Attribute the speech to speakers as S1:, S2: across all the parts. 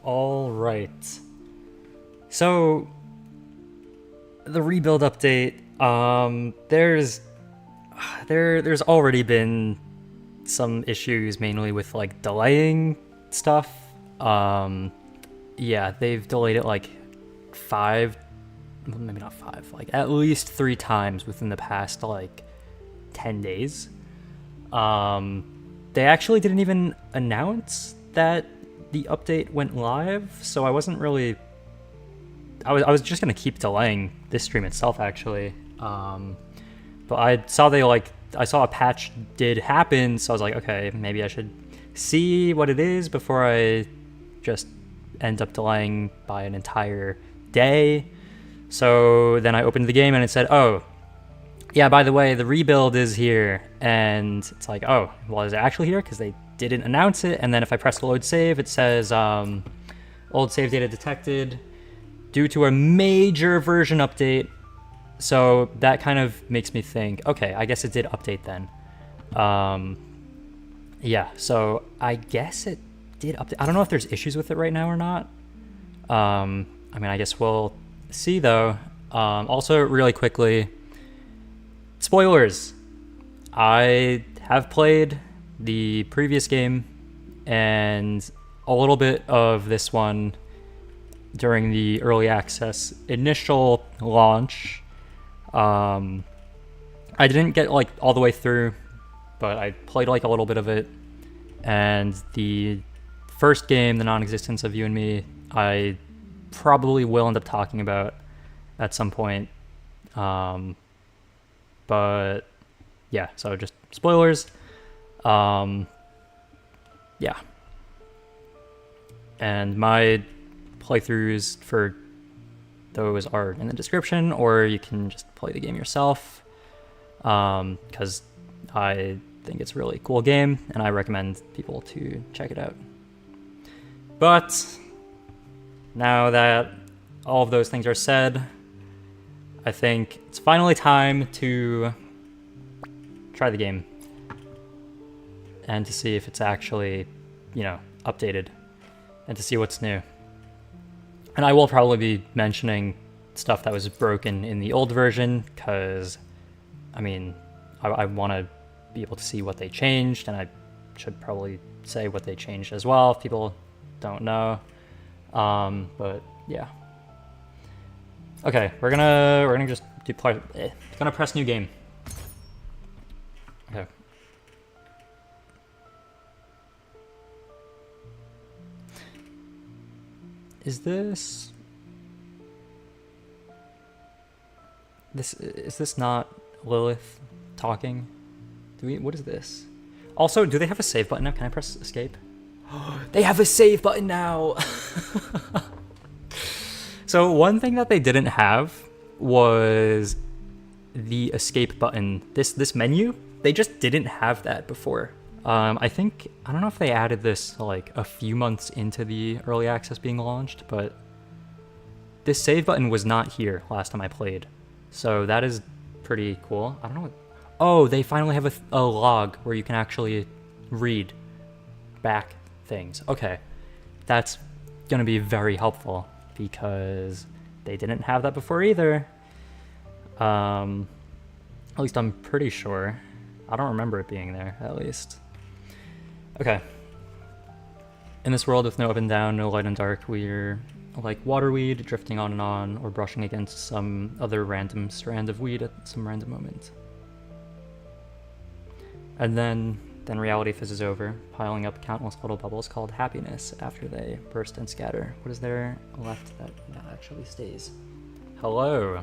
S1: All right. So the rebuild update, there's already been some issues, mainly with like delaying stuff. Yeah, they've delayed it like maybe not five, like at least 3 times within the past like 10 days. They actually didn't even announce that the update went live, so I wasn't really. I was just gonna keep delaying this stream itself actually, but I saw I saw a patch did happen, so I was like, okay, maybe I should see what it is before I just end up delaying by an entire day. So then I opened the game and it said, oh, yeah, by the way, the rebuild is here. And it's like, oh, well, is it actually here? Because they didn't announce it. And then if I press load save, it says old save data detected due to a major version update. So that kind of makes me think, okay, I guess it did update then. Yeah, so I guess it did update. I don't know if there's issues with it right now or not. I mean, I guess we'll see though. Also, really quickly, spoilers. I have played the previous game and a little bit of this one during the early access initial launch. I didn't get like all the way through, but I played like a little bit of it. And the first game, The Non-Existence of You and Me, I probably will end up talking about at some point. But yeah, so just spoilers. Yeah. And my playthroughs for those are in the description, or you can just play the game yourself. Because I think it's a really cool game, and I recommend people to check it out. But now that all of those things are said, I think it's finally time to try the game and to see if it's actually, updated and to see what's new. And I will probably be mentioning stuff that was broken in the old version because, I mean, I want to be able to see what they changed, and I should probably say what they changed as well if people don't know. But yeah. Okay, we're gonna just gonna press new game. Okay. Is this not Lilith talking? What is this? Also, do they have a save button now? Can I press escape? They have a save button now. So one thing that they didn't have was the escape button. This menu, they just didn't have that before. I don't know if they added this like a few months into the early access being launched, but this save button was not here last time I played. So that is pretty cool. I don't know what... Oh, they finally have a log where you can actually read back things. Okay, that's gonna be very helpful because they didn't have that before either. At least I'm pretty sure. I don't remember it being there, at least. Okay. In this world with no up and down, no light and dark, we're like waterweed, drifting on, or brushing against some other random strand of weed at some random moment. And then reality fizzes over, piling up countless little bubbles called happiness after they burst and scatter. What is there left that actually stays? Hello.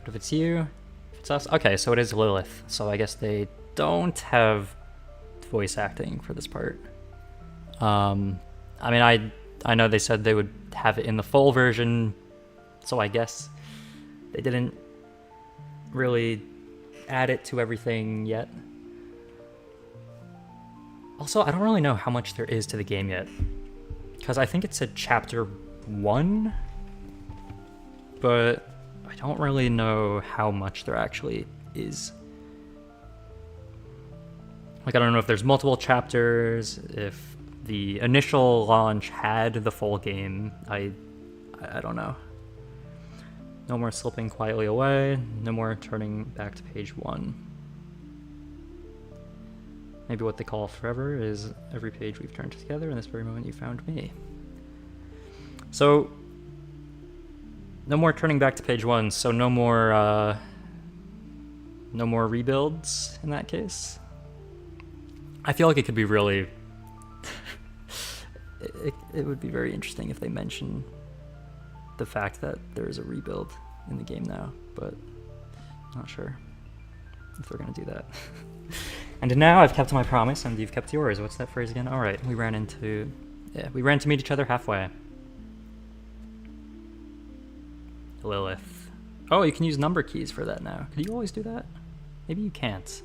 S1: But if it's you, if it's us, okay, so it is Lilith. So I guess they don't have voice acting for this part. I mean, I know they said they would have it in the full version, so I guess they didn't really add it to everything yet. Also, I don't really know how much there is to the game yet, because I think it said chapter 1, but I don't really know how much there actually is. Like, I don't know if there's multiple chapters, if the initial launch had the full game. I don't know. No more slipping quietly away. No more turning back to page 1. Maybe what they call forever is every page we've turned together in this very moment you found me. So, no more turning back to page 1, so no more rebuilds in that case. I feel like it could be really... it would be very interesting if they mention the fact that there is a rebuild in the game now, but I'm not sure if they're going to do that. And now I've kept my promise and you've kept yours. What's that phrase again? All right, we ran to meet each other halfway. Lilith. Oh, you can use number keys for that now. Could you always do that? Maybe you can't.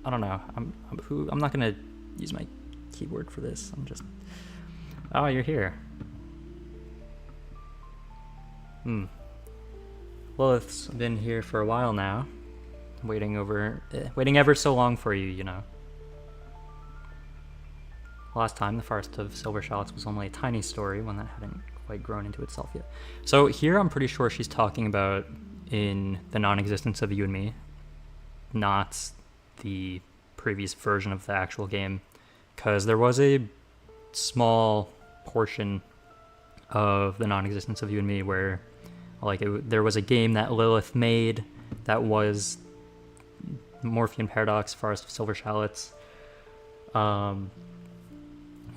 S1: I don't know. I'm not gonna use my keyboard for this. I'm just... Oh, you're here. Lilith's been here for a while now. Waiting ever so long for you, you know. Last time, the Forest of Silver Shallots was only a tiny story, one that hadn't quite grown into itself yet. So here I'm pretty sure she's talking about in the non-existence of you and me, not the previous version of the actual game, because there was a small portion of the non-existence of you and me where there was a game that Lilith made that was Morphean Paradox, Forest of Silver Shallots.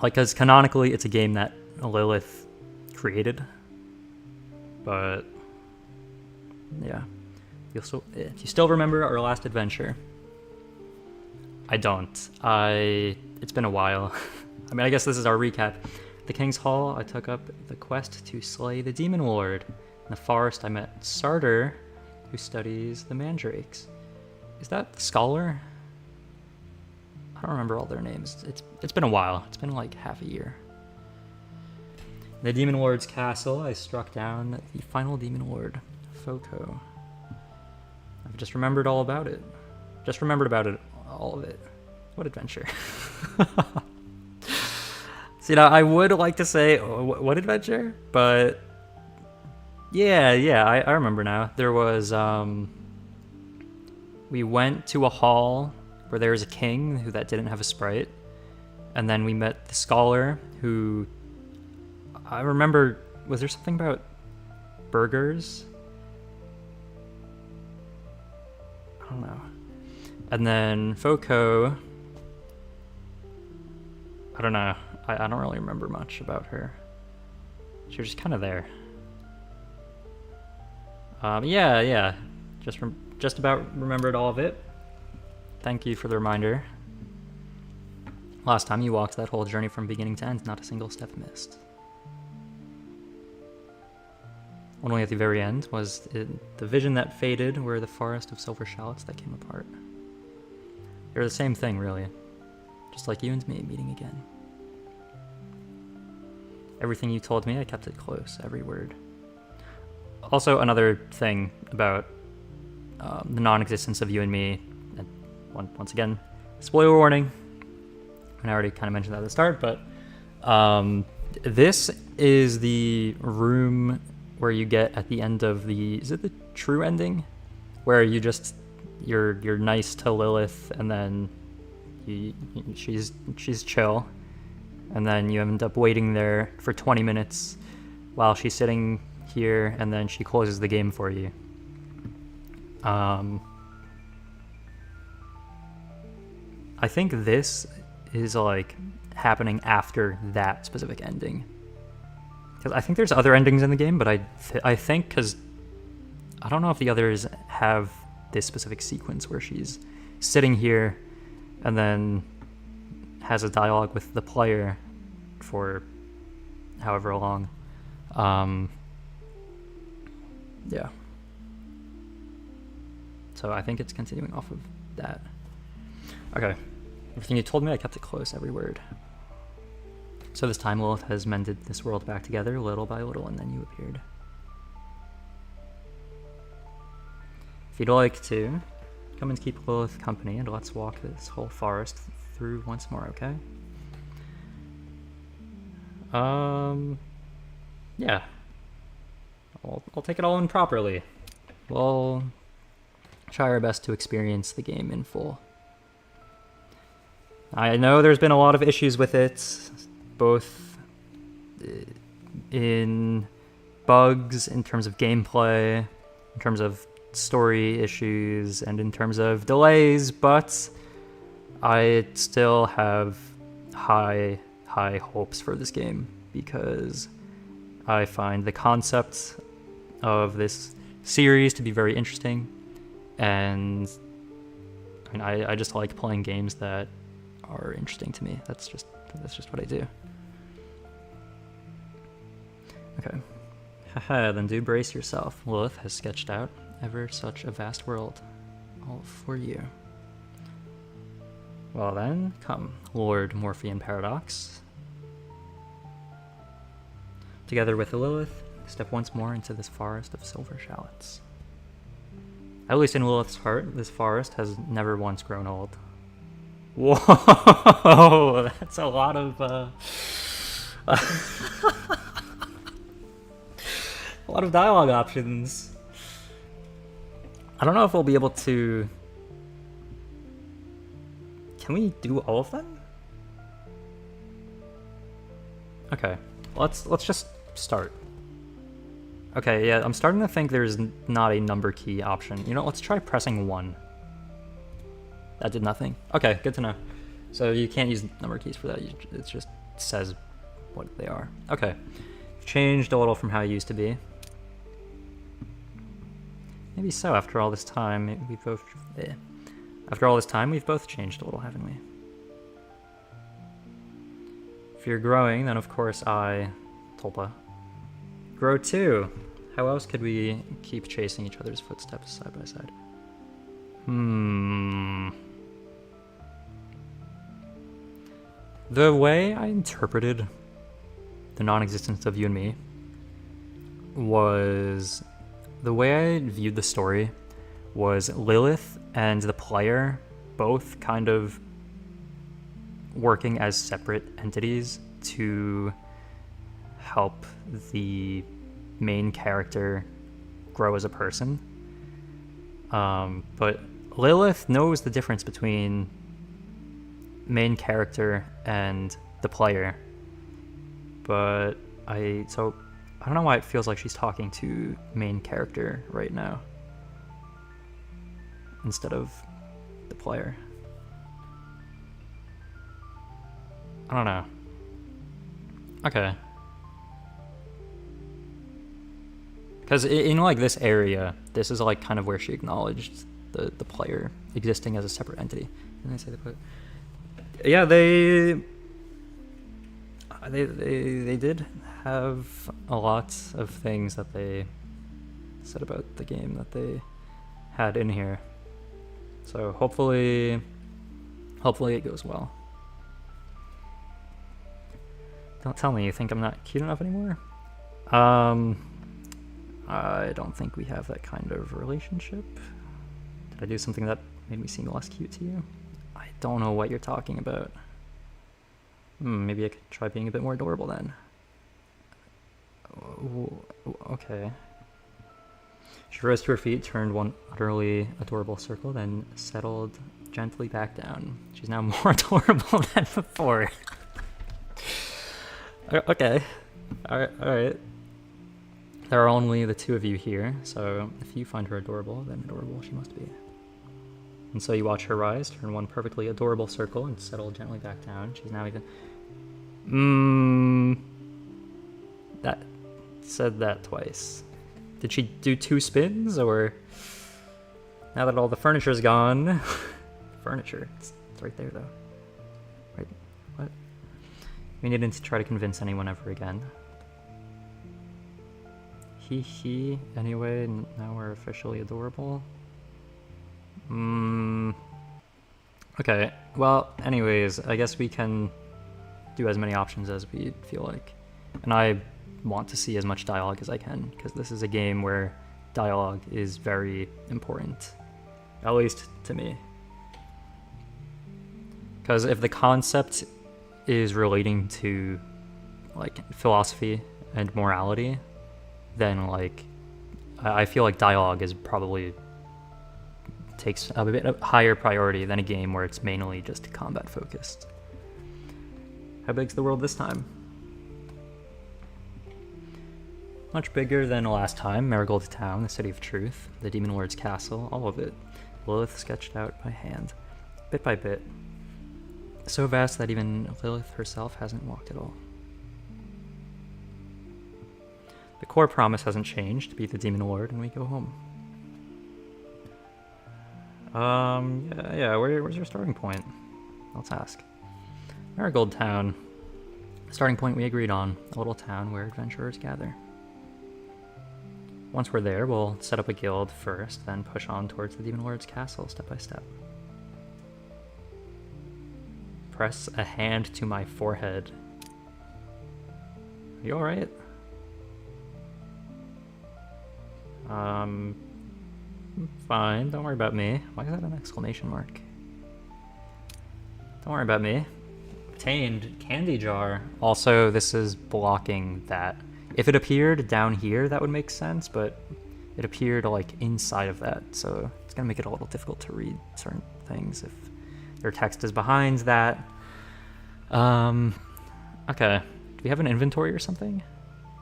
S1: Because canonically it's a game that Lilith created, but yeah. If you still remember our last adventure, I don't. It's been a while. I mean, I guess this is our recap. The King's Hall, I took up the quest to slay the Demon Lord. In the forest, I met Sarter, who studies the mandrakes. Is that the scholar? I don't remember all their names. It's been a while. It's been like half a year. In the Demon Lord's castle, I struck down the final Demon Lord, Foco. I've just remembered all about it. Just remembered about it, all of it. What adventure. So, I would like to say, what adventure? But, yeah, I remember now. There was, we went to a hall where there was a king that didn't have a sprite. And then we met the scholar who, I remember, was there something about burgers? I don't know. And then Foco, I don't know. I don't really remember much about her. She was just kind of there. Yeah. Just about remembered all of it. Thank you for the reminder. Last time you walked that whole journey from beginning to end, not a single step missed. Only at the very end was the vision that faded, where the Forest of Silver Shallots that came apart. They're the same thing, really. Just like you and me meeting again. Everything you told me, I kept it close, every word. Also, another thing about the non-existence of you and me, and once again, spoiler warning, and I already kind of mentioned that at the start, but this is the room where you get at the end of is it the true ending? Where you're nice to Lilith, and then she's chill, and then you end up waiting there for 20 minutes while she's sitting here, and then she closes the game for you. I think this is like happening after that specific ending, because I think there's other endings in the game, but I think, because I don't know if the others have this specific sequence where she's sitting here and then has a dialogue with the player for however long. Yeah. So I think it's continuing off of that. Okay. Everything you told me, I kept it close, every word. So this time Lilith has mended this world back together little by little, and then you appeared. If you'd like to, come and keep Lilith company, and let's walk this whole forest through once more, okay? Yeah. I'll take it all in properly. We'll try our best to experience the game in full. I know there's been a lot of issues with it, both in bugs, in terms of gameplay, in terms of story issues, and in terms of delays, but I still have high hopes for this game because I find the concept of this series to be very interesting, and I mean, I just like playing games that are interesting to me. That's just what I do. Okay. Haha, then do brace yourself. Lilith has sketched out ever such a vast world, all for you. Well then, come, Lord Morphean Paradox. Together with Lilith, step once more into this Forest of Silver Shallots. At least in Lilith's heart, this forest has never once grown old. Whoa, that's a lot of, a lot of dialogue options. I don't know if we'll be able to... Can we do all of them? Okay, let's just start. Okay, yeah, I'm starting to think there's not a number key option. You know, let's try pressing 1. That did nothing. Okay, good to know. So you can't use number keys for that. It just says what they are. Okay, changed a little from how it used to be. Maybe so. After all this time, we've both. After all this time, we've both changed a little, haven't we? If you're growing, then of course I, Tulpa, grow too. How else could we keep chasing each other's footsteps side by side? The way I interpreted the non-existence of you and me was... The way I viewed the story was Lilith and the player both kind of working as separate entities to help the main character grow as a person. But Lilith knows the difference between main character and the player. But I don't know why it feels like she's talking to main character right now instead of the player. I don't know. Okay. Because in like this area, this is like kind of where she acknowledged the player existing as a separate entity. Didn't I say that? Yeah, they did have a lot of things that they said about the game that they had in here. So hopefully it goes well. Don't tell me you think I'm not cute enough anymore. I don't think we have that kind of relationship. Did I do something that made me seem less cute to you? I don't know what you're talking about. Maybe I could try being a bit more adorable then. Okay. She rose to her feet, turned one utterly adorable circle, then settled gently back down. She's now more adorable than before. Okay. Alright. There are only the two of you here, so if you find her adorable, then adorable she must be. And so you watch her rise, turn one perfectly adorable circle, and settle gently back down. She's now even... That said that twice. Did she do 2 spins, or... Now that all the furniture's gone... Furniture? It's right there, though. Right? What? We needn't try to convince anyone ever again. Hee. Anyway, now we're officially adorable. Okay, well, anyways, I guess we can do as many options as we feel like. And I want to see as much dialogue as I can, because this is a game where dialogue is very important. At least to me. Because if the concept is relating to like philosophy and morality, then like I feel like dialogue is probably takes a bit of higher priority than a game where it's mainly just combat focused. How big's the world this time? Much bigger than last time. Marigold Town, the City of Truth, the Demon Lord's Castle, all of it. Lilith sketched out by hand, bit by bit. So vast that even Lilith herself hasn't walked at all. The core promise hasn't changed, to be the Demon Lord when we go home. Where's your starting point? Let's ask. Marigold Town. Starting point we agreed on. A little town where adventurers gather. Once we're there, we'll set up a guild first, then push on towards the Demon Lord's castle step by step. Press a hand to my forehead. Are you alright? Fine, don't worry about me. Why is that an exclamation mark? Don't worry about me. Obtained candy jar. Also, this is blocking that. If it appeared down here, that would make sense, but it appeared like inside of that, so it's gonna make it a little difficult to read certain things if their text is behind that. Okay. Do we have an inventory or something?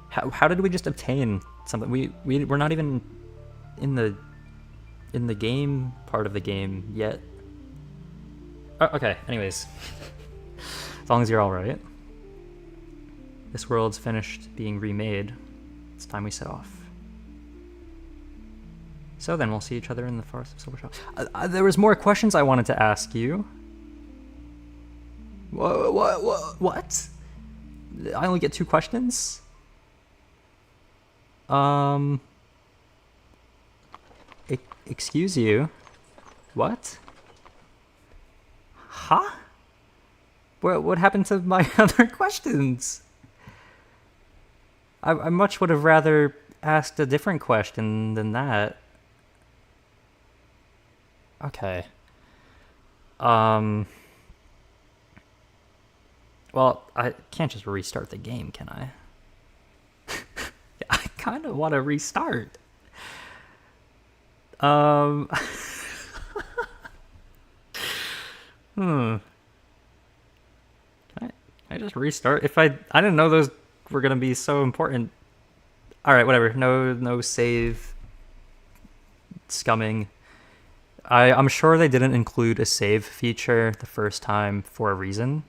S1: How did we just obtain something? We're not even in the game part of the game yet. Oh, okay, anyways. As long as you're alright. This world's finished being remade. It's time we set off. So then we'll see each other in the Forest of Silver Shallots. There was more questions I wanted to ask you. What? I only get 2 questions? Excuse you? What? Huh? What happened to my other questions? I much would have rather asked a different question than that. Okay. Well, I can't just restart the game, can I? I kind of want to restart. Can I just restart? If I didn't know those were gonna be so important. All right, whatever. No save scumming. I'm sure they didn't include a save feature the first time for a reason.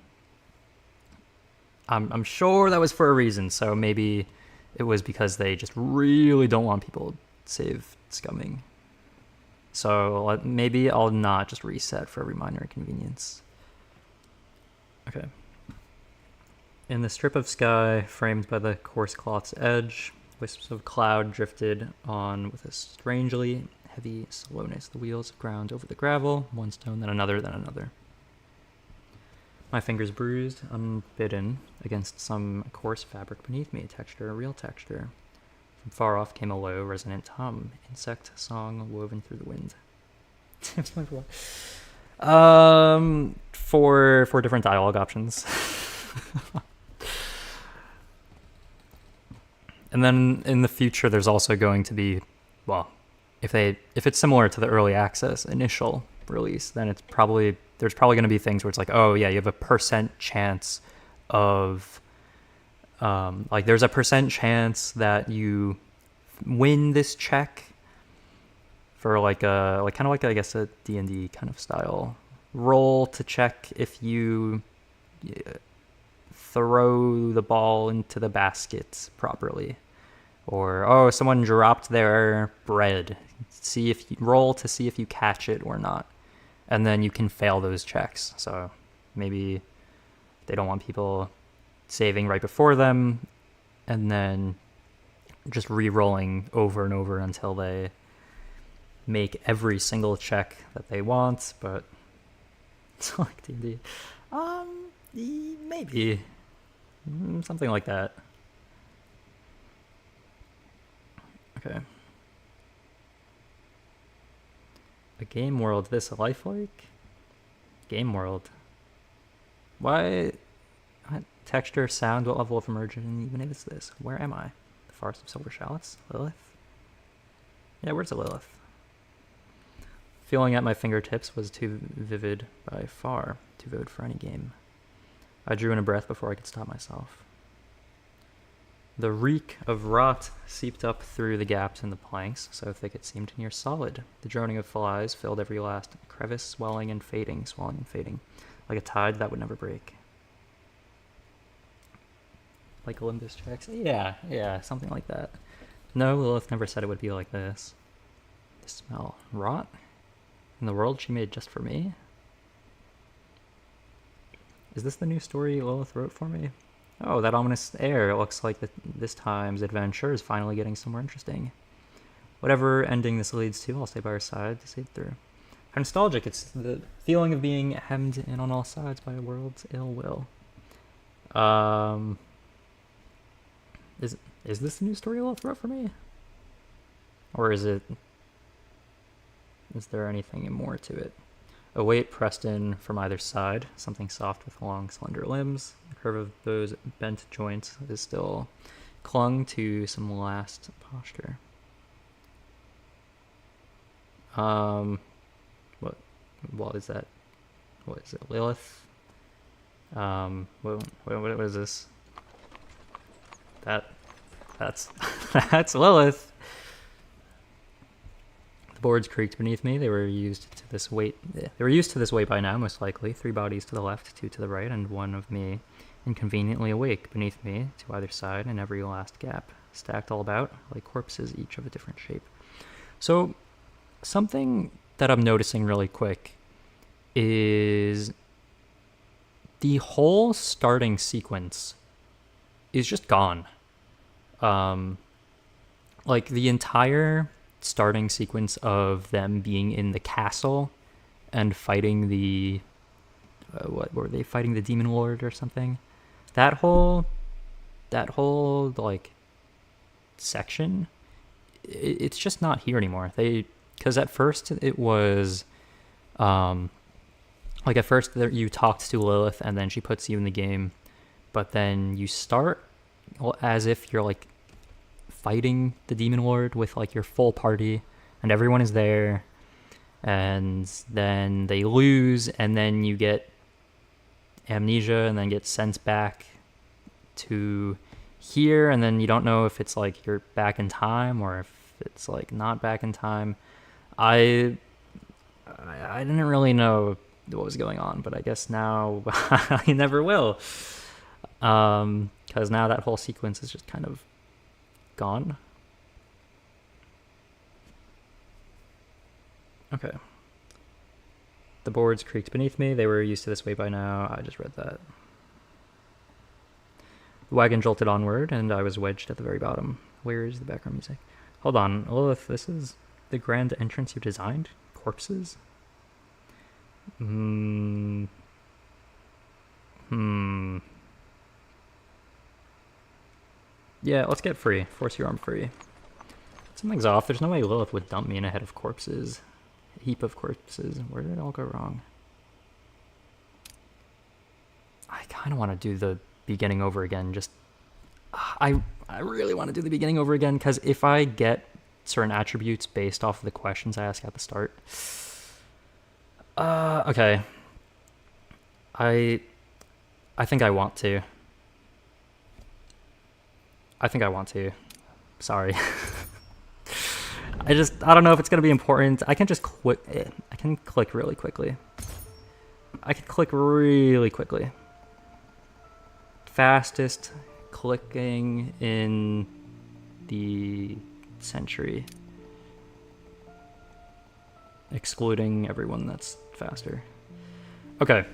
S1: I'm sure that was for a reason. So maybe it was because they just really don't want people save scumming. So maybe I'll not just reset for every minor inconvenience. Okay. In the strip of sky framed by the coarse cloth's edge, wisps of cloud drifted on with a strangely heavy slowness. The wheels ground over the gravel, one stone, then another, then another. My fingers bruised, unbidden, against some coarse fabric beneath me, texture, real texture. From far off came a low, resonant hum, insect song woven through the wind. Four different dialogue options. And then in the future, there's also going to be, well, if it's similar to the early access initial release, then there's probably going to be things where it's like, oh yeah, you have a % chance of, like there's a % chance that you win this check for like kind of like I guess a D&D kind of style roll to check if you throw the ball into the basket properly, or oh, someone dropped their bread. Roll to see if you catch it or not, and then you can fail those checks. So maybe they don't want people saving right before them, and then just re-rolling over and over until they make every single check that they want. But it's like D&D. Maybe something like that. Okay. A game world this lifelike? Game world. What texture, sound, what level of immersion even is this? Where am I? The Forest of Silver Shallots? Lilith? Yeah, where's the Lilith? Feeling at my fingertips was too vivid by far. Too vivid for any game. I drew in a breath before I could stop myself. The reek of rot seeped up through the gaps in the planks, so thick it seemed near solid. The droning of flies filled every last crevice, swelling and fading, like a tide that would never break. Like Olympus checks? Yeah, something like that. No, Lilith never said it would be like this. The smell. Rot? In the world she made just for me? Is this the new story Lilith wrote for me? Oh, that ominous air. It looks like this time's adventure is finally getting somewhere interesting. Whatever ending this leads to, I'll stay by her side to see it through. How nostalgic. It's the feeling of being hemmed in on all sides by a world's ill will. Is this the new story Lilith wrote for me? Or is there anything more to it? A weight pressed in from either side, something soft with long, slender limbs. The curve of those bent joints is still clung to some last posture. What is that? What is it? Lilith? What is this? That's that's Lilith. The boards creaked beneath me. They were used to this weight by now, most likely. 3 bodies to the left, 2 to the right, and 1 of me inconveniently awake beneath me to either side in every last gap, stacked all about like corpses, each of a different shape. So something that I'm noticing really quick is the whole starting sequence is just gone. Like the entire starting sequence of them being in the castle and fighting the what were they fighting, the demon lord or something? That whole like section, it's just not here anymore. Because at first it was like at first you talked to Lilith and then she puts you in the game, but then you start as if you're like fighting the demon lord with like your full party and everyone is there, and then they lose and then you get amnesia and then get sent back to here, and then you don't know if it's like you're back in time or if it's like not back in time. I didn't really know what was going on, but I guess now I never will, because now that whole sequence is just kind of gone. Okay. The boards creaked beneath me. They were used to this way by now. I just read that. The wagon jolted onward, and I was wedged at the very bottom. Where is the background music? Hold on, Lilith, this is the grand entrance you designed? Corpses? Yeah, let's get free. Force your arm free. Something's off. There's no way Lilith would dump me in a head of corpses. A heap of corpses. Where did it all go wrong? I kind of want to do the beginning over again. Just I really want to do the beginning over again, because if I get certain attributes based off of the questions I ask at the start. Okay. I think I want to. Sorry. I don't know if it's going to be important. I can just click. I can click really quickly. Fastest clicking in the century. Excluding everyone that's faster. Okay.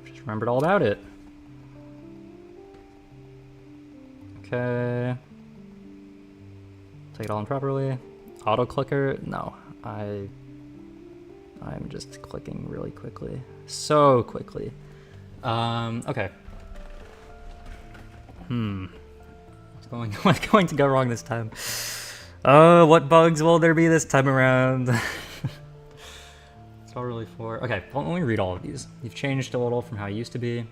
S1: Just remembered all about it. Okay. Take it all in properly. Auto clicker? No. I'm just clicking really quickly. So quickly. Okay. What's going to go wrong this time? Oh, what bugs will there be this time around? Let's It's all really for. Okay, well, let me read all of these. You've changed a little from how it used to be.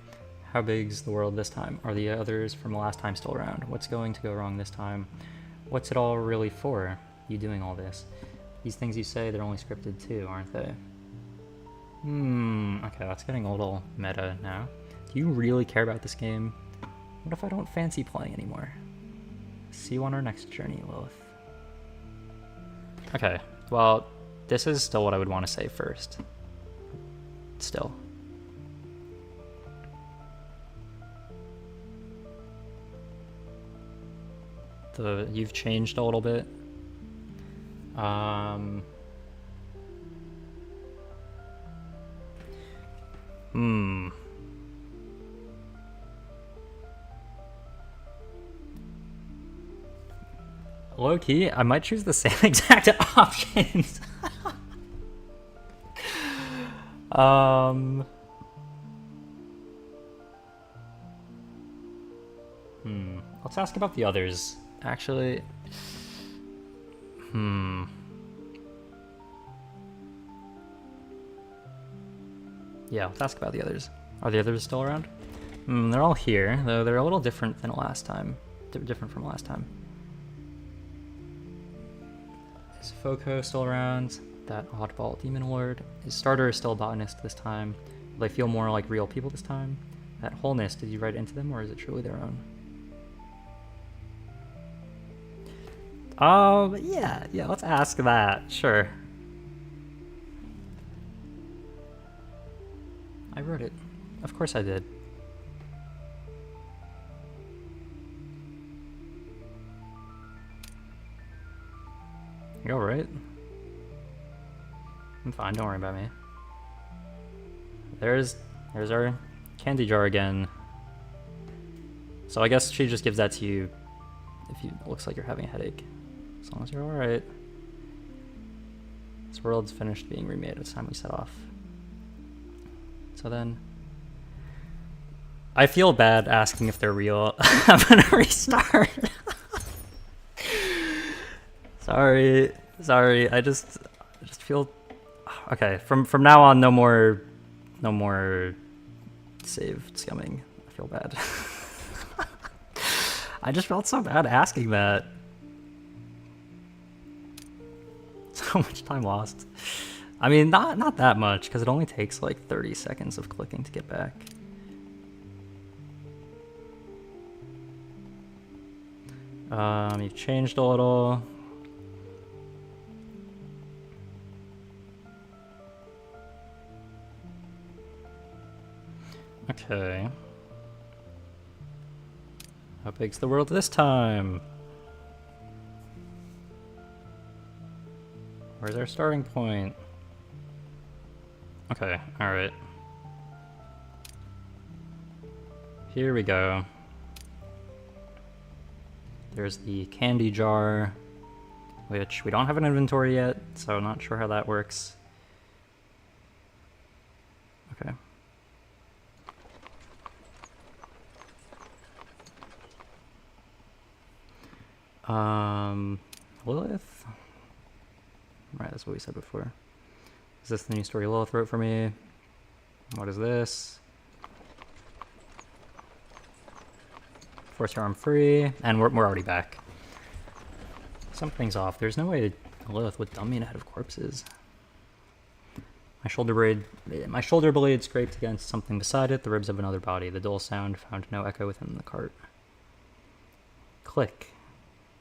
S1: How big's the world this time? Are the others from the last time still around? What's going to go wrong this time? What's it all really for? You doing all this? These things you say, they're only scripted too, aren't they? Okay, that's getting a little meta now. Do you really care about this game? What if I don't fancy playing anymore? See you on our next journey, Lilith. Okay, well, this is still what I would want to say first. Still. You've changed a little bit. Low key, I might choose the same exact options. Let's ask about the others. Actually, yeah, let's ask about the others. Are the others still around? They're all here, though they're a little different than last time. Different from last time. Is Foco still around? That oddball demon lord? Is Starter still a botanist this time? Will they feel more like real people this time? That wholeness, did you write into them, or is it truly their own? Yeah, let's ask that, sure. I wrote it. Of course I did. You alright? I'm fine, don't worry about me. There's our candy jar again. So I guess she just gives that to you if it looks like you're having a headache. As long as you're alright. This world's finished being remade. It's time we set off. So then... I feel bad asking if they're real. I'm gonna restart. Sorry. I just feel... Okay, from now on, no more save scumming. I feel bad. I just felt so bad asking that. So much time lost. I mean, not that much, because it only takes like 30 seconds of clicking to get back. You've changed a little. Okay. How big's the world this time? Where's our starting point? Okay, alright. Here we go. There's the candy jar, which we don't have an inventory yet, so not sure how that works. Okay. Lilith? Right, that's what we said before. Is this the new story Lilith wrote for me? What is this? Force your arm free, and we're already back. Something's off. There's no way Lilith would dump me in a head of corpses. My shoulder blade scraped against something beside it, the ribs of another body. The dull sound found no echo within the cart. Click.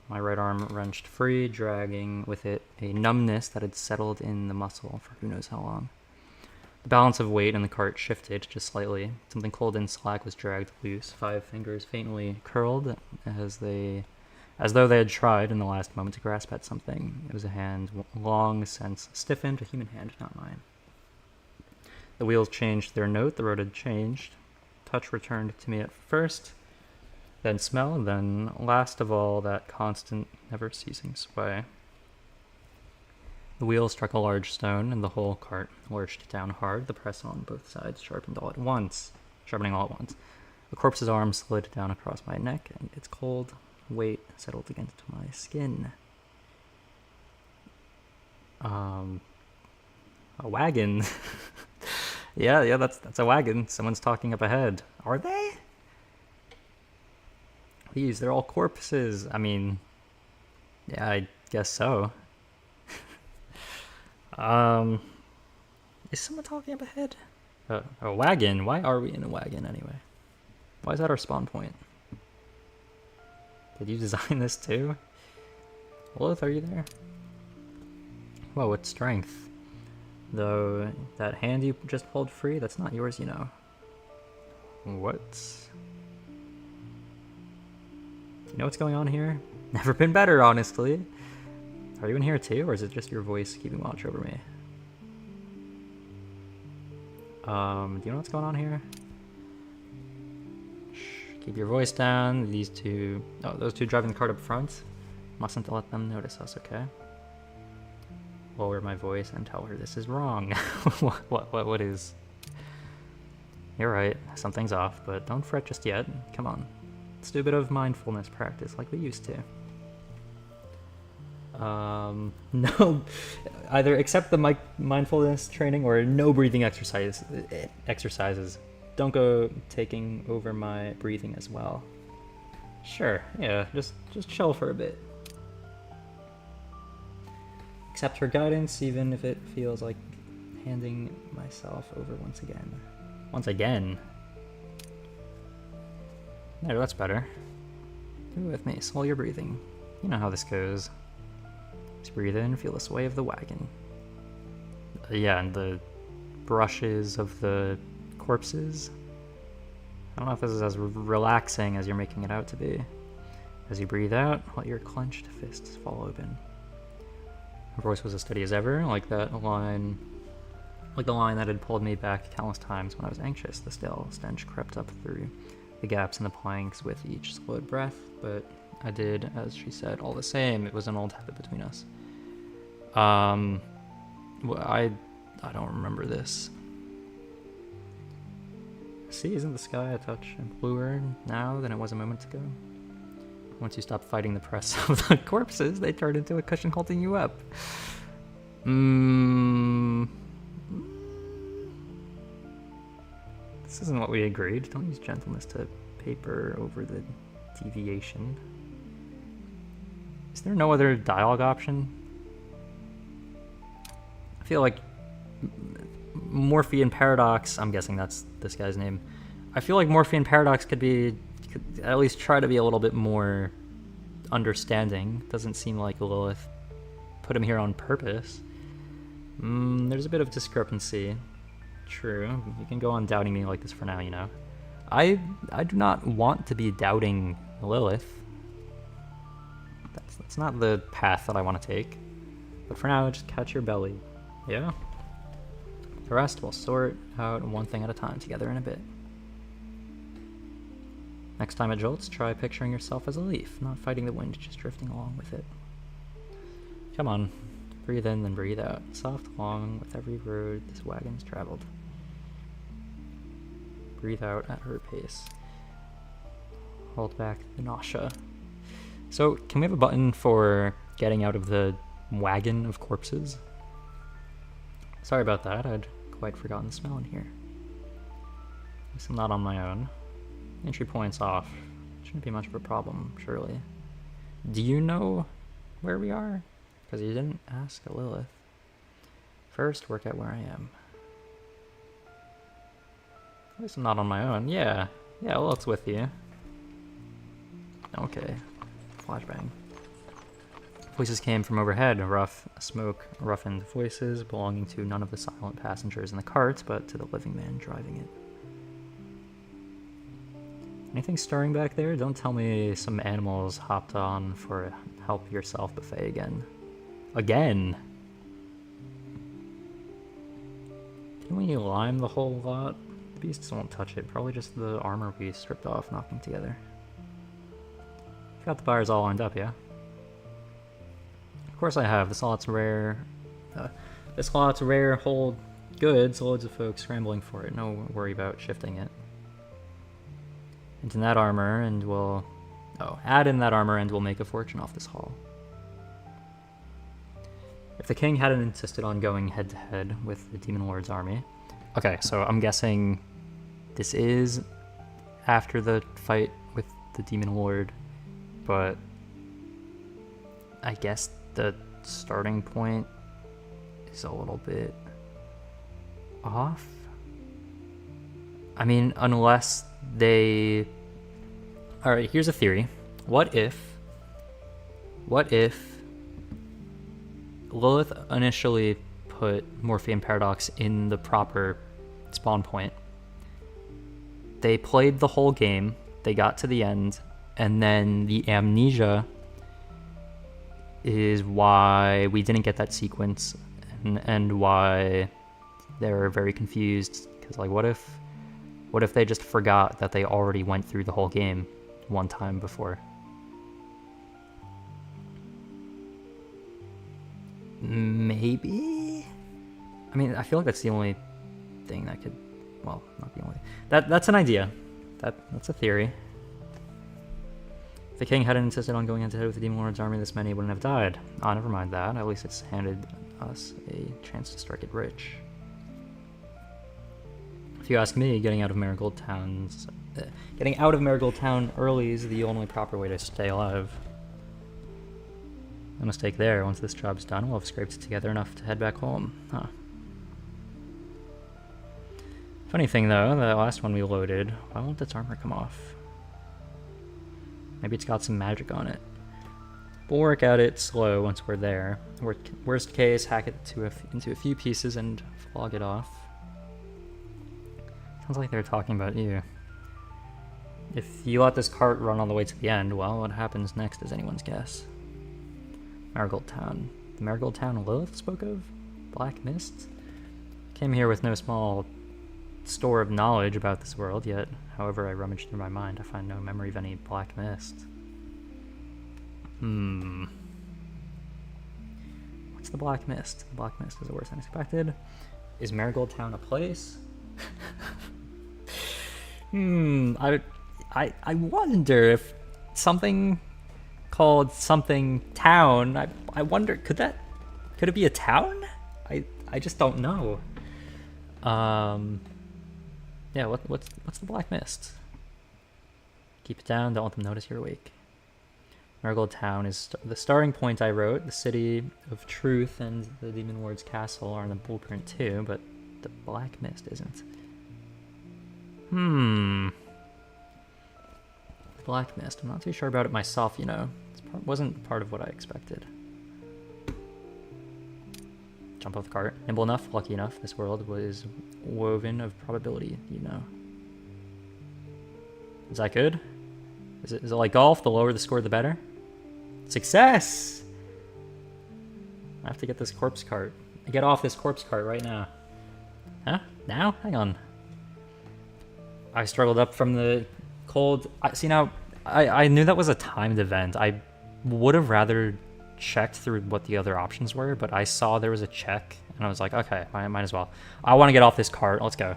S1: My right arm wrenched free, dragging with it a numbness that had settled in the muscle for who knows how long. The balance of weight in the cart shifted just slightly. Something cold and slack was dragged loose. 5 fingers faintly curled as though they had tried in the last moment to grasp at something. It was a hand long since stiffened, a human hand, not mine. The wheels changed their note, the road had changed. Touch returned to me at first, then smell, and then last of all, that constant, never-ceasing sway. The wheel struck a large stone, and the whole cart lurched down hard, the press on both sides sharpening all at once. The corpse's arm slid down across my neck, and its cold weight settled against my skin. A wagon. Yeah, that's a wagon. Someone's talking up ahead. Are they? They're all corpses. I mean, yeah, I guess so. Is someone talking up ahead? A wagon? Why are we in a wagon anyway? Why is that our spawn point? Did you design this too? Lilith, are you there? Whoa, what strength? Though, that hand you just pulled free, that's not yours, you know. What? You know what's going on here? Never been better, honestly. Are you in here too, or is it just your voice keeping watch over me? Do you know what's going on here? Shh, keep your voice down. These two... Oh, those two driving the cart up front. Mustn't let them notice us, okay? Lower my voice and tell her this is wrong. What is? You're right, something's off, but don't fret just yet. Come on. Let's do a bit of mindfulness practice like we used to. No, either accept the mindfulness training or no breathing exercises. Don't go taking over my breathing as well. Sure, yeah, just chill for a bit. Accept her guidance, even if it feels like handing myself over once again. Once again? There, that's better. Do it with me, slow your breathing. You know how this goes. Just breathe in, feel the sway of the wagon. Yeah, and the brushes of the corpses. I don't know if this is as relaxing as you're making it out to be. As you breathe out, let your clenched fists fall open. Her voice was as steady as ever, like the line that had pulled me back countless times when I was anxious. The stale stench crept up through the gaps in the planks with each slowed breath, but I did as she said all the same. It was an old habit between us. I don't remember this. See, isn't the sky a touch bluer now than it was a moment ago? Once you stop fighting the press of the corpses, they turn into a cushion holding you up. This isn't what we agreed. Don't use gentleness to paper over the deviation. Is there no other dialogue option? I feel like Morphean Paradox, I'm guessing that's this guy's name. I feel like Morphean Paradox could at least try to be a little bit more understanding. Doesn't seem like Lilith put him here on purpose. There's a bit of discrepancy. True. You can go on doubting me like this for now, you know. I do not want to be doubting Lilith. That's not the path that I want to take. But for now, just catch your belly. Yeah? The rest we'll sort out one thing at a time together in a bit. Next time it jolts, try picturing yourself as a leaf, not fighting the wind, just drifting along with it. Come on. Breathe in, then breathe out. Soft along with every road this wagon's traveled. Breathe out at her pace. Hold back the nausea. So, can we have a button for getting out of the wagon of corpses? Sorry about that, I'd quite forgotten the smell in here. At least I'm not on my own. Entry point's off. Shouldn't be much of a problem, surely. Do you know where we are? Because you didn't ask Lilith. First, work out where I am. At least I'm not on my own. Yeah, Lilith's with you. Okay. Flashbang. Voices came from overhead, rough smoke, roughened voices belonging to none of the silent passengers in the cart, but to the living man driving it. Anything stirring back there? Don't tell me some animals hopped on for a help yourself buffet again. Again? Didn't we lime the whole lot? The beasts won't touch it, probably just the armor we stripped off knocking together. Got the buyers all lined up, yeah? Of course I have. This lot's rare. Hold goods, loads of folks scrambling for it. No worry about shifting it. Add in that armor and we'll make a fortune off this haul. If the king hadn't insisted on going head-to-head with the Demon Lord's army... Okay, so I'm guessing this is after the fight with the Demon Lord, but I guess the starting point is a little bit off. I mean, unless they... Alright, here's a theory. What if Lilith initially put Morphean Paradox in the proper spawn point? They played the whole game, they got to the end, and then the amnesia is why we didn't get that sequence, and why they were very confused. Because, like, what if they just forgot that they already went through the whole game one time before? Maybe? I mean, I feel like that's the only thing that could... Well, not the only... That's an idea. That's a theory. If the king hadn't insisted on going head-to-head with the Demon Lord's army, this many wouldn't have died. Ah, never mind that. At least it's handed us a chance to strike it rich. If you ask me, getting out of Marigold Town early is the only proper way to stay alive. No mistake there. Once this job's done, we'll have scraped together enough to head back home. Huh. Funny thing though, the last one we loaded, why won't its armor come off? Maybe it's got some magic on it. We'll work at it slow once we're there. Worst case, hack it into a few pieces and flog it off. Sounds like they're talking about you. If you let this cart run all the way to the end, well, what happens next is anyone's guess. Marigold Town. The Marigold Town Lilith spoke of? Black Mist? Came here with no small store of knowledge about this world, yet, however I rummage through my mind, I find no memory of any Black Mist. What's the Black Mist? The Black Mist is the worst unexpected. Is Marigold Town a place? I wonder if something called something town. I wonder, could it be a town? I just don't know. Yeah, what's the Black Mist? Keep it down, don't let them notice you're awake. Marigold Town is the starting point I wrote. The City of Truth and the Demon Lord's Castle are in the blueprint too, but the Black Mist isn't. Black Mist, I'm not too sure about it myself, you know. It wasn't part of what I expected. Jump off the cart. Nimble enough, lucky enough, this world was woven of probability, you know. Is that good? Is it like golf? The lower the score, the better? Success! I have to get this corpse cart. Get off this corpse cart right now. Huh? Now? Hang on. I struggled up from the cold... I knew that was a timed event. I would have rather checked through what the other options were, but I saw there was a check, and I was like, okay, I might as well. I want to get off this cart. Let's go.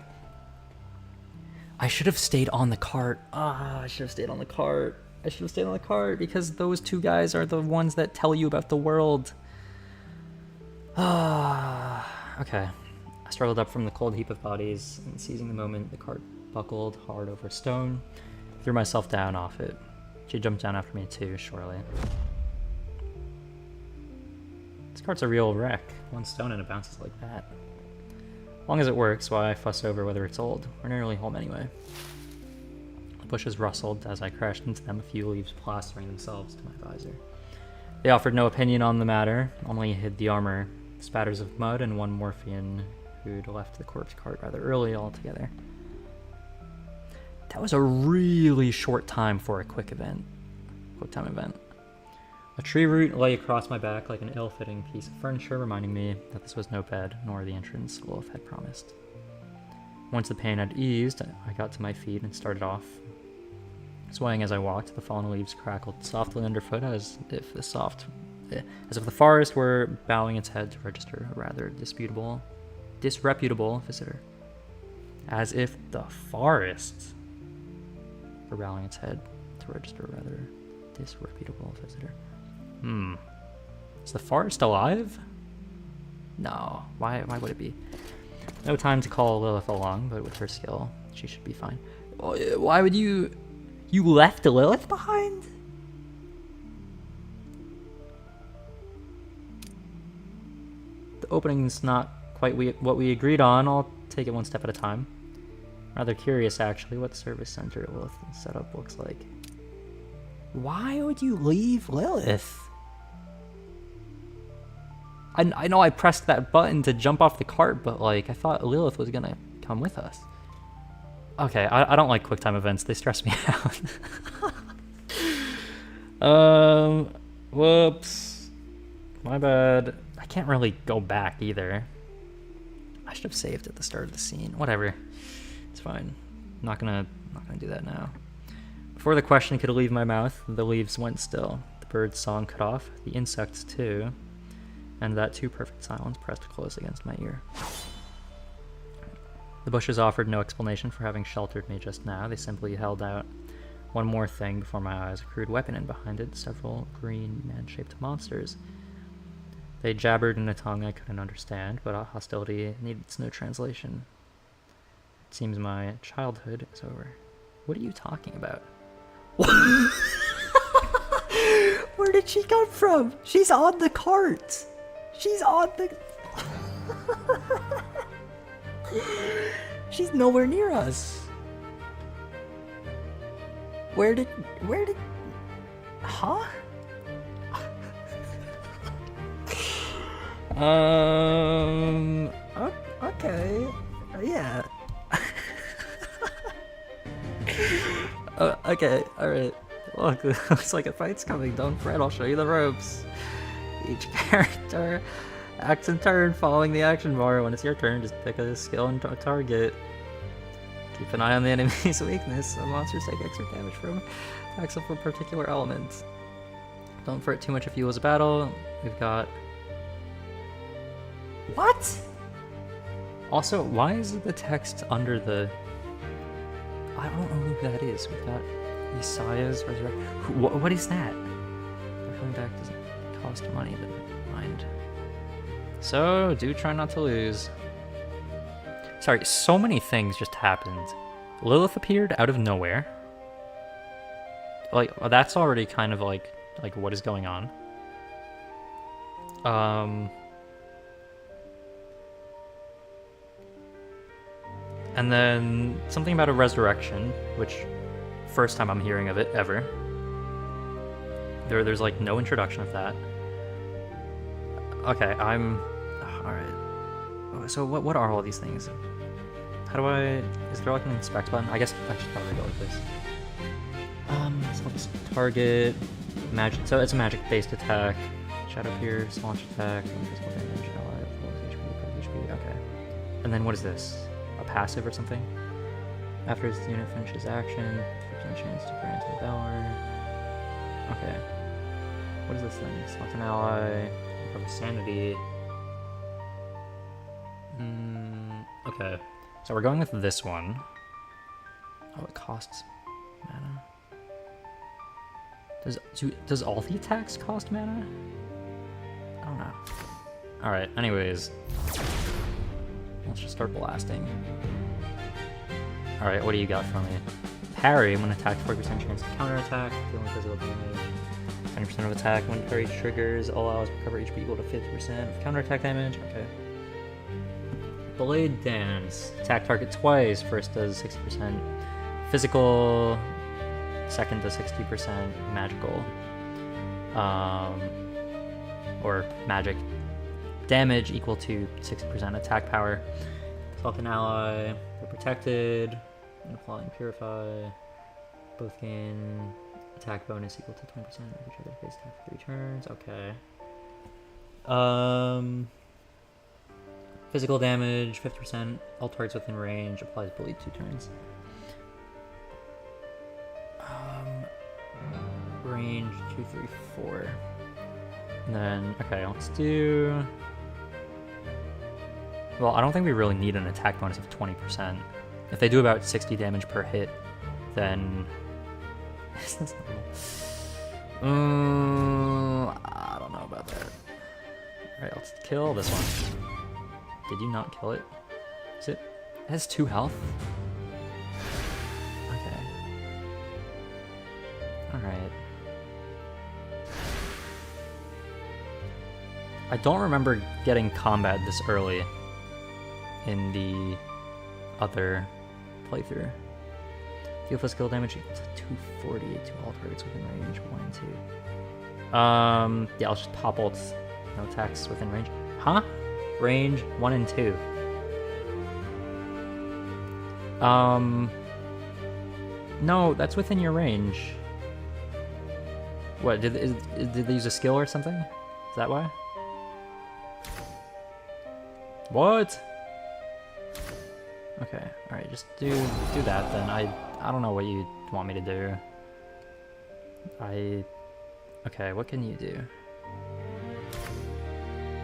S1: I should have stayed on the cart. I should have stayed on the cart. I should have stayed on the cart, because those two guys are the ones that tell you about the world. Okay. I struggled up from the cold heap of bodies, and seizing the moment, the cart buckled hard over a stone. Threw myself down off it. She jumped down after me too, surely. This cart's a real wreck. One stone and it bounces like that. As long as it works, why fuss over whether it's old? We're nearly home anyway. The bushes rustled as I crashed into them, a few leaves plastering themselves to my visor. They offered no opinion on the matter, only hid the armor, spatters of mud, and one Morphean who'd left the corpse cart rather early altogether. That was a really short time for a quick time event. A tree root lay across my back like an ill-fitting piece of furniture, reminding me that this was no bed, nor the entrance Lilith had promised. Once the pain had eased, I got to my feet and started off. Swaying as I walked, the fallen leaves crackled softly underfoot as if the forest were bowing its head to register a rather disreputable visitor. As if the forest were bowing its head to register a rather disreputable visitor. Is the forest alive? No, why would it be? No time to call Lilith along, but with her skill, she should be fine. Why would you... You left Lilith behind? The opening's not quite what we agreed on. I'll take it one step at a time. Rather curious, actually, what service center Lilith setup looks like. Why would you leave Lilith? I know I pressed that button to jump off the cart, but like, I thought Lilith was gonna come with us. Okay, I don't like QuickTime events. They stress me out. Whoops. My bad. I can't really go back either. I should have saved at the start of the scene. Whatever. It's fine. I'm not gonna do that now. Before the question could leave my mouth, the leaves went still. The bird's song cut off, the insects too, and that too perfect silence pressed close against my ear. The bushes offered no explanation for having sheltered me just now. They simply held out one more thing before my eyes, a crude weapon, and behind it several green man-shaped monsters. They jabbered in a tongue I couldn't understand, but hostility needed no translation. It seems my childhood is over. What are you talking about? Where did she come from? She's on the cart. She's on the... She's nowhere near us. Where did... Huh? Okay. Yeah. Okay, alright. Look, looks like a fight's coming. Don't fret, I'll show you the ropes. Each character acts in turn, following the action bar. When it's your turn, just pick a skill and target. Keep an eye on the enemy's weakness. Some monsters take extra damage from attacks of a particular element. Don't fret too much if you lose a battle. We've got... What? Also, why is the text under the... I don't know who that is. We've got Isaiah's resurrection. What is that? Coming back doesn't cost money, but mind. So, do try not to lose. Sorry, so many things just happened. Lilith appeared out of nowhere. Like, that's already kind of like what is going on. And then something about a resurrection, which first time I'm hearing of it ever. There's like no introduction of that. Okay, alright. So what are all these things? How do I... Is there like an inspect button? I guess I should probably go with this. So I'll just target... Magic... So it's a magic-based attack. Shadow Pierce, launch attack, invisible damage, ally, HP, okay. And then what is this? A passive or something? After his unit finishes action, 15 chance to grant a power. Okay. What is this thing? Select an ally, recover sanity. Okay. So we're going with this one. Oh, it costs mana. Does all the attacks cost mana? I don't know. Alright, anyways. Let's just start blasting. Alright, what do you got for me? Parry, when attacked, 40% chance to counterattack, dealing physical damage. 20% of attack when parry triggers, allows recover HP equal to 50% of counterattack damage. Okay. Blade Dance. Attack target twice. First does 60% physical, second does 60% magical. Or magic damage equal to 60% attack power. Select an ally, they're protected, and applying Purify. Both gain attack bonus equal to 20% of each other's base attack for 3 turns. Okay. Physical damage, 50%. All targets within range, applies bleed 2 turns. Range 2, 3, 4. And then, okay, let's do... Well, I don't think we really need an attack bonus of 20%. If they do about 60 damage per hit, then... I don't know about that. Alright, let's kill this one. Did you not kill it? Is it? It has 2 health? Okay. Alright. I don't remember getting combat this early in the other playthrough. Deal physical damage equal to 240 to all targets within range 1 and 2. Yeah, I'll just pop ults. No attacks within range. Huh? Range 1 and 2. No, that's within your range. What, did they use a skill or something? Is that why? What? Okay, alright, just do that then. I don't know what you want me to do. Okay, what can you do?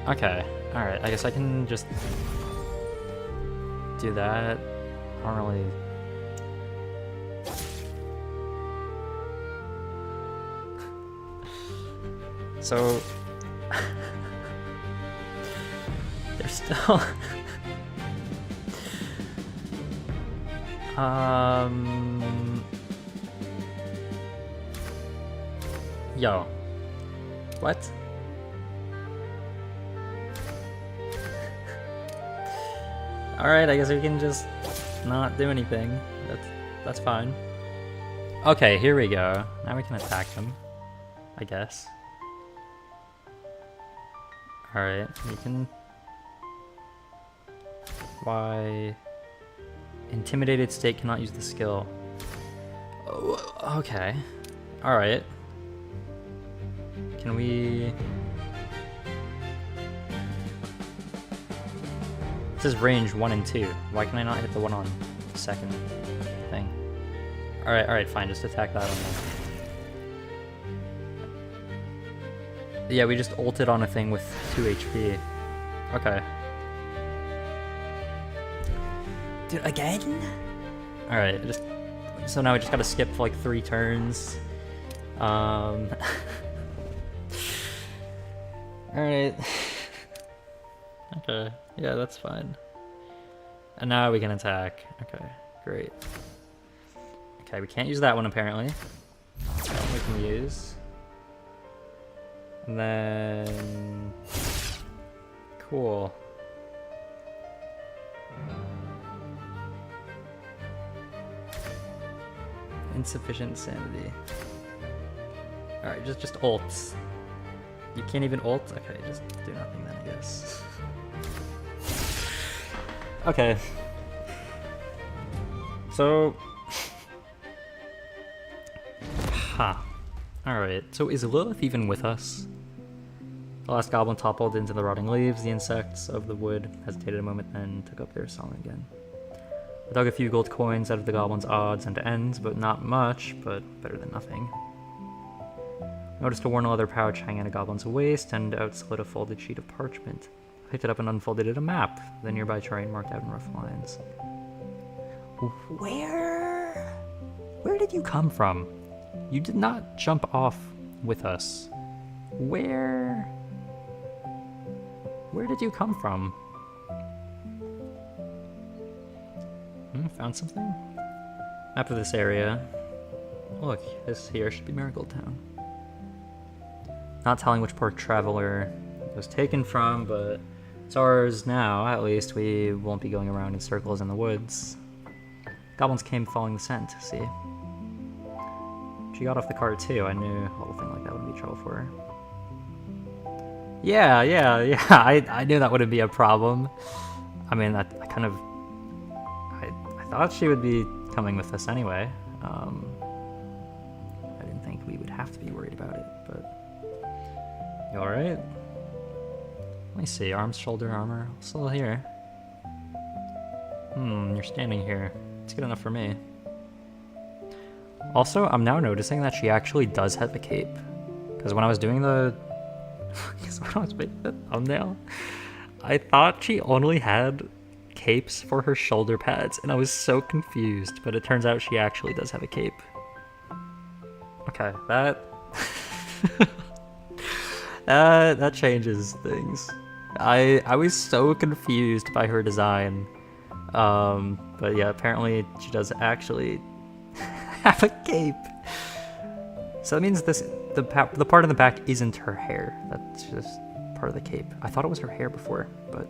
S1: Okay, alright, I guess I can just do that. I don't really... So... There's still... Yo. What? Alright, I guess we can just not do anything. That's fine. Okay, here we go. Now we can attack him, I guess. Alright, you can... Why... Intimidated state cannot use the skill. Oh, okay. Alright. Can we... This is range 1 and 2. Why can I not hit the one on the second thing? Alright, fine. Just attack that one then. Yeah, we just ulted on a thing with 2 HP. Okay. Dude, again? Alright, so now we just gotta skip for like 3 turns. Alright. Okay, yeah, that's fine. And now we can attack. Okay, great. Okay, we can't use that one apparently. That one we can use. And then... Cool. Insufficient sanity. Alright, just ults. You can't even ult? Okay, just do nothing then, I guess. Okay. So... Huh. Alright, so is Lilith even with us? The last goblin toppled into the rotting leaves. The insects of the wood hesitated a moment, then took up their song again. I dug a few gold coins out of the goblin's odds and ends, but not much, but better than nothing. Noticed a worn leather pouch hanging at a goblin's waist, and out slid a folded sheet of parchment. I picked it up and unfolded it a map, the nearby terrain marked out in rough lines. Where did you come from? You did not jump off with us. Where did you come from? Found something? Map of this area. Look, this here should be Marigold Town. Not telling which poor traveler it was taken from, but it's ours now, at least. We won't be going around in circles in the woods. Goblins came following the scent, see? She got off the cart too. I knew a little thing like that wouldn't be trouble for her. Yeah, I knew that wouldn't be a problem. I mean, I thought she would be coming with us anyway. I didn't think we would have to be worried about it, but... You alright? Let me see, arms, shoulder, armor, still here. You're standing here. It's good enough for me. Also, I'm now noticing that she actually does have a cape. Because when I was doing the... when I was making the thumbnail, I thought she only had capes for her shoulder pads, and I was so confused, but it turns out she actually does have a cape. Okay, that... that changes things. I was so confused by her design. But yeah, apparently she does actually have a cape. So that means the part in the back isn't her hair. That's just part of the cape. I thought it was her hair before, but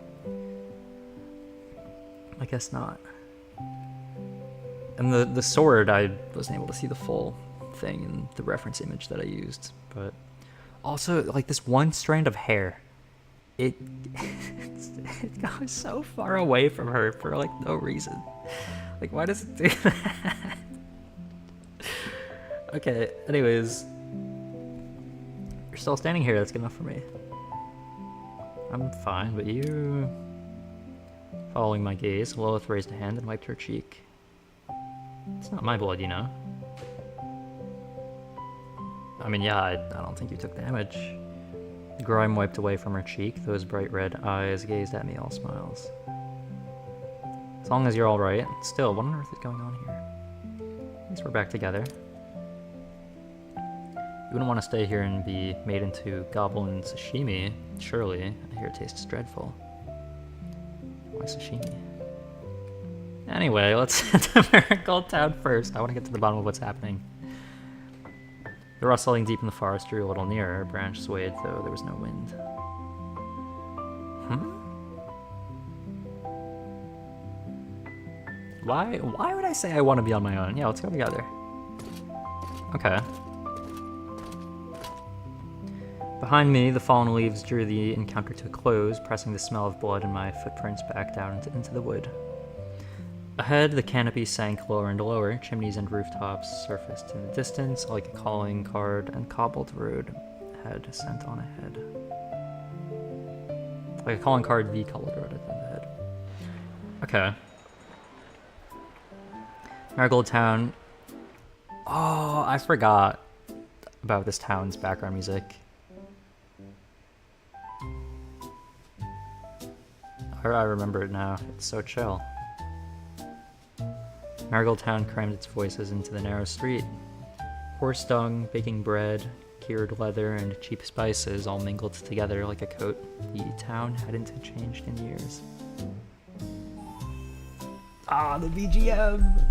S1: I guess not. And the sword, I wasn't able to see the full thing in the reference image that I used. But also, like, this one strand of hair, it goes so far away from her for, like, no reason. Like, why does it do that? Okay, anyways. You're still standing here, that's good enough for me. I'm fine, but you... Following my gaze, Lilith raised a hand and wiped her cheek. It's not my blood, you know. I mean, yeah, I don't think you took damage. The grime wiped away from her cheek, those bright red eyes gazed at me all smiles. As long as you're alright. Still, what on earth is going on here? At least we're back together. You wouldn't want to stay here and be made into goblin sashimi, surely. I hear it tastes dreadful. Why sashimi? Anyway, let's head to Miracle Town first. I want to get to the bottom of what's happening. The rustling deep in the forest drew a little nearer. A branch swayed, though there was no wind. Why would I say I want to be on my own? Yeah, let's go together. Okay. Behind me, the fallen leaves drew the encounter to a close, pressing the smell of blood and my footprints back down into the wood. Ahead, the canopy sank lower and lower, chimneys and rooftops surfaced in the distance, like a calling card, and cobbled road had sent on ahead. Like a calling card, the cobbled road at the head. Okay. Marigold Town. Oh, I forgot about this town's background music. I remember it now. It's so chill. Marigold Town crammed its voices into the narrow street. Horse dung, baking bread, cured leather, and cheap spices all mingled together like a coat the town hadn't changed in years. Ah, the BGM!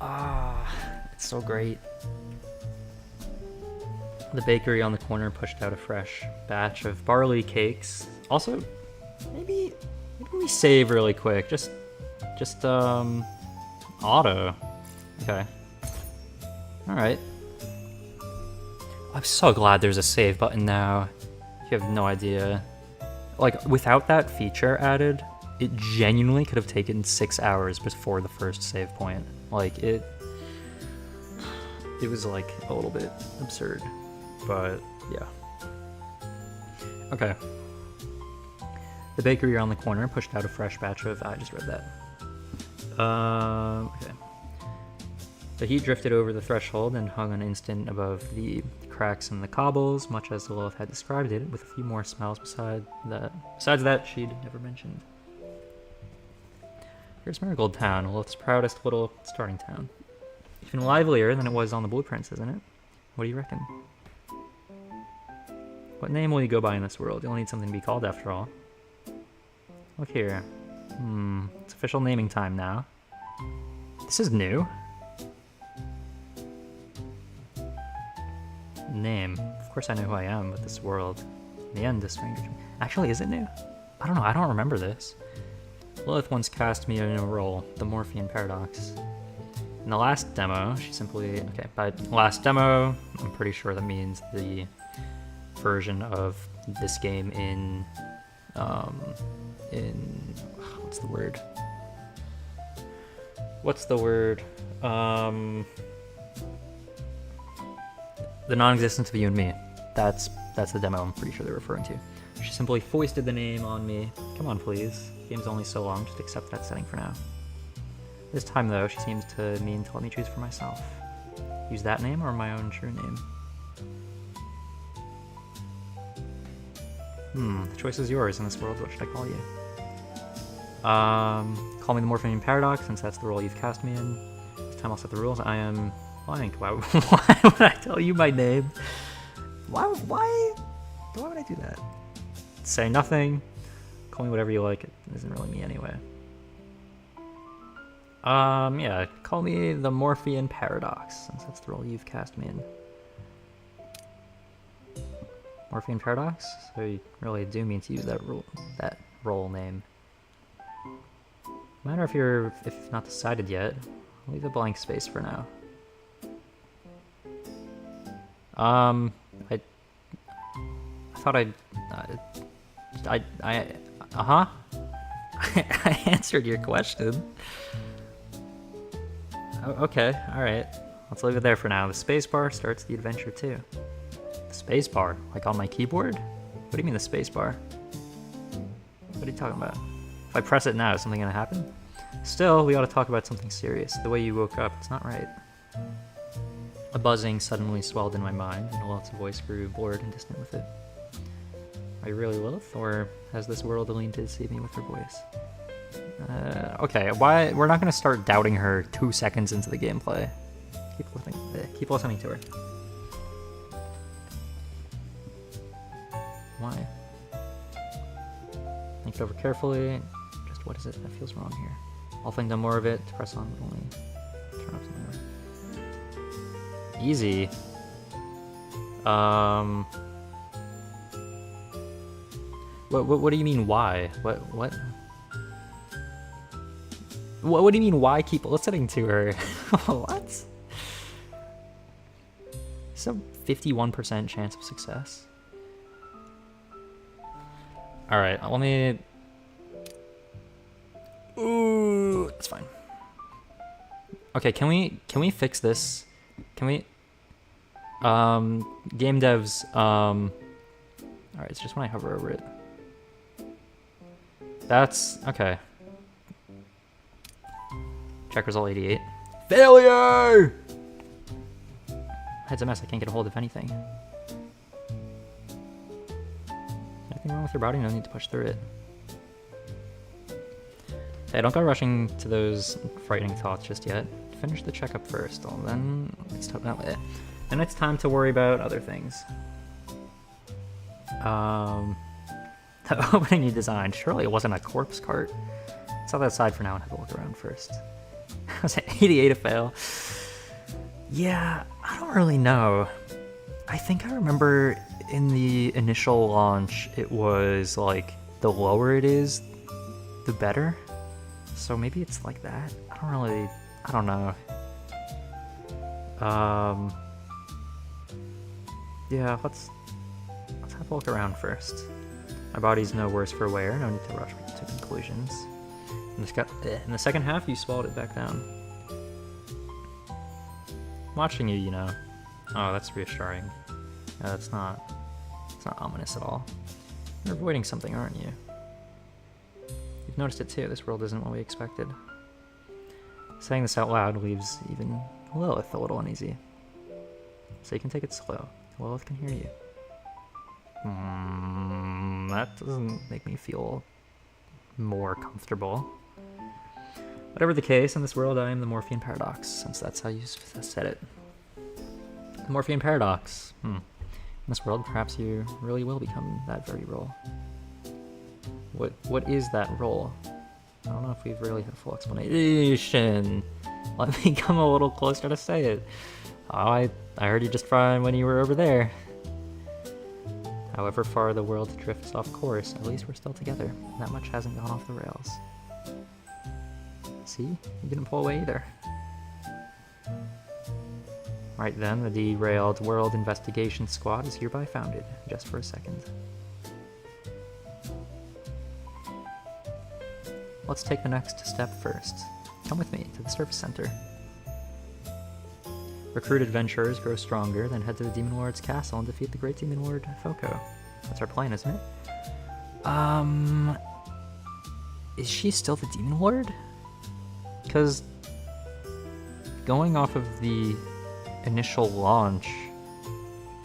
S1: Ah, it's so great. The bakery on the corner pushed out a fresh batch of barley cakes. Also, maybe we save really quick. Just auto. Okay. Alright. I'm so glad there's a save button now. You have no idea. Like, without that feature added, it genuinely could have taken 6 hours before the first save point. Like, it was, like, a little bit absurd. But, yeah. Okay. The bakery on the corner pushed out a fresh batch of... I just read that. Okay. The heat drifted over the threshold and hung an instant above the cracks in the cobbles, much as Lilith had described it, with a few more smells besides that she'd never mentioned. Here's Marigold Town, Lilith's proudest little starting town. Even livelier than it was on the blueprints, isn't it? What do you reckon? What name will you go by in this world? You'll need something to be called after all. Look here. It's official naming time now. This is new. Name. Of course I know who I am, but this world, in the end, is stranger to me. Actually, is it new? I don't know, I don't remember this. Lilith once cast me in a role, the Morphean Paradox. In the last demo, she simply... Okay, by last demo, I'm pretty sure that means the version of this game in what's the word? The non-existence of you and me. That's the demo I'm pretty sure they're referring to. She simply foisted the name on me. Come on, please. Game's only so long, just accept that setting for now. This time, though, she seems to mean to let me choose for myself. Use that name or my own true name? The choice is yours in this world. What should I call you? Call me the Morphean Paradox, since that's the role you've cast me in. This time I'll set the rules. I am blank. Why would I tell you my name? Why would I do that? say nothing. Call me whatever you like. It isn't really me anyway. Yeah, call me the Morphean Paradox, since that's the role you've cast me in. Morphean Paradox? So you really do mean to use that role name. No matter if you're not decided yet, I'll leave a blank space for now. I thought I answered your question. Okay, alright. Let's leave it there for now. The spacebar starts the adventure too. The spacebar? Like on my keyboard? What do you mean the spacebar? What are you talking about? If I press it now, is something gonna happen? Still, we ought to talk about something serious. The way you woke up, it's not right. A buzzing suddenly swelled in my mind, and Lilith's voice grew bored and distant with it. Are you really Lilith, or has this world leaned to deceive me with her voice? Okay, why? We're not gonna start doubting her 2 seconds into the gameplay. Keep listening to her. Why? Think it over carefully. Just what is it that feels wrong here? I'll think no more of it. To press on would only turn up something. Easy. What do you mean why? What do you mean why keep listening to her? What? It's a 51% chance of success. Alright, let me... Ooh, that's fine. Okay, can we fix this? Can we... game devs, alright, it's just when I hover over it. That's... okay. Check result 88. Failure! Head's a mess, I can't get a hold of anything. Anything wrong with your body? No need to push through it. Hey, don't go rushing to those frightening thoughts just yet. Finish the checkup first, then it's then it's time to worry about other things. The opening you designed, surely it wasn't a corpse cart. Set that aside for now and have a look around first. Was it 88 a fail? Yeah, I don't really know. I think I remember in the initial launch, it was like the lower it is, the better. So maybe it's like that. I don't know. Yeah, let's have a look around first. My body's no worse for wear, no need to rush to conclusions. In the second half, you swallowed it back down. I'm watching you, you know. Oh, that's reassuring. Yeah, it's not ominous at all. You're avoiding something, aren't you? You've noticed it too, this world isn't what we expected. Saying this out loud leaves even Lilith a little uneasy. So you can take it slow. Lilith can hear you. That doesn't make me feel more comfortable. Whatever the case, in this world I am the Morphean Paradox, since that's how you said it. The Morphean Paradox. In this world, perhaps you really will become that very role. What is that role? I don't know if we've really had a full explanation. Let me come a little closer to say it. Oh, I heard you just fine when you were over there. However far the world drifts off course, at least we're still together. That much hasn't gone off the rails. See? You didn't pull away either. Right then, the derailed World Investigation Squad is hereby founded, just for a second. Let's take the next step first. Come with me to the Service Center. Recruit adventurers grow stronger, then head to the Demon Lord's castle and defeat the Great Demon Lord Foco. That's our plan, isn't it? Is she still the Demon Lord? Because going off of the initial launch,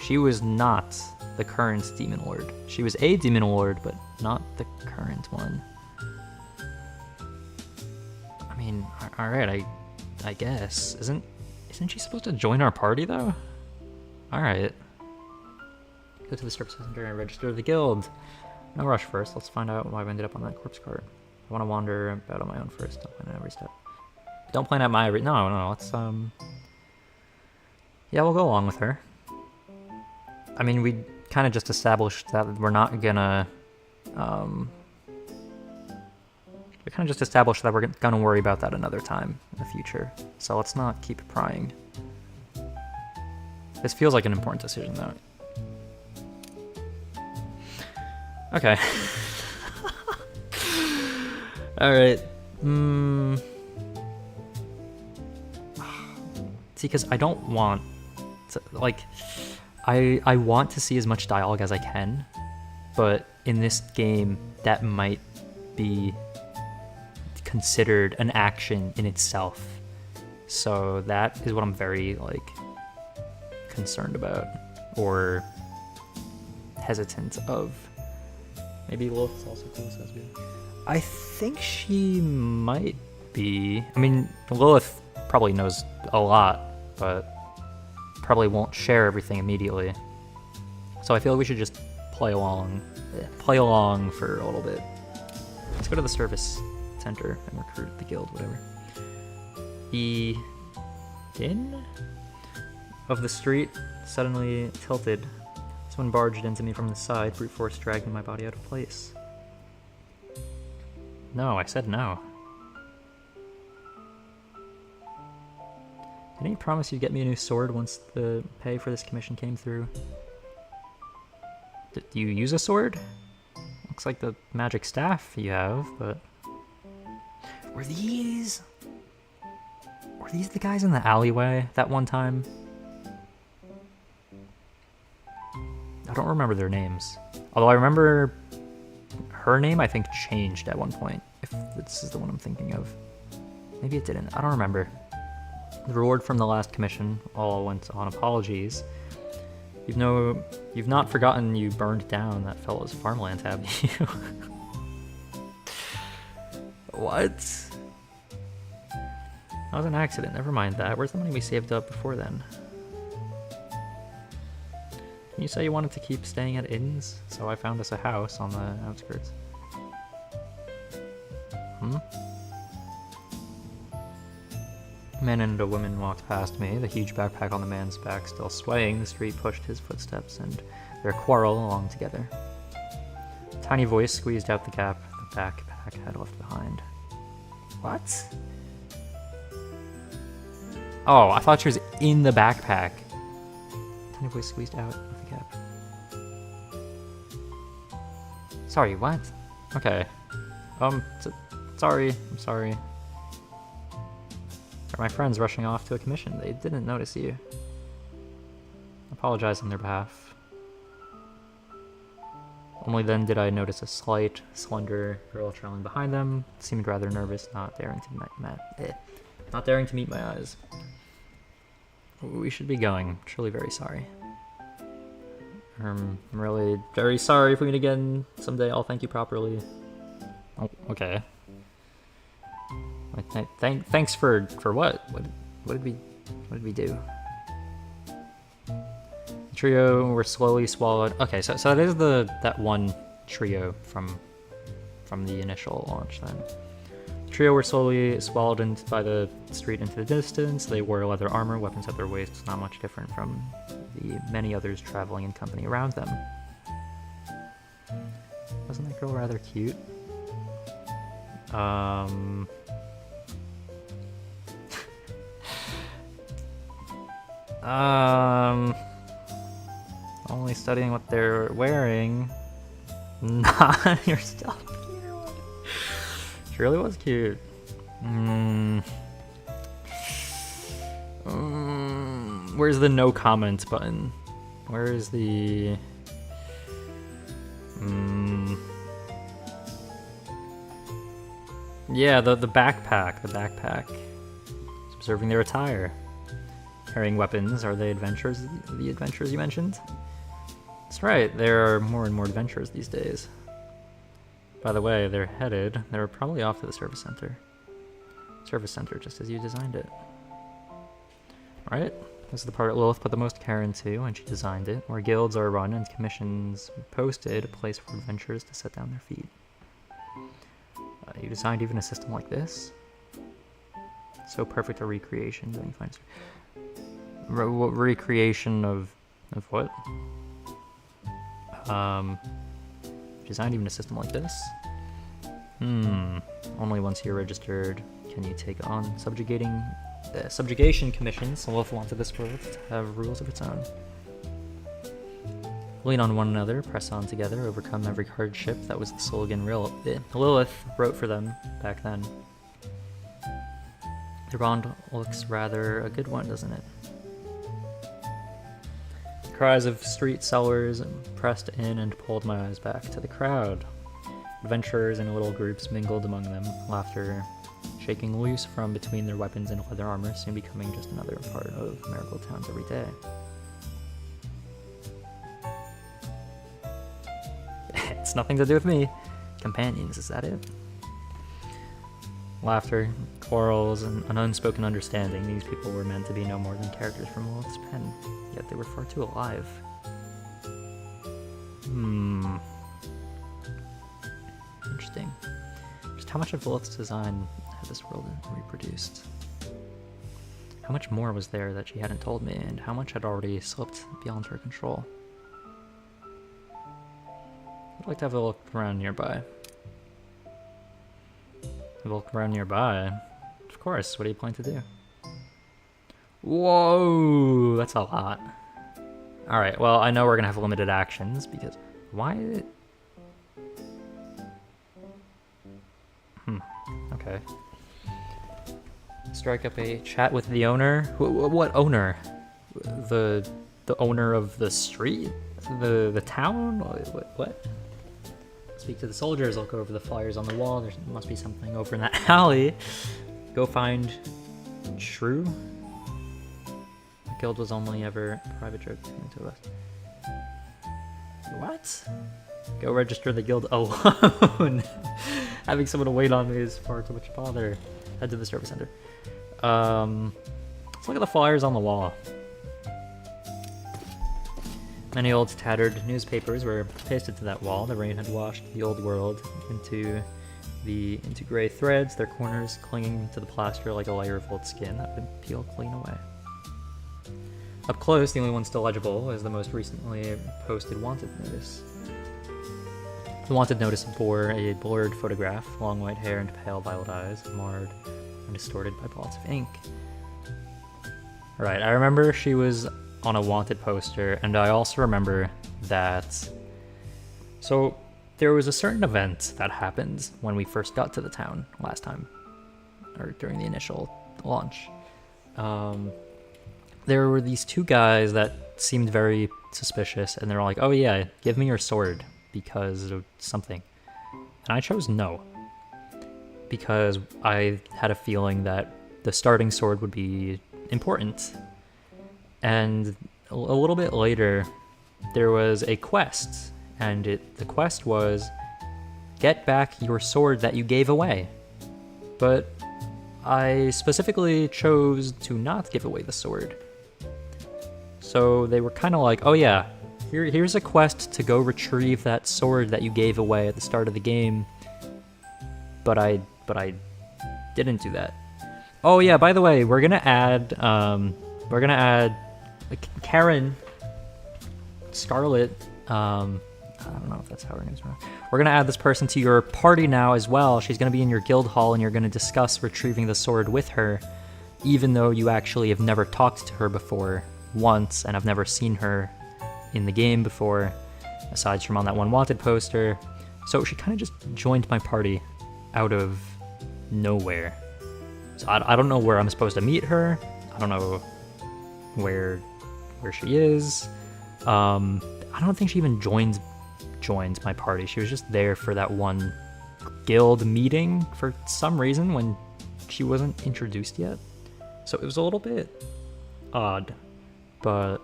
S1: she was not the current Demon Lord. She was a Demon Lord, but not the current one. I mean, alright, I guess. Isn't she supposed to join our party, though? Alright. Go to the Service Center and register the guild. No rush first. Let's find out why we ended up on that corpse cart. I want to wander about on my own first. Don't plan out every step. Don't plan out my every... No, let's, yeah, we'll go along with her. I mean, we kind of just established that we're not gonna, we kind of just established that we're gonna worry about that another time in the future. So let's not keep prying. This feels like an important decision, though. Okay. Alright. See, because I don't want to, like, I want to see as much dialogue as I can, but in this game, that might be considered an action in itself. So that is what I'm very, like, concerned about, or hesitant of. Maybe Lilith's also close as well. I think she might be. I mean, Lilith probably knows a lot, but probably won't share everything immediately. So I feel like we should just play along for a little bit. Let's go to the service center and recruit the guild, whatever. The inn of the street suddenly tilted. Someone barged into me from the side, brute force dragging my body out of place. No, I said no. Didn't you promise you'd get me a new sword once the pay for this commission came through? Do you use a sword? Looks like the magic staff you have, but... Were these the guys in the alleyway that one time? I don't remember their names. Although I remember her name, I think, changed at one point, if this is the one I'm thinking of. Maybe it didn't. I don't remember. The reward from the last commission all went on apologies. You've not forgotten you burned down that fellow's farmland, have you? What? That was an accident. Never mind that. Where's the money we saved up before then? Didn't you say you wanted to keep staying at inns? So I found us a house on the outskirts. A man and a woman walked past me, the huge backpack on the man's back still swaying. The street pushed his footsteps, and their quarrel along together. A tiny voice squeezed out the gap the backpack had left behind. What? Oh, I thought she was in the backpack. Tiny voice squeezed out of the gap. Sorry, what? Okay. Sorry. I'm sorry. They're my friends rushing off to a commission. They didn't notice you. I apologize on their behalf. Only then did I notice a slight, slender girl trailing behind them. Seemed rather nervous, not daring to meet my eyes. We should be going. Truly very sorry. I'm really very sorry if we meet again someday. I'll thank you properly. Oh, okay. Thanks for what? What did we do? The trio were slowly swallowed. Okay, so that is that one trio from the initial launch then. The trio were slowly swallowed by the street into the distance. They wore leather armor, weapons at their waists, not much different from the many others traveling in company around them. Wasn't that girl rather cute? Only studying what they're wearing. Nah, you're still cute. She really was cute. Where's the no comments button? Where is the... Yeah, the backpack. The backpack. It's observing their attire. Carrying weapons. Are they adventures? The adventures you mentioned? That's right. There are more and more adventures these days. By the way, they're probably off to the service center. Service center, just as you designed it. Right? This is the part Lilith put the most care into when she designed it, where guilds are run and commissions posted, a place for adventurers to set down their feet. You designed even a system like this? So perfect a recreation, don't you find? Recreation of what? Designed even a system like this? Only once you're registered can you take on subjugation commissions. Lilith wanted this world to have rules of its own. Lean on one another, press on together, overcome every hardship. That was the slogan Lilith wrote for them back then. The bond looks rather a good one, doesn't it? The cries of street sellers pressed in and pulled my eyes back to the crowd. Adventurers in little groups mingled among them, laughter shaking loose from between their weapons and leather armor, soon becoming just another part of Miracle Town's every day. It's nothing to do with me. Companions, is that it? Laughter, quarrels, and an unspoken understanding. These people were meant to be no more than characters from Lilith's pen, yet they were far too alive. Interesting. Just how much of Lilith's design had this world reproduced? How much more was there that she hadn't told me, and how much had already slipped beyond her control? I'd like to have a look around nearby. Have a look around nearby? Of course, what do you plan to do? Whoa, that's a lot. Alright, well, I know we're gonna have limited actions, because... Why? Okay. Strike up a chat with the owner. What owner? The owner of the street? The town? What? Speak to the soldiers. Look over the flyers on the wall. There must be something over in that alley. Go find Shrew. The guild was only ever a private joke to us. What? Go register the guild alone. Having someone to wait on me is far too much bother. Head to the service center. Let's look at the flyers on the wall. Many old tattered newspapers were pasted to that wall. The rain had washed the old world into gray threads, their corners clinging to the plaster like a layer of old skin that would peel clean away. Up close, the only one still legible was the most recently posted wanted notice. The wanted notice bore a blurred photograph, long white hair and pale violet eyes, marred and distorted by blots of ink. Right, I remember she was on a wanted poster, and I also remember that... So, there was a certain event that happened when we first got to the town last time, or during the initial launch. There were these two guys that seemed very suspicious, and they were like, oh yeah, give me your sword, because of something. And I chose no, because I had a feeling that the starting sword would be important. And a little bit later, there was a quest, and the quest was, get back your sword that you gave away. But I specifically chose to not give away the sword. So they were kind of like, oh yeah, here's a quest to go retrieve that sword that you gave away at the start of the game. But I didn't do that. Oh yeah, by the way, we're gonna add like Karen, Scarlet, I don't know if that's how her name's pronounced. We're gonna add this person to your party now as well. She's gonna be in your guild hall, and you're gonna discuss retrieving the sword with her, even though you actually have never talked to her before once, and I've never seen her in the game before, aside from on that one wanted poster. So she kind of just joined my party out of nowhere. So I don't know where I'm supposed to meet her. I don't know where she is. I don't think she even joined my party. She was just there for that one guild meeting for some reason when she wasn't introduced yet. So it was a little bit odd. But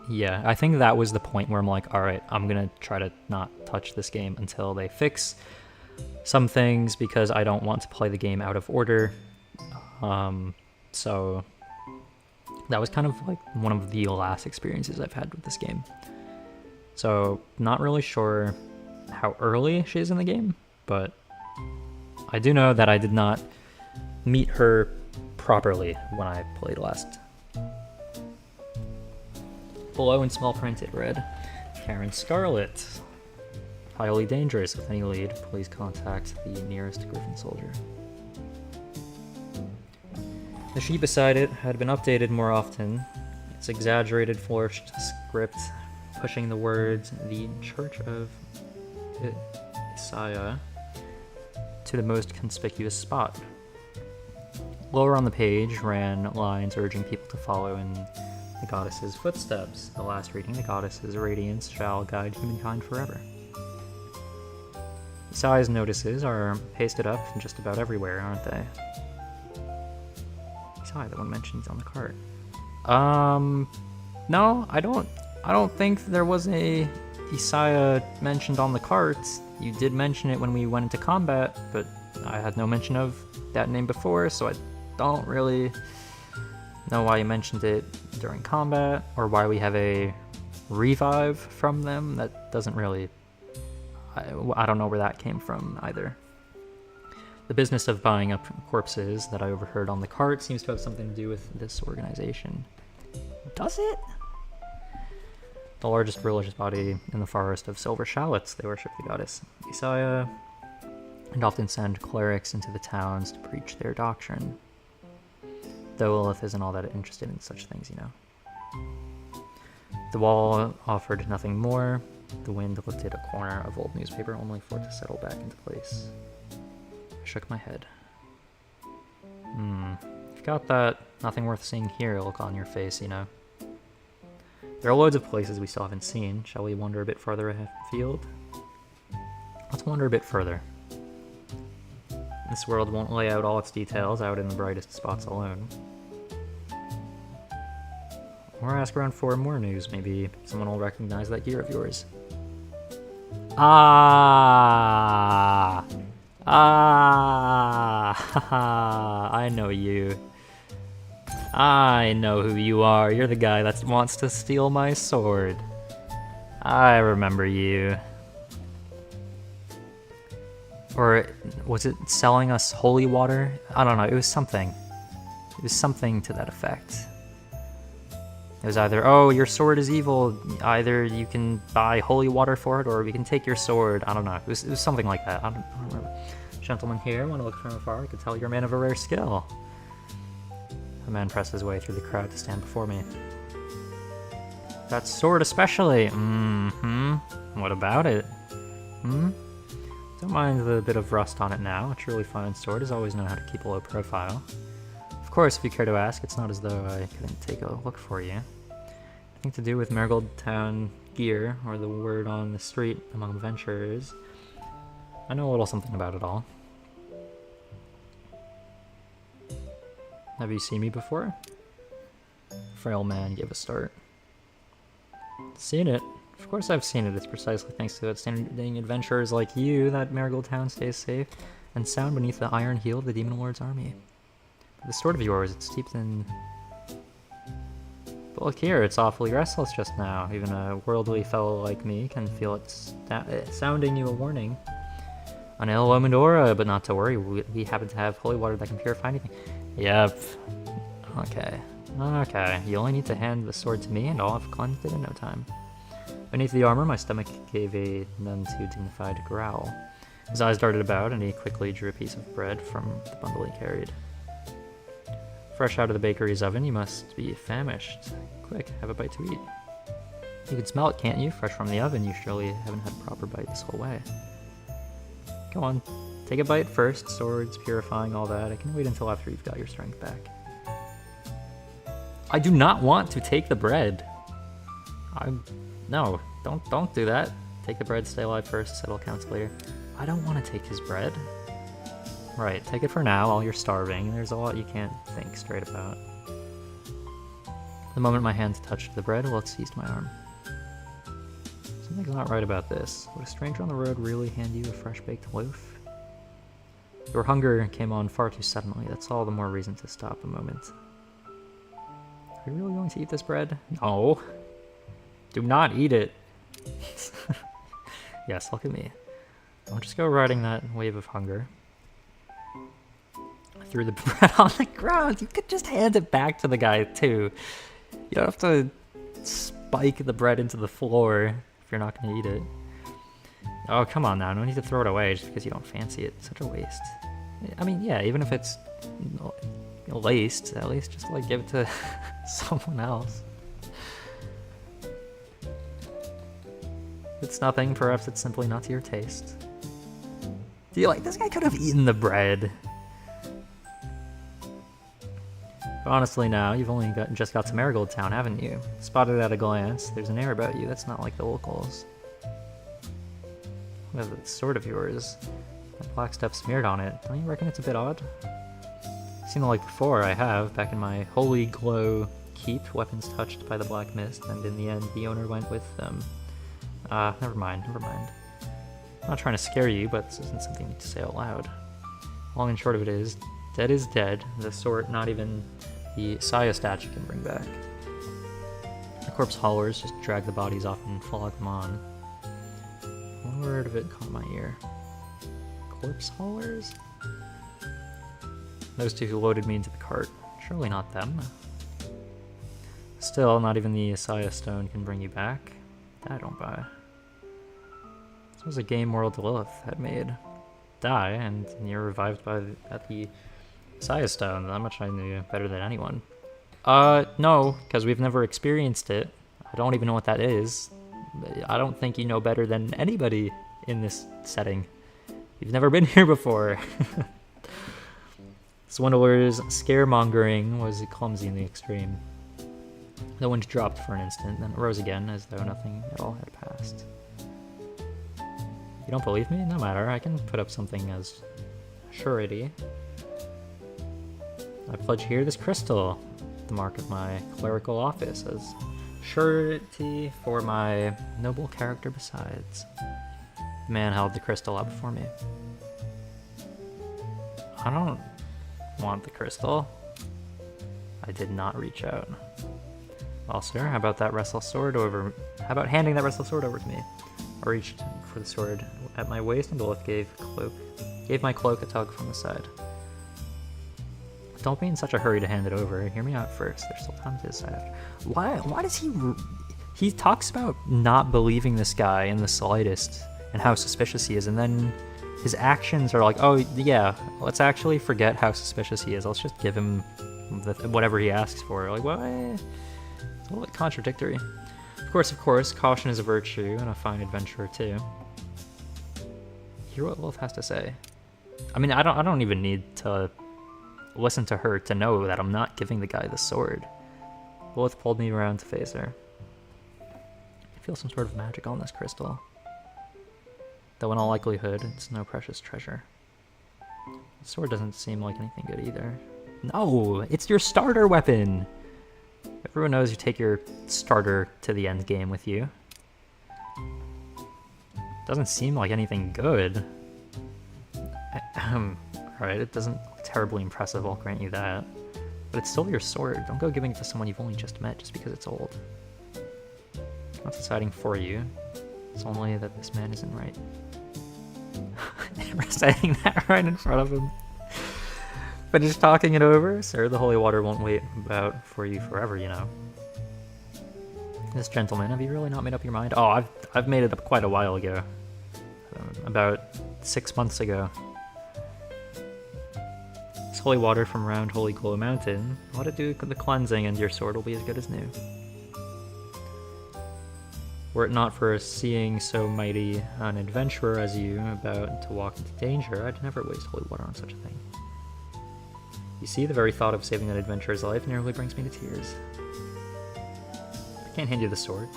S1: yeah, I think that was the point where I'm like, all right, I'm gonna try to not touch this game until they fix some things, because I don't want to play the game out of order. So That was kind of like one of the last experiences I've had with this game. So, not really sure how early she is in the game, but I do know that I did not meet her properly when I played last. Below in small print it read, Karen Scarlet. Highly dangerous. With any lead, please contact the nearest Griffin soldier. The sheet beside it had been updated more often. Its exaggerated flourished script pushing the words, the Church of Isaiah, to the most conspicuous spot. Lower on the page ran lines urging people to follow in the goddess's footsteps. The last reading, the goddess's radiance shall guide humankind forever. Isaiah's notices are pasted up just about everywhere, aren't they? Isaiah, the one mentioned on the cart. No, I don't think there was a Isaiah mentioned on the cart. You did mention it when we went into combat, but I had no mention of that name before, so I don't really know why you mentioned it during combat, or why we have a revive from them. That doesn't really... I don't know where that came from either. The business of buying up corpses that I overheard on the cart seems to have something to do with this organization. Does it? The largest religious body in the Forest of Silver Shallots, they worship the goddess Isaiah, and often send clerics into the towns to preach their doctrine. Though Lilith isn't all that interested in such things, you know. The wall offered nothing more. The wind lifted a corner of old newspaper only for it to settle back into place. I shook my head. You've got that nothing worth seeing here look on your face, you know. There are loads of places we still haven't seen. Shall we wander a bit farther afield? Let's wander a bit further. This world won't lay out all its details out in the brightest spots alone. Or ask around for more news. Maybe someone will recognize that gear of yours. I know you. I know who you are. You're the guy that wants to steal my sword. I remember you. Or was it selling us holy water? I don't know, it was something. It was something to that effect. It was either, oh, your sword is evil, either you can buy holy water for it, or we can take your sword. I don't know, it was something like that. I don't remember. Gentleman here, want to look from afar, I could tell you're a man of a rare skill. The man pressed his way through the crowd to stand before me. That sword especially. What about it? Don't mind the bit of rust on it now. A truly fine sword has always known how to keep a low profile. Of course, if you care to ask, it's not as though I couldn't take a look for you. Nothing to do with Marigold Town gear, or the word on the street among adventurers. I know a little something about it all. Have you seen me before? The frail man gave a start. Seen it? Of course I've seen it. It's precisely thanks to outstanding adventurers like you that Marigold Town stays safe and sound beneath the iron heel of the Demon Lord's army. But the sword of yours, it's steeped in... But look here, it's awfully restless just now. Even a worldly fellow like me can feel it sounding you a warning. An ill-omened aura, but not to worry. We happen to have holy water that can purify anything. Yep. Okay. Okay. You only need to hand the sword to me and I'll have cleansed it in no time. Beneath the armor, my stomach gave a none too dignified growl. His eyes darted about, and he quickly drew a piece of bread from the bundle he carried. Fresh out of the bakery's oven, you must be famished. Quick, have a bite to eat. You can smell it, can't you? Fresh from the oven, you surely haven't had a proper bite this whole way. Go on, take a bite first. Swords, purifying, all that. I can wait until after you've got your strength back. I do not want to take the bread. No, don't do that. Take the bread, stay alive first, settle accounts later. I don't want to take his bread. Right, take it for now while you're starving. There's a lot you can't think straight about. The moment my hand touched the bread, Lilith seized my arm. Something's not right about this. Would a stranger on the road really hand you a fresh-baked loaf? Your hunger came on far too suddenly. That's all the more reason to stop a moment. Are you really going to eat this bread? No. Do not eat it. Yes, look at me. I'll just go riding that wave of hunger. I threw the bread on the ground. You could just hand it back to the guy, too. You don't have to spike the bread into the floor if you're not going to eat it. Oh, come on now. No need to throw it away just because you don't fancy it. Such a waste. I mean, yeah, even if it's laced, at least just like give it to someone else. It's nothing, perhaps it's simply not to your taste. Do you like, this guy could have eaten the bread. But honestly now, you've only just got to Marigold Town, haven't you? Spotted at a glance, there's an air about you that's not like the locals. What is that sword of yours? That black stuff smeared on it. Don't you reckon it's a bit odd? Seen it like before, I have, back in my Holy Glow keep, weapons touched by the black mist, and in the end the owner went with them. Never mind. I'm not trying to scare you, but this isn't something to say out loud. Long and short of it is dead, the sort not even the Saya statue can bring back. The corpse haulers just drag the bodies off and flog them on. One word of it caught my ear. Corpse haulers? Those two who loaded me into the cart. Surely not them. Still, not even the Saya stone can bring you back. That I don't buy. This was a game world Lilith had made. Die, and you're revived at the Saya stone. That much I knew better than anyone. No, because we've never experienced it. I don't even know what that is. I don't think you know better than anybody in this setting. You've never been here before. Swindler's scaremongering was clumsy in the extreme. The wind dropped for an instant, then it rose again as though nothing at all had passed. You don't believe me? No matter, I can put up something as surety. I pledge here this crystal, the mark of my clerical office, as surety for my noble character besides. The man held the crystal up before me. I don't want the crystal. I did not reach out. Well, sir, how about that restless sword over? How about handing that restless sword over to me? I reached for the sword at my waist, and Lilith gave my cloak a tug from the side. Don't be in such a hurry to hand it over. Hear me out first. There's still time to decide. Why does he talks about not believing this guy in the slightest and how suspicious he is, and then his actions are like, oh yeah, let's actually forget how suspicious he is. Let's just give him whatever he asks for. Like, what? It's a little bit contradictory. Of course, caution is a virtue and a fine adventurer too. Hear what Lilith has to say. I mean, I don't even need to listen to her to know that I'm not giving the guy the sword. Lilith pulled me around to face her. I feel some sort of magic on this crystal, though in all likelihood, it's no precious treasure. The sword doesn't seem like anything good either. No, it's your starter weapon! Everyone knows you take your starter to the end game with you. Doesn't seem like anything good. Alright, it doesn't look terribly impressive, I'll grant you that. But it's still your sword. Don't go giving it to someone you've only just met just because it's old. I'm not deciding for you. It's only that this man isn't right. We're saying that right in front of him. Finish talking it over? Sir, the holy water won't wait about for you forever, you know. This gentleman, have you really not made up your mind? Oh, I've made it up quite a while ago. About 6 months ago. This holy water from around Holy Glow Mountain, let it do the cleansing and your sword will be as good as new. Were it not for seeing so mighty an adventurer as you about to walk into danger, I'd never waste holy water on such a thing. You see, the very thought of saving that adventurer's life nearly brings me to tears. I can't hand you the sword.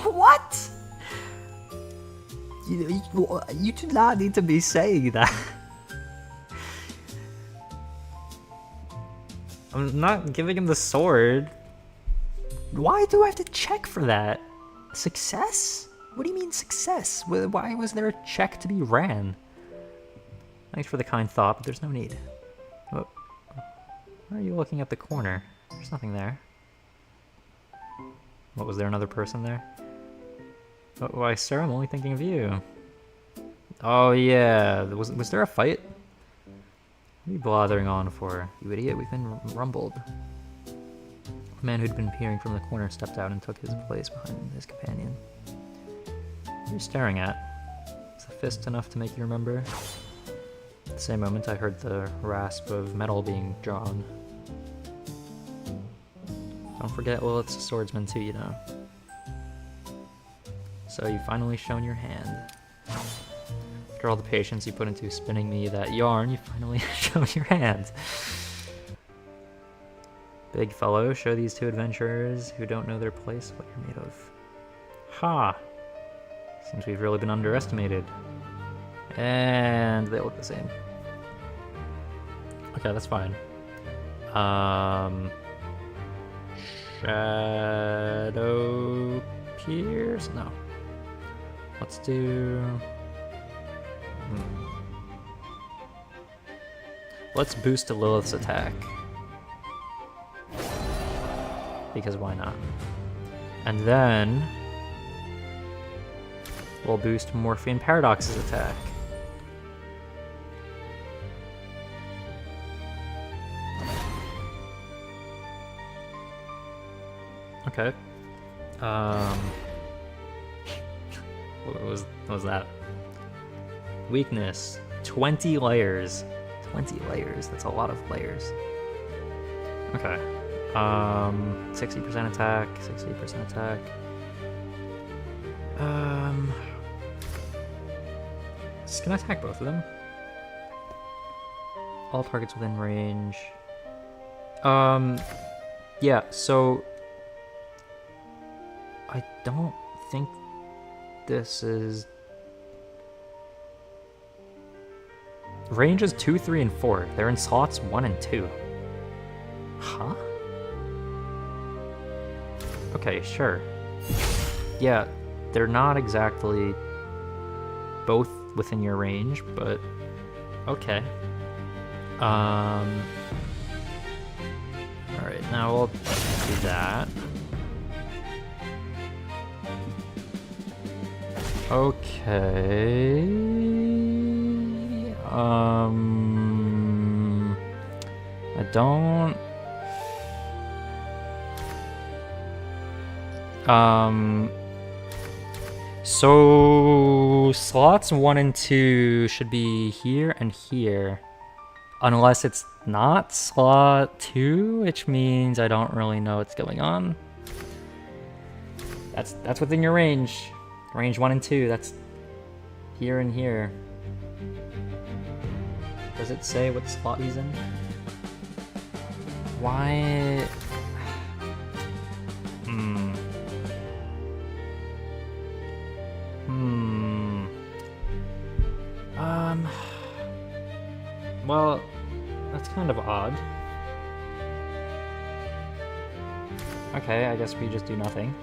S1: What? You do not need to be saying that. I'm not giving him the sword. Why do I have to check for that? Success? What do you mean success? Why was there a check to be ran? Thanks for the kind thought, but there's no need. Oh. Why are you looking at the corner? There's nothing there. What, was there another person there? But why, sir, I'm only thinking of you. Oh yeah, was there a fight? What are you blathering on for, you idiot? We've been rumbled. The man who'd been peering from the corner stepped out and took his place behind his companion. What are you staring at? Is the fist enough to make you remember? At the same moment, I heard the rasp of metal being drawn. Don't forget Lilith's a swordsman too, you know. So you've finally shown your hand. After all the patience you put into spinning me that yarn, you finally shown your hand. Big fellow, show these two adventurers who don't know their place what you're made of. Ha! Seems we've really been underestimated. And they look the same. Okay, that's fine. Shadow Pierce? No. Let's do... Let's boost Lilith's attack. Because why not? And then... we'll boost Morphean Paradox's attack. Okay. What was that? Weakness. 20 layers. 20 layers. That's a lot of layers. Okay. 60% attack, 60% attack. Just gonna attack both of them. All targets within range. Yeah, so I don't think this is... Ranges 2, 3, and 4. They're in slots 1 and 2. Huh? Okay, sure. Yeah, they're not exactly both within your range, but okay. Alright, now we'll do that. Okay. I don't... So slots 1 and 2 should be here and here. Unless it's not slot 2, which means I don't really know what's going on. That's within your range. Range 1 and 2, that's here and here. Does it say what slot he's in? Why? Well, that's kind of odd. Okay, I guess we just do nothing.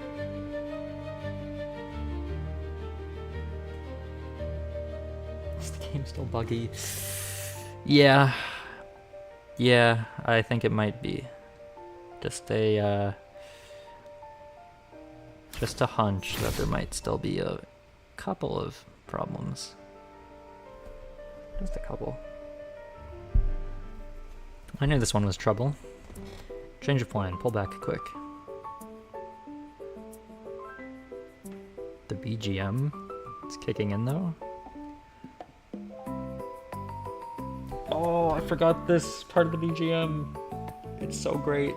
S1: Is the game still buggy? Yeah. Yeah, I think it might be. Just a hunch that there might still be a couple of problems. Just a couple. I knew this one was trouble. Change of plan, pull back quick. The BGM, it's kicking in though. Oh, I forgot this part of the BGM. It's so great.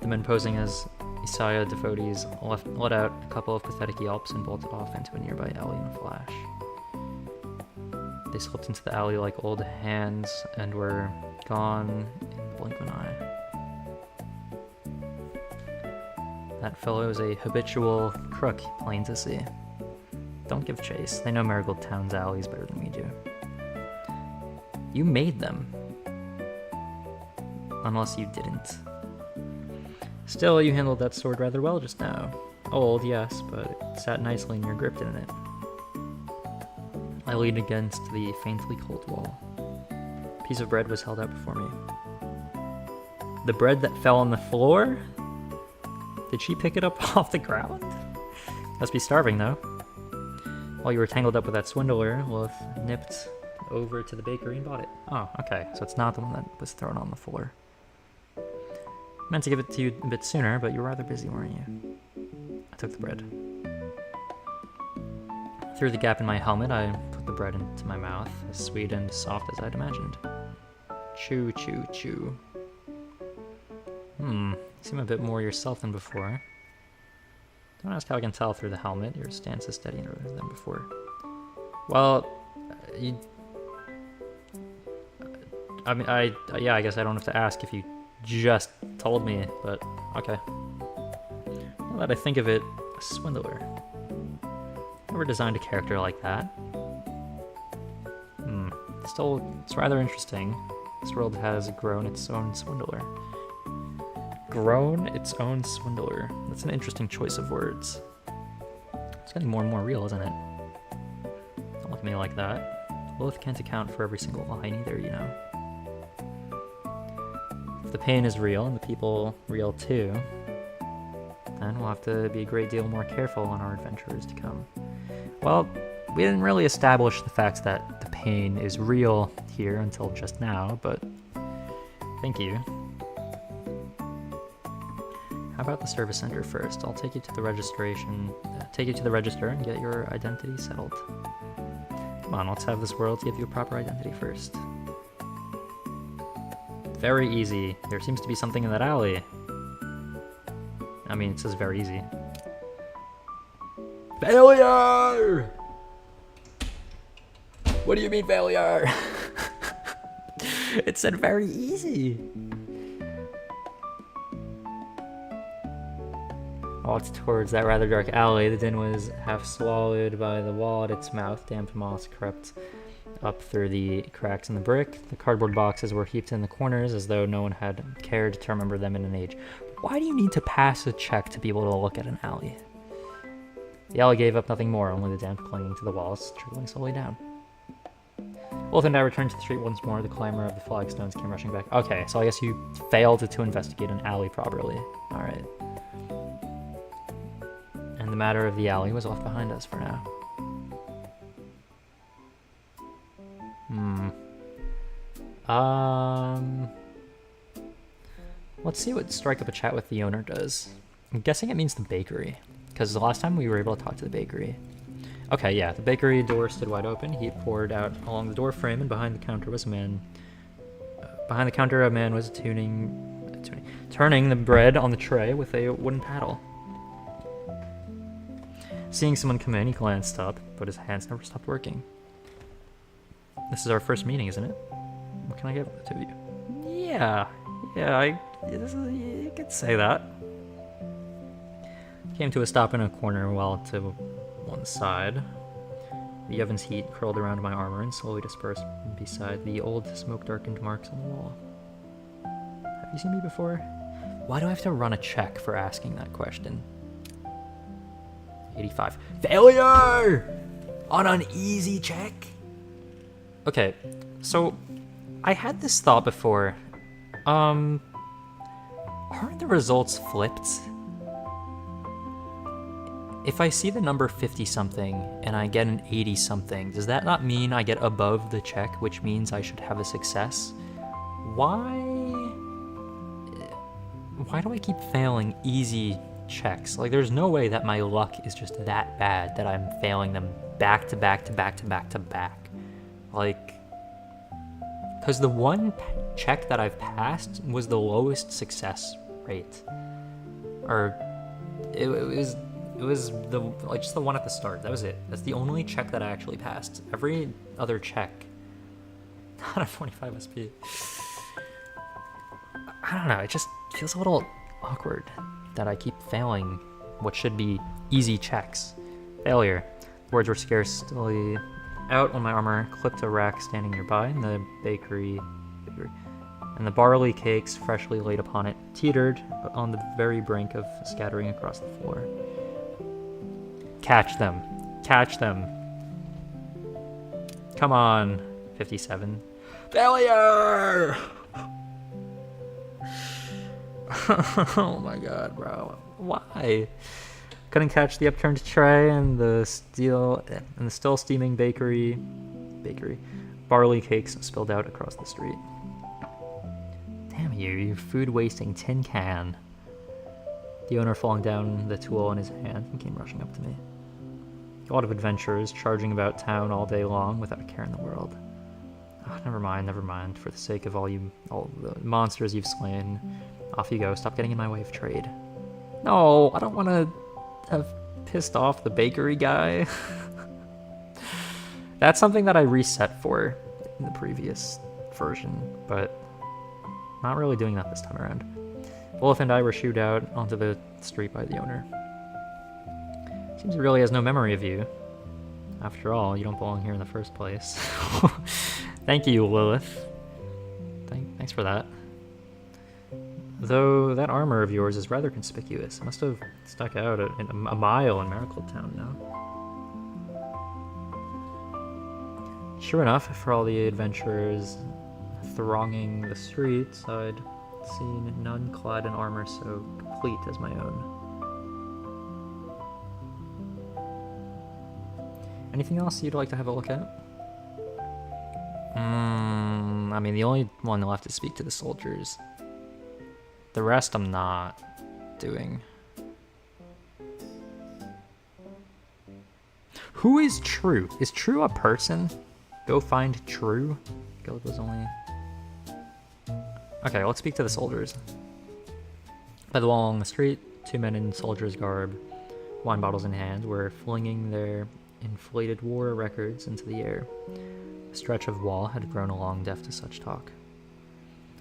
S1: The men posing as Isaiah devotees let out a couple of pathetic yelps and bolted off into a nearby alley in a flash. They slipped into the alley like old hands and were gone in the blink of an eye. That fellow is a habitual crook, plain to see. Don't give chase. They know Marigold Town's alleys better than we do. You made them. Unless you didn't. Still, you handled that sword rather well just now. Old, yes, but it sat nicely in your grip, didn't it? I leaned against the faintly cold wall. piece of bread was held out before me. The bread that fell on the floor? Did she pick it up off the ground? Must be starving, though. While you were tangled up with that swindler, Wolf nipped over to the bakery and bought it. Oh, okay, so it's not the one that was thrown on the floor. Meant to give it to you a bit sooner, but you were rather busy, weren't you? I took the bread. Through the gap in my helmet, I put the bread into my mouth, as sweet and soft as I'd imagined. Chew, chew, chew. You seem a bit more yourself than before. Don't ask how I can tell through the helmet. Your stance is steadier than before. Well, yeah, I guess I don't have to ask if you just told me, but okay. Now that I think of it, a swindler. Never designed a character like that. Still, it's rather interesting. This world has grown its own swindler. Grown its own swindler. That's an interesting choice of words. It's getting more and more real, isn't it? Don't look at me like that. Lilith can't account for every single line either, you know. If the pain is real and the people real too, then we'll have to be a great deal more careful on our adventures to come. Well, we didn't really establish the fact that the pain is real here until just now, but thank you. How about the service center first? I'll take you to the register and get your identity settled. Come on, let's have this world give you a proper identity first. Very easy. There seems to be something in that alley. I mean, it says very easy. Failure! What do you mean failure? It said very easy. Walked towards that rather dark alley. The din was half swallowed by the wall at its mouth. Damp moss crept up through the cracks in the brick. The cardboard boxes were heaped in the corners as though no one had cared to remember them in an age. Why do you need to pass a check to be able to look at an alley? The alley gave up nothing more, only the damp clinging to the walls, trickling slowly down. Wolf and I returned to the street once more. The clamor of the flagstones came rushing back. Okay, so I guess you failed to investigate an alley properly. Alright. And the matter of the alley was left behind us for now. Let's see what strike up a chat with the owner does. I'm guessing it means the bakery, because the last time we were able to talk to the bakery. Okay, yeah, the bakery door stood wide open. He poured out along the door frame, and behind the counter was a man. Behind the counter, a man was turning the bread on the tray with a wooden paddle. Seeing someone come in, he glanced up, but his hands never stopped working. This is our first meeting, isn't it? What can I give the two of you? Yeah, you could say that. Came to a stop in a corner while to one side. The oven's heat curled around my armor and slowly dispersed beside the old smoke-darkened marks on the wall. Have you seen me before? Why do I have to run a check for asking that question? 85. Failure! On an easy check? Okay, so I had this thought before. Aren't the results flipped? If I see the number 50-something and I get an 80-something, does that not mean I get above the check, which means I should have a success? Why do I keep failing easy checks? Like, there's no way that my luck is just that bad that I'm failing them back to back to back to back to back. Like, because the one check that I've passed was the lowest success rate. Or it was just the one at the start. That was it. That's the only check that I actually passed. Every other check, not a 45 SP. I don't know. It just feels a little awkward that I keep failing what should be easy checks. Failure. Words were scarcely out when my armor clipped a rack standing nearby in the bakery, and the barley cakes freshly laid upon it teetered on the very brink of scattering across the floor. Catch them. Catch them. Come on. 57. Failure! Oh my god, bro. Why? Couldn't catch the upturned tray and the still steaming bakery. Barley cakes spilled out across the street. Damn you food wasting tin can. The owner flung down the tool in his hand and came rushing up to me. A lot of adventurers charging about town all day long without a care in the world. Oh, never mind. For the sake of all the monsters you've slain, off you go. Stop getting in my way of trade. No, I don't want to have pissed off the bakery guy. That's something that I reset for in the previous version, but not really doing that this time around. Wolf and I were shooed out onto the street by the owner. Seems he really has no memory of you. After all, you don't belong here in the first place. Thank you, Lilith. Thanks for that. Though that armor of yours is rather conspicuous. It must have stuck out a mile in Miracle Town now. Sure enough, for all the adventurers thronging the streets, I'd seen none clad in armor so complete as my own. Anything else you'd like to have a look at? I mean, the only one left is speak to the soldiers. The rest I'm not doing. Who is True? Is True a person? Go find True? Guild was only... Okay, let's speak to the soldiers. By the wall along the street, two men in soldiers' garb, wine bottles in hand, were flinging their inflated war records into the air. The stretch of wall had grown along deaf to such talk.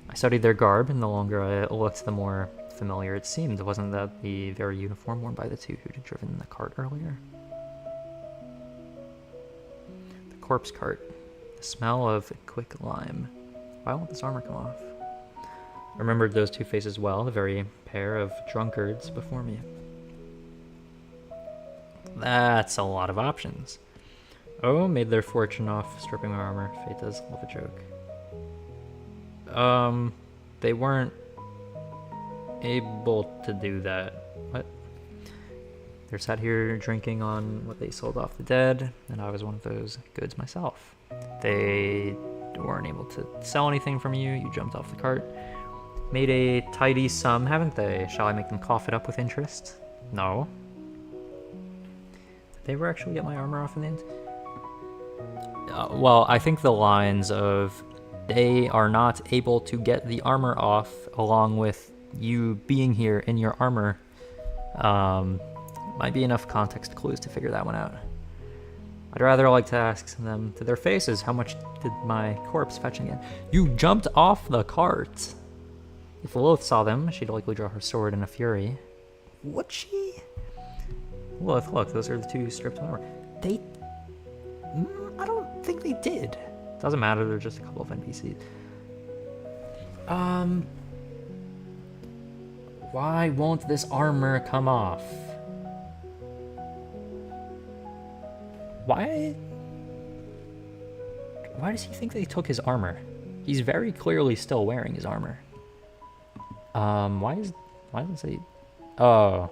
S1: I studied their garb, and the longer I looked, the more familiar it seemed. Wasn't that the very uniform worn by the two who'd driven the cart earlier? The corpse cart. The smell of quick lime. Why won't this armor come off? I remembered those two faces well, the very pair of drunkards before me. That's a lot of options. Oh, made their fortune off stripping my armor. Fate does love a joke. They weren't able to do that. What? They're sat here drinking on what they sold off the dead, and I was one of those goods myself. They weren't able to sell anything from you. You jumped off the cart. Made a tidy sum, haven't they? Shall I make them cough it up with interest? No. Did they ever actually get my armor off in the end? Well, I think the lines of they are not able to get the armor off along with you being here in your armor might be enough context clues to figure that one out. I'd rather like to ask them to their faces, how much did my corpse fetch again? You jumped off the cart. If Lilith saw them, she'd likely draw her sword in a fury. Would she? Lilith, look, those are the two stripped armor. They... I don't think they did. Doesn't matter, they're just a couple of NPCs. Why won't this armor come off? Why does he think they took his armor? He's very clearly still wearing his armor. Why doesn't he... Oh,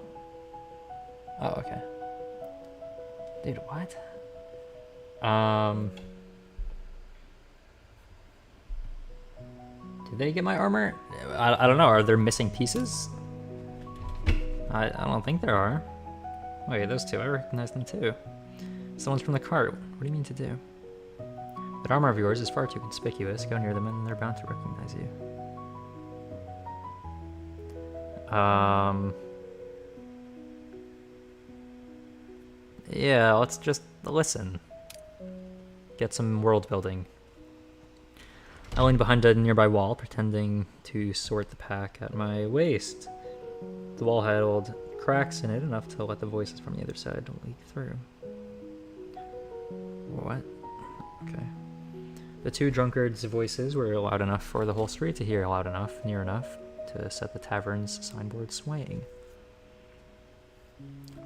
S1: okay. Dude, what? Did they get my armor? I don't know, are there missing pieces? I don't think there are. Wait, those two, I recognize them too. Someone's from the cart. What do you mean to do? That armor of yours is far too conspicuous. Go near them and they're bound to recognize you. Yeah, let's just listen. Get some world building. I leaned behind a nearby wall, pretending to sort the pack at my waist. The wall held cracks in it enough to let the voices from the other side leak through. What? Okay. The two drunkards' voices were loud enough for the whole street to hear, loud enough, near enough, to set the tavern's signboard swaying.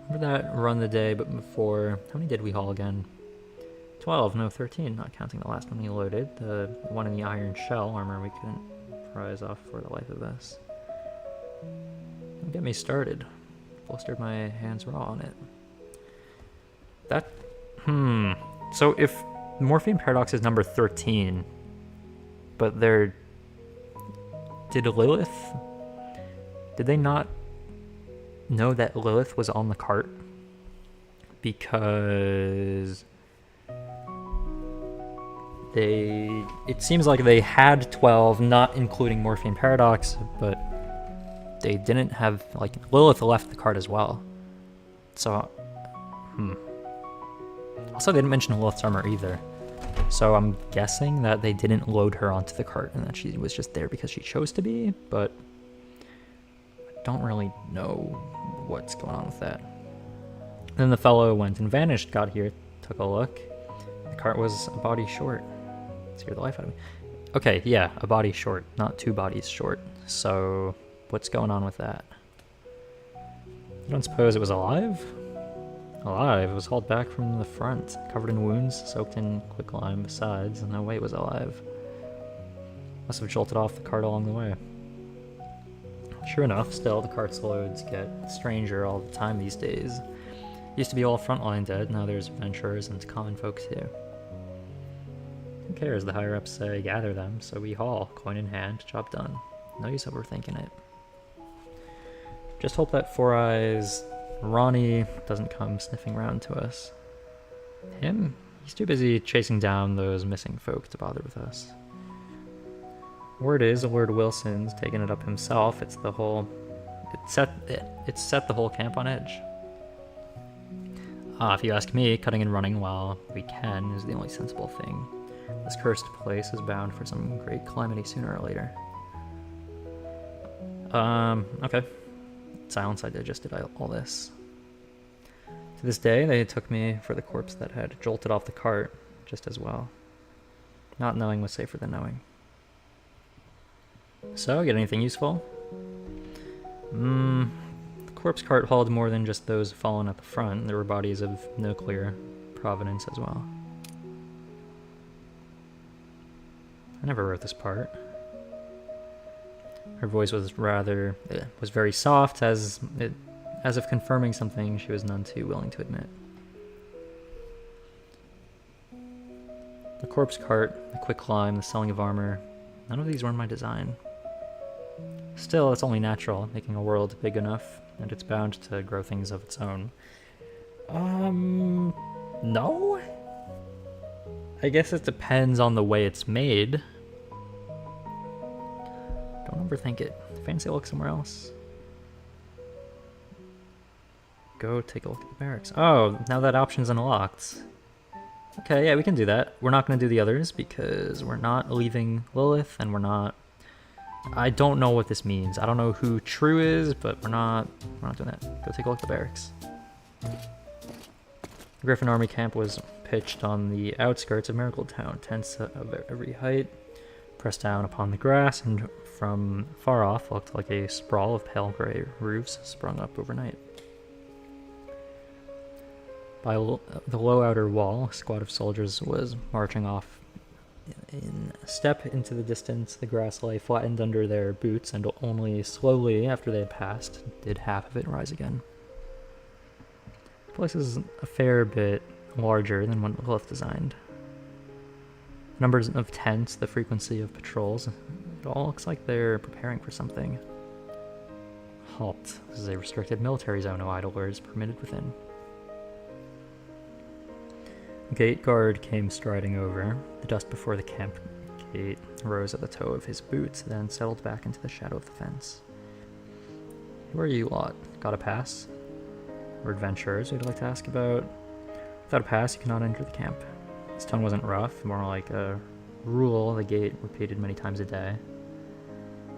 S1: Remember that run the day, but before... How many did we haul again? 12, no, 13, not counting the last one we loaded. The one in the iron shell armor we couldn't prize off for the life of us. Don't get me started. Blistered my hands raw on it. That, so if Morphean Paradox is number 13, but they're... Did they not know that Lilith was on the cart? Because it seems like they had 12, not including Morphean Paradox, but they didn't have, like, Lilith left the cart as well. So, Also, they didn't mention Lilith's armor either. So I'm guessing that they didn't load her onto the cart and that she was just there because she chose to be, but I don't really know what's going on with that. Then the fellow went and vanished, got here, took a look. The cart was a body short. Scared the life out of me. Okay, yeah, a body short, not 2 bodies short. So what's going on with that? You don't suppose it was alive? Alive. It was hauled back from the front, covered in wounds, soaked in quicklime besides, and no way it was alive. Must have jolted off the cart along the way. Sure enough, still, the cart's loads get stranger all the time these days. Used to be all frontline dead, now there's adventurers and common folk too. Who cares? The higher-ups say gather them, so we haul, coin in hand, job done. No use overthinking it. Just hope that Four Eyes Ronnie doesn't come sniffing around to us. Him? He's too busy chasing down those missing folk to bother with us. Word is, Lord Wilson's taken it up himself. It's set the whole camp on edge. If you ask me, cutting and running while we can is the only sensible thing. This cursed place is bound for some great calamity sooner or later. Okay. Silence, I digested all this. To this day, they took me for the corpse that had jolted off the cart just as well. Not knowing was safer than knowing. So, get anything useful? The corpse cart hauled more than just those fallen at the front. There were bodies of no clear provenance as well. I never wrote this part. Her voice was very soft, as if confirming something she was none too willing to admit. The corpse cart, the quick climb, the selling of armor, none of these were in my design. Still, it's only natural, making a world big enough, and it's bound to grow things of its own. No? I guess it depends on the way it's made. Don't overthink it. Fancy a look somewhere else. Go take a look at the barracks. Oh, now that option's unlocked. Okay, yeah, we can do that. We're not going to do the others because we're not leaving Lilith, and we're not... I don't know what this means. I don't know who True is, but we're not doing that. Go take a look at the barracks. The Griffin Army Camp was pitched on the outskirts of Miracle Town, tents of every height, pressed down upon the grass, and from far off looked like a sprawl of pale gray roofs sprung up overnight. By the low outer wall, a squad of soldiers was marching off in step into the distance. The grass lay flattened under their boots, and only slowly, after they had passed, did half of it rise again. The place is a fair bit larger than what Lilith designed. Numbers of tents, the frequency of patrols, it all looks like they're preparing for something. Halt. This is a restricted military zone. No idlers permitted within. The gate guard came striding over. The dust before the camp gate rose at the toe of his boots, then settled back into the shadow of the fence. Who are you lot? Got a pass? Or adventurers we'd like to ask about? Without a pass, you cannot enter the camp. His tone wasn't rough, more like a rule the gate repeated many times a day.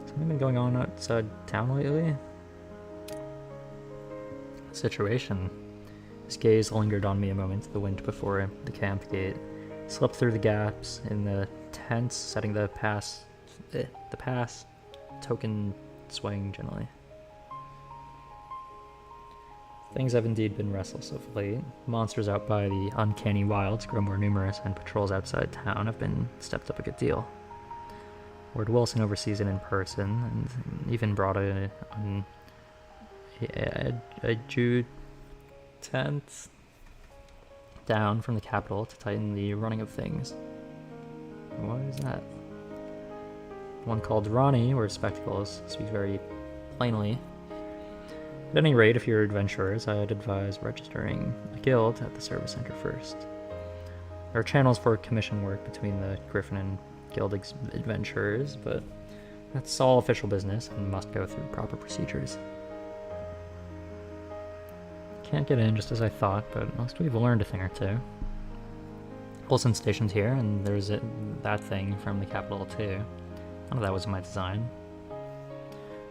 S1: Something been going on outside town lately? Situation. His gaze lingered on me a moment, the wind before the camp gate slipped through the gaps in the tents, setting the pass token swaying gently. Things have indeed been restless of late. Monsters out by the uncanny wilds grow more numerous, and patrols outside town have been stepped up a good deal. Lord Wilson oversees it in person, and even brought an adjutant down from the capital to tighten the running of things. What is that? One called Ronnie wears spectacles, speaks very plainly. At any rate, if you're adventurers, I'd advise registering a guild at the service center first. There are channels for commission work between the Griffin and Guild adventurers, but that's all official business and must go through proper procedures. Can't get in just as I thought, but at least we've learned a thing or two. Wilson stationed here, and there's that thing from the capital too. None of that was in my design.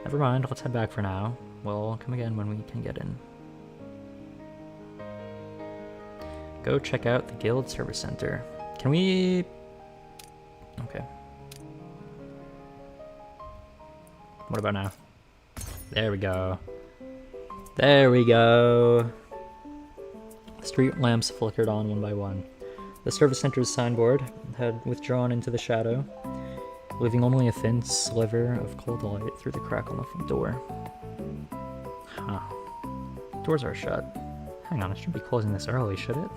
S1: Never mind, let's head back for now. We'll come again when we can get in. Go check out the Guild Service Center. Can we... Okay. What about now? There we go. There we go. The street lamps flickered on one by one. The service center's signboard had withdrawn into the shadow, leaving only a thin sliver of cold light through the crack on the front door. Huh. Doors are shut. Hang on, I should be closing this early, should it?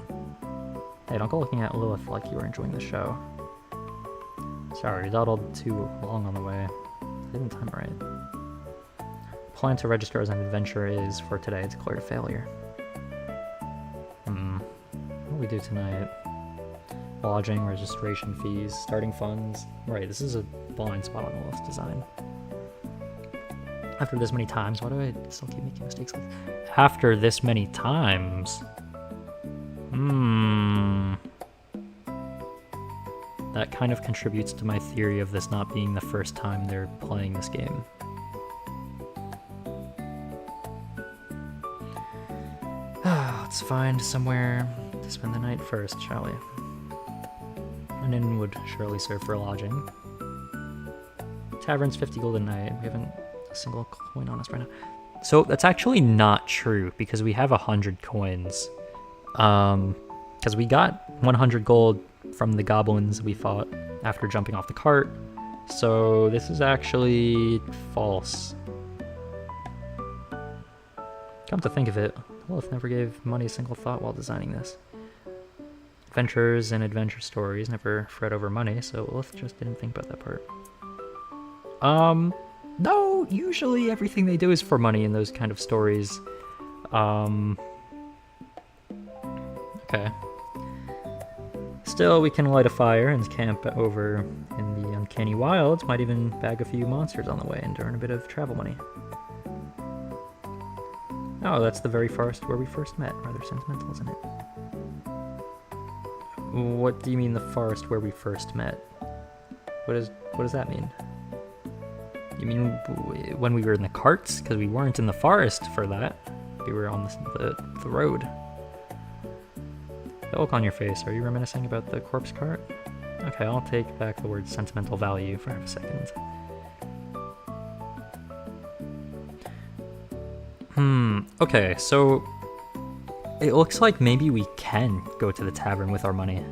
S1: Hey, don't go looking at Lilith like you were enjoying the show. Sorry, you dawdled too long on the way. I didn't time it right. Plan to register as an adventurer is, for today, declared a failure. What do we do tonight? Lodging, registration fees, starting funds. Right, this is a blind spot on Lilith's design. After this many times, why do I still keep making mistakes like this? After this many times? That kind of contributes to my theory of this not being the first time they're playing this game. Let's find somewhere to spend the night first, shall we? An inn would surely serve for lodging. Tavern's 50 gold a night. We haven't a single coin on us right now. So that's actually not true, because we have 100 coins. Because we got 100 gold from the goblins we fought after jumping off the cart. So this is actually false. Come to think of it, Lilith never gave money a single thought while designing this. Adventurers and adventure stories never fret over money, so Lilith just didn't think about that part. No, usually everything they do is for money in those kind of stories. Okay. Still, we can light a fire and camp over in the uncanny wilds, might even bag a few monsters on the way and earn a bit of travel money. Oh, that's the very forest where we first met. Rather sentimental, isn't it? What do you mean the forest where we first met? What does that mean? You mean when we were in the carts? Because we weren't in the forest for that. We were on the road. The look on your face, are you reminiscing about the corpse cart? Okay, I'll take back the word sentimental value for half a second. Okay, so it looks like maybe we can go to the tavern with our money.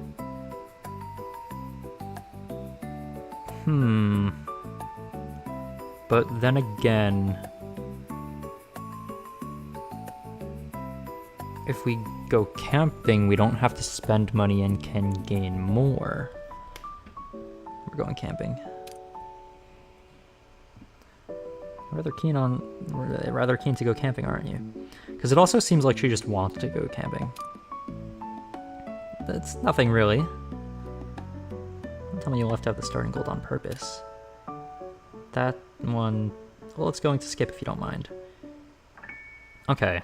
S1: But then again, if we go camping, we don't have to spend money and can gain more. We're going camping. Rather keen to go camping, aren't you? Because it also seems like she just wants to go camping. That's nothing really. Don't tell me you left out the starting gold on purpose. That one, well, it's going to skip if you don't mind. Okay.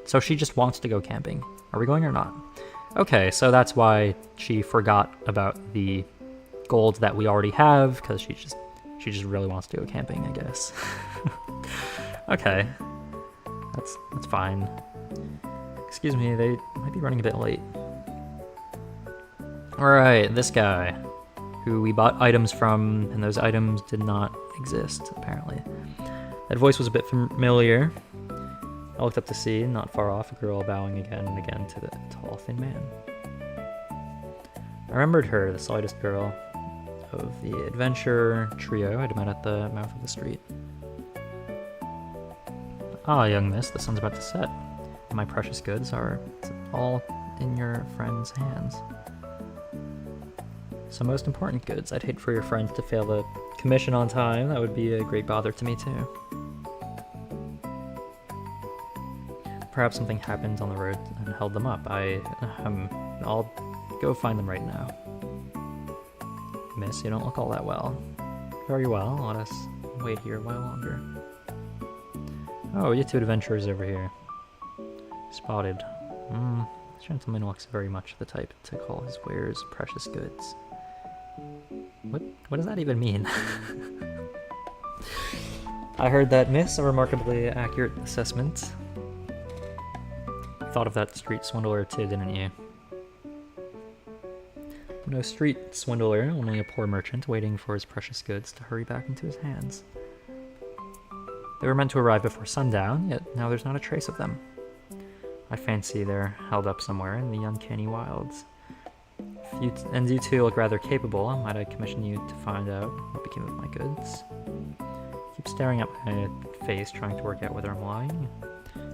S1: So she just wants to go camping. Are we going or not? Okay, so that's why she forgot about the gold that we already have, because she just really wants to go camping, I guess. Okay. That's fine. Excuse me, they might be running a bit late. Alright, this guy, who we bought items from, and those items did not exist, apparently. That voice was a bit familiar. I looked up to see, not far off, a girl bowing again and again to the tall, thin man. I remembered her, the slightest girl of the adventure trio I'd met at the mouth of the street. Ah, young miss, the sun's about to set. My precious goods are all in your friend's hands. Some most important goods. I'd hate for your friend to fail the commission on time. That would be a great bother to me too. Perhaps something happened on the road and held them up. I'll go find them right now. Miss, you don't look all that well. Very well, let us wait here a while longer. Oh, you two adventurers over here. Spotted. This gentleman looks very much the type to call his wares precious goods. What does that even mean? I heard that, miss, a remarkably accurate assessment. Thought of that street swindler too, didn't you? No street swindler, only a poor merchant waiting for his precious goods to hurry back into his hands. They were meant to arrive before sundown, yet now there's not a trace of them. I fancy they're held up somewhere in the uncanny wilds. And you two look rather capable. Might I commission you to find out what became of my goods? Keep staring at my face, trying to work out whether I'm lying.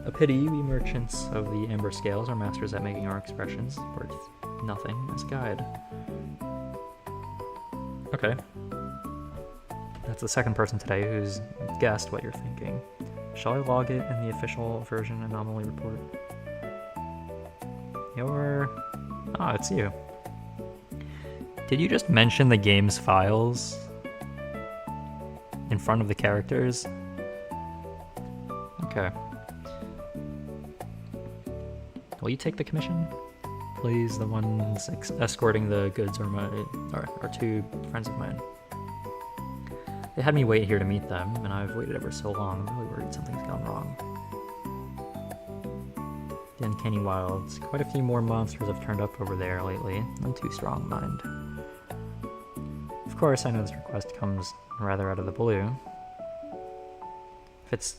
S1: A pity, we merchants of the amber scales are masters at making our expressions worth nothing as guide. Okay. That's the second person today who's guessed what you're thinking. Shall I log it in the official version anomaly report? Ah, it's you. Did you just mention the game's files in front of the characters? Okay. Will you take the commission? Please, the ones escorting the goods are two friends of mine. They had me wait here to meet them, and I've waited ever so long. I'm really worried something's gone wrong. The uncanny wilds. Quite a few more monsters have turned up over there lately. I'm too strong, mind. Of course, I know this request comes rather out of the blue. If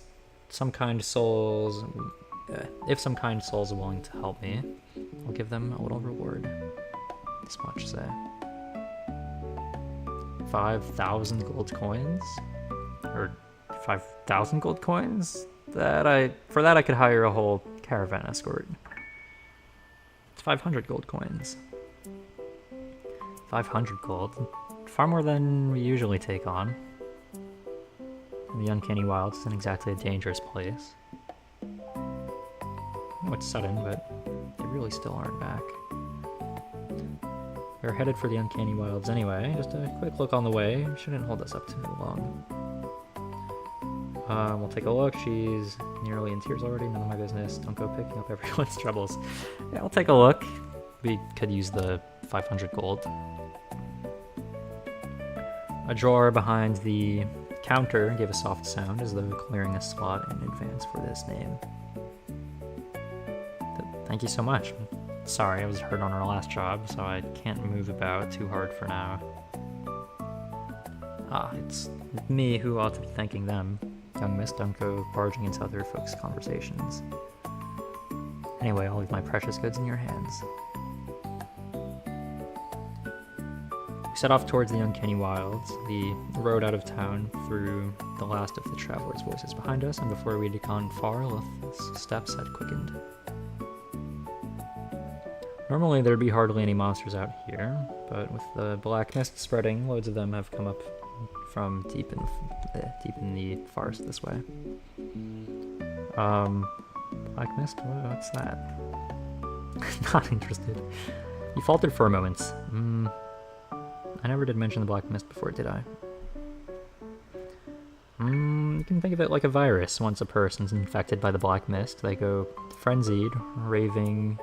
S1: some kind souls are willing to help me, I'll give them a little reward. This much, say. 5,000 gold coins? Or 5,000 gold coins? For that I could hire a whole caravan escort. It's 500 gold coins. 500 gold. Far more than we usually take on. And the uncanny wilds isn't exactly a dangerous place. I know it's sudden, but they really still aren't back. We're headed for the uncanny wilds anyway. Just a quick look on the way. Shouldn't hold us up too long. We'll take a look. She's nearly in tears already. None of my business. Don't go picking up everyone's troubles. Yeah, we'll take a look. We could use the 500 gold. A drawer behind the counter gave a soft sound as though clearing a slot in advance for this name. Thank you so much. Sorry, I was hurt on our last job, so I can't move about too hard for now. Ah, it's me who ought to be thanking them. Young miss, don't go barging into other folks' conversations. Anyway, I'll leave my precious goods in your hands. We set off towards the uncanny wilds, the road out of town through the last of the travelers' voices behind us, and before we had gone far, Lith's steps had quickened. Normally there'd be hardly any monsters out here, but with the black mist spreading, loads of them have come up from deep in the forest this way. Black mist? What's that? Not interested. You faltered for a moment. I never did mention the black mist before, did I? You can think of it like a virus. Once a person's infected by the black mist, they go frenzied, raving,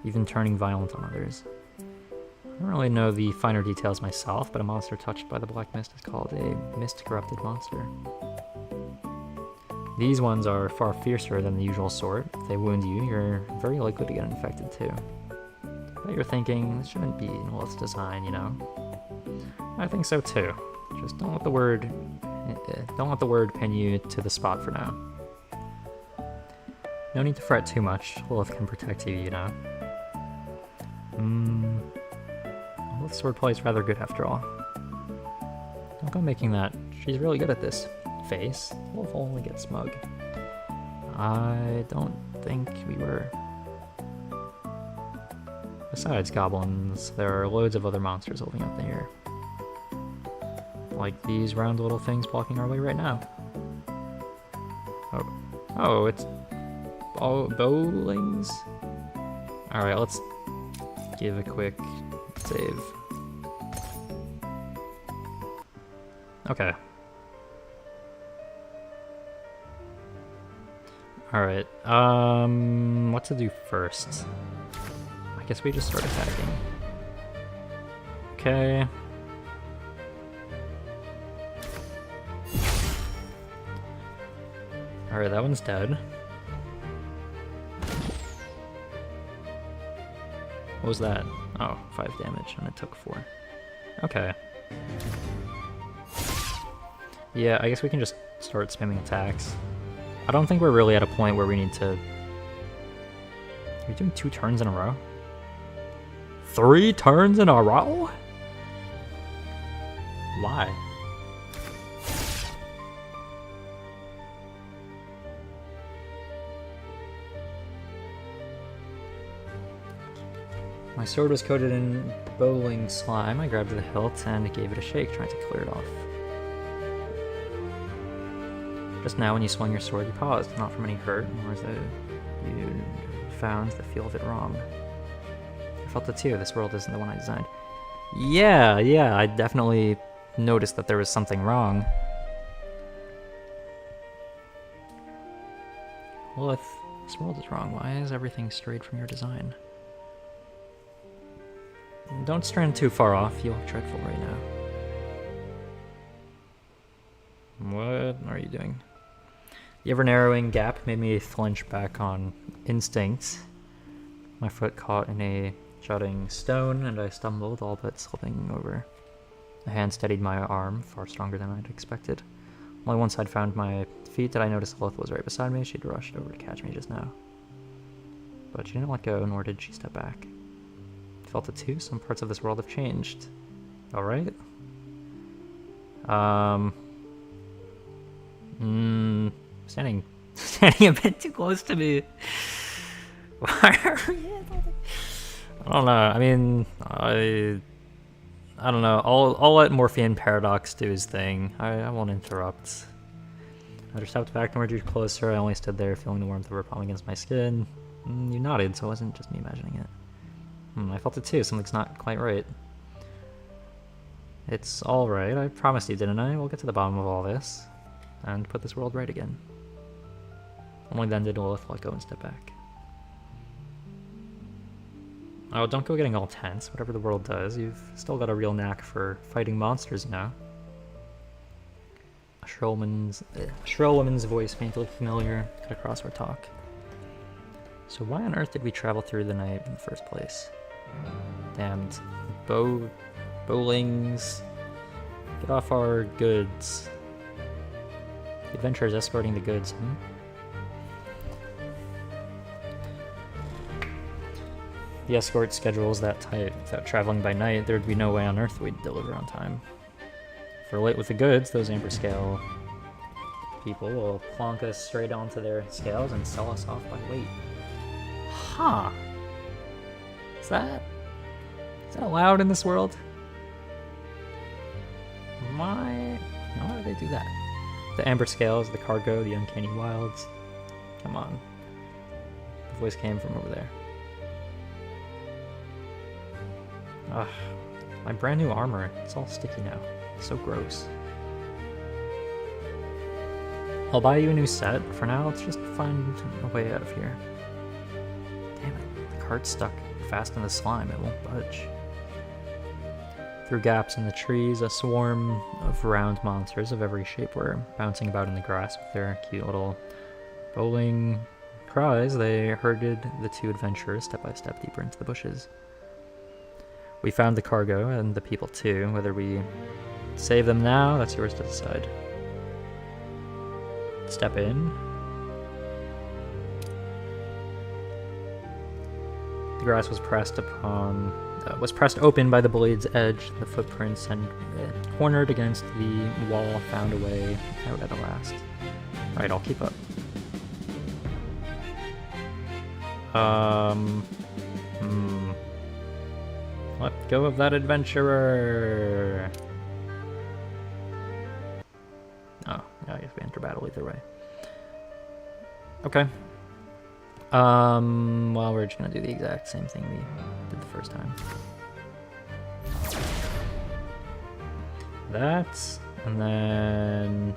S1: even turning violent on others. I don't really know the finer details myself, but a monster touched by the black mist is called a mist-corrupted monster. These ones are far fiercer than the usual sort. If they wound you, you're very likely to get infected too. But you're thinking, this shouldn't be in Lith's design, you know? I think so too. Just don't let the word pin you to the spot for now. No need to fret too much. Lilith can protect you, you know. Lilith's swordplay is rather good after all. Don't go making that. She's really good at this face. Lilith will only get smug. I don't think we were... Besides goblins, there are loads of other monsters holding up the air. Like these round little things blocking our way right now. Oh, it's bowlings? Alright, let's give a quick save. Okay. Alright, what to do first? I guess we just start attacking. Okay. Alright, that one's dead. What was that? Oh, 5 damage, and it took 4. Okay. Yeah, I guess we can just start spamming attacks. I don't think we're really at a point where we need to... Are we doing 2 turns in a row? 3 turns in a row? Why? My sword was coated in bowling slime. I grabbed the hilt and gave it a shake, trying to clear it off. Just now, when you swung your sword, you paused, not from any hurt, nor as though you found the feel of it wrong. I felt it too. This world isn't the one I designed. Yeah, I definitely noticed that there was something wrong. Well, if this world is wrong, why is everything strayed from your design? Don't strand too far off, you look dreadful right now. What are you doing? The ever-narrowing gap made me flinch back on instinct. My foot caught in a jutting stone, and I stumbled, all but slipping over. A hand steadied my arm, far stronger than I'd expected. Only once I'd found my feet did I notice Lilith was right beside me. She'd rushed over to catch me just now. But she didn't let go, nor did she step back. I felt it too. Some parts of this world have changed. Alright. Standing a bit too close to me. Why are we? I don't know. I mean, I don't know. I'll let Morphean Paradox do his thing. I won't interrupt. I just stepped back and drew closer. I only stood there, feeling the warmth of her palm against my skin. You nodded, so it wasn't just me imagining it. I felt it too. Something's not quite right. It's all right. I promised you, didn't I? We'll get to the bottom of all this and put this world right again. Only then did Lilith let go and step back. Oh, don't go getting all tense. Whatever the world does, you've still got a real knack for fighting monsters, you know. A shrill woman's voice faintly familiar cut across our talk. So why on earth did we travel through the night in the first place? Damned bowlings. Get off our goods. The adventure is escorting the goods, The escort schedule is that tight. Without traveling by night, there'd be no way on earth we'd deliver on time. If we're late with the goods, those amber scale people will plonk us straight onto their scales and sell us off by weight. Huh. Is that allowed in this world? Why do they do that? The amber scales, the cargo, the uncanny wilds. Come on. The voice came from over there. Ugh. My brand new armor. It's all sticky now. It's so gross. I'll buy you a new set. For now, let's just find a way out of here. Damn it. The cart's stuck fast in the slime. It won't budge. Through gaps in the trees, a swarm of round monsters of every shape were bouncing about in the grass with their cute little bowling cries. They herded the two adventurers step by step deeper into the bushes. We found the cargo and the people too. Whether we save them now, that's yours to decide. Step in. The grass was pressed open by the blade's edge, the footprints, and cornered against the wall, found a way out at last. Right, I'll keep up. Let go of that adventurer. Oh, yeah, I guess we enter battle either way. Okay. Well, we're just gonna do the exact same thing we did the first time. That, and then...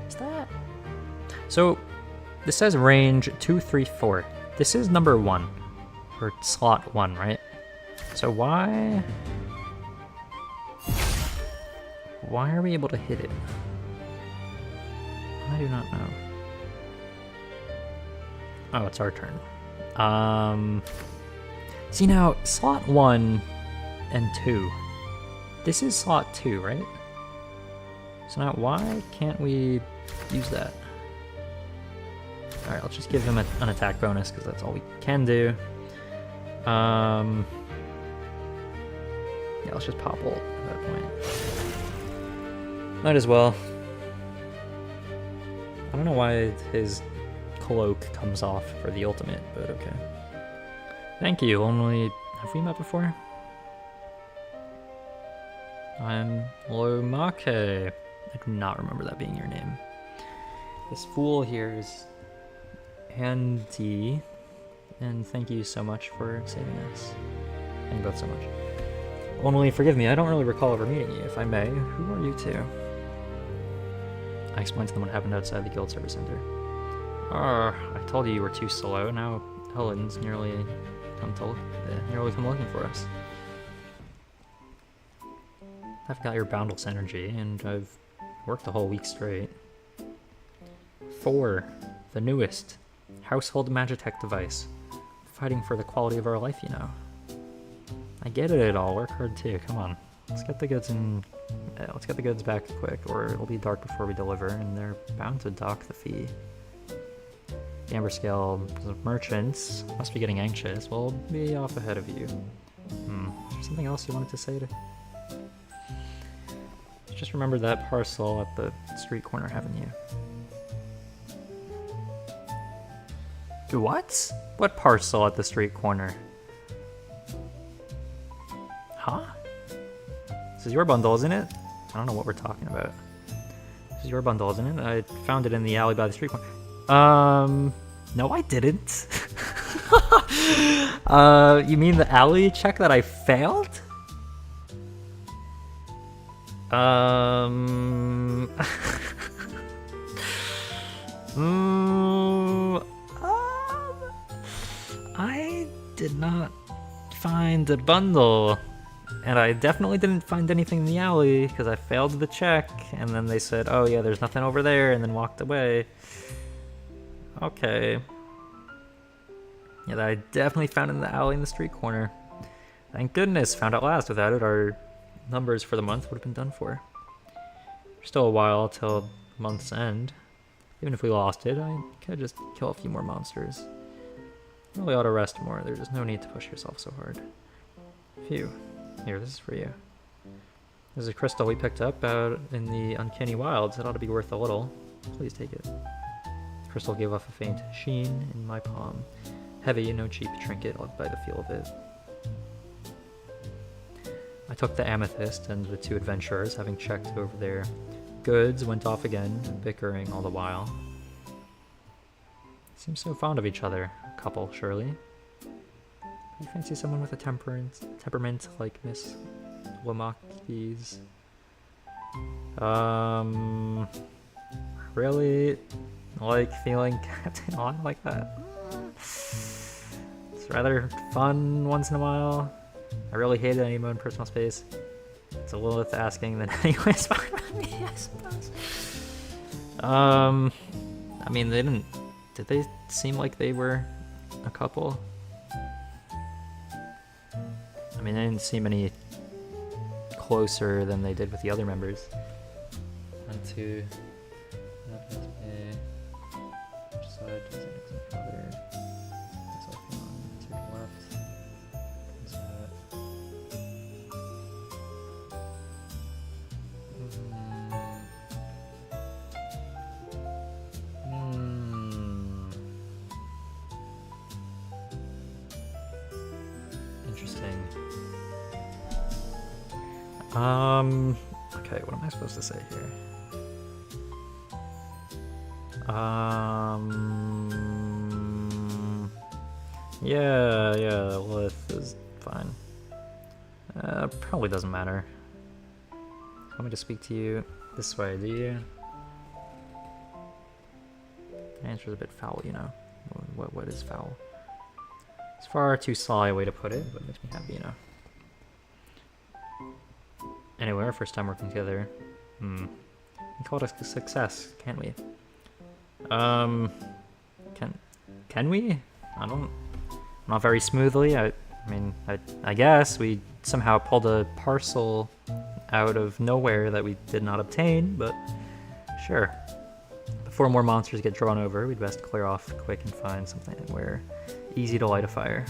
S1: Is that... So, this says range 2, 3, 4. This is number 1, or slot 1, right? So why are we able to hit it? I do not know. Oh, it's our turn. See now, slot 1 and 2. This is slot 2, right? So now why can't we use that? Alright, let's just give him an attack bonus, because that's all we can do. Yeah, let's just pop ult at that point. Might as well. I don't know why his cloak comes off for the ultimate, but okay. Thank you, only... Have we met before? I'm Lomake. I do not remember that being your name. This fool here is... Andy, and thank you so much for saving us. Thank you both so much. Only forgive me, I don't really recall ever meeting you. If I may, who are you two? I explained to them what happened outside the guild service center. I told you were too slow. Now Helen's nearly come looking for us. I've got your boundless energy, and I've worked a whole week straight. 4, the newest household magitech device. Fighting for the quality of our life, you know. I get it all. Work hard too. Come on. Let's get the goods let's get the goods back quick, or it'll be dark before we deliver, and they're bound to dock the fee. The Amber Scale merchants must be getting anxious. We'll be off ahead of you. Is there something else you wanted to say to? Just remembered that parcel at the street corner, haven't you? What? What parcel at the street corner? Huh? This is your bundle, isn't it? I don't know what we're talking about. This is your bundle, isn't it? I found it in the alley by the street corner. No, I didn't. You mean the alley check that I failed? I did not find a bundle, and I definitely didn't find anything in the alley because I failed the check, and then they said, oh yeah, there's nothing over there, and then walked away. Okay. Yeah, that I definitely found in the alley in the street corner. Thank goodness, found out last. Without it, our numbers for the month would have been done for. There's still a while till month's end. Even if we lost it, I could just kill a few more monsters. Really ought to rest more. There's just no need to push yourself so hard. Phew. Here, this is for you. There's a crystal we picked up out in the uncanny wilds. It ought to be worth a little. Please take it. The crystal gave off a faint sheen in my palm. Heavy, no cheap trinket by the feel of it. I took the amethyst, and the 2 adventurers, having checked over their goods, went off again, bickering all the while. Seems so fond of each other. A couple, surely. You fancy someone with a temperament like Miss Wamaki's? Really like feeling kept on like that. It's rather fun once in a while. I really hate it any more in personal space. It's a Lilith asking than anyways fine by me, I suppose. I mean, did they seem like they were a couple? I mean, they didn't seem any closer than they did with the other members. 1, 2, just side, using it to further. Myself on to the left. Interesting. Okay, what am I supposed to say here? Yeah, Lilith is fine. Probably doesn't matter. Want me to speak to you this way, do you? The answer's a bit foul, you know. What is foul? It's far too sly a way to put it, but it makes me happy, you know. Anyway, our first time working together. We call it a success, can't we? Can we? Not very smoothly. I mean, I guess we somehow pulled a parcel out of nowhere that we did not obtain, but sure. Before more monsters get drawn over, we'd best clear off quick and find something where easy to light a fire.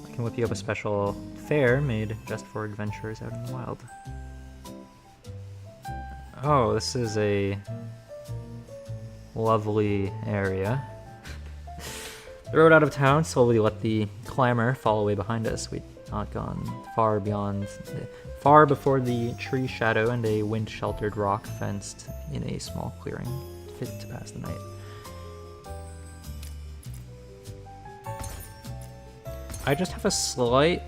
S1: I can whip you up a special fare made just for adventurers out in the wild. Oh, this is a lovely area. The road out of town slowly let the clamor fall away behind us. We'd not gone far before the tree shadow and a wind-sheltered rock fenced in a small clearing fit to pass the night. I just have a slight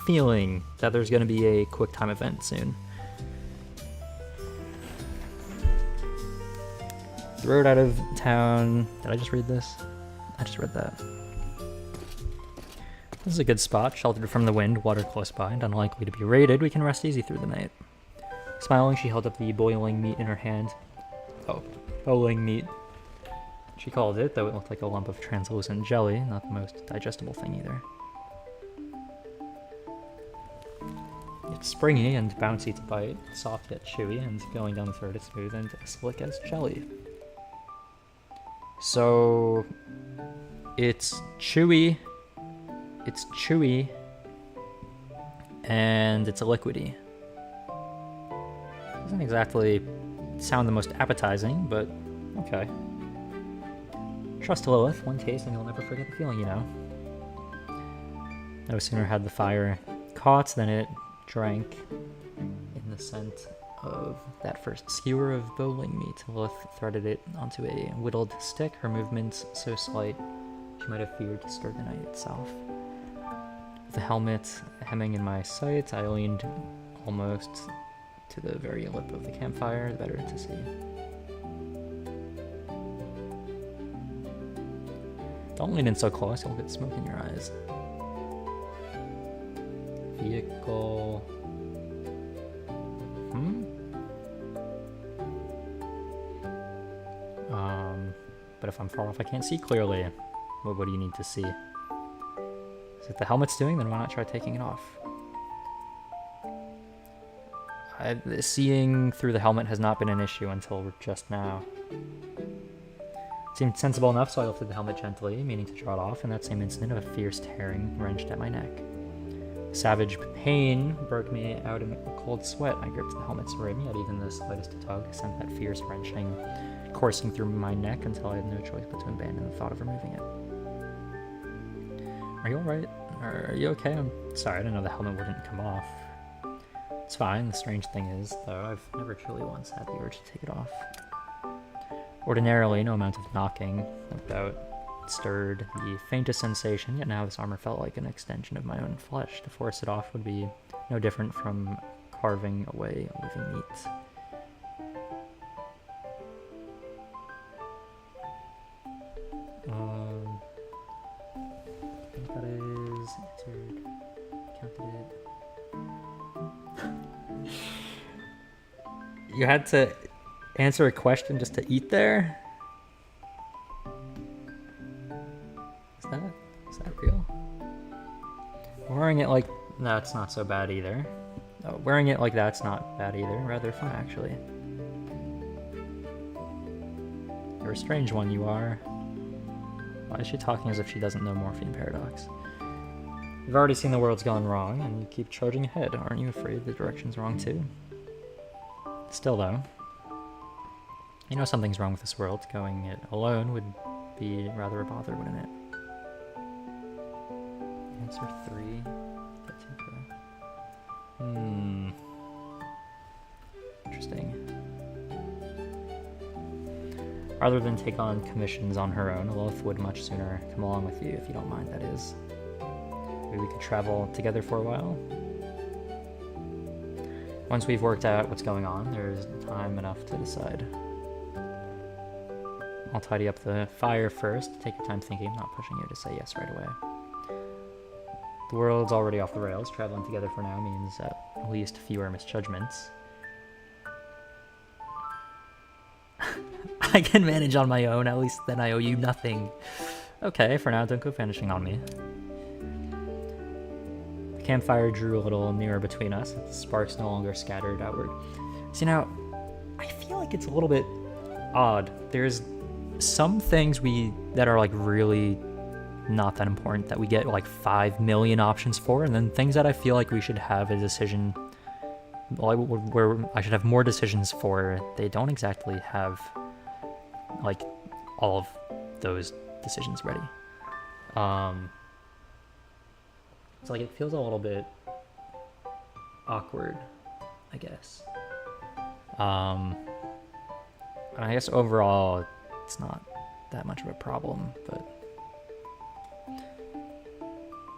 S1: feeling that there's going to be a quick time event soon. The road out of town... Did I just read this? I just read that. This is a good spot, sheltered from the wind, water close by, and unlikely to be raided. We can rest easy through the night. Smiling, she held up the boiling meat in her hand. Oh, boiling meat. She called it, though it looked like a lump of translucent jelly, not the most digestible thing either. It's springy and bouncy to bite, soft yet chewy, and going down the throat it's smooth and slick as jelly. So, it's chewy, and it's a liquidy. Doesn't exactly sound the most appetizing, but okay. Trust Lilith, one taste and you'll never forget the feeling, you know. No sooner had the fire caught than it drank in the scent of that first skewer of bowling meat. Lilith threaded it onto a whittled stick, her movements so slight she might have feared to stir the night itself. With the helmet hemming in my sight, I leaned almost to the very lip of the campfire, the better to see. Don't lean in so close, you'll get smoke in your eyes. Vehicle... But if I'm far off, I can't see clearly. What do you need to see? Is it the helmet's doing? Then why not try taking it off? Seeing through the helmet has not been an issue until just now. It seemed sensible enough, so I lifted the helmet gently, meaning to draw it off. In that same instant, a fierce tearing wrenched at my neck. Savage pain broke me out in a cold sweat. I gripped the helmet's rim, yet even the slightest tug sent that fierce wrenching coursing through my neck until I had no choice but to abandon the thought of removing it. Are you alright? Are you okay? I'm sorry, I didn't know the helmet wouldn't come off. It's fine. The strange thing is, though, I've never truly once had the urge to take it off. Ordinarily, no amount of knocking, no doubt, stirred the faintest sensation, yet now this armor felt like an extension of my own flesh. To force it off would be no different from carving away living meat. I think that is answered, counted it. You had to answer a question just to eat there? Is that real? Wearing it like that's not so bad either. Oh, wearing it like that's not bad either. Rather fun, actually. You're a strange one, you are. Why is she talking as if she doesn't know Morphean Paradox? You've already seen the world's gone wrong, and you keep charging ahead. Aren't you afraid the direction's wrong too? Still though, you know something's wrong with this world. Going it alone would be rather a bother, wouldn't it? Answer 3. Get to Interesting. Rather than take on commissions on her own, Lilith would much sooner come along with you, if you don't mind, that is. Maybe we could travel together for a while. Once we've worked out what's going on, there's time enough to decide. I'll tidy up the fire first. Take your time thinking, I'm not pushing you to say yes right away. The world's already off the rails. Traveling together for now means at least fewer misjudgments. I can manage on my own, at least then I owe you nothing. Okay, for now, don't go vanishing on me. The campfire drew a little nearer between us, the sparks no longer scattered outward. See, now, I feel like it's a little bit odd. There's some things that are like really not that important that we get like 5 million options for, and then things that I feel like we should have a decision, where I should have more decisions for, they don't exactly have like all of those decisions ready. It's like it feels a little bit awkward, I guess. And I guess overall it's not that much of a problem, but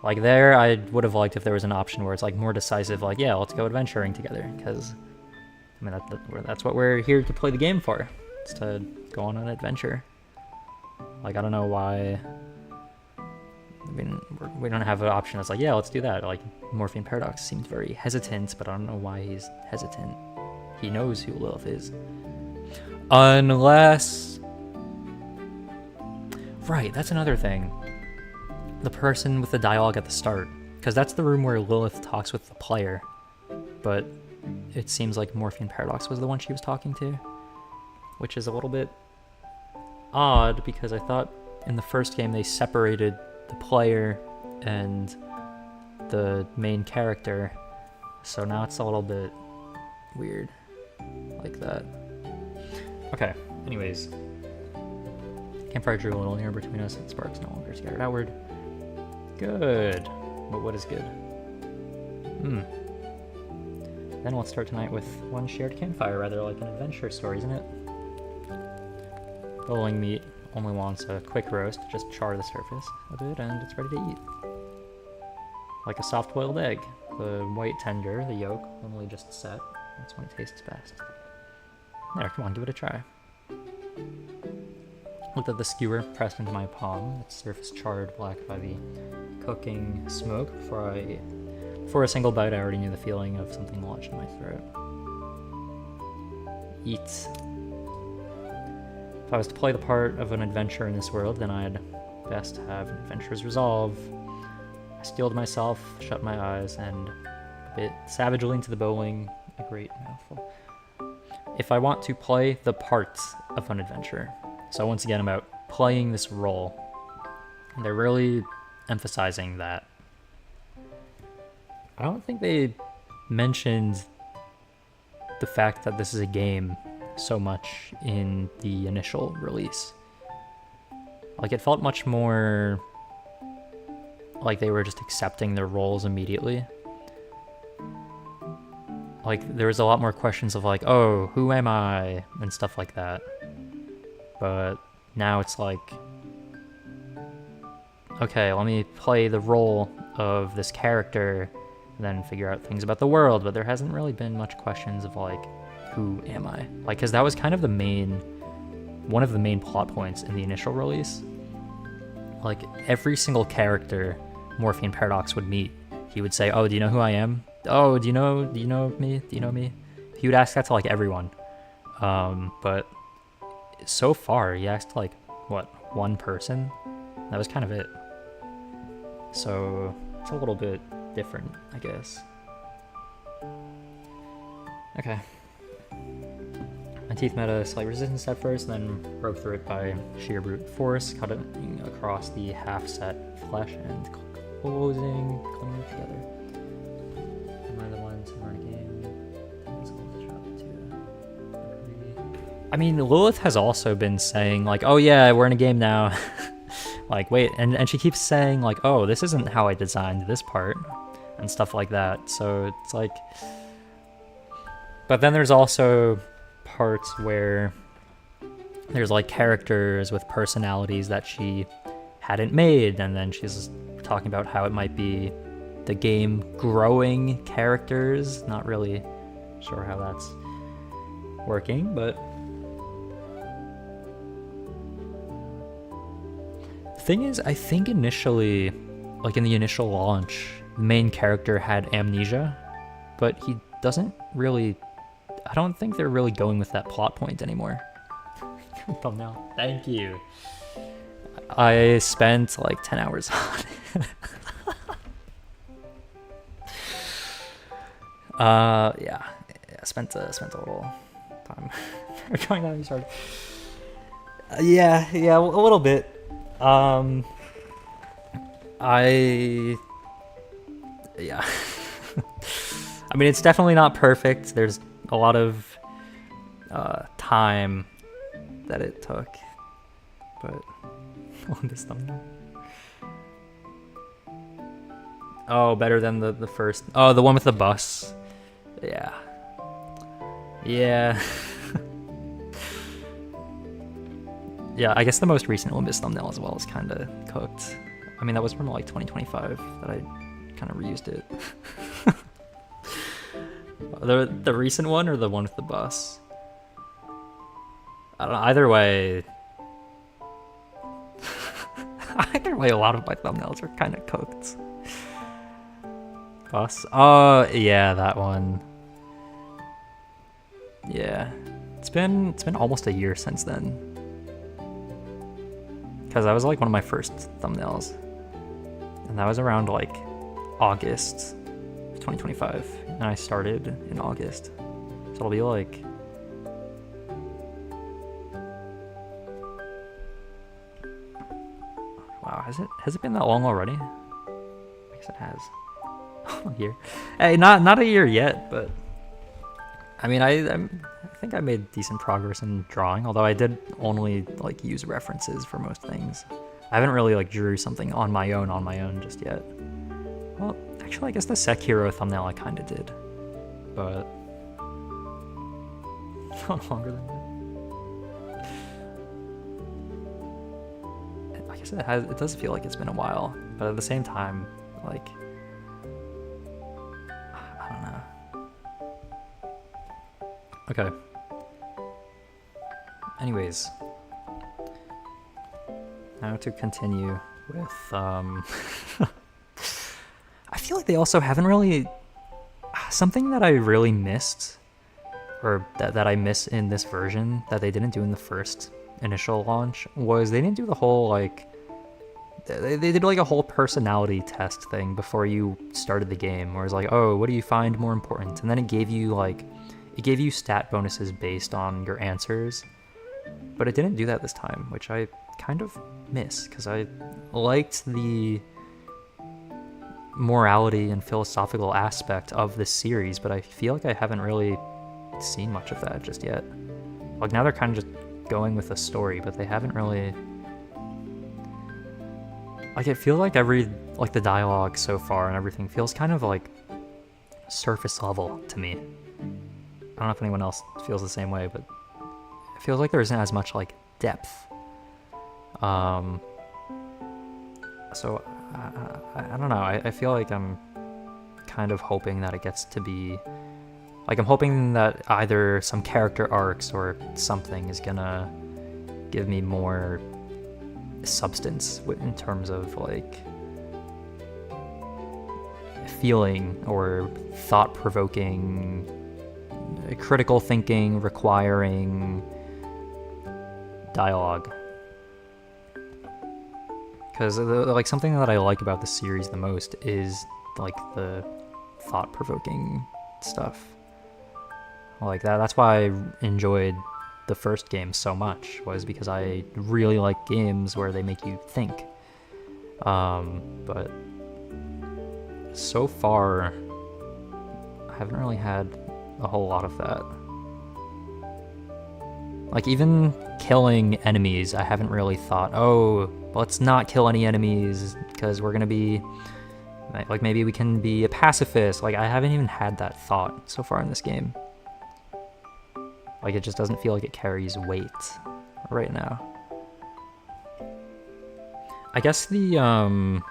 S1: like there, I would have liked if there was an option where it's like more decisive, like, yeah, let's go adventuring together, because I mean that's what we're here to play the game for. It's to go on an adventure. Like, I don't know why. I mean, we don't have an option that's like, yeah, let's do that. Like, Morphean Paradox seems very hesitant, but I don't know why he's hesitant. He knows who Lilith is. Unless... Right, that's another thing. The person with the dialogue at the start. Because that's the room where Lilith talks with the player. But it seems like Morphean Paradox was the one she was talking to. Which is a little bit odd, because I thought in the first game they separated the player and the main character. So now it's a little bit weird like that. Okay, anyways. Campfire drew a little nearer between us, and sparks no longer scattered outward. Good. But what is good? Then let's start tonight with one shared campfire, rather like an adventure story, isn't it? Bowling meat only wants a quick roast, just char the surface a bit and it's ready to eat. Like a soft-boiled egg. The white tender, the yolk, only just set. That's when it tastes best. There, come on, give it a try. Looked at the skewer pressed into my palm, its surface charred black by the cooking smoke. Before a single bite, I already knew the feeling of something lodged in my throat. Eat. If I was to play the part of an adventurer in this world, then I'd best have an adventurer's resolve. I steeled myself, shut my eyes, and bit savagely into the bowling, a great mouthful. If I want to play the part of an adventurer, so once again about playing this role, they're really emphasizing that. I don't think they mentioned the fact that this is a game so much in the initial release. Like, it felt much more like they were just accepting their roles immediately. Like, there was a lot more questions of like, oh, who am I? And stuff like that. But now it's like, okay, let me play the role of this character and then figure out things about the world. But there hasn't really been much questions of like, who am I? Like, because that was kind of one of the main plot points in the initial release. Like, every single character Morphean Paradox would meet, he would say, oh, do you know who I am? Oh, do you know me? Do you know me? He would ask that to like everyone. But so far, he asked like, what, one person? That was kind of it. So it's a little bit different, I guess. Okay. I Teeth meta, slight resistance at first, then broke through it by sheer brute force, cutting across the half-set flesh and closing, coming together. Am I the one to run a game? I mean, Lilith has also been saying, like, oh yeah, we're in a game now. Like, wait, and she keeps saying, like, oh, this isn't how I designed this part, and stuff like that. So it's like... But then there's also parts where there's like characters with personalities that she hadn't made, and then she's talking about how it might be the game growing characters. Not really sure how that's working, but the thing is, I think initially, like in the initial launch, the main character had amnesia, but he doesn't really... I don't think they're really going with that plot point anymore. Thumbnail. Thank you. I spent like 10 hours on it. Yeah, spent a little time going on. Started. Yeah, a little bit. Yeah. I mean, it's definitely not perfect. There's a lot of time that it took, but on this thumbnail. Oh, better than the first. Oh, the one with the bus. Yeah. Yeah. Yeah, I guess the most recent Olympus thumbnail as well is kind of cooked. I mean, that was from like 2025 that I kind of reused it. The recent one or the one with the bus? I don't know, either way... Either way, a lot of my thumbnails are kind of cooked. Bus? Oh, yeah, that one. Yeah. It's been almost a year since then. Because that was like one of my first thumbnails. And that was around like August 2025. And I started in August. So it'll be like... Wow, has it been that long already? I guess it has. A year. Hey, not a year yet, but... I mean, I think I made decent progress in drawing, although I did only like use references for most things. I haven't really like drew something on my own just yet. Well, actually, I guess the Sekiro thumbnail I kind of did, but not longer than that. I guess it does feel like it's been a while, but at the same time, like, I don't know. Okay. Anyways, now to continue with, I feel like they also haven't really, something that I really missed, or that I miss in this version that they didn't do in the first initial launch, was they didn't do the whole, like, they did like a whole personality test thing before you started the game, where it's like, oh, what do you find more important? And then it gave you stat bonuses based on your answers, but it didn't do that this time, which I kind of miss, because I liked the morality and philosophical aspect of this series, but I feel like I haven't really seen much of that just yet. Like, now they're kind of just going with a story, but they haven't really... Like, it feels like the dialogue so far and everything feels kind of like surface level to me. I don't know if anyone else feels the same way, but it feels like there isn't as much like depth. So I don't know. I feel like I'm kind of hoping that it gets to be like, I'm hoping that either some character arcs or something is gonna give me more substance in terms of like feeling or thought-provoking, critical thinking requiring dialogue. Because like, something that I like about the series the most is like the thought-provoking stuff like that. That's why I enjoyed the first game so much, was because I really like games where they make you think. But so far, I haven't really had a whole lot of that. Like, even killing enemies, I haven't really thought, oh, let's not kill any enemies because we're gonna be, like, maybe we can be a pacifist. Like, I haven't even had that thought so far in this game. Like, it just doesn't feel like it carries weight right now. I guess because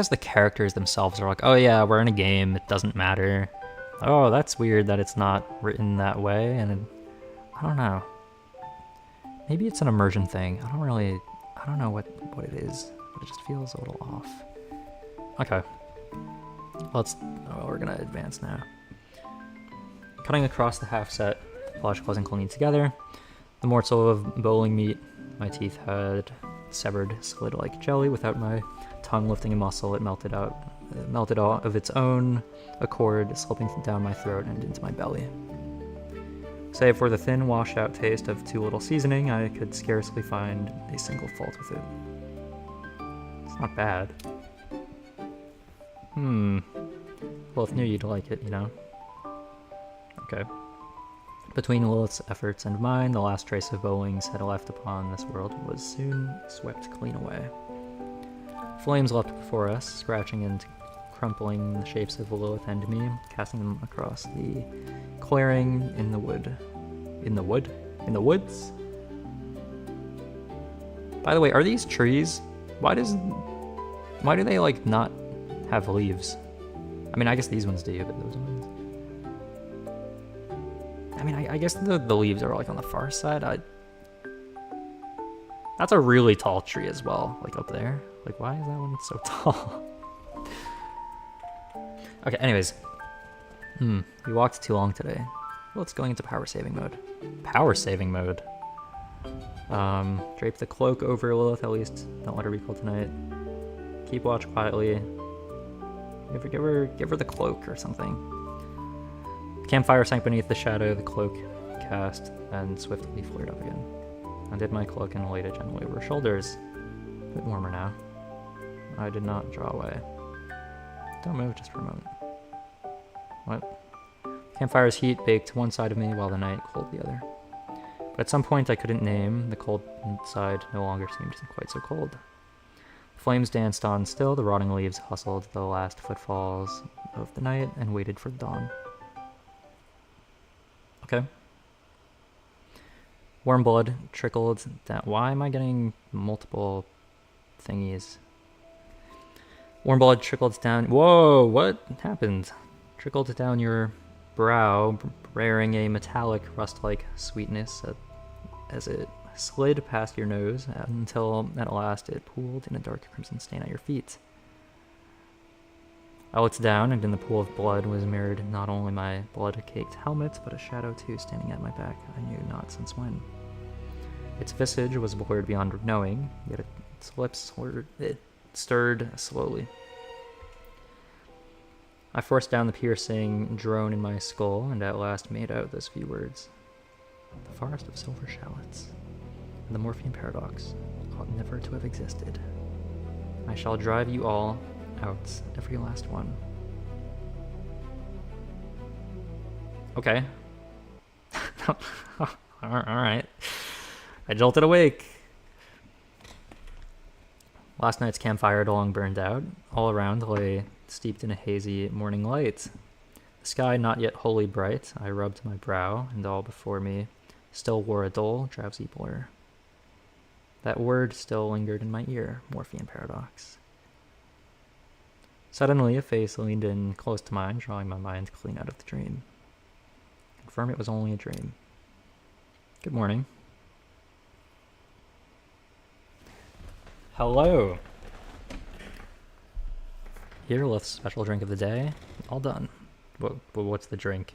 S1: the characters themselves are like, oh yeah, we're in a game, it doesn't matter. Oh, that's weird that it's not written that way, and I don't know. Maybe it's an immersion thing. I don't know what it is, but it just feels a little off. Okay. We're gonna advance now. Cutting across the half set, flesh wasn't clean together. The morsel of bowling meat, my teeth had severed, slid like jelly without my tongue lifting a muscle. It melted out of its own accord, slipping down my throat and into my belly. Save for the thin, washed-out taste of too little seasoning, I could scarcely find a single fault with it. It's not bad. Both knew you'd like it, you know? Okay. Between Lilith's efforts and mine, the last trace of bowlings had left upon this world was soon swept clean away. Flames leapt before us, scratching and crumpling the shapes of Lilith and me, casting them across the clearing in the wood. In the wood? In the woods? By the way, are these trees? Why do they, like, not have leaves? I mean, I guess these ones do, but those ones... I mean, I guess the leaves are, like, on the far side. That's a really tall tree as well, like, up there. Like, why is that one so tall? Okay, anyways. We walked too long today. Well, it's going into power saving mode. Power saving mode? Drape the cloak over Lilith, at least. Don't let her be cold tonight. Keep watch quietly. Give her the cloak or something. The campfire sank beneath the shadow the cloak cast, and swiftly flared up again. Undid my cloak and laid it gently over her shoulders. A bit warmer now. I did not draw away. Don't move just for a moment. What? Campfire's heat baked one side of me while the night cooled the other. But at some point I couldn't name, the cold side no longer seemed quite so cold. The flames danced on still, the rotting leaves hustled the last footfalls of the night and waited for the dawn. Okay. Warm blood trickled down. Why am I getting multiple thingies? Warm blood trickled down. Whoa, what happened? Trickled down your brow, bearing a metallic, rust-like sweetness as it slid past your nose until at last it pooled in a dark crimson stain at your feet. I looked down, and in the pool of blood was mirrored not only my blood-caked helmet, but a shadow too standing at my back, I knew not since when. Its visage was blurred beyond knowing, yet its lips stirred slowly. I forced down the piercing drone in my skull, and at last made out those few words. The Forest of Silver Shallots, and the Morphean Paradox, ought never to have existed. I shall drive you all out, every last one. Okay. Alright. I jolted awake. Last night's campfire had long burned out. All around lay steeped in a hazy morning light. The sky not yet wholly bright. I rubbed my brow, and all before me still wore a dull, drowsy blur. That word still lingered in my ear, Morphean Paradox. Suddenly, a face leaned in close to mine, drawing my mind clean out of the dream. Confirm it was only a dream. Good morning. Hello. Here, Lilith's special drink of the day. All done. What's the drink?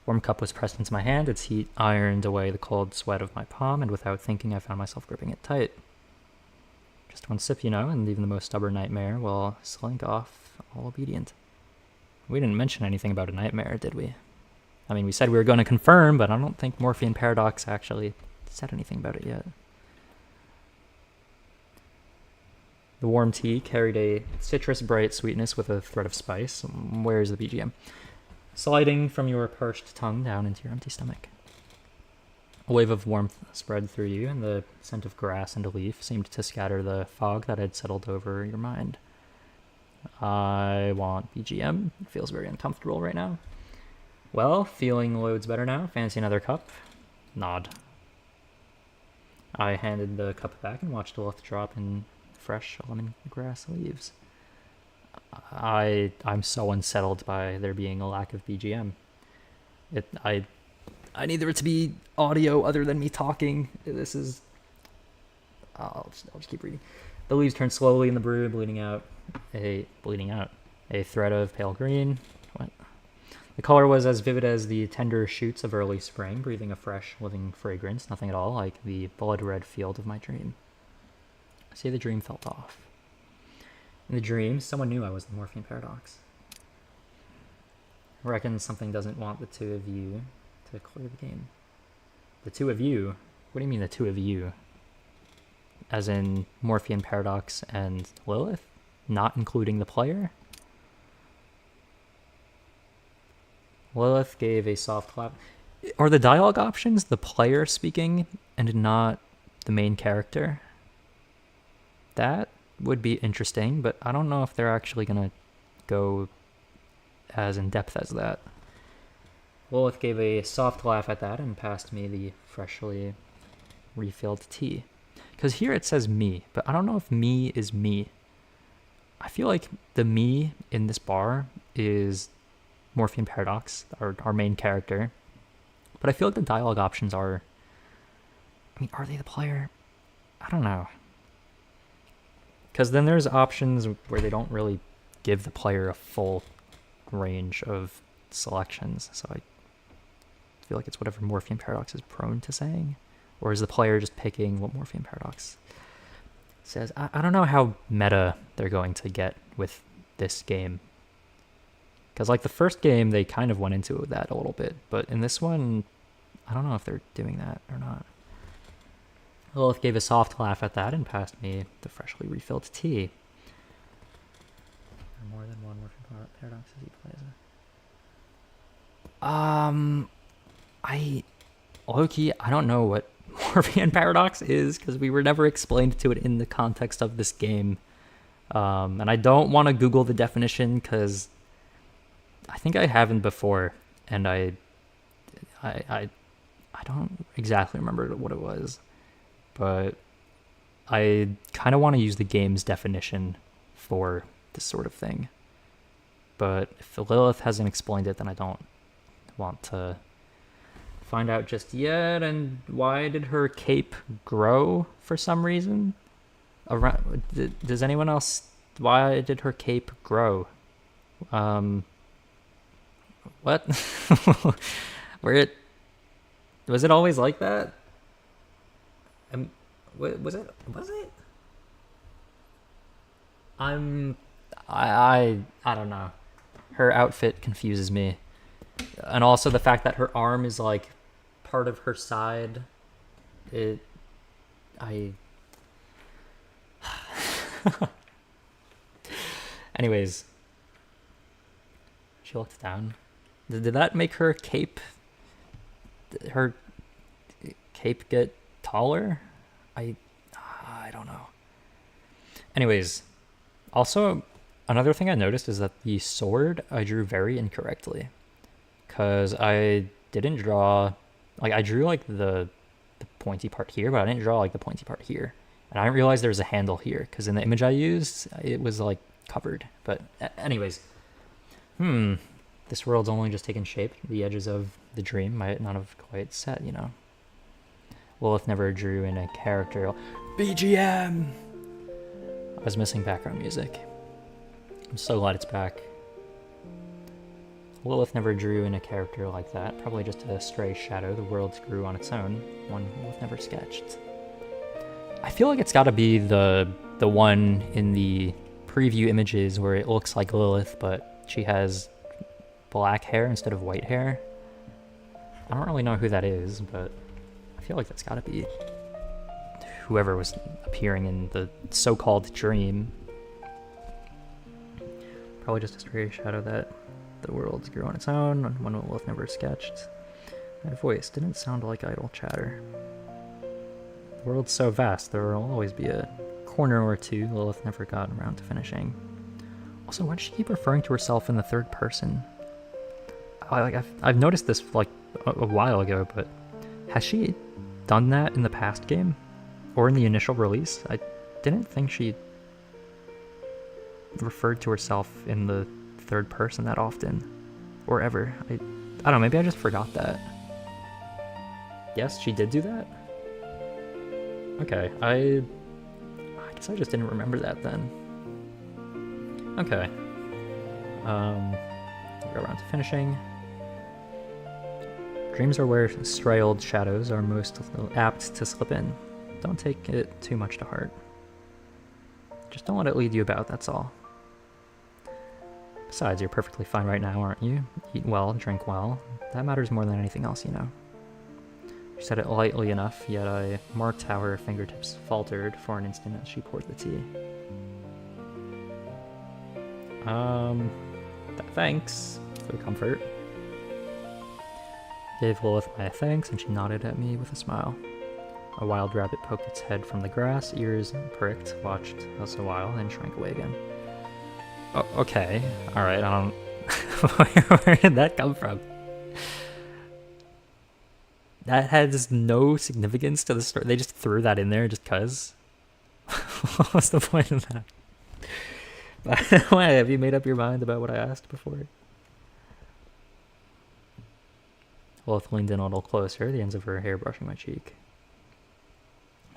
S1: Warm cup was pressed into my hand, its heat ironed away the cold sweat of my palm, and without thinking I found myself gripping it tight. Just one sip, you know, and even the most stubborn nightmare will slink off, all obedient. We didn't mention anything about a nightmare, did we? I mean, we said we were going to confirm, but I don't think Morphean Paradox actually said anything about it yet. The warm tea carried a citrus bright sweetness with a thread of spice. Where is the BGM? Sliding from your parched tongue down into your empty stomach. A wave of warmth spread through you, and the scent of grass and a leaf seemed to scatter the fog that had settled over your mind. I want BGM. It feels very uncomfortable right now. Well, feeling loads better now. Fancy another cup? Nod. I handed the cup back and watched Lilith drop in fresh lemongrass leaves. I'm so unsettled by there being a lack of BGM. I need there to be audio other than me talking. This is... I'll just keep reading. The leaves turned slowly in the brew, bleeding out a thread of pale green. What? The color was as vivid as the tender shoots of early spring, breathing a fresh, living fragrance, nothing at all like the blood-red field of my dream. I say the dream felt off. In the dream, someone knew I was the Morphean Paradox. I reckon something doesn't want the two of you to clear the game. The two of you? What do you mean the two of you? As in Morphean Paradox and Lilith? Not including the player? Lilith gave a soft clap. Are the dialogue options the player speaking and not the main character? That would be interesting, but I don't know if they're actually going to go as in-depth as that. Lilith gave a soft laugh at that and passed me the freshly refilled tea. Because here it says me, but I don't know if me is me. I feel like the me in this bar is Morphean Paradox, our main character. But I feel like the dialogue options are... I mean, are they the player? I don't know. Because then there's options where they don't really give the player a full range of selections. So I feel like it's whatever Morphean Paradox is prone to saying. Or is the player just picking what Morphean Paradox says? I don't know how meta they're going to get with this game. Because like the first game, they kind of went into that a little bit. But in this one, I don't know if they're doing that or not. Lilith gave a soft laugh at that and passed me the freshly refilled tea. There are more than one Morphean Paradoxes he plays. Low-key, I don't know what Morphean Paradox is because we were never explained to it in the context of this game. And I don't want to Google the definition because I think I haven't before, and I don't exactly remember what it was. But I kind of want to use the game's definition for this sort of thing. But if Lilith hasn't explained it, then I don't want to find out just yet. And why did her cape grow for some reason? Does anyone else... Why did her cape grow? What? Was it always like that? Was it? I don't know. Her outfit confuses me. And also the fact that her arm is like part of her side. Anyways. She looked down. Did that make her cape get taller? I don't know. Anyways, also another thing I noticed is that the sword I drew very incorrectly, because I didn't draw, like I drew like the pointy part here, but I didn't draw like the pointy part here, and I didn't realize there was a handle here because in the image I used it was like covered. But anyways, this world's only just taken shape. The edges of the dream might not have quite set, you know. Lilith never drew in a character. BGM! I was missing background music. I'm so glad it's back. Lilith never drew in a character like that. Probably just a stray shadow the world grew on its own. One Lilith never sketched. I feel like it's gotta be the one in the preview images where it looks like Lilith, but she has black hair instead of white hair. I don't really know who that is, but I feel like that's gotta be whoever was appearing in the so-called dream. Probably just a stray shadow that the worlds grew on its own, one Lilith never sketched. That voice didn't sound like idle chatter. The world's so vast, there will always be a corner or two Lilith never got around to finishing. Also, why does she keep referring to herself in the third person? I've noticed this like a while ago, but has she done that in the past game? Or in the initial release? I didn't think she referred to herself in the third person that often. Or ever. I don't know, maybe I just forgot that. Yes, she did do that? Okay, I guess I just didn't remember that then. Okay. We'll go around to finishing. Dreams are where stray old shadows are most apt to slip in. Don't take it too much to heart. Just don't let it lead you about, that's all. Besides, you're perfectly fine right now, aren't you? Eat well, drink well. That matters more than anything else, you know. She said it lightly enough, yet I marked how her fingertips faltered for an instant as she poured the tea. Thanks for the comfort. Gave Lilith my thanks, and she nodded at me with a smile. A wild rabbit poked its head from the grass, ears pricked, watched us a while, then shrank away again. Oh, okay, alright, I don't... Where did that come from? That has no significance to the story. They just threw that in there just cuz. What was the point of that? By the way, have you made up your mind about what I asked before? Lilith leaned in a little closer, the ends of her hair brushing my cheek.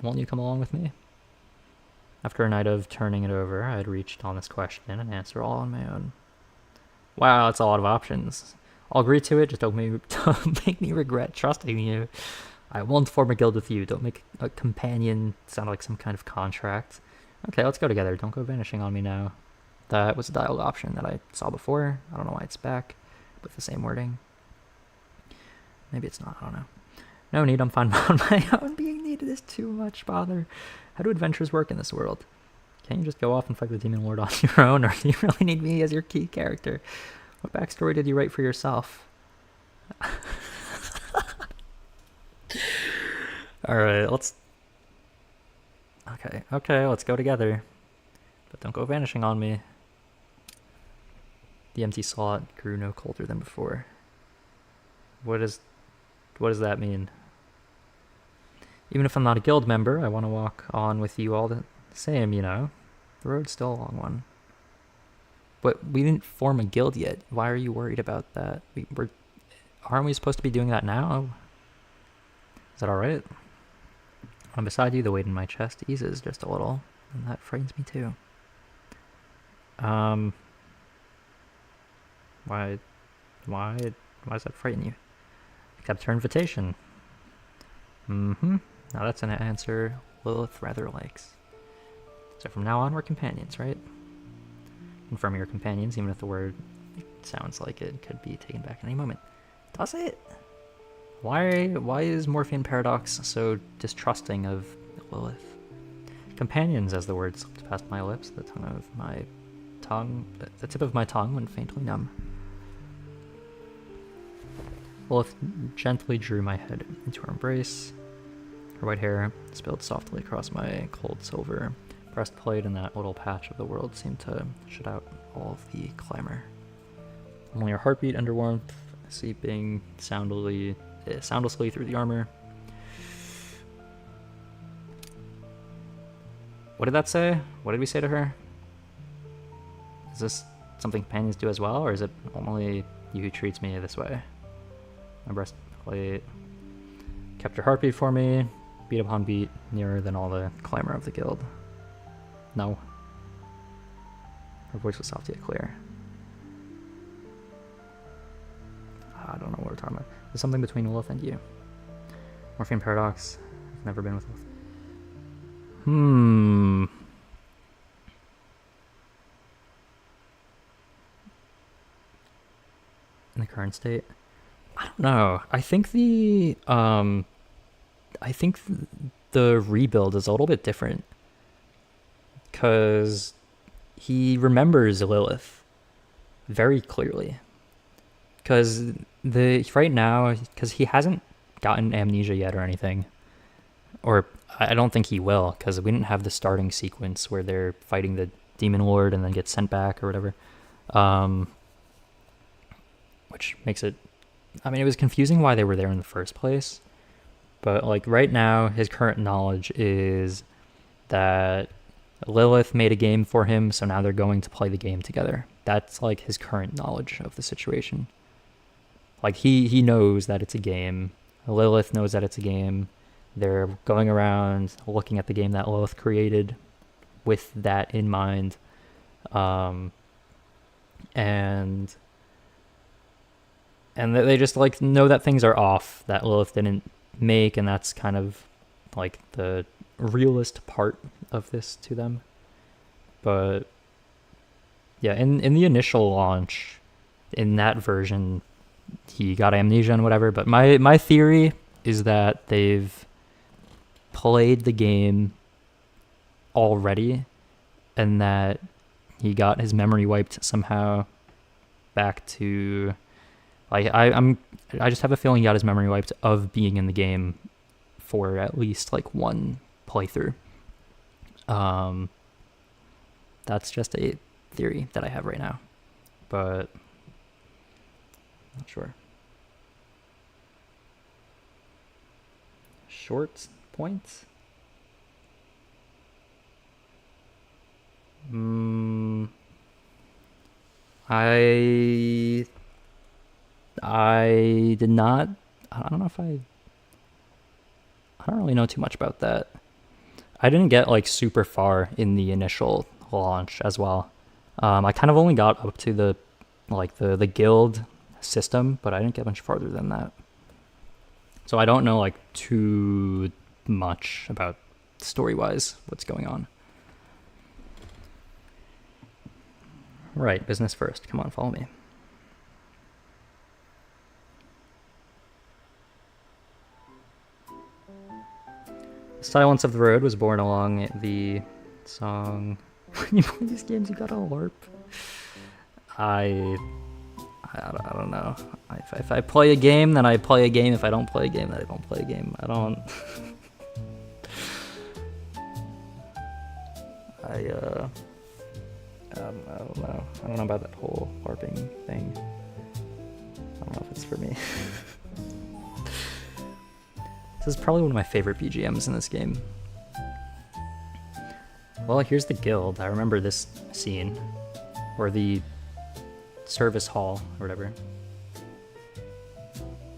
S1: Won't you come along with me? After a night of turning it over, I had reached on this question and answer all on my own. Wow, that's a lot of options. I'll agree to it, just don't make me regret trusting you. I won't form a guild with you. Don't make a companion sound like some kind of contract. Okay, let's go together. Don't go vanishing on me now. That was a dialogue option that I saw before. I don't know why it's back with the same wording. Maybe it's not, I don't know. No need, I'm fine on my own. Being needed is too much bother. How do adventures work in this world? Can't you just go off and fight the demon lord on your own, or do you really need me as your key character? What backstory did you write for yourself? Alright, let's... Okay, let's go together. But don't go vanishing on me. The empty slot grew no colder than before. What does that mean? Even if I'm not a guild member, I want to walk on with you all the same, you know? The road's still a long one. But we didn't form a guild yet. Why are you worried about that? Aren't we supposed to be doing that now? Is that alright? I'm beside you, the weight in my chest eases just a little, and that frightens me too. Why does that frighten you? Accept her invitation. Now that's an answer Lilith rather likes. So from now on, we're companions, right? Confirm your companions, even if the word sounds like it could be taken back at any moment. Does it? Why is Morphean Paradox so distrusting of Lilith? Companions, as the word slipped past my lips, the tip of my tongue went faintly numb. Lilith gently drew my head into her embrace. Her white hair spilled softly across my cold silver breastplate, and that little patch of the world seemed to shut out all of the clamor. Only her heartbeat under warmth, seeping soundlessly through the armor. What did that say? What did we say to her? Is this something companions do as well, or is it only you who treats me this way? My breastplate kept her heartbeat for me, beat upon beat, nearer than all the clamor of the guild. No. Her voice was soft yet clear. I don't know what we're talking about. There's something between Lilith and you. Morphean Paradox. I've never been with Lilith. In the current state, I don't know. I think the rebuild is a little bit different because he remembers Lilith very clearly. Because right now, because he hasn't gotten amnesia yet or anything, or I don't think he will, because we didn't have the starting sequence where they're fighting the demon lord and then get sent back or whatever, which makes it. I mean, it was confusing why they were there in the first place. But like right now, his current knowledge is that Lilith made a game for him, so now they're going to play the game together. That's like his current knowledge of the situation. Like he knows that it's a game. Lilith knows that it's a game. They're going around looking at the game that Lilith created with that in mind. And they just like know that things are off, that Lilith didn't make, and that's kind of like the realist part of this to them. But yeah, in the initial launch, in that version, he got amnesia and whatever, but my theory is that they've played the game already and that he got his memory wiped somehow back to like I just have a feeling he got his memory wiped of being in the game for at least like one playthrough. That's just a theory that I have right now, but not sure. Short points? I did not. I don't know if I don't really know too much about that. I didn't get like super far in the initial launch as well. I kind of only got up to the guild system, but I didn't get much farther than that. So I don't know like too much about story-wise what's going on. Right, business first. Come on, follow me. Silence of the Road was born along the song. When you play these games, you gotta LARP. I don't know. If I play a game, then I play a game. If I don't play a game, then I don't play a game. I don't know. I don't know about that whole LARPing thing. I don't know if it's for me. This is probably one of my favorite BGMs in this game. Well, here's the guild. I remember this scene. Or the service hall, or whatever.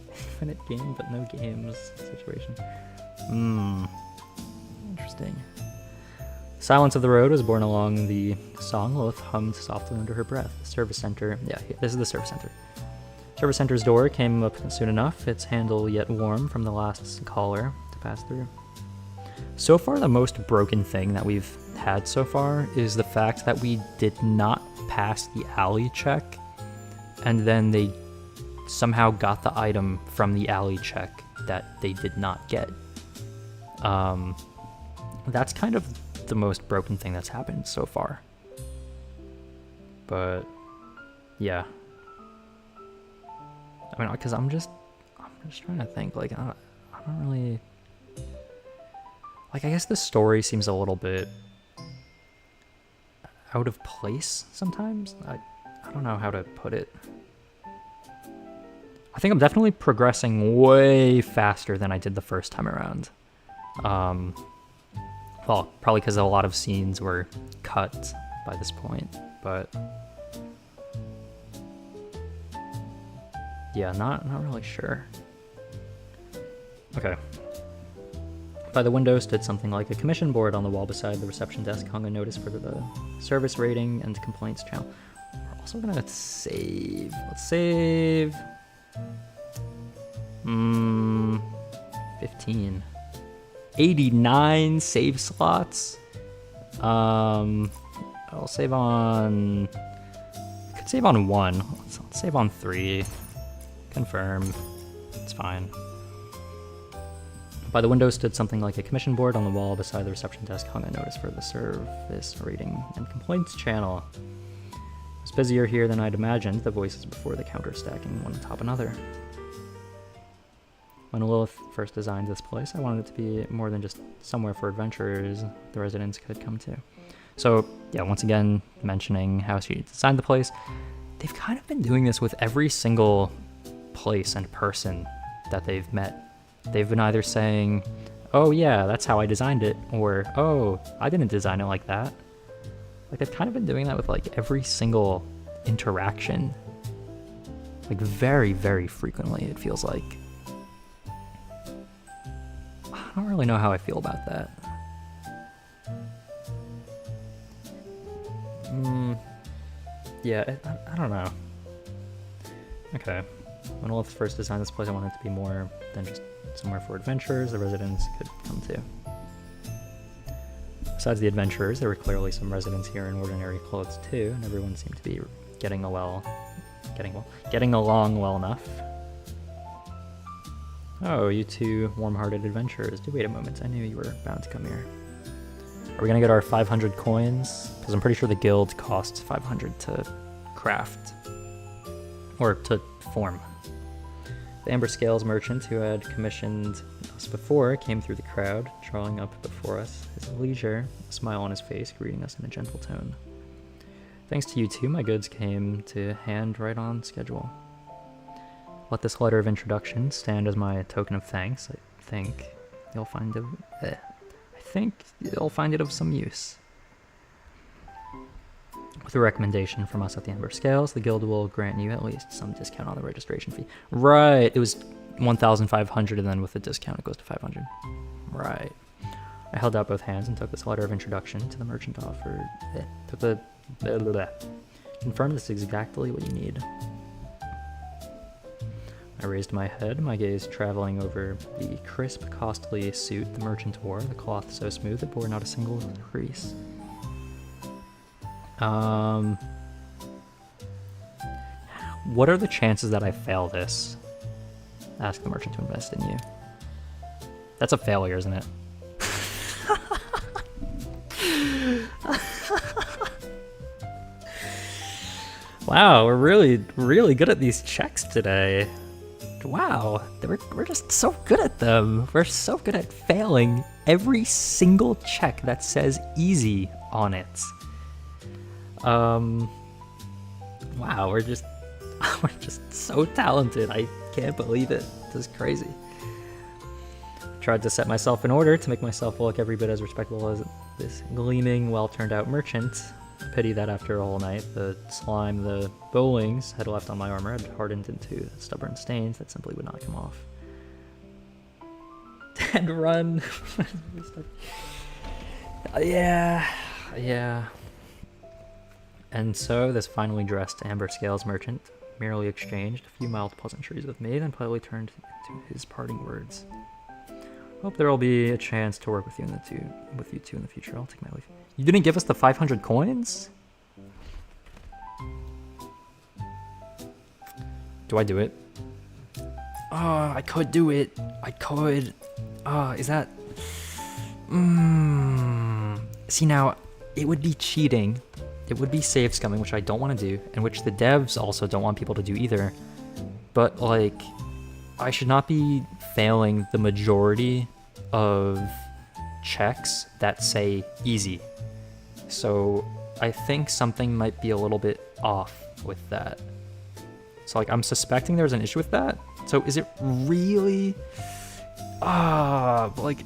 S1: Infinite game, but no games situation. Interesting. Silence of the Road was born along the song Lilith hummed softly under her breath. The service center. Yeah, this is the service center. Service center's door came up soon enough, its handle yet warm from the last caller to pass through. So far, the most broken thing that we've had so far is the fact that we did not pass the alley check, and then they somehow got the item from the alley check that they did not get. That's kind of the most broken thing that's happened so far. But yeah. I mean, because I'm just trying to think, like, I don't really, like, I guess the story seems a little bit out of place sometimes. I don't know how to put it. I think I'm definitely progressing way faster than I did the first time around. Well, probably because a lot of scenes were cut by this point, but yeah, not really sure. Okay. By the window stood something like a commission board. On the wall beside the reception desk hung a notice for the service rating and complaints channel. We're also gonna save. Let's save. 15. 89 save slots. I'll save on. I could save on 1. Let's save on 3. Confirm. It's fine. By the window stood something like a commission board. On the wall beside the reception desk hung a notice for the service rating and complaints channel. It was busier here than I'd imagined, the voices before the counter stacking one on top of another. When Lilith first designed this place, I wanted it to be more than just somewhere for adventurers the residents could come to. So, yeah, once again, mentioning how she designed the place. They've kind of been doing this with every single place and person that they've met. They've been either saying, oh yeah, that's how I designed it, or, oh, I didn't design it like that. Like, they've kind of been doing that with, like, every single interaction. Like, very, very frequently, it feels like. I don't really know how I feel about that. Yeah, I don't know. Okay. When Wolf first designed this place, I wanted it to be more than just somewhere for adventurers the residents could come to. Besides the adventurers, there were clearly some residents here in ordinary clothes too, and everyone seemed to be getting along well enough. Oh, you two warm-hearted adventurers. Do wait a moment, I knew you were bound to come here. Are we gonna get our 500 coins? Because I'm pretty sure the guild costs 500 to craft. Or to form. The Amber Scales merchant who had commissioned us before came through the crowd, drawing up before us, his leisure, a smile on his face, greeting us in a gentle tone. Thanks to you two, my goods came to hand right on schedule. Let this letter of introduction stand as my token of thanks. I think you'll find it of some use. With a recommendation from us at the Amber Scales, the guild will grant you at least some discount on the registration fee. Right, it was 1,500 and then with the discount it goes to 500. Right. I held out both hands and took this letter of introduction to the merchant offered. Confirm this is exactly what you need. I raised my head, my gaze traveling over the crisp, costly suit the merchant wore, the cloth so smooth it bore not a single crease. What are the chances that I fail this? Ask the merchant to invest in you. That's a failure, isn't it? Wow, we're really, really good at these checks today. Wow, we're just so good at them. We're so good at failing every single check that says easy on it. Wow, we're just so talented. I can't believe it. This is crazy. Tried to set myself in order to make myself look every bit as respectable as this gleaming, well-turned-out merchant. Pity that after a whole night, the slime the bowlings had left on my armor had hardened into stubborn stains that simply would not come off. And run. Yeah. And so this finely dressed Amber Scales merchant merely exchanged a few mild pleasantries with me, then politely turned to his parting words. Hope there will be a chance to work with you two in the future. I'll take my leave. You didn't give us the 500 coins? Do I do it? Oh, I could do it. I could. Is that... See, now, it would be cheating. It would be save scumming, which I don't want to do, and which the devs also don't want people to do either. But, like, I should not be failing the majority of checks that say easy. So I think something might be a little bit off with that. So like I'm suspecting there's an issue with that. So is it really like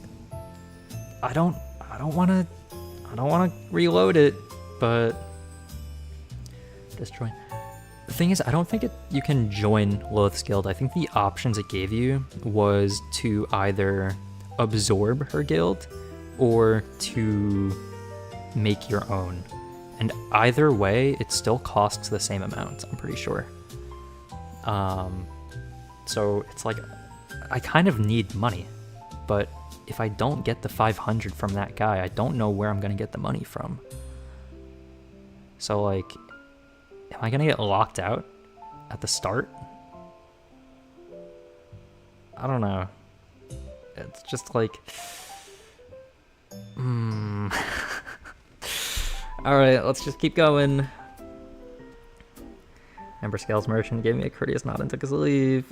S1: I don't want to reload it, but just join. The thing is, I don't think you can join Lilith's guild. I think the options it gave you was to either absorb her guild or to make your own. And either way, it still costs the same amount, I'm pretty sure. So it's like, I kind of need money, but if I don't get the 500 from that guy, I don't know where I'm gonna get the money from. So like, am I gonna get locked out at the start? I don't know. It's just like... Alright, let's just keep going. Amber Scales Merchant gave me a courteous nod and took his leave.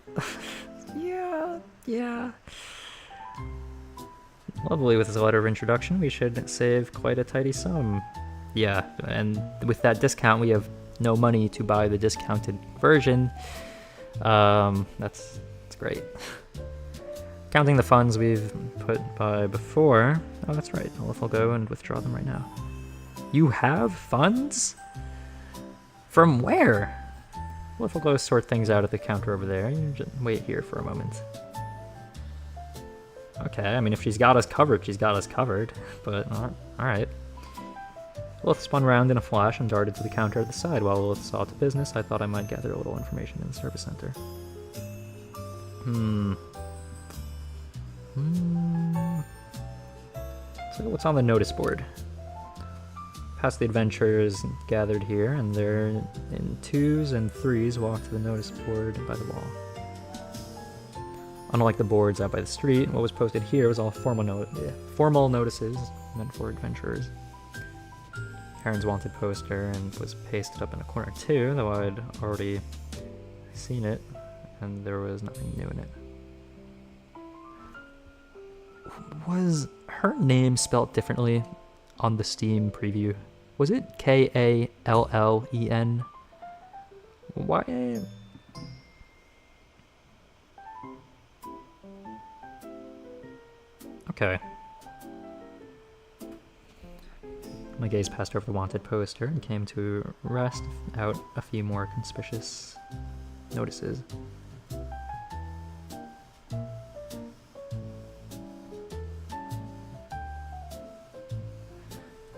S1: Yeah. Lovely, with his letter of introduction, we should save quite a tidy sum. Yeah, and with that discount, we have no money to buy the discounted version. That's great. Counting the funds we've put by before. Oh, that's right. I'll go and withdraw them right now. You have funds? From where? Well, if we'll go sort things out at the counter over there, you just wait here for a moment. Okay, I mean, if she's got us covered, she's got us covered. But, alright. Lilith spun round in a flash and darted to the counter at the side. While Lilith saw to business, I thought I might gather a little information in the service center. So what's on the notice board? Past the adventurers gathered here, and they're in 2s and 3s walk to the notice board by the wall. Unlike the boards out by the street, what was posted here was all formal notices meant for adventurers. Karen's wanted poster and was pasted up in a corner too, though I'd already seen it, and there was nothing new in it. Was her name spelled differently on the Steam preview? Was it Kallen? Why? Okay. My gaze passed over the wanted poster and came to rest out a few more conspicuous notices.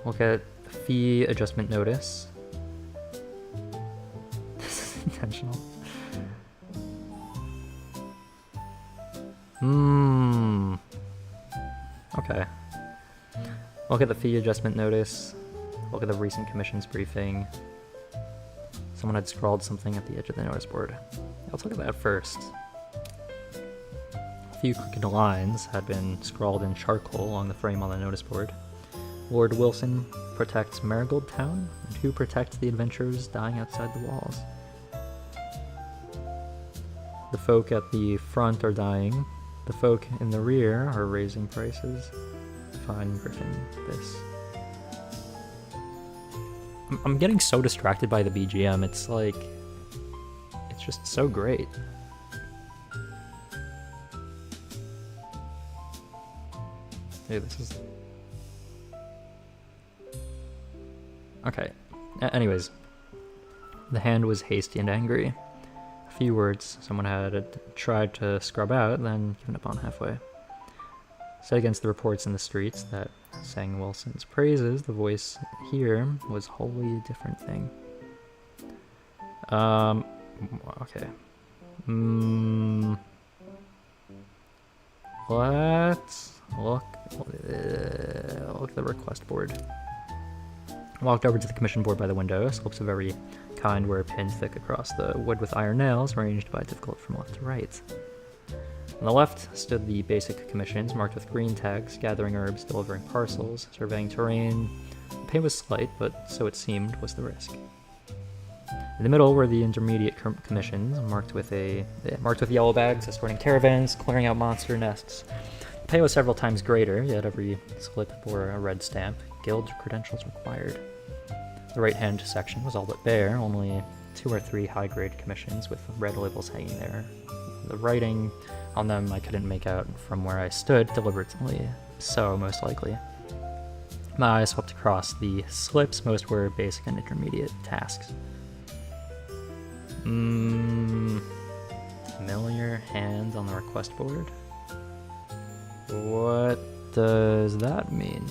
S1: Look at fee adjustment notice. This is intentional. Okay. Look at the fee adjustment notice. Look at the recent commissions briefing. Someone had scrawled something at the edge of the notice board. Let's look at that first. A few crooked lines had been scrawled in charcoal along the frame on the notice board. Lord Wilson protects Marigold Town, and who protects the adventurers dying outside the walls? The folk at the front are dying. The folk in the rear are raising prices. Fine, Griffin, this. I'm getting so distracted by the BGM, it's like... It's just so great. Dude, this is... Okay, anyways. The hand was hasty and angry. A few words someone had tried to scrub out, then given up on halfway. Set against the reports in the streets that sang Wilson's praises, the voice here was a wholly different thing. Okay. Let's look at the request board. Walked over to the commission board by the window. Slopes of every kind were pinned thick across the wood with iron nails, arranged by difficult from left to right. On the left stood the basic commissions, marked with green tags: gathering herbs, delivering parcels, surveying terrain. The pay was slight, but so it seemed was the risk. In the middle were the intermediate commissions, marked with yellow bags, escorting caravans, clearing out monster nests. The pay was several times greater, yet every slip bore a red stamp: guild credentials required. The right-hand section was all but bare, only 2 or 3 high-grade commissions with red labels hanging there. The writing on them I couldn't make out from where I stood, deliberately so, most likely. My eyes swept across the slips. Most were basic and intermediate tasks. Familiar hand on the request board? What does that mean?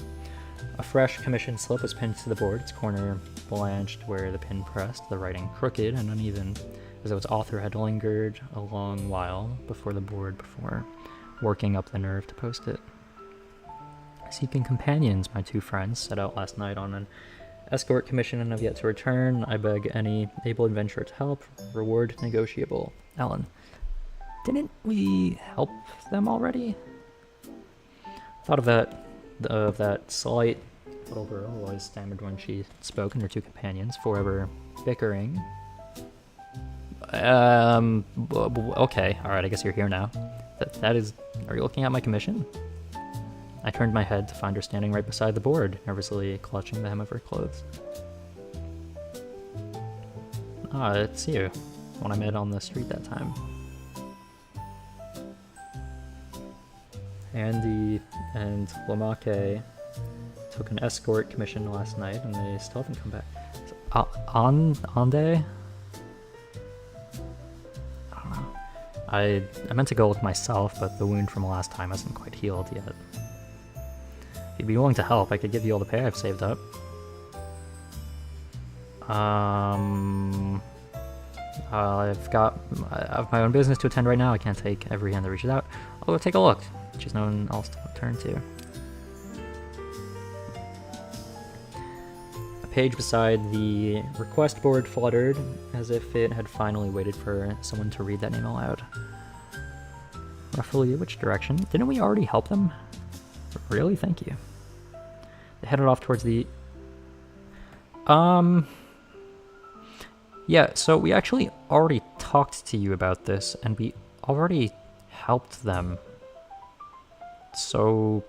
S1: A fresh commission slip was pinned to the board, its corner blanched where the pin pressed, the writing crooked and uneven, as though its author had lingered a long while before the board before working up the nerve to post it. Seeking companions, my 2 friends set out last night on an escort commission and have yet to return. I beg any able adventurer to help. Reward negotiable. Alan. Didn't we help them already? Thought of that slight little girl who always stammered when she spoke, and her two companions forever bickering. Okay, alright, I guess you're here now. That is... Are you looking at my commission? I turned my head to find her standing right beside the board, nervously clutching the hem of her clothes. Ah, it's you. When I met on the street that time. Andy and Lamake took an escort commission last night, and they still haven't come back. Ande? I don't know. I meant to go look myself, but the wound from last time hasn't quite healed yet. If you'd be willing to help, I could give you all the pay I've saved up. I have my own business to attend right now. I can't take every hand that reaches out. I'll go take a look. She's no one else to turn to. A page beside the request board fluttered, as if it had finally waited for someone to read that name aloud. Roughly which direction? Didn't we already help them? Really? Thank you. They headed off towards the... Yeah, so we actually already talked to you about this, and we already helped them. So...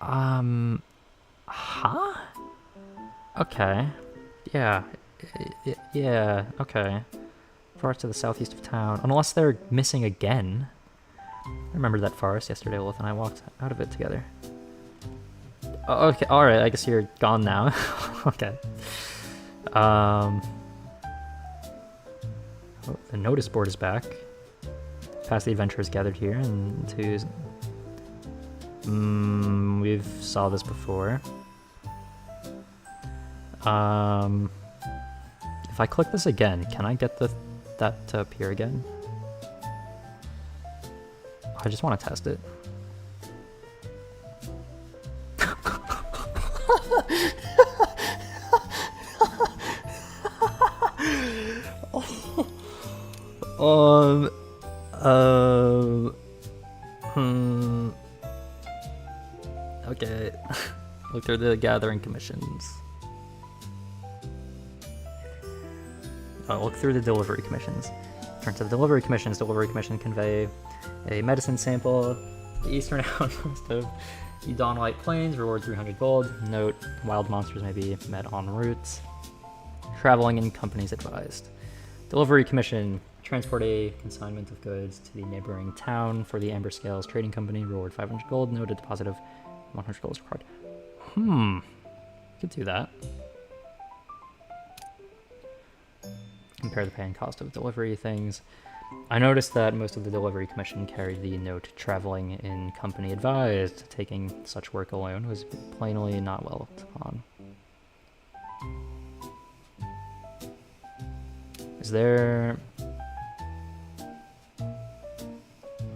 S1: Huh? Okay. Yeah. Yeah, okay. Forest to the southeast of town. Unless they're missing again. I remember that forest yesterday. Wolf and I walked out of it together. Oh, okay, alright, I guess you're gone now. Okay. Oh, the notice board is back. Past the adventurers gathered here, and we've saw this before. If I click this again, can I get that to appear again? I just want to test it. Okay. Look through the gathering commissions. Oh, look through the delivery commissions. Turn to the delivery commissions. Delivery commission convey a medicine sample. The eastern outpost of Udonlite Plains, reward 300 gold. Note, wild monsters may be met en route. Traveling in companies advised. Delivery commission, transport a consignment of goods to the neighboring town for the Amber Scales Trading Company, reward 500 gold. Note, a deposit of 100 gold is required. Could do that. Compare the pay and cost of delivery things. I noticed that most of the delivery commission carried the note traveling in company advised. Taking such work alone was plainly not well on. Is there...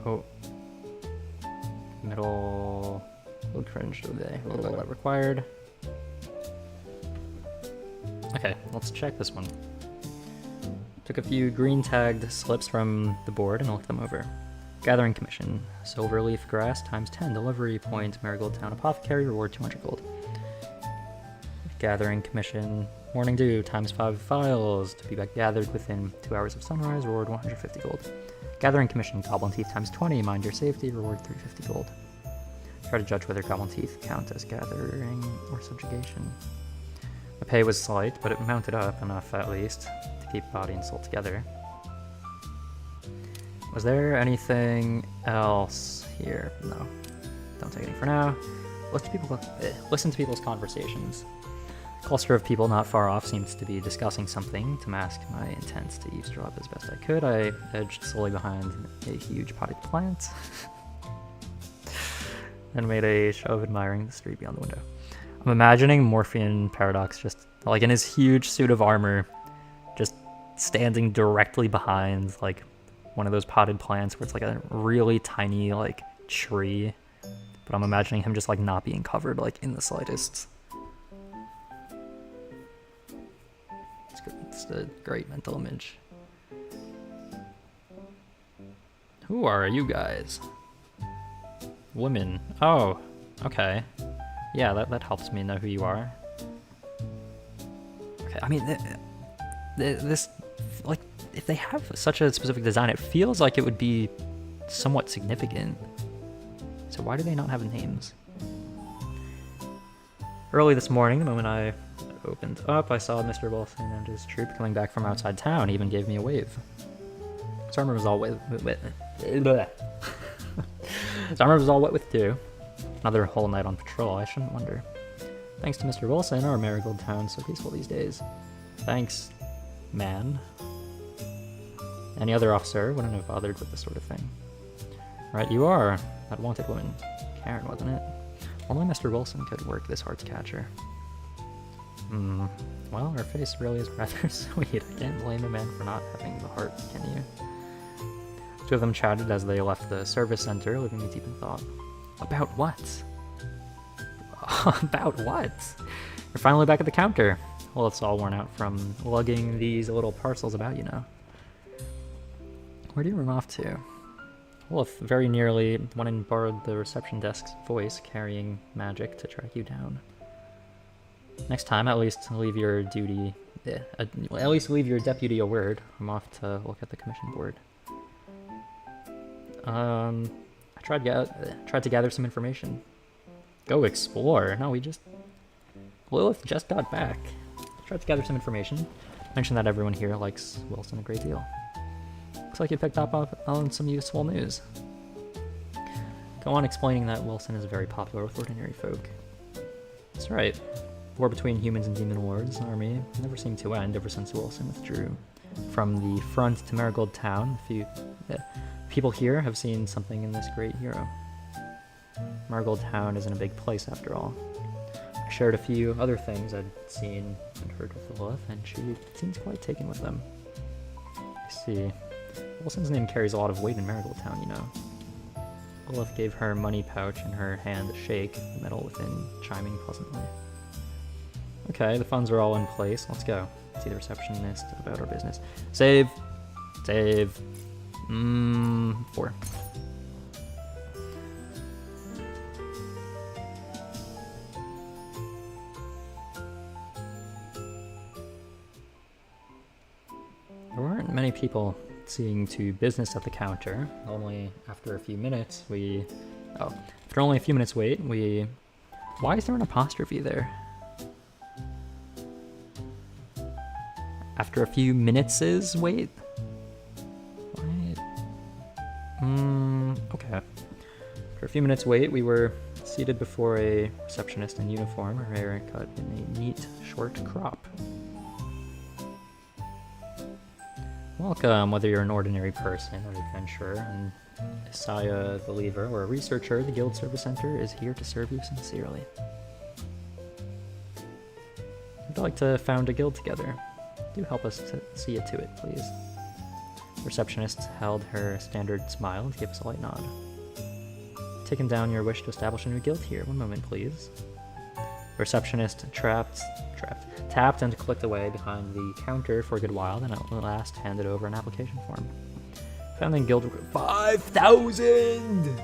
S1: Oh. Middle... Load cringe today. Required. Okay, let's check this one. Took a few green tagged slips from the board and looked them over. Gathering commission. Silverleaf grass times 10. Delivery point. Marigold Town Apothecary. Reward 200 gold. Gathering commission. Morning dew times 5 files. To be back gathered within 2 hours of sunrise. Reward 150 gold. Gathering commission. Goblin teeth times 20. Mind your safety. Reward 350 gold. Try to judge whether goblin teeth count as gathering or subjugation. The pay was slight, but it mounted up enough at least to keep body and soul together. Was there anything else here? No. Don't take any for now. Listen to people's conversations. A cluster of people not far off seemed to be discussing something. To mask my intent to eavesdrop as best I could, I edged slowly behind a huge potted plant and made a show of admiring the street beyond the window. I'm imagining Morphean Paradox just, like, in his huge suit of armor, just standing directly behind, like, one of those potted plants where it's, like, a really tiny, like, tree. But I'm imagining him just, like, not being covered, like, in the slightest. It's a great mental image. Who are you guys? Women. Oh, okay. Yeah, that helps me know who you are. Okay, I mean, this, like, if they have such a specific design, it feels like it would be somewhat significant. So why do they not have names? Early this morning, the moment I opened up, I saw Mr. Wilson and his troop coming back from outside town. He even gave me a wave. His armor was all wet. His armor was all wet with dew. Another whole night on patrol, I shouldn't wonder. Thanks to Mr. Wilson, our Marigold town's so peaceful these days. Thanks, man. Any other officer wouldn't have bothered with this sort of thing. Right, you are that wanted woman. Karen, wasn't it? Only Mr. Wilson could work this hard to catch her. Well, her face really is rather sweet. I can't blame a man for not having the heart, can you? Two of them chatted as they left the service center, leaving me deep in thought. About what? About what? You're finally back at the counter. Well, it's all worn out from lugging these little parcels about, you know. Where do you run off to? Wolf very nearly went and borrowed the reception desk's voice, carrying magic to track you down. Next time, at least leave your duty. At least leave your deputy a word. I'm off to look at the commission board. I tried to gather some information. Go explore. No, Lilith just got back. Tried to gather some information. Mentioned that everyone here likes Wilson a great deal. Looks like you picked up on some useful news. Go on explaining that Wilson is very popular with ordinary folk. That's right. War between humans and demon lords' army never seemed to end ever since Wilson withdrew. From the front to Marigold Town, people here have seen something in this great hero. Marigold Town isn't a big place after all. I shared a few other things I'd seen and heard with Lilith, and she seems quite taken with them. I see. Wilson's name carries a lot of weight in Marigold Town, you know. Lilith gave her money pouch and her hand a shake, the metal within chiming pleasantly. Okay, the funds are all in place. Let's go. See the receptionist about our business. Save. 4. There weren't many people seeing to business at the counter. After only a few minutes wait, why is there an apostrophe there? After a few minutes' wait? What? Okay. After a few minutes' wait, we were seated before a receptionist in uniform, her hair cut in a neat, short crop. Welcome, whether you're an ordinary person, an adventurer, an Isaiah believer, or a researcher, the Guild Service Center is here to serve you sincerely. We'd like to found a guild together. Do help us to see it to it, please. The receptionist held her standard smile and gave us a light nod. Taken down your wish to establish a new guild here. One moment, please. The receptionist tapped and clicked away behind the counter for a good while, then at last handed over an application form. Founding guild 5,000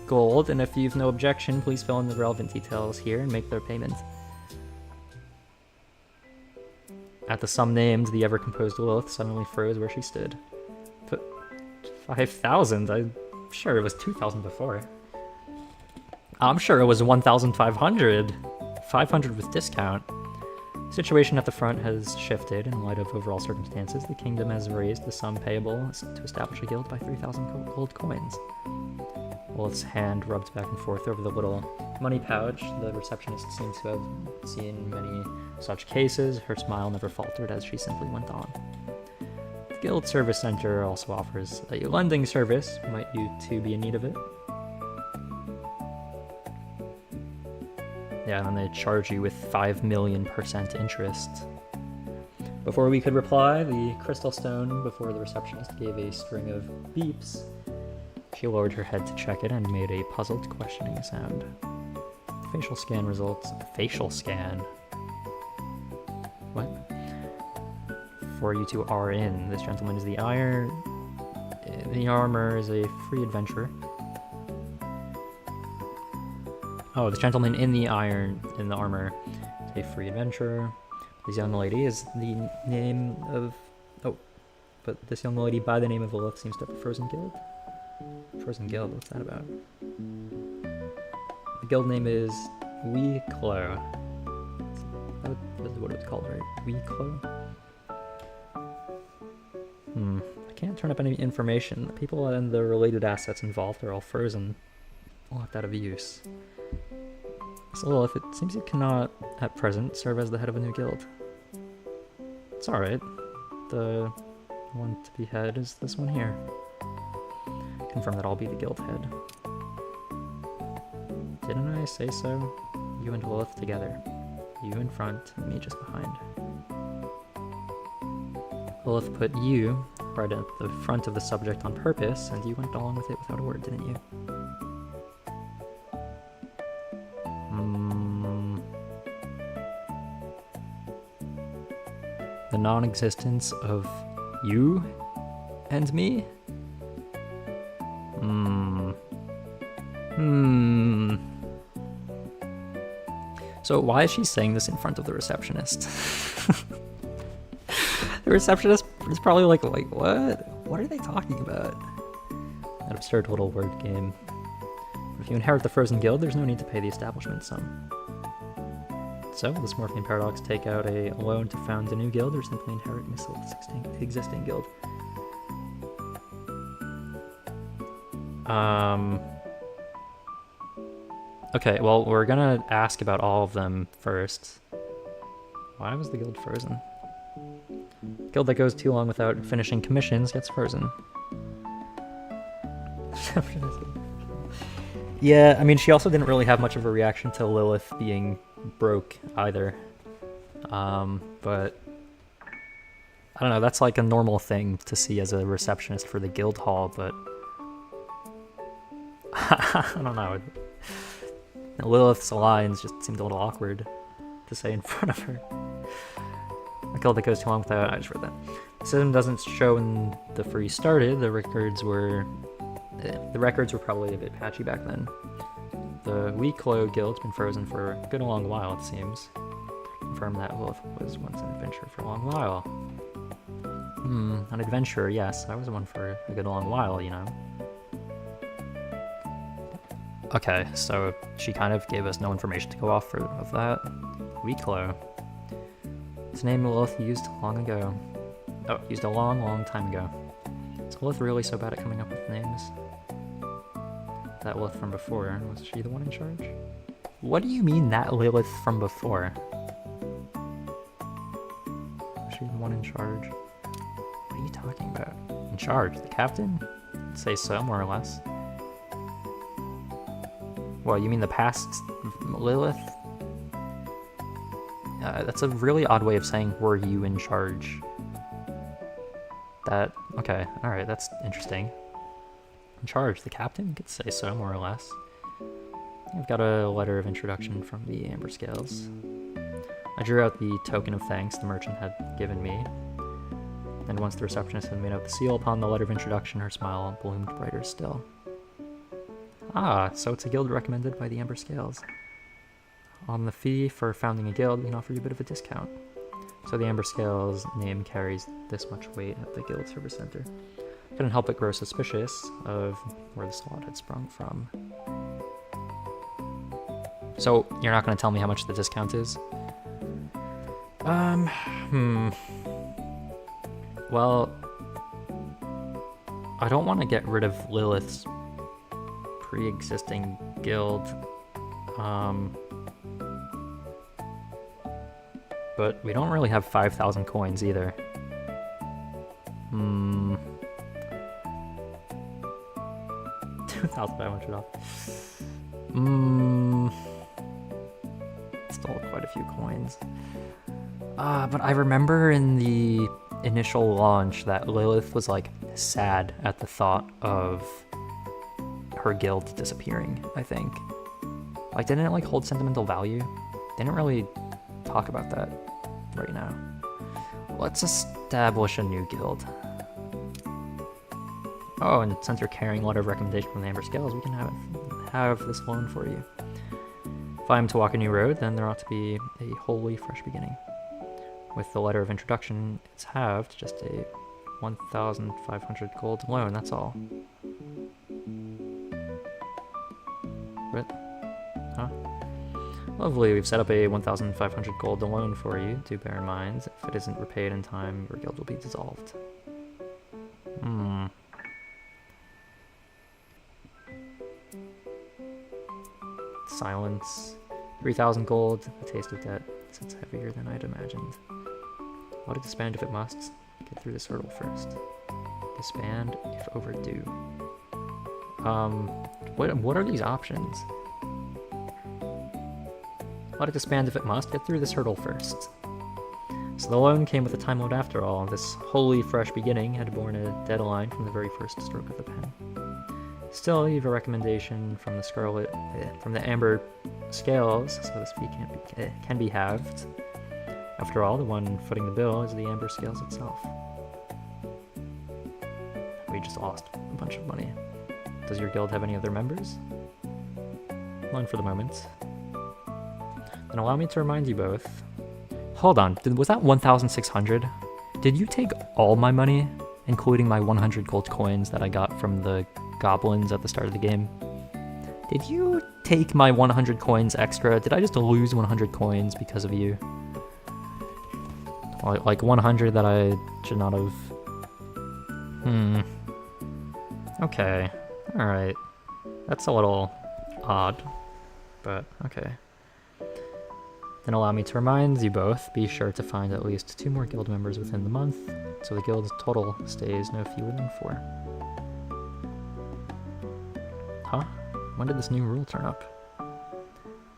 S1: gold, and if you've no objection, please fill in the relevant details here and make their payment. At the sum named, the ever-composed Lilith suddenly froze where she stood. But 5,000? I'm sure it was 2,000 before. I'm sure it was 1,500. 500 with discount. The situation at the front has shifted in light of overall circumstances. The kingdom has raised the sum payable to establish a guild by 3,000 gold coins. Lilith's hand rubbed back and forth over the little money pouch. The receptionist seemed to have seen many such cases. Her smile never faltered as she simply went on. The Guild Service Center also offers a lending service. Might you two be in need of it? Yeah, and then they charge you with 5 million% interest. Before we could reply, the crystal stone before the receptionist gave a string of beeps. She lowered her head to check it and made a puzzled, questioning sound. Facial scan results. Facial scan? What? 4 you two are in. This gentleman is the The armor is a free adventure. Oh, the gentleman in the armor is a free adventure. This young lady is the name of... Oh, but this young lady by the name of Lilith seems to have a frozen guild. Frozen guild, what's that about? The guild name is Weeklo. That's what it's called, right? Weeklo? I can't turn up any information. The people and the related assets involved are all frozen. Locked out of use. So Lilith, it seems you cannot, at present, serve as the head of a new guild. It's alright. The one to be head is this one here. Confirm that I'll be the guild head. Didn't I say so? You and Lilith together. You in front, and me just behind. Lilith put you right at the front of the subject on purpose, and you went along with it without a word, didn't you? The non-existence of you and me? So why is she saying this in front of the receptionist? The receptionist is probably like, what? What are they talking about? That absurd little word game. If you inherit the Frozen Guild, there's no need to pay the establishment sum. So, will this Morphean Paradox take out a loan to found a new guild, or simply inherit Lilith's existing guild? Okay, well, we're gonna ask about all of them first. Why was the guild frozen? Guild that goes too long without finishing commissions gets frozen. Yeah, I mean, she also didn't really have much of a reaction to Lilith being broke either. But I don't know, that's like a normal thing to see as a receptionist for the guild hall, but I don't know. Lilith's lines just seemed a little awkward to say in front of her. A guild that goes too long without... I just read that. The system doesn't show when the free started. The records were probably a bit patchy back then. The Weeklo Guild's been frozen for a good long while, it seems. Confirm that Lilith was once an adventurer for a long while. An adventurer, yes. I was one for a good long while, you know. Okay, so she kind of gave us no information to go off of that. Weeklo. It's a name Lilith used long ago. Oh, used a long time ago. Is Lilith really so bad at coming up with names? That Lilith from before, was she the one in charge? What do you mean, that Lilith from before? Was she the one in charge? What are you talking about? In charge? The captain? I'd say so, more or less. Well, you mean the past Lilith? That's a really odd way of saying, were you in charge? That, okay, alright, that's interesting. In charge, the captain? You could say so, more or less. I've got a letter of introduction from the Amber Scales. I drew out the token of thanks the merchant had given me. And once the receptionist had made out the seal upon the letter of introduction, her smile bloomed brighter still. Ah, so it's a guild recommended by the Amber Scales. On the fee for founding a guild, we can offer you a bit of a discount. So the Amber Scales name carries this much weight at the guild service center. Couldn't help but grow suspicious of where the slot had sprung from. So, you're not going to tell me how much the discount is? Well, I don't want to get rid of Lilith's pre-existing guild, but we don't really have 5,000 coins either. 2,500 off. Still quite a few coins. But I remember in the initial launch that Lilith was like sad at the thought of her guild disappearing, I think. Like, didn't it like hold sentimental value? They didn't really talk about that right now. Let's establish a new guild. Oh, and since you're carrying a letter of recommendation from the Amber Scales, we can have this loan for you. If I am to walk a new road, then there ought to be a wholly fresh beginning. With the letter of introduction, it's halved, just a 1,500 gold loan, that's all. What? Huh? Lovely, we've set up a 1,500 gold loan for you. Do bear in mind, if it isn't repaid in time, your guild will be dissolved. Silence. 3,000 gold. The taste of debt sits heavier than I'd imagined. Let it disband if it must. Get through this hurdle first. Disband if overdue. What are these options? Let it disband if it must. Get through this hurdle first. So the loan came with a time limit after all. This wholly fresh beginning had borne a deadline from the very first stroke of the pen. Still, you have a recommendation from the Amber Scales, so this fee can be halved. After all, the one footing the bill is the Amber Scales itself. We just lost a bunch of money. Does your guild have any other members? None for the moment. Then allow me to remind you both. Hold on, was that 1,600? Did you take all my money, including my 100 gold coins that I got from the goblins at the start of the game? Did you take my 100 coins extra? Did I just lose 100 coins because of you? Like 100 that I should not have... Okay. Alright. That's a little odd, but okay. Then allow me to remind you both, be sure to find at least 2 more guild members within the month, so the guild's total stays no fewer than 4. Huh? When did this new rule turn up?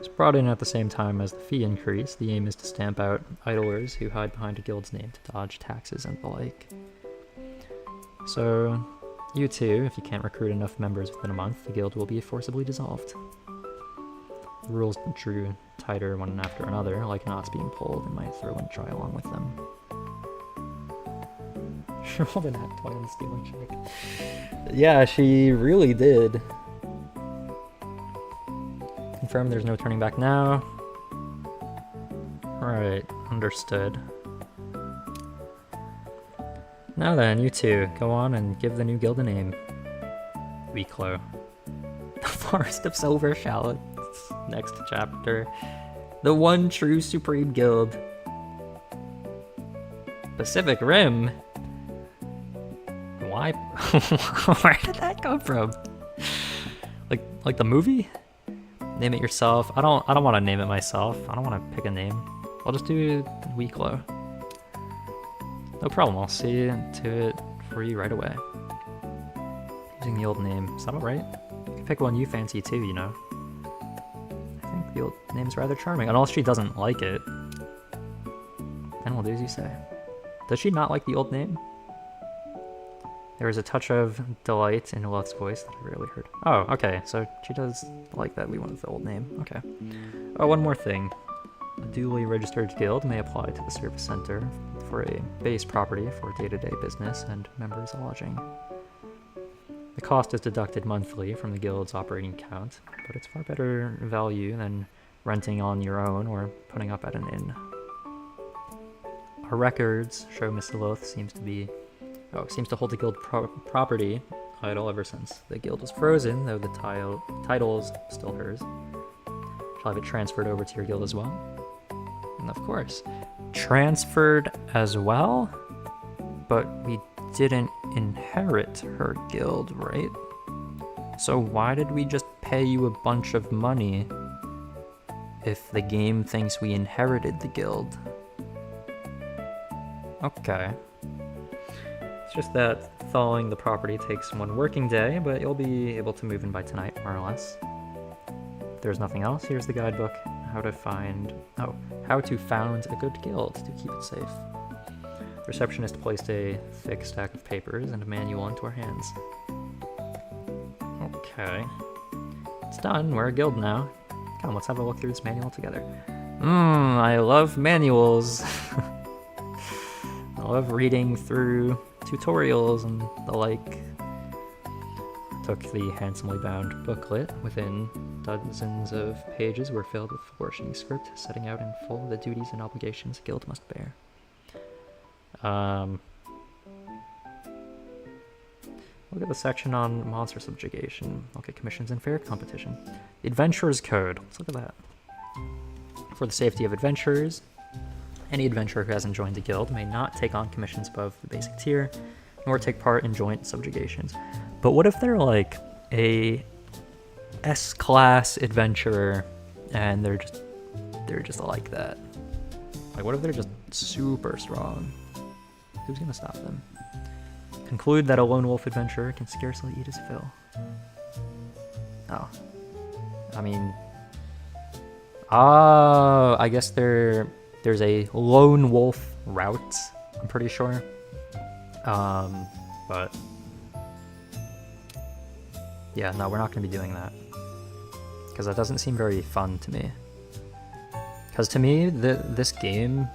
S1: It's brought in at the same time as the fee increase. The aim is to stamp out idlers who hide behind a guild's name to dodge taxes and the like. So, you too, if you can't recruit enough members within a month, the guild will be forcibly dissolved. The rules drew tighter one after another, like knots being pulled, and might throw and try along with them. She rolled an act 20 on the stealing check. Yeah, she really did. Confirm there's no turning back now. Alright, understood. Now then, you two, go on and give the new guild a name. Weeklo. The Forest of Silver Shallots. Next chapter. The one true supreme guild. Pacific Rim? Why? Where did that come from? Like the movie? Name it yourself. I don't want to name it myself. I don't want to pick a name. I'll just do Weeklo. No problem. I'll see to it for you right away. Using the old name. Is that alright? You can pick one you fancy too, you know. I think the old name's rather charming. Unless she doesn't like it. Then we'll do as you say. Does she not like the old name? There was a touch of delight in Lutz's voice that I rarely heard. Oh, okay, so she does like that we went with the old name. Okay. Oh, one more thing. A duly registered guild may apply to the service center for a base property for day-to-day business and members' lodging. The cost is deducted monthly from the guild's operating account, but it's far better value than renting on your own or putting up at an inn. Our records show Miss Loth seems to hold the guild property idle ever since the guild was frozen, though the title is still hers. Shall have it transferred over to your guild as well? And of course, transferred as well? But we didn't inherit her guild, right? So why did we just pay you a bunch of money if the game thinks we inherited the guild? Okay. It's just that thawing the property takes 1 working day, but you'll be able to move in by tonight, more or less. If there's nothing else, here's the guidebook. How to found a good guild to keep it safe. The receptionist placed a thick stack of papers and a manual into our hands. Okay. It's done, we're a guild now. Come, let's have a look through this manual together. I love manuals. I love reading through tutorials and the like. took the handsomely bound booklet. Within dozens of pages were filled with flourishing script, setting out in full the duties and obligations a guild must bear. Look at the section on monster subjugation. Look at commissions and fair competition. The Adventurer's Code. Let's look at that. For the safety of adventurers, any adventurer who hasn't joined a guild may not take on commissions above the basic tier, nor take part in joint subjugations. But what if they're like a S-class adventurer and they're just like that? Like, what if they're just super strong? Who's gonna stop them? Conclude that a lone wolf adventurer can scarcely eat his fill. Oh. I mean... I guess there's a lone wolf route, I'm pretty sure. But... yeah, no, we're not going to be doing that. Because that doesn't seem very fun to me. Because to me, this game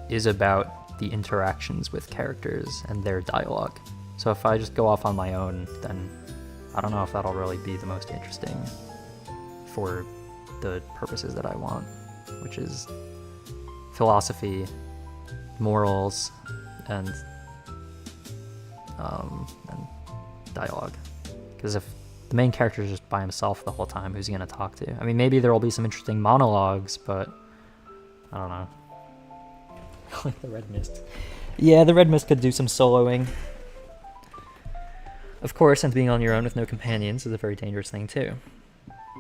S1: is about the interactions with characters and their dialogue. So if I just go off on my own, then I don't know if that'll really be the most interesting for the purposes that I want, which is philosophy, morals, and dialogue. Because if the main character is just by himself the whole time, who's he going to talk to? I mean, maybe there will be some interesting monologues, but I don't know. Like the Red Mist. Yeah, the Red Mist could do some soloing. Of course, and being on your own with no companions is a very dangerous thing too.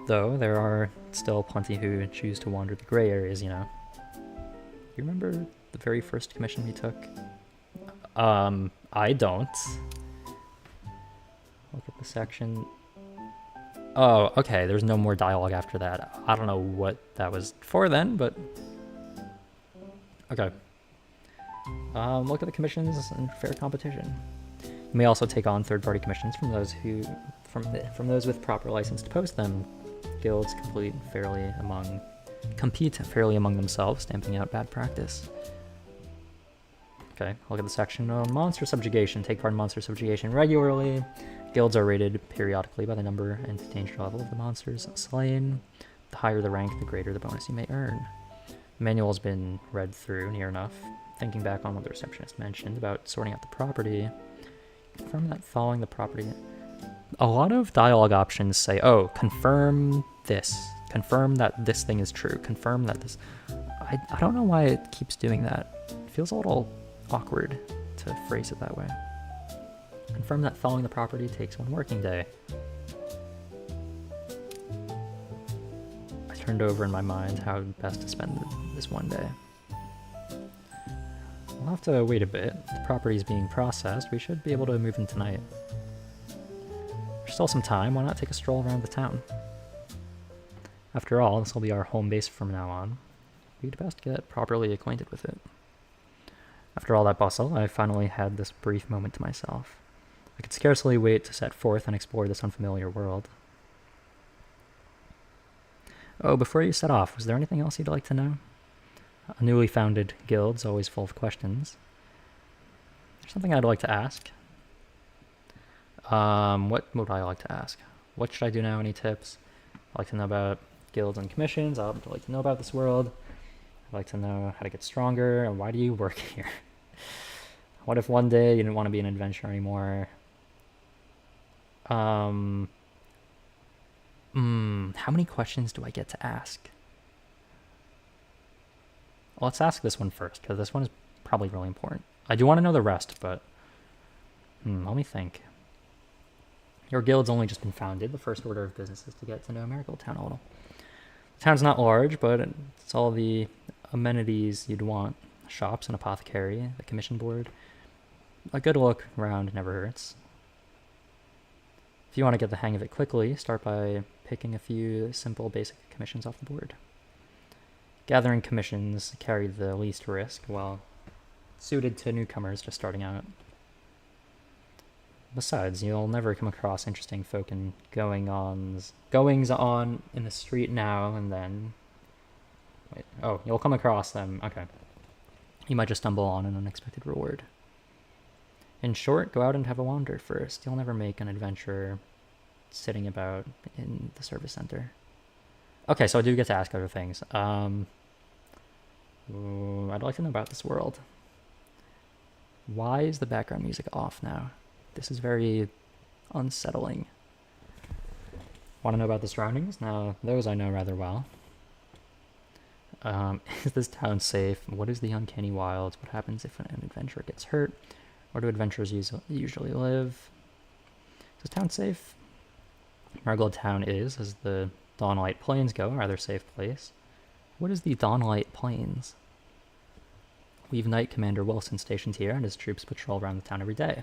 S1: Though, there are still plenty who choose to wander the gray areas, you know. You remember the very first commission we took? I don't. Look at the section. Oh, okay, there's no more dialogue after that. I don't know what that was for then, but... okay. Look at the commissions and fair competition. You may also take on third-party commissions from those with proper license to post them. Guilds compete fairly among themselves, stamping out bad practice. Okay, look at the section on monster subjugation. Take part in monster subjugation regularly. Guilds are rated periodically by the number and danger level of the monsters slain. The higher the rank, the greater the bonus you may earn. The manual's been read through near enough. Thinking back on what the receptionist mentioned about sorting out the property, confirm that following the property... a lot of dialogue options say, oh, confirm this. Confirm that this thing is true. Confirm that this... I don't know why it keeps doing that. It feels a little awkward to phrase it that way. Confirm that following the property takes 1 working day. I turned over in my mind how best to spend this 1 day. We'll have to wait a bit. The property is being processed. We should be able to move in tonight. There's still some time. Why not take a stroll around the town? After all, this will be our home base from now on. We'd best get properly acquainted with it. After all that bustle, I finally had this brief moment to myself. I could scarcely wait to set forth and explore this unfamiliar world. Oh, before you set off, was there anything else you'd like to know? A newly founded guild's always full of questions. There's something I'd like to ask. What would I like to ask? What should I do now? Any tips? I'd like to know about guilds and commissions. I'd like to know about this world. I'd like to know how to get stronger. And why do you work here? What if one day you didn't want to be an adventurer anymore? How many questions do I get to ask? Well, let's ask this one first, because this one is probably really important. I do want to know the rest, but... let me think. Your guild's only just been founded. The first order of business is to get to know Marigold Town a little. The town's not large, but it's all the amenities you'd want. Shops, an apothecary, the commission board. A good look around never hurts. If you want to get the hang of it quickly, start by picking a few simple basic commissions off the board. Gathering commissions carry the least risk, while suited to newcomers just starting out. Besides, you'll never come across interesting folk and goings on in the street now and then. Wait, oh, you'll come across them. Okay. You might just stumble on an unexpected reward. In short, go out and have a wander first. You'll never make an adventurer sitting about in the service center. Okay, so I do get to ask other things. I'd like to know about this world. Why is the background music off now? This is very unsettling. Want to know about the surroundings? Now, those I know rather well. Is this town safe? What is the uncanny wilds? What happens if an adventurer gets hurt? Where do adventurers usually live? Is this town safe? Marigold Town is, as the Dawnlight Plains go, a rather safe place. What is the Dawnlight Plains? We've Knight Commander Wilson stationed here, and his troops patrol around the town every day.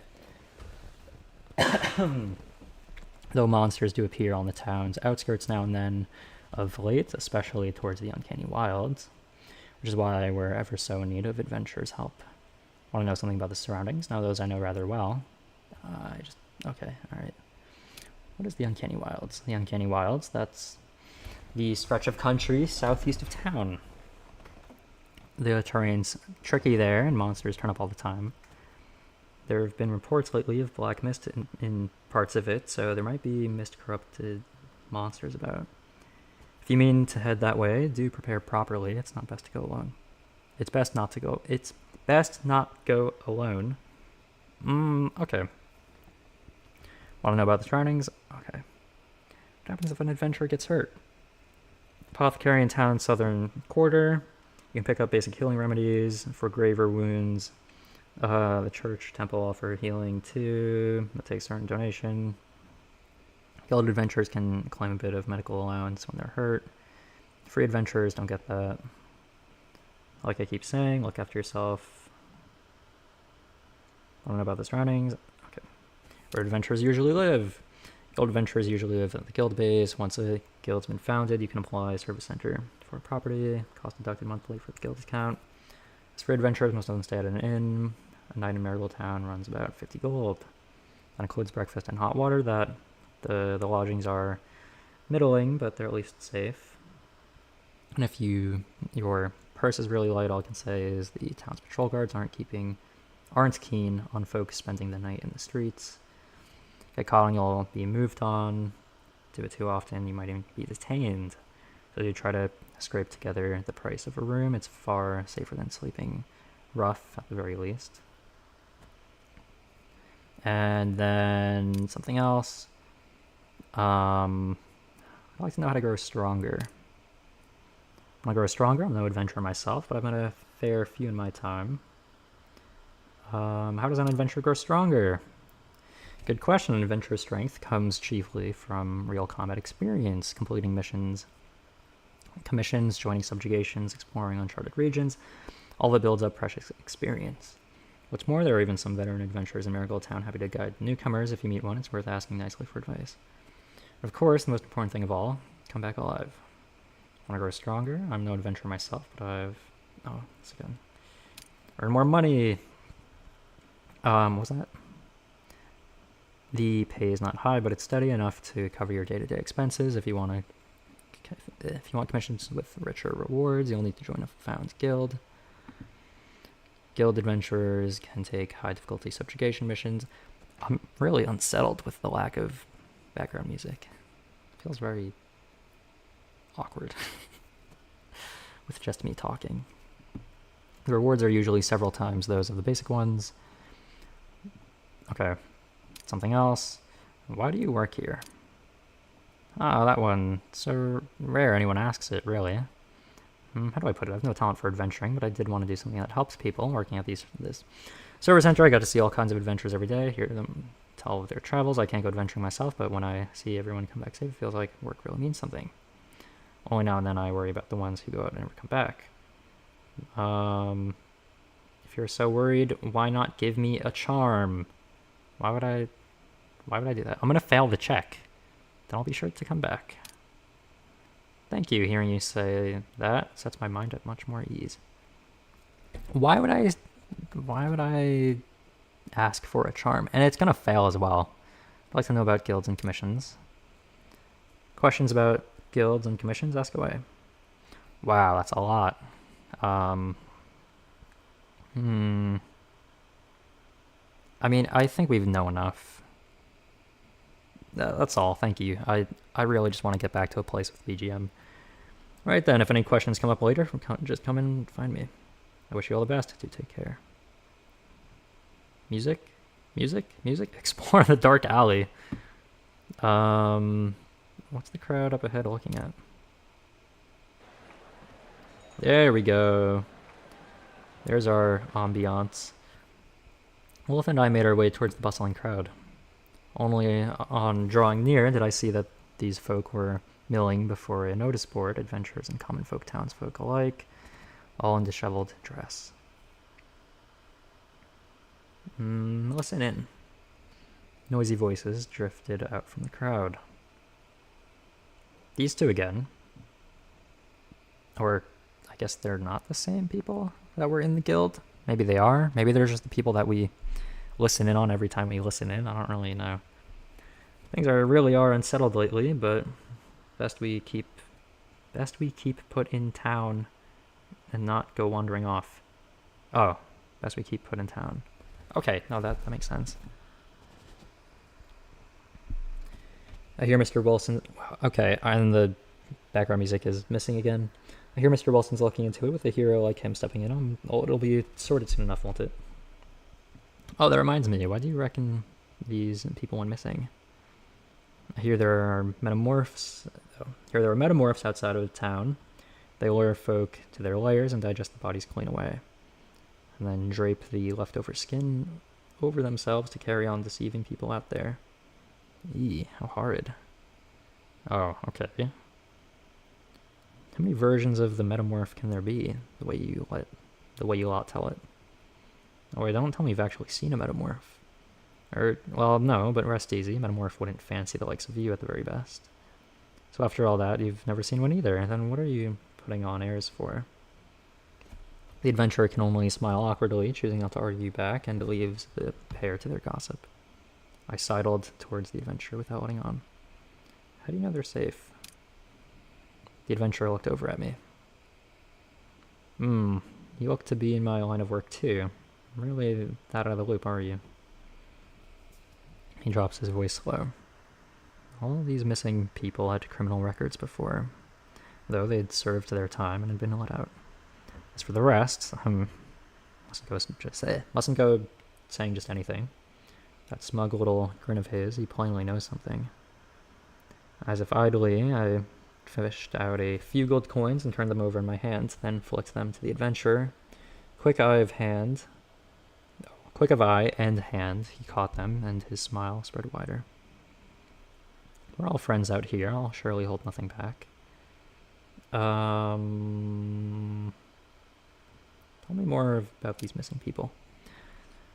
S1: Though monsters do appear on the town's outskirts now and then of late, especially towards the uncanny wilds, which is why we're ever so in need of adventurers' help. Want to know something about the surroundings? Now those I know rather well. Okay, alright. What is the uncanny wilds? The uncanny wilds, that's the stretch of country southeast of town. The terrain's tricky there, and monsters turn up all the time. There have been reports lately of black mist in parts of it, so there might be mist-corrupted monsters about. If you mean to head that way, do prepare properly. It's not best to go alone. It's best not go alone. Okay. Want to know about the surroundings? Okay. What happens if an adventurer gets hurt? Apothecary in town's southern quarter. You can pick up basic healing remedies for graver wounds. The church temple offer healing too. That takes certain donation. Guild adventurers can claim a bit of medical allowance when they're hurt. Free adventurers don't get that. Like I keep saying, look after yourself. I don't know about the surroundings. Okay. Where adventurers usually live. Guild adventurers usually live at the guild base. Once a guild's been founded, you can apply service center for property. Cost deducted monthly for the guild discount. As for adventurers, most of them stay at an inn. A night in Marigold Town runs about 50 gold. That includes breakfast and hot water. That the lodgings are middling, but they're at least safe. And if your purse is really light, all I can say is the town's patrol guards aren't keen on folks spending the night in the streets. Get caught and you'll be moved on. Do it too often, you might even be detained. So you try to scrape together the price of a room. It's far safer than sleeping rough, at the very least. And then something else. I'd like to know how to grow stronger. I want to grow stronger. I'm no adventurer myself, but I've met a fair few in my time. How does an adventurer grow stronger? Good question. An adventurer's strength comes chiefly from real combat experience, completing missions, commissions, joining subjugations, exploring uncharted regions. All that builds up precious experience. What's more, there are even some veteran adventurers in Marigold Town happy to guide newcomers. If you meet one, it's worth asking nicely for advice. Of course, the most important thing of all, come back alive. Want to grow stronger? I'm no adventurer myself, but that's good. Earn more money. What was that? The pay is not high, but it's steady enough to cover your day-to-day expenses. If you want commissions with richer rewards, you'll need to join a found guild. Guild adventurers can take high-difficulty subjugation missions. I'm really unsettled with the lack of background music. It feels very awkward with just me talking. The rewards are usually several times those of the basic ones. Okay, something else. Why do you work here? That one. So rare anyone asks it, really. How do I put it? I have no talent for adventuring, but I did want to do something that helps people. Working at this service center, I got to see all kinds of adventures every day, hear them tell of their travels. I can't go adventuring myself, but when I see everyone come back safe, it feels like work really means something. Only now and then I worry about the ones who go out and never come back. If you're so worried, why not give me a charm? Why would I do that? I'm gonna fail the check. Then I'll be sure to come back. Thank you. Hearing you say that sets my mind at much more ease. Why would I ask for a charm? And it's gonna fail as well. I'd like to know about guilds and commissions. Questions about guilds and commissions? Ask away. Wow, that's a lot. I mean, I think we know enough. That's all. Thank you. I really just want to get back to a place with BGM. Right then, if any questions come up later, just come in and find me. I wish you all the best. Do take care. Music? Music? Music? Explore the dark alley. What's the crowd up ahead looking at? There we go. There's our ambiance. Wolf and I made our way towards the bustling crowd. Only on drawing near did I see that these folk were milling before a notice board, adventurers and common folk townsfolk alike, all in disheveled dress. Listen in. Noisy voices drifted out from the crowd. These two again. Or, I guess they're not the same people that were in the guild. Maybe they are. Maybe they're just the people that we listen in on every time we listen in. I don't really know. Things really are unsettled lately, but best we keep put in town and not go wandering off. Oh, best we keep put in town. Okay, no, that makes sense. I hear Mr. Wilson. Okay, and the background music is missing again. I hear Mr. Wilson's looking into it with a hero like him stepping in. Oh, it'll be sorted soon enough, won't it? Oh, that reminds me. Why do you reckon these people went missing? I hear there are metamorphs. Here there are metamorphs outside of town. They lure folk to their lairs and digest the bodies clean away, and then drape the leftover skin over themselves to carry on deceiving people out there. Eee, how horrid. Oh, okay. How many versions of the metamorph can there be? The way you lot tell it. Oh wait, don't tell me you've actually seen a metamorph. Or, well, no, but rest easy. Metamorph wouldn't fancy the likes of you at the very best. So after all that, you've never seen one either. And then what are you putting on airs for? The adventurer can only smile awkwardly, choosing not to argue back, and leaves the pair to their gossip. I sidled towards the adventurer without letting on. How do you know they're safe? The adventurer looked over at me. You look to be in my line of work too. Really that out of the loop, are you? He drops his voice low. All these missing people had criminal records before, though they'd served their time and had been let out. As for the rest, mustn't go saying just anything. That smug little grin of his, he plainly knows something. As if idly, I fished out a few gold coins and turned them over in my hand, then flicked them to the adventurer. Quick of eye and hand, he caught them, and his smile spread wider. We're all friends out here. I'll surely hold nothing back. Tell me more about these missing people.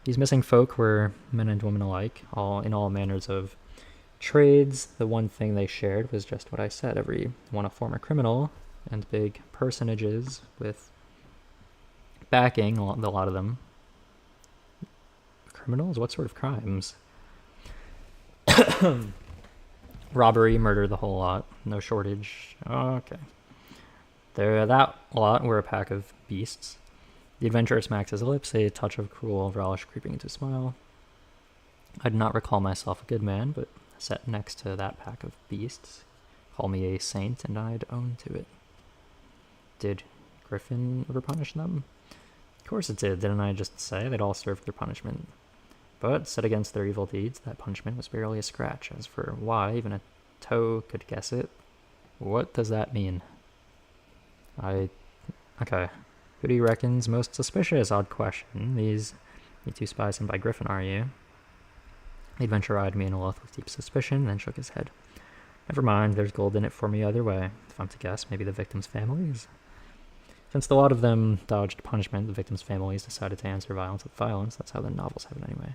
S1: These missing folk were men and women alike, all in all manners of trades. The one thing they shared was just what I said. Every one a former criminal, and big personages with backing, a lot of them. Criminals? What sort of crimes? Robbery, murder, the whole lot. No shortage. Okay. That lot were a pack of beasts. The adventurer smacked his lips, a touch of cruel relish creeping into a smile. I did not recall myself a good man, but sat next to that pack of beasts. Call me a saint, and I'd own to it. Did Griffin ever punish them? Of course it did. Didn't I just say they'd all served their punishment? But, set against their evil deeds, that punishment was barely a scratch. As for why even a toe could guess it, what does that mean? Okay. Who do you reckon's most suspicious? Odd question. You two spies sent by Griffin, are you? The adventurer eyed me in a look with deep suspicion, then shook his head. Never mind, there's gold in it for me either way. If I'm to guess, maybe the victims' families? Since a lot of them dodged punishment, the victims' families decided to answer violence with violence. That's how the novels have it anyway.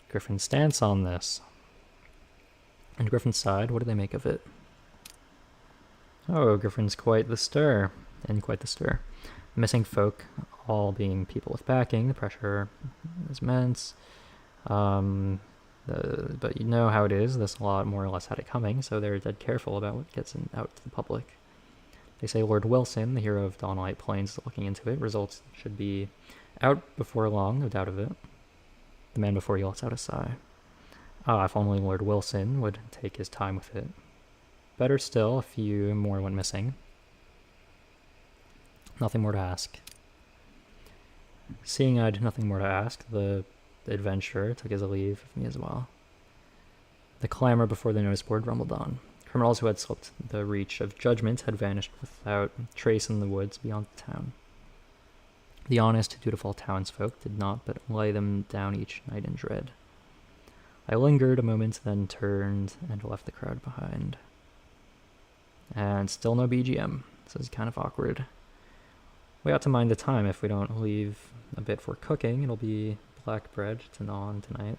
S1: Griffin's stance on this. And Griffin's side, what do they make of it? Oh, Griffin's quite the stir. Missing folk, all being people with backing, the pressure is immense. But you know how it is, this lot more or less had it coming, so they're dead careful about what gets out to the public. They say Lord Wilson, the hero of Dawnlight Plains, is looking into it. Results should be out before long, no doubt of it. The man before you lets out a sigh. Ah, if only Lord Wilson would take his time with it. Better still, a few more went missing. Nothing more to ask. Seeing I'd nothing more to ask, the adventurer took his leave of me as well. The clamor before the notice board rumbled on. Criminals who had slipped the reach of judgment had vanished without trace in the woods beyond the town. The honest, dutiful townsfolk did not but lay them down each night in dread. I lingered a moment, then turned and left the crowd behind. And still no BGM. This is kind of awkward. We ought to mind the time. If we don't leave a bit for cooking, it'll be black bread to gnaw on tonight.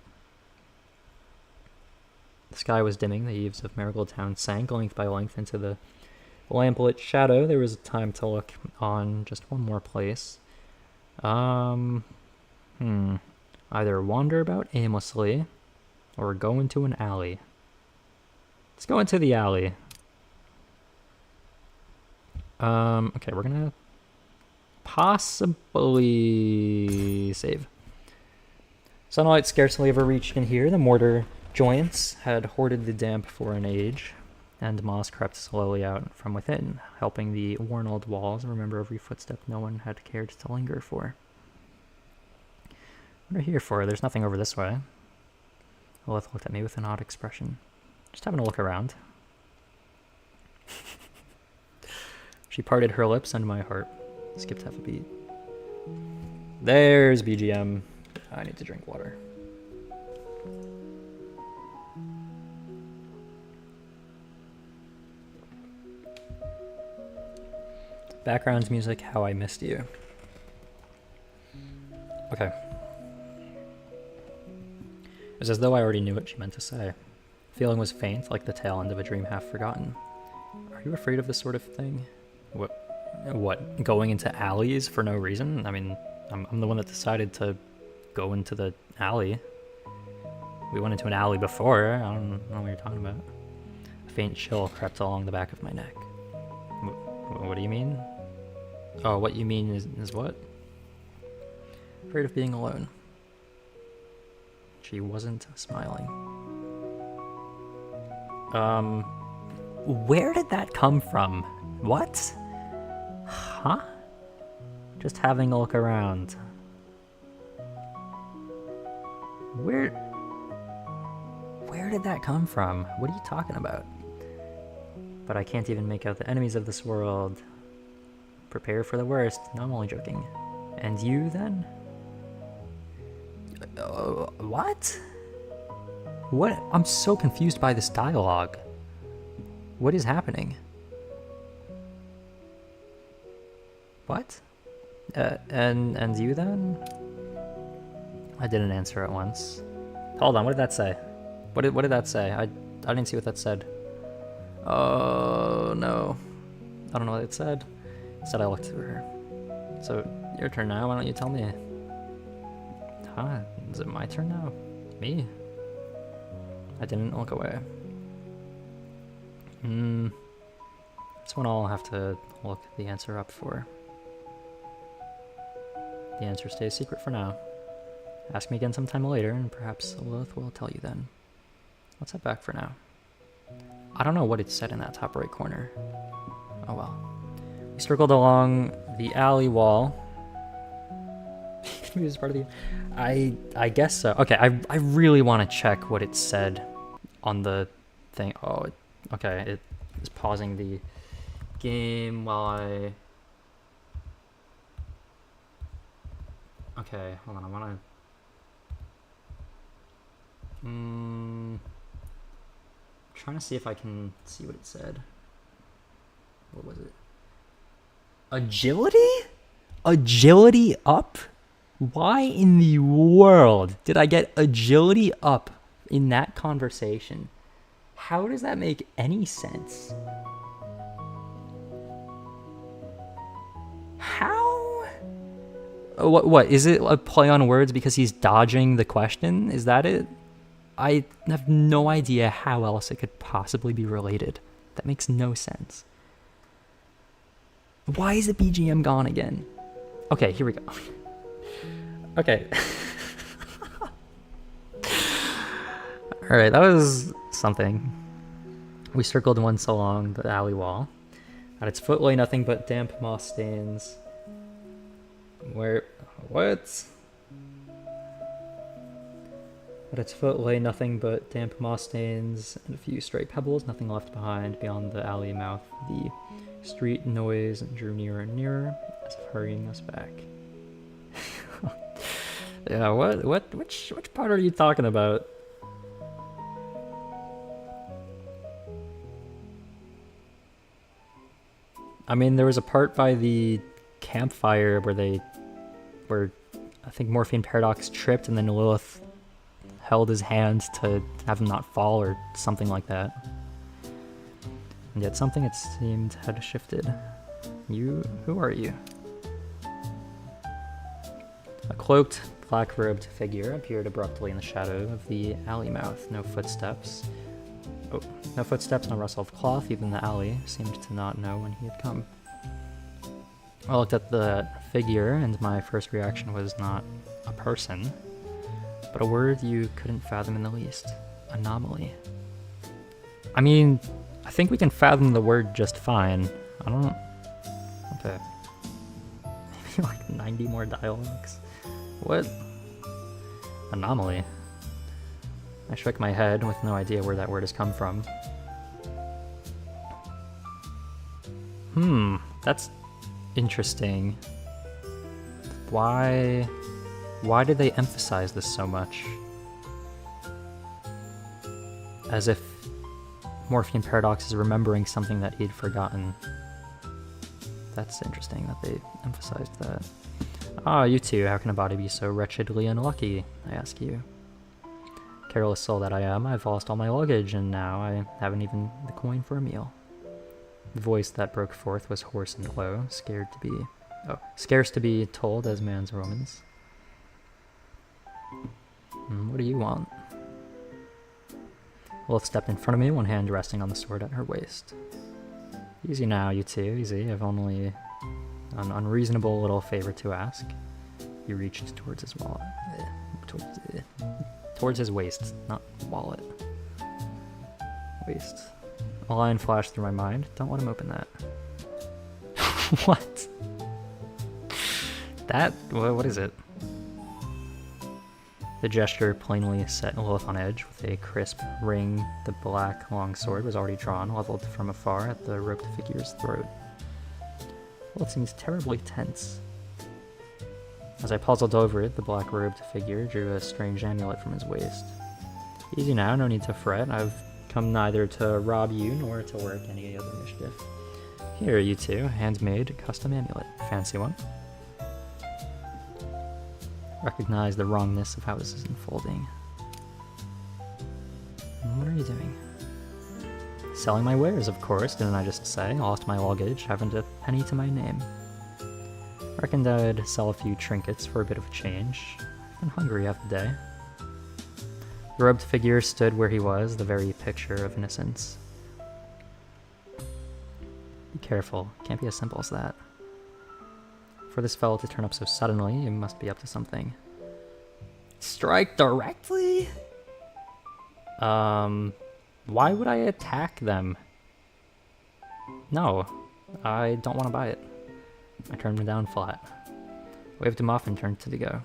S1: The sky was dimming. The eaves of Marigold Town sank length by length into the lamplit shadow. There was time to look on just one more place. Either wander about aimlessly or go into an alley. Let's go into the alley. Okay, we're gonna possibly save. Sunlight scarcely ever reached in here. The mortar joints had hoarded the damp for an age, and moss crept slowly out from within, helping the worn old walls remember every footstep no one had cared to linger for. What are you here for? There's nothing over this way. Lilith looked at me with an odd expression. Just having a look around. She parted her lips and my heart skipped half a beat. There's BGM. I need to drink water. Background music, How I Missed You. Okay. It's as though I already knew what she meant to say. The feeling was faint, like the tail end of a dream half forgotten. Are you afraid of this sort of thing? What? Going into alleys for no reason? I mean, I'm the one that decided to go into the alley. We went into an alley before. I don't know what you're talking about. A faint chill crept along the back of my neck. What do you mean? Oh, what you mean is what? Afraid of being alone. She wasn't smiling. Where did that come from? What? Huh? Just having a look around. Where did that come from? What are you talking about? But I can't even make out the enemies of this world. Prepare for the worst. No, I'm only joking. And you, then? What? What? I'm so confused by this dialogue. What is happening? What? And you, then? I didn't answer at once. Hold on, what did that say? What did that say? I didn't see what that said. Oh, no. I don't know what it said. Instead, I looked through her. So, your turn now. Why don't you tell me? Huh? Is it my turn now? Me? I didn't look away. That's one I'll have to look the answer up for. The answer stays secret for now. Ask me again sometime later, and perhaps Lilith will tell you then. Let's head back for now. I don't know what it said in that top right corner. Oh well. We circled along the alley wall. This is part of the... I guess so. Okay, I really want to check what it said on the thing. Oh, okay. It is pausing the game while I... Okay, hold on. I want to... trying to see if I can see what it said. What was it? Agility? Agility up? Why in the world did I get agility up in that conversation? How does that make any sense? How? What? Is it a play on words because he's dodging the question? Is that it? I have no idea how else it could possibly be related. That makes no sense. Why is the BGM gone again? Okay, here we go. Okay. Alright, that was something. We circled once along the alley wall. At its foot lay nothing but damp moss stains. Where... what? At its foot lay nothing but damp moss stains and a few stray pebbles, nothing left behind beyond the alley mouth. The street noise drew nearer and nearer, as if hurrying us back. Yeah, which part are you talking about? I mean, there was a part by the campfire where I think Morphean Paradox tripped and then Lilith held his hand to have him not fall or something like that. And yet something, it seemed, had shifted. Who are you? A cloaked, black-robed figure appeared abruptly in the shadow of the alley mouth. No footsteps. Oh, no footsteps, no rustle of cloth. Even the alley seemed to not know when he had come. I looked at the figure, and my first reaction was not a person, but a word you couldn't fathom in the least. Anomaly. I mean, I think we can fathom the word just fine. I don't... okay. Maybe like 90 more dialogues. What? Anomaly. I shook my head with no idea where that word has come from. That's interesting. Why did they emphasize this so much? As if Morphean Paradox is remembering something that he'd forgotten. That's interesting that they emphasized that. Ah, you two, how can a body be so wretchedly unlucky, I ask you? Careless soul that I am, I've lost all my luggage, and now I haven't even the coin for a meal. The voice that broke forth was hoarse and low, scarce to be told as man's or woman's. What do you want? Wolf stepped in front of me, one hand resting on the sword at her waist. Easy now, you two, easy. I've only an unreasonable little favor to ask. He reached towards his wallet. Towards his waist, not wallet. Waist. A line flashed through my mind. Don't let him open that. What? What is it? The gesture plainly set Lilith on edge. With a crisp ring, the black long sword was already drawn, leveled from afar at the roped figure's throat. Lilith seems terribly tense. As I puzzled over it, the black-robed figure drew a strange amulet from his waist. Easy now, no need to fret. I've come neither to rob you nor to work any other mischief. Here, you two, handmade custom amulet. Fancy one? Recognize the wrongness of how this is unfolding. What are you doing? Selling my wares, of course, didn't I just say? Lost my luggage, haven't a penny to my name. Reckoned I'd sell a few trinkets for a bit of a change. I've been hungry half the day. The robed figure stood where he was, the very picture of innocence. Be careful, can't be as simple as that. For this fellow to turn up so suddenly, he must be up to something. Strike directly? Why would I attack them? No, I don't want to buy it. I turned him down flat. Waved him off and turned to go.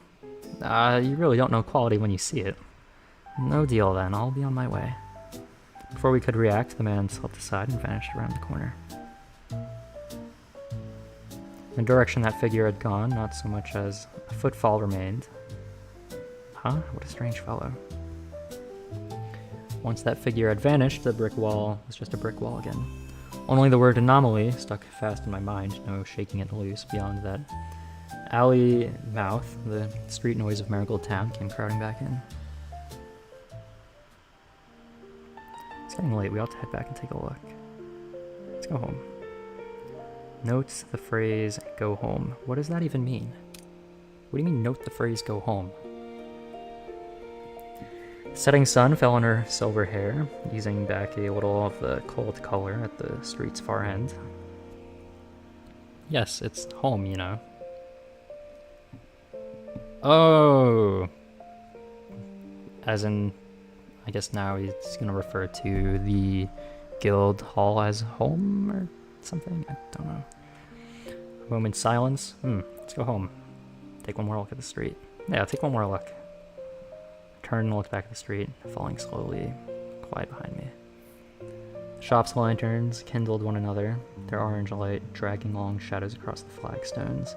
S1: You really don't know quality when you see it. No deal then, I'll be on my way. Before we could react, the man slipped aside and vanished around the corner. In the direction that figure had gone, not so much as a footfall remained. Huh? What a strange fellow. Once that figure had vanished, the brick wall was just a brick wall again. Only the word anomaly stuck fast in my mind, no shaking it loose. Beyond that alley mouth, the street noise of Marigold Town came crowding back in. It's getting late, we ought to head back and take a look. Let's go home. Note the phrase, go home. What does that even mean? What do you mean, note the phrase, go home? The setting sun fell on her silver hair, easing back a little of the cold color at the street's far end. Yes, it's home, you know. Oh! As in, I guess now he's gonna refer to the guild hall as home or something. I don't know. A moment's silence. Let's go home. Take one more look at the street. Yeah, take one more look. Turn and look back at the street, falling slowly, quiet behind me. Shop's lanterns kindled one another, their orange light dragging long shadows across the flagstones.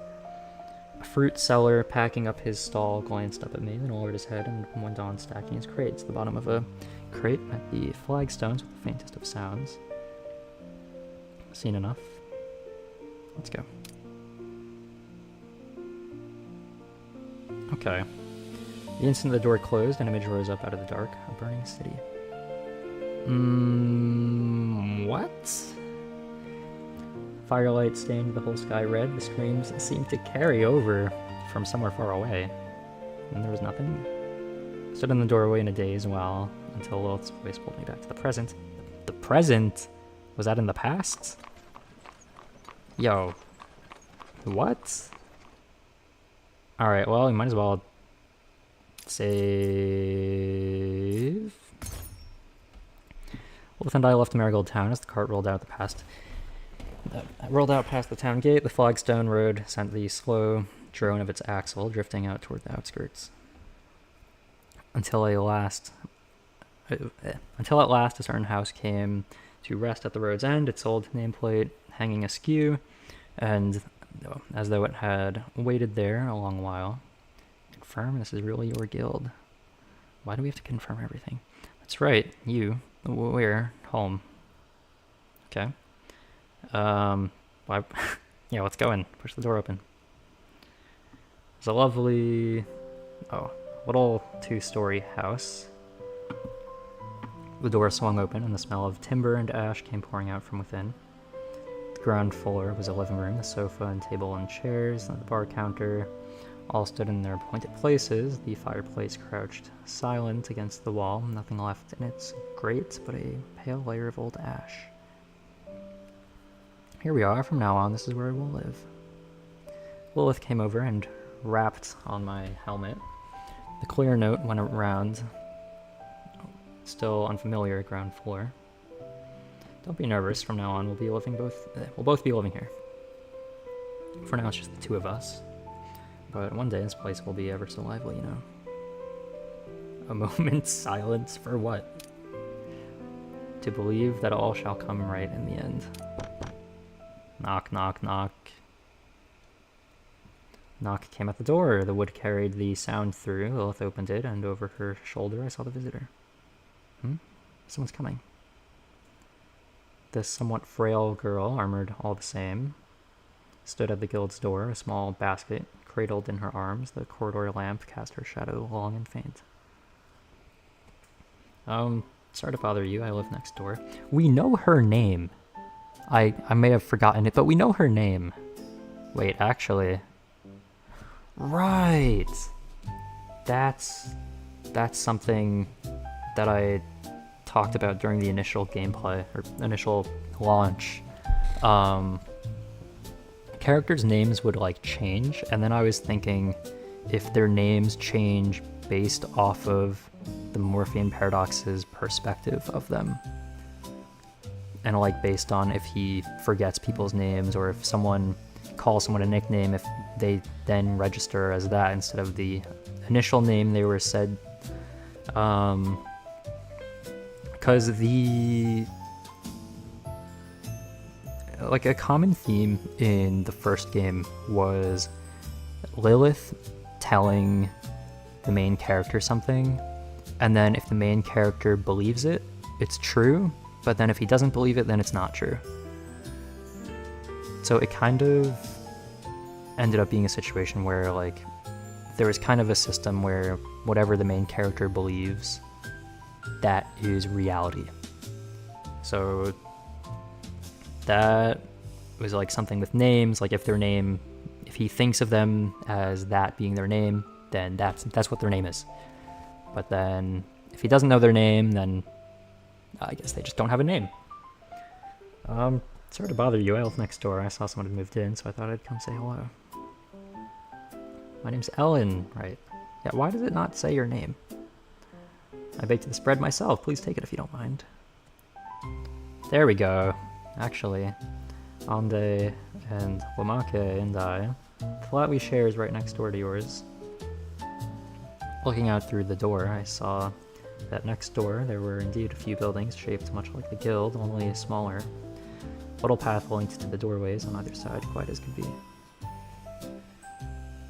S1: A fruit seller packing up his stall glanced up at me, then lowered his head and went on stacking his crates. The bottom of a crate met the flagstones with the faintest of sounds. Seen enough. Let's go. Okay. The instant the door closed, an image rose up out of the dark, a burning city. What? Firelight stained the whole sky red. The screams seemed to carry over from somewhere far away. And there was nothing. I stood in the doorway in a daze until Lilith's voice pulled me back to the present. The present? Was that in the past? Yo. What? Alright, well, we might as well save. Lilith and I left Marigold Town as the cart rolled out past the town gate. The flagstone road sent the slow drone of its axle drifting out toward the outskirts. Until at last a certain house came to rest at the road's end, its old nameplate hanging askew, and as though it had waited there a long while. Confirm this is really your guild. Why do we have to confirm everything? That's right, we're home. Okay. Why? Yeah, let's go in. Push the door open. There's a lovely, little two-story house. The door swung open and the smell of timber and ash came pouring out from within. The ground floor was a living room. The sofa and table and chairs and the bar counter all stood in their appointed places. The fireplace crouched silent against the wall, nothing left in its grate but a pale layer of old ash. Here we are. From now on, this is where I will live. Lilith came over and rapped on my helmet. The clear note went around. Still unfamiliar ground floor. Don't be nervous. From now on, we'll both be living here. For now, it's just the two of us. But one day, this place will be ever so lively, you know. A moment's silence for what? To believe that all shall come right in the end. Knock, knock, knock. Knock came at the door. The wood carried the sound through. Lilith opened it, and over her shoulder I saw the visitor. Someone's coming. This somewhat frail girl, armored all the same, stood at the guild's door, a small basket cradled in her arms. The corridor lamp cast her shadow long and faint. Sorry to bother you. I live next door. We know her name. I may have forgotten it, but we know her name. Wait, actually. Right. That's something that I talked about during the initial gameplay, or initial launch. Characters' names would, change, and then I was thinking if their names change based off of the Morphean Paradox's perspective of them. And, based on if he forgets people's names, or if someone calls someone a nickname, if they then register as that instead of the initial name they were said. Because a common theme in the first game was Lilith telling the main character something, and then if the main character believes it, it's true, but then if he doesn't believe it, then it's not true. So it kind of ended up being a situation where, there was kind of a system where whatever the main character believes, that is reality. So that was something with names, if he thinks of them as that being their name, then that's what their name is. But then if he doesn't know their name, then I guess they just don't have a name. Sorry to bother you. I live next door. I saw someone had moved in, so I thought I'd come say hello. My name's Ellen, right? Yeah, why does it not say your name? I baked this bread myself. Please take it if you don't mind. There we go. Actually, Ande and Wamake and I, the flat we share is right next door to yours. Looking out through the door, I saw that next door there were indeed a few buildings shaped much like the guild, only smaller. A little path linked to the doorways on either side, quite as could be.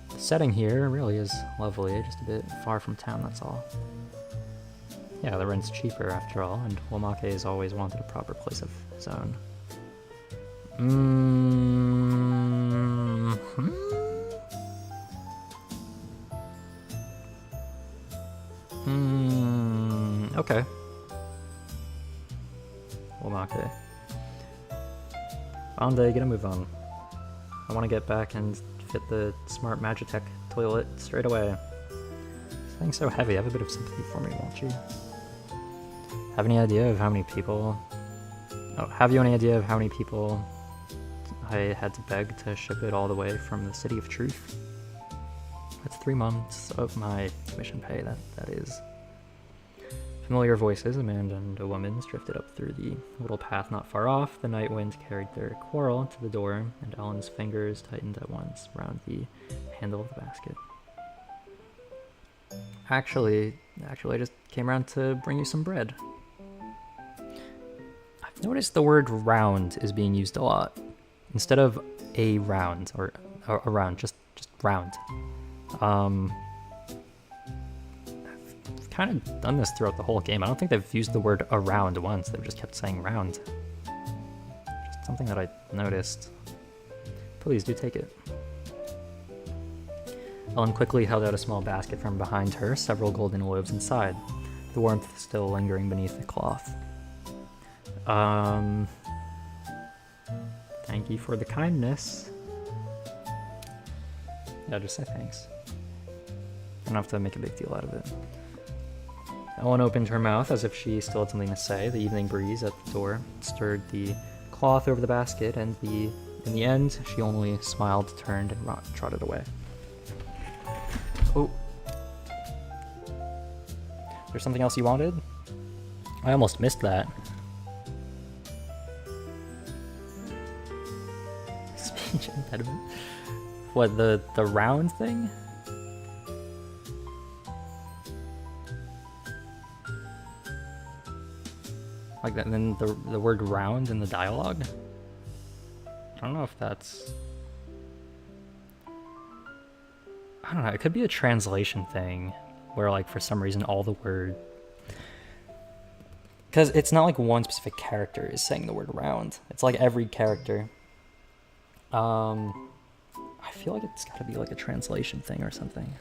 S1: The setting here really is lovely, just a bit far from town, that's all. Yeah, the rent's cheaper after all, and Wamake has always wanted a proper place of his own. Okay. Wamake. Ande, get a move on. I want to get back and fit the smart Magitech toilet straight away. This thing's so heavy, have a bit of sympathy for me, won't you? Have any idea of how many people... Oh, have you any idea of how many people I had to beg to ship it all the way from the City of Truth? That's 3 months of my commission pay, that is. Familiar voices, a man and a woman, drifted up through the little path not far off. The night wind carried their quarrel to the door, and Alan's fingers tightened at once around the handle of the basket. Actually, I just came around to bring you some bread. I've noticed the word round is being used a lot. Instead of a round, or around, just round. I've kind of done this throughout the whole game. I don't think they've used the word around once. They've just kept saying round. Just something that I noticed. Please do take it. Ellen quickly held out a small basket from behind her, several golden loaves inside, the warmth still lingering beneath the cloth. Thank you for the kindness. Yeah, just say thanks. Don't have to make a big deal out of it. Ellen opened her mouth as if she still had something to say. The evening breeze at the door stirred the cloth over the basket, and in the end, she only smiled, turned, and trotted away. Oh. There's something else you wanted? I almost missed that. Speech impediment? What, the round thing? Like that, and then the word round in the dialogue? I don't know if that's... I don't know, it could be a translation thing, where like for some reason all the word... Because it's not like one specific character is saying the word round. It's like every character. I feel like it's gotta be like a translation thing or something.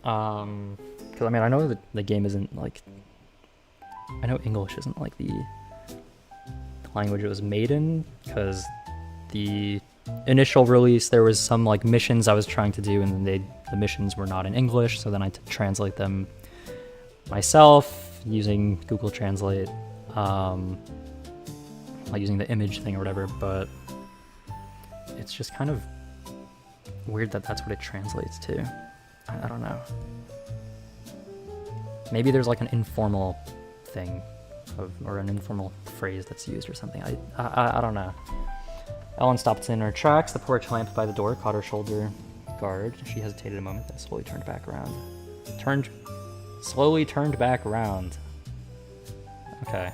S1: Because I mean, I know that the game isn't like... I know English isn't like the language it was made in, because the initial release there was some like missions I was trying to do, and then the missions were not in English, so then I had to translate them myself using Google Translate, like using the image thing or whatever. But it's just kind of weird that that's what it translates to. I don't know. Maybe there's like an informal thing or an informal phrase that's used or something. I don't know. Ellen stopped in her tracks. The porch lamp by the door caught her shoulder guard. She hesitated a moment, then slowly turned back around. Slowly turned back around. Okay.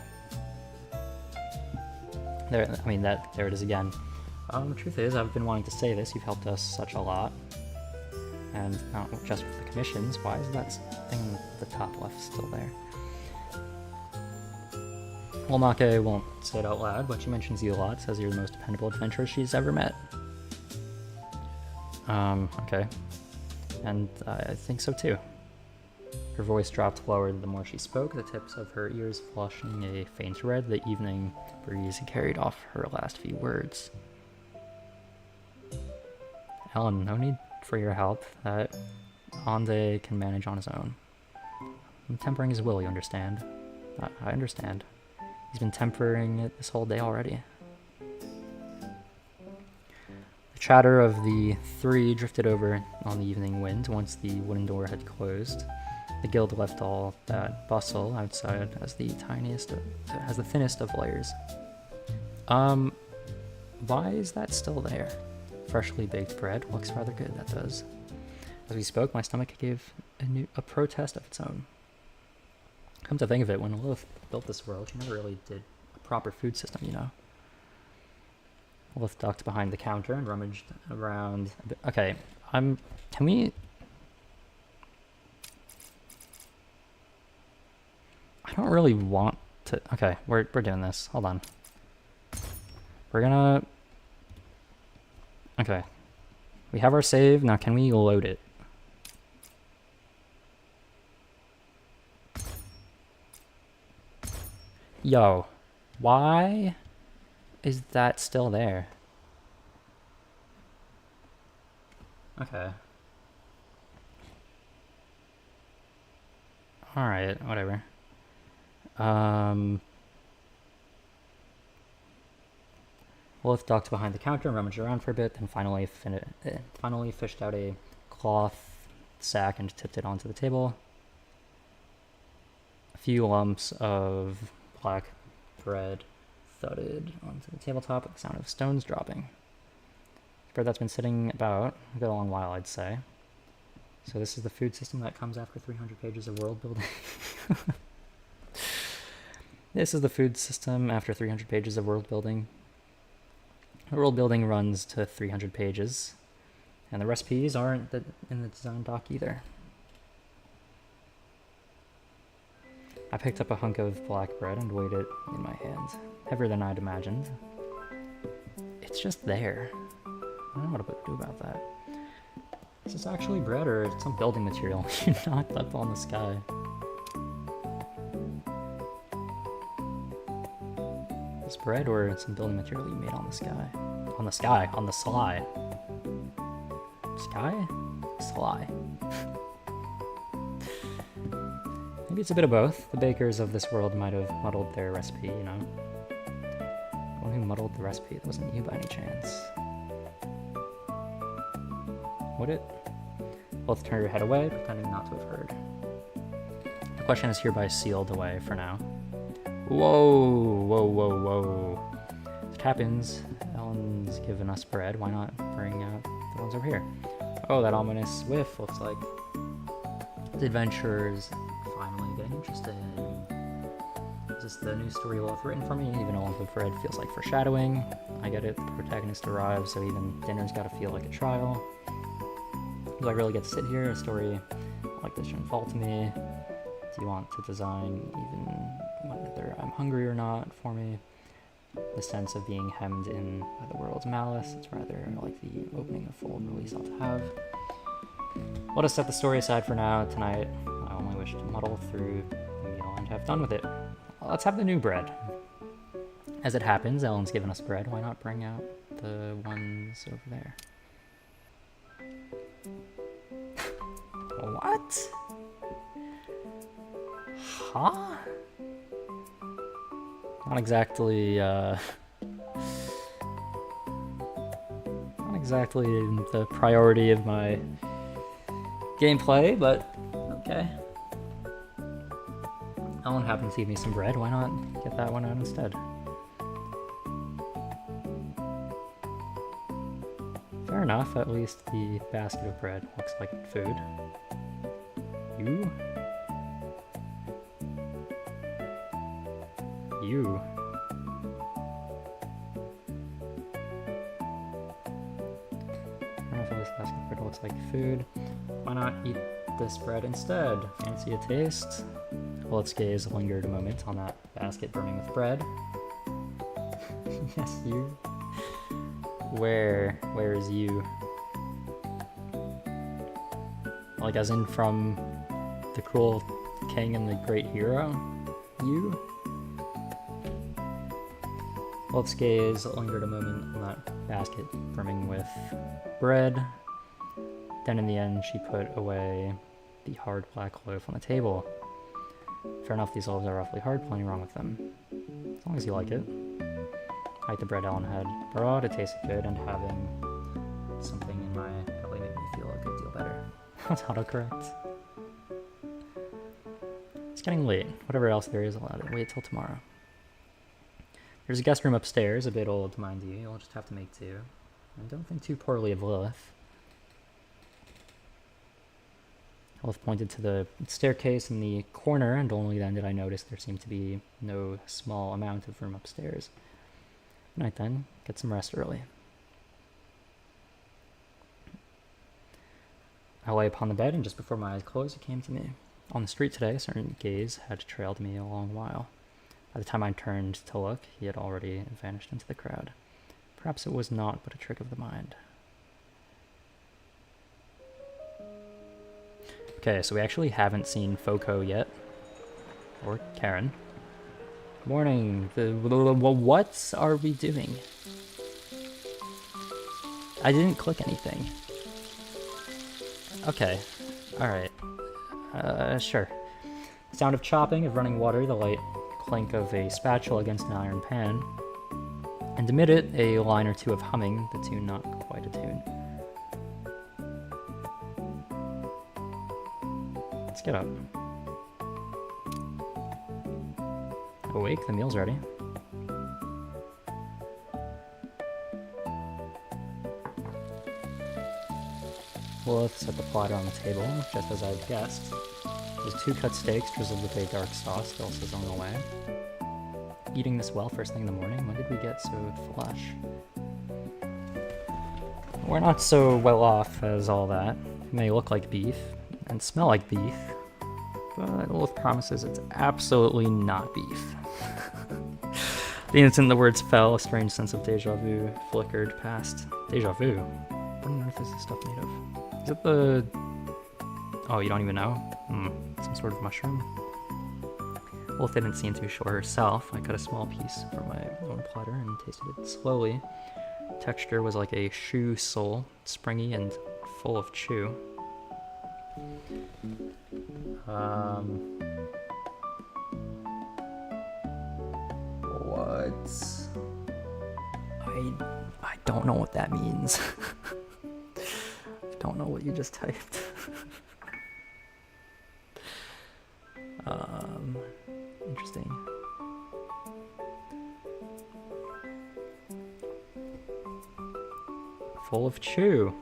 S1: There it is again. The truth is, I've been wanting to say this. You've helped us such a lot. And not just with the commissions. Why is that thing at the top left still there? Wamake won't say it out loud, but she mentions you a lot, says you're the most dependable adventurer she's ever met. Okay. And I think so too. Her voice dropped lower the more she spoke, the tips of her ears flushing a faint red. The evening breeze carried off her last few words. Ellen, no need for your help. That Ande can manage on his own. I'm tempering his will, you understand? I understand. He's been tempering it this whole day already. The chatter of the three drifted over on the evening wind once the wooden door had closed. The guild left all that bustle outside as the thinnest of layers. Why is that still there? Freshly baked bread looks rather good, that does. As we spoke, my stomach gave a protest of its own. Come to think of it, when Lilith built this world, she never really did a proper food system, you know? Lilith ducked behind the counter and rummaged around a bit. Okay, can we... I don't really want to... Okay, we're doing this. Hold on. We're gonna... Okay. We have our save. Now can we load it? Yo. Why is that still there? Okay. Alright, whatever. Lilith ducked behind the counter and rummaged around for a bit, then finally fished out a cloth sack and tipped it onto the table. A few lumps of black bread thudded onto the tabletop with the sound of stones dropping. Bread that's been sitting about a good long while, I'd say. So this is the food system that comes after 300 pages of world building. This is the food system after 300 pages of world building. The world building runs to 300 pages, and the recipes aren't in the design doc either. I picked up a hunk of black bread and weighed it in my hand. Heavier than I'd imagined. It's just there. I don't know what to do about that. Is this actually bread or some building material you knocked up on the sky? Is bread or some building material you made on the sky? On the sky, on the sly. Sky? Sly. Maybe it's a bit of both. The bakers of this world might have muddled their recipe, you know? The one who muddled the recipe, it wasn't you by any chance. Would it? Both turned her head away, pretending not to have heard. The question is hereby sealed away for now. Whoa, whoa, whoa, whoa. If it happens, Ellen's given us bread, why not bring out the ones over here? Oh, that ominous whiff looks like the adventurers finally getting interested. Is this the new story Lilith written for me? Even a lump of bread feels like foreshadowing. I get it, the protagonist arrives, so even dinner's gotta feel like a trial. Do I really get to sit here? A story like this shouldn't fall to me. Do you want to design even whether I'm hungry or not for me? The sense of being hemmed in by the world's malice. It's rather like the opening of full release ought to have. Let us set the story aside for now. Tonight, I only wish to muddle through the meal and have done with it. Let's have the new bread. As it happens, Ellen's given us bread. Why not bring out the ones over there? What? Huh? Not exactly, not exactly the priority of my gameplay, but okay. Ellen happens to give me some bread, why not get that one out instead? Fair enough, at least the basket of bread looks like food. You? You. I don't know if this basket of bread looks like food. Why not eat this bread instead? Fancy a taste? Lilith's gaze lingered a moment on that basket brimming with bread. Yes, you. Where is you? Like as in from the cruel king and the great hero? You? Lilith's gaze lingered a moment on that basket brimming with bread. Then in the end, she put away the hard black loaf on the table. Fair enough, these loaves are roughly hard, plenty wrong with them. As long as you like it. I ate the bread Ellen had brought, it tasted good, and having something in my belly made me feel a good deal better. That's autocorrect. It's getting late. Whatever else there is, I'll let it wait till tomorrow. There's a guest room upstairs, a bit old, mind you. You'll just have to make do. And don't think too poorly of Lilith. Lilith pointed to the staircase in the corner, and only then did I notice there seemed to be no small amount of room upstairs. Good night then. Get some rest early. I lay upon the bed, and just before my eyes closed, it came to me. On the street today, a certain gaze had trailed me a long while. By the time I turned to look, he had already vanished into the crowd. Perhaps it was not but a trick of the mind. Okay, so we actually haven't seen Foko yet. Or Karen. Morning. What are we doing? I didn't click anything. Okay. Alright. Sure. The sound of chopping, of running water, the light clink of a spatula against an iron pan, and amid it, a line or two of humming, the tune not quite a tune. Let's get up. Awake, the meal's ready. Lilith set the platter on the table, just as I'd guessed. There's 2 cut steaks drizzled with a dark sauce still sizzling away. Eating this well first thing in the morning, when did we get so flush? We're not so well off as all that. It may look like beef, and smell like beef, but Lilith promises it's absolutely not beef. The instant the words fell, a strange sense of deja vu flickered past. Deja vu? What on earth is this stuff made of? Is it the... Oh, you don't even know? Some sort of mushroom? Lilith didn't seem too sure herself. I cut a small piece from my own platter and tasted it slowly. Texture was like a shoe sole, springy and full of chew. What? I don't know what that means. I don't know what you just typed. Interesting. Full of chew.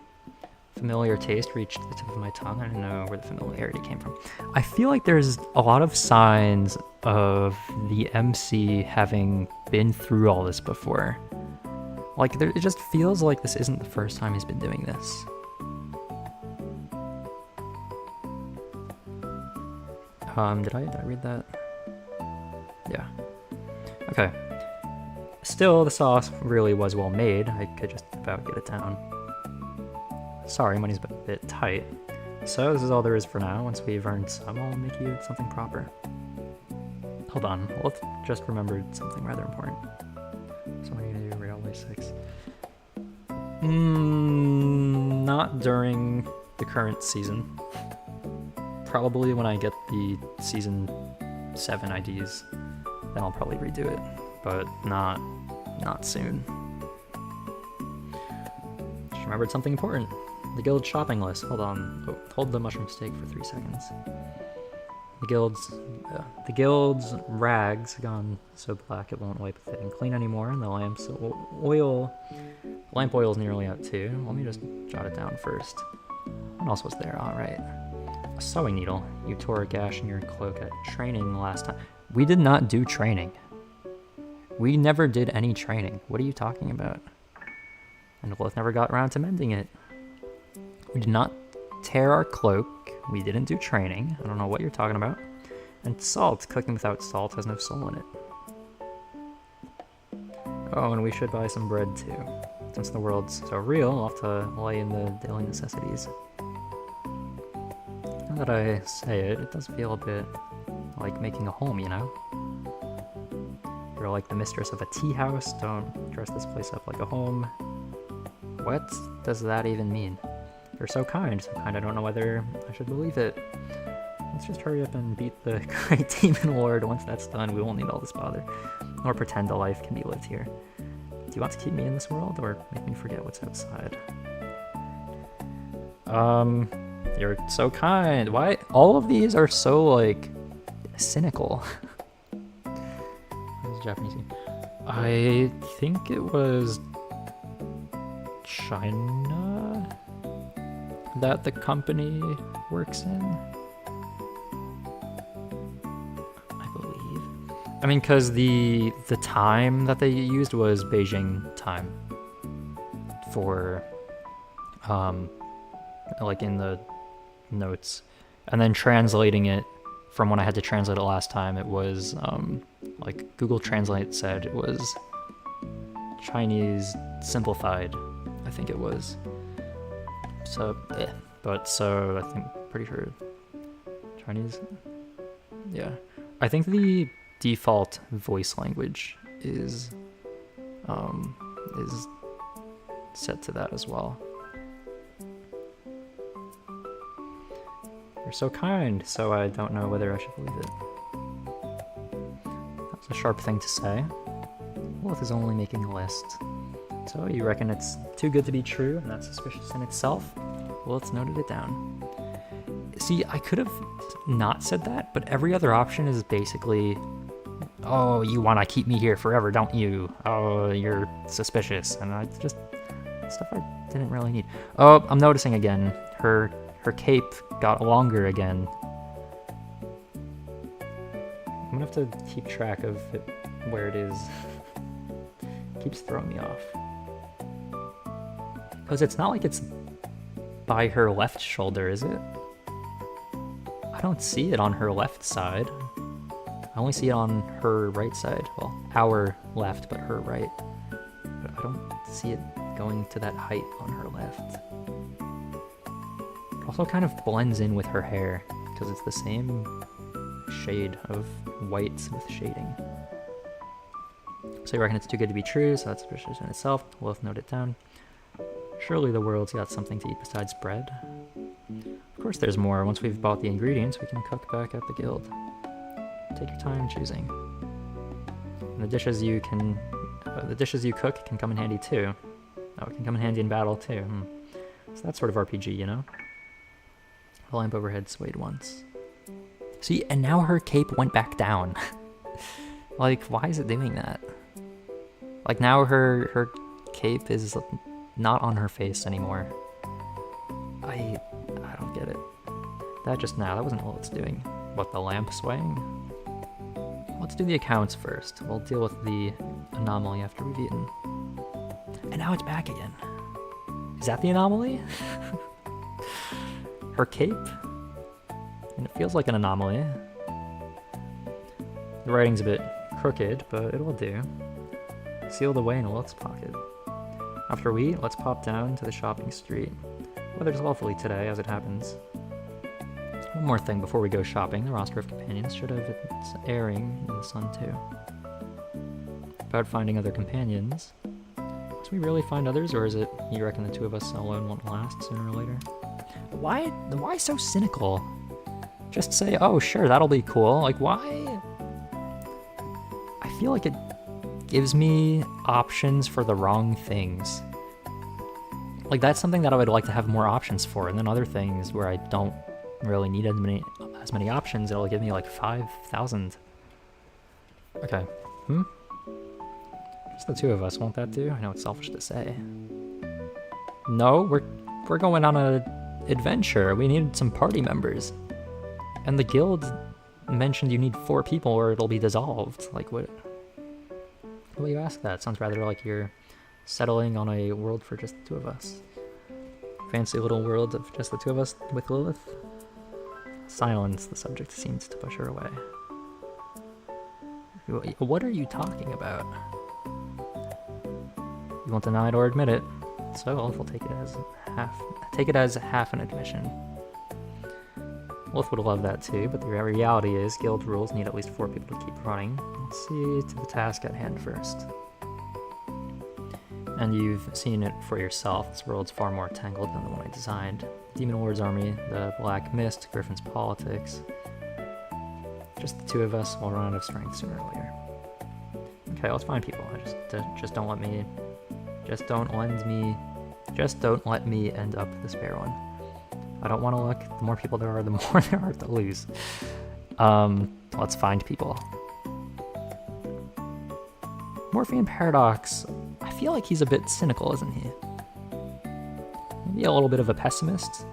S1: Familiar taste reached the tip of my tongue. I didn't know where the familiarity came from. I feel like there's a lot of signs of the MC having been through all this before. Like, it just feels like this isn't the first time he's been doing this. Did I read that? Yeah. Okay. Still, the sauce really was well made. I could just about get it down. Sorry, money's a bit tight. So this is all there is for now. Once we've earned some, I'll make you something proper. Hold on, Wolf just remembered something rather important. So what are you gonna do, Railway 6? Not during the current season. Probably when I get the Season 7 IDs, then I'll probably redo it. But not soon. Just remembered something important. The guild shopping list. Hold on. Oh, hold the mushroom steak for 3 seconds. The guild's rags gone so black it won't wipe a thing clean anymore, and the lamp oil is nearly out too. Let me just jot it down first. What else was there? All right. A sewing needle. You tore a gash in your cloak at training last time. We did not do training. We never did any training. What are you talking about? And Lilith never got around to mending it. We did not tear our cloak. We didn't do training. I don't know what you're talking about. And salt. Cooking without salt has no soul in it. Oh, and we should buy some bread too. Since the world's so real, I'll have to lay in the daily necessities. Now that I say it, it does feel a bit like making a home, you know? You're like the mistress of a tea house. Don't dress this place up like a home. What does that even mean? You're so kind I don't know whether I should believe it. Let's just hurry up and beat the great demon lord. Once that's done, we won't need all this bother. Or pretend a life can be lived here. Do you want to keep me in this world, or make me forget what's outside? You're so kind. Why? All of these are so, like, cynical. What is Japanese? I think it was China that the company works in, I believe. I mean, because the time that they used was Beijing time for, like in the notes, and then translating it from when I had to translate it last time, it was, like Google Translate said it was Chinese simplified, I think it was. So, so I think, pretty sure Chinese, yeah. I think the default voice language is set to that as well. You're so kind, so I don't know whether I should believe it. That's a sharp thing to say. Lilith is only making a list. So you reckon it's too good to be true, and that's suspicious in itself? Well, it's noted it down. See, I could have not said that, but every other option is basically, oh, you want to keep me here forever, don't you? Oh, you're suspicious. And I just, stuff I didn't really need. Oh, I'm noticing again, her cape got longer again. I'm gonna have to keep track of it, where it is. It keeps throwing me off. Because it's not like it's by her left shoulder, is it? I don't see it on her left side. I only see it on her right side. Well, our left, but her right. But I don't see it going to that height on her left. It also kind of blends in with her hair, because it's the same shade of white with shading. So you reckon it's too good to be true, so that's suspicious in itself. We'll note it down. Surely the world's got something to eat besides bread. Of course there's more. Once we've bought the ingredients, we can cook back at the guild. Take your time choosing. And the dishes you cook can come in handy too. Oh, it can come in handy in battle too. So that's sort of RPG, you know? The lamp overhead swayed once. See, and now her cape went back down. Like, why is it doing that? Like, now her cape is not on her face anymore. I don't get it. That wasn't all it's doing. What, the lamp swaying? Let's do the accounts first. We'll deal with the anomaly after we've eaten. And now it's back again. Is that the anomaly? Her cape? And it feels like an anomaly. The writing's a bit crooked, but it will do. Sealed away in Lilith's pocket. After we eat, let's pop down to the shopping street. Weather's lovely today, as it happens. One more thing before we go shopping. The roster of companions should have its airing in the sun too. About finding other companions. Must we really find others, or is it you reckon the two of us alone won't last sooner or later? Why so cynical? Just say, oh sure, that'll be cool. Like, why? I feel like it gives me options for the wrong things. Like, that's something that I would like to have more options for, and then other things where I don't really need as many options, it'll give me like 5,000. Okay. Just the two of us, won't that do? I know it's selfish to say. No, we're going on a adventure. We need some party members. And the guild mentioned you need 4 people or it'll be dissolved. Like, what? Why do you ask that? It sounds rather like you're settling on a world for just the two of us. Fancy little world of just the two of us with Lilith. Silence, the subject seems to push her away. What are you talking about? You won't deny it or admit it, so Lilith will take it as half an admission. Lilith would love that too, but the reality is guild rules need at least 4 people to keep running. Let's see to the task at hand first. And you've seen it for yourself. This world's far more tangled than the one I designed. Demon Lord's army, the Black Mist, Griffin's politics. Just the two of us will run out of strength sooner or later. Okay, let's find people. Just don't let me end up the spare one. I don't want to look. The more people there are, the more there are to lose. Let's find people. Morphean Paradox, I feel like he's a bit cynical, isn't he? Maybe a little bit of a pessimist.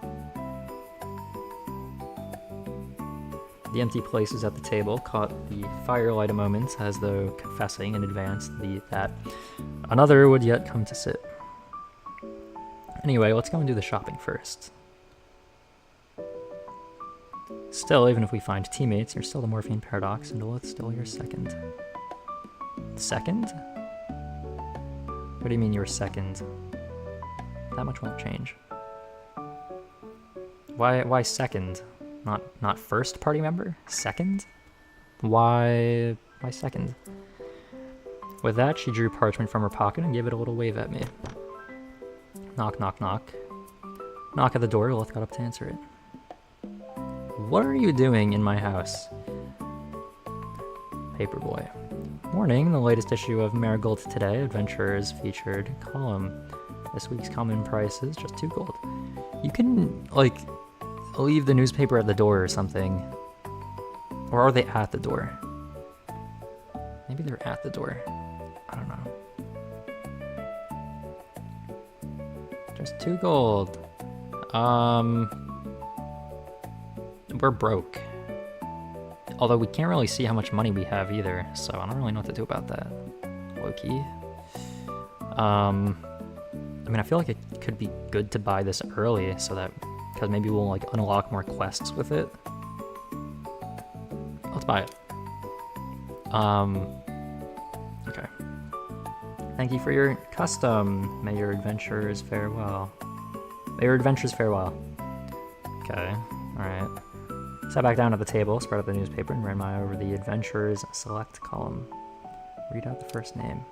S1: The empty places at the table caught the firelight a moment, as though confessing in advance that another would yet come to sit. Anyway, let's go and do the shopping first. Still, even if we find teammates, you're still the Morphean Paradox, and it's still your second. Second? What do you mean you're second? That much won't change. Why second? Not first party member? Second? Why second? With that, she drew parchment from her pocket and gave it a little wave at me. Knock, knock, knock. Knock at the door, Lilith got up to answer it. What are you doing in my house? Paperboy. Morning, the latest issue of Marigold Today, Adventurers featured column. This week's common price is just 2 gold. You can, like, leave the newspaper at the door or something. Or are they at the door? Maybe they're at the door. I don't know. Just 2 gold. We're broke. Although we can't really see how much money we have either, so I don't really know what to do about that. Low-key. I mean, I feel like it could be good to buy this early so that, because maybe we'll like unlock more quests with it. Let's buy it. Okay. Thank you for your custom. May your adventures fare well. May your adventures fare well. Okay, alright. Sat back down at the table, spread out the newspaper, and ran my eye over the Adventurers Select column. Read out the first name.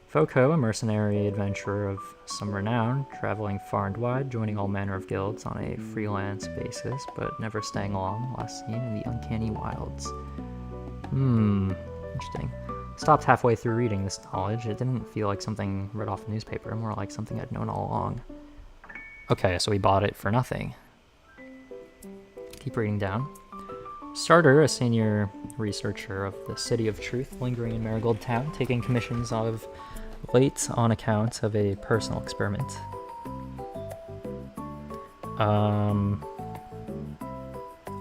S1: Foucault, a mercenary adventurer of some renown, traveling far and wide, joining all manner of guilds on a freelance basis, but never staying long, last seen in the uncanny wilds. Interesting. Stopped halfway through reading this knowledge. It didn't feel like something read off the newspaper, more like something I'd known all along. Okay, so we bought it for nothing. Keep reading down. Starter, a senior researcher of the City of Truth, lingering in Marigold Town, taking commissions of late on account of a personal experiment.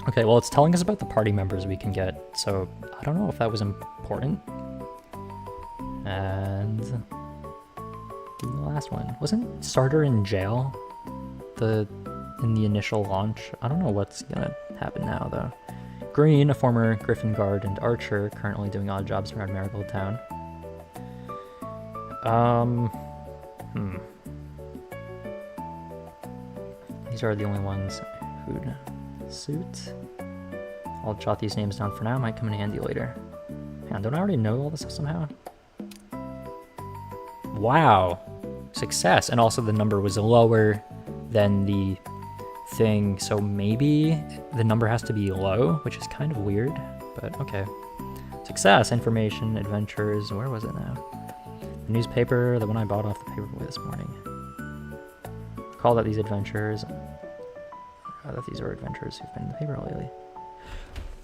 S1: Okay, well, it's telling us about the party members we can get, so I don't know if that was important. And the last one. Wasn't Starter in jail in the initial launch? I don't know what's gonna happen now, though. Green, a former Griffin guard and archer, currently doing odd jobs around Marigold Town. These are the only ones who'd suit. I'll jot these names down for now, might come in handy later. Man, don't I already know all this stuff somehow? Wow. Success. And also the number was lower than the thing, so maybe the number has to be low, which is kind of weird, but okay. Success, information, adventures, where was it now? The newspaper, the one I bought off the paperboy this morning. Recall that these adventures, that these are adventures who've been in the paper lately.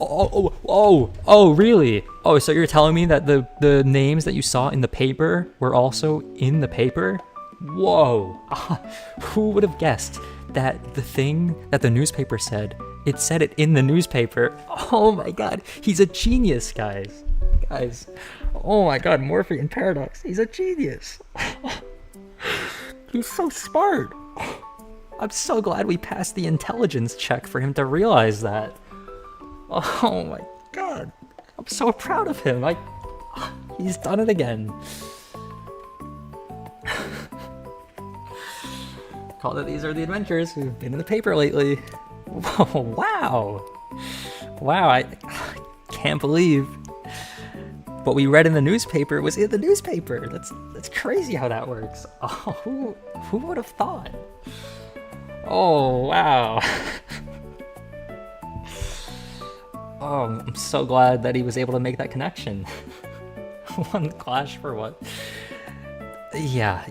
S1: Oh, really? Oh, so you're telling me that the names that you saw in the paper were also in the paper? Whoa. Who would have guessed that the thing that the newspaper said, it said it in the newspaper? Oh my god, he's a genius, guys. Oh my god, Morphean Paradox, he's a genius. He's so smart. I'm so glad we passed the intelligence check for him to realize that. Oh my god, I'm so proud of him. He's done it again. Call that these are the adventures who've been in the paper lately. Whoa, wow. Wow, I can't believe what we read in the newspaper was in the newspaper. That's crazy how that works. Oh, who would have thought? Oh, wow. Oh, I'm so glad that he was able to make that connection. One clash for what? Yeah,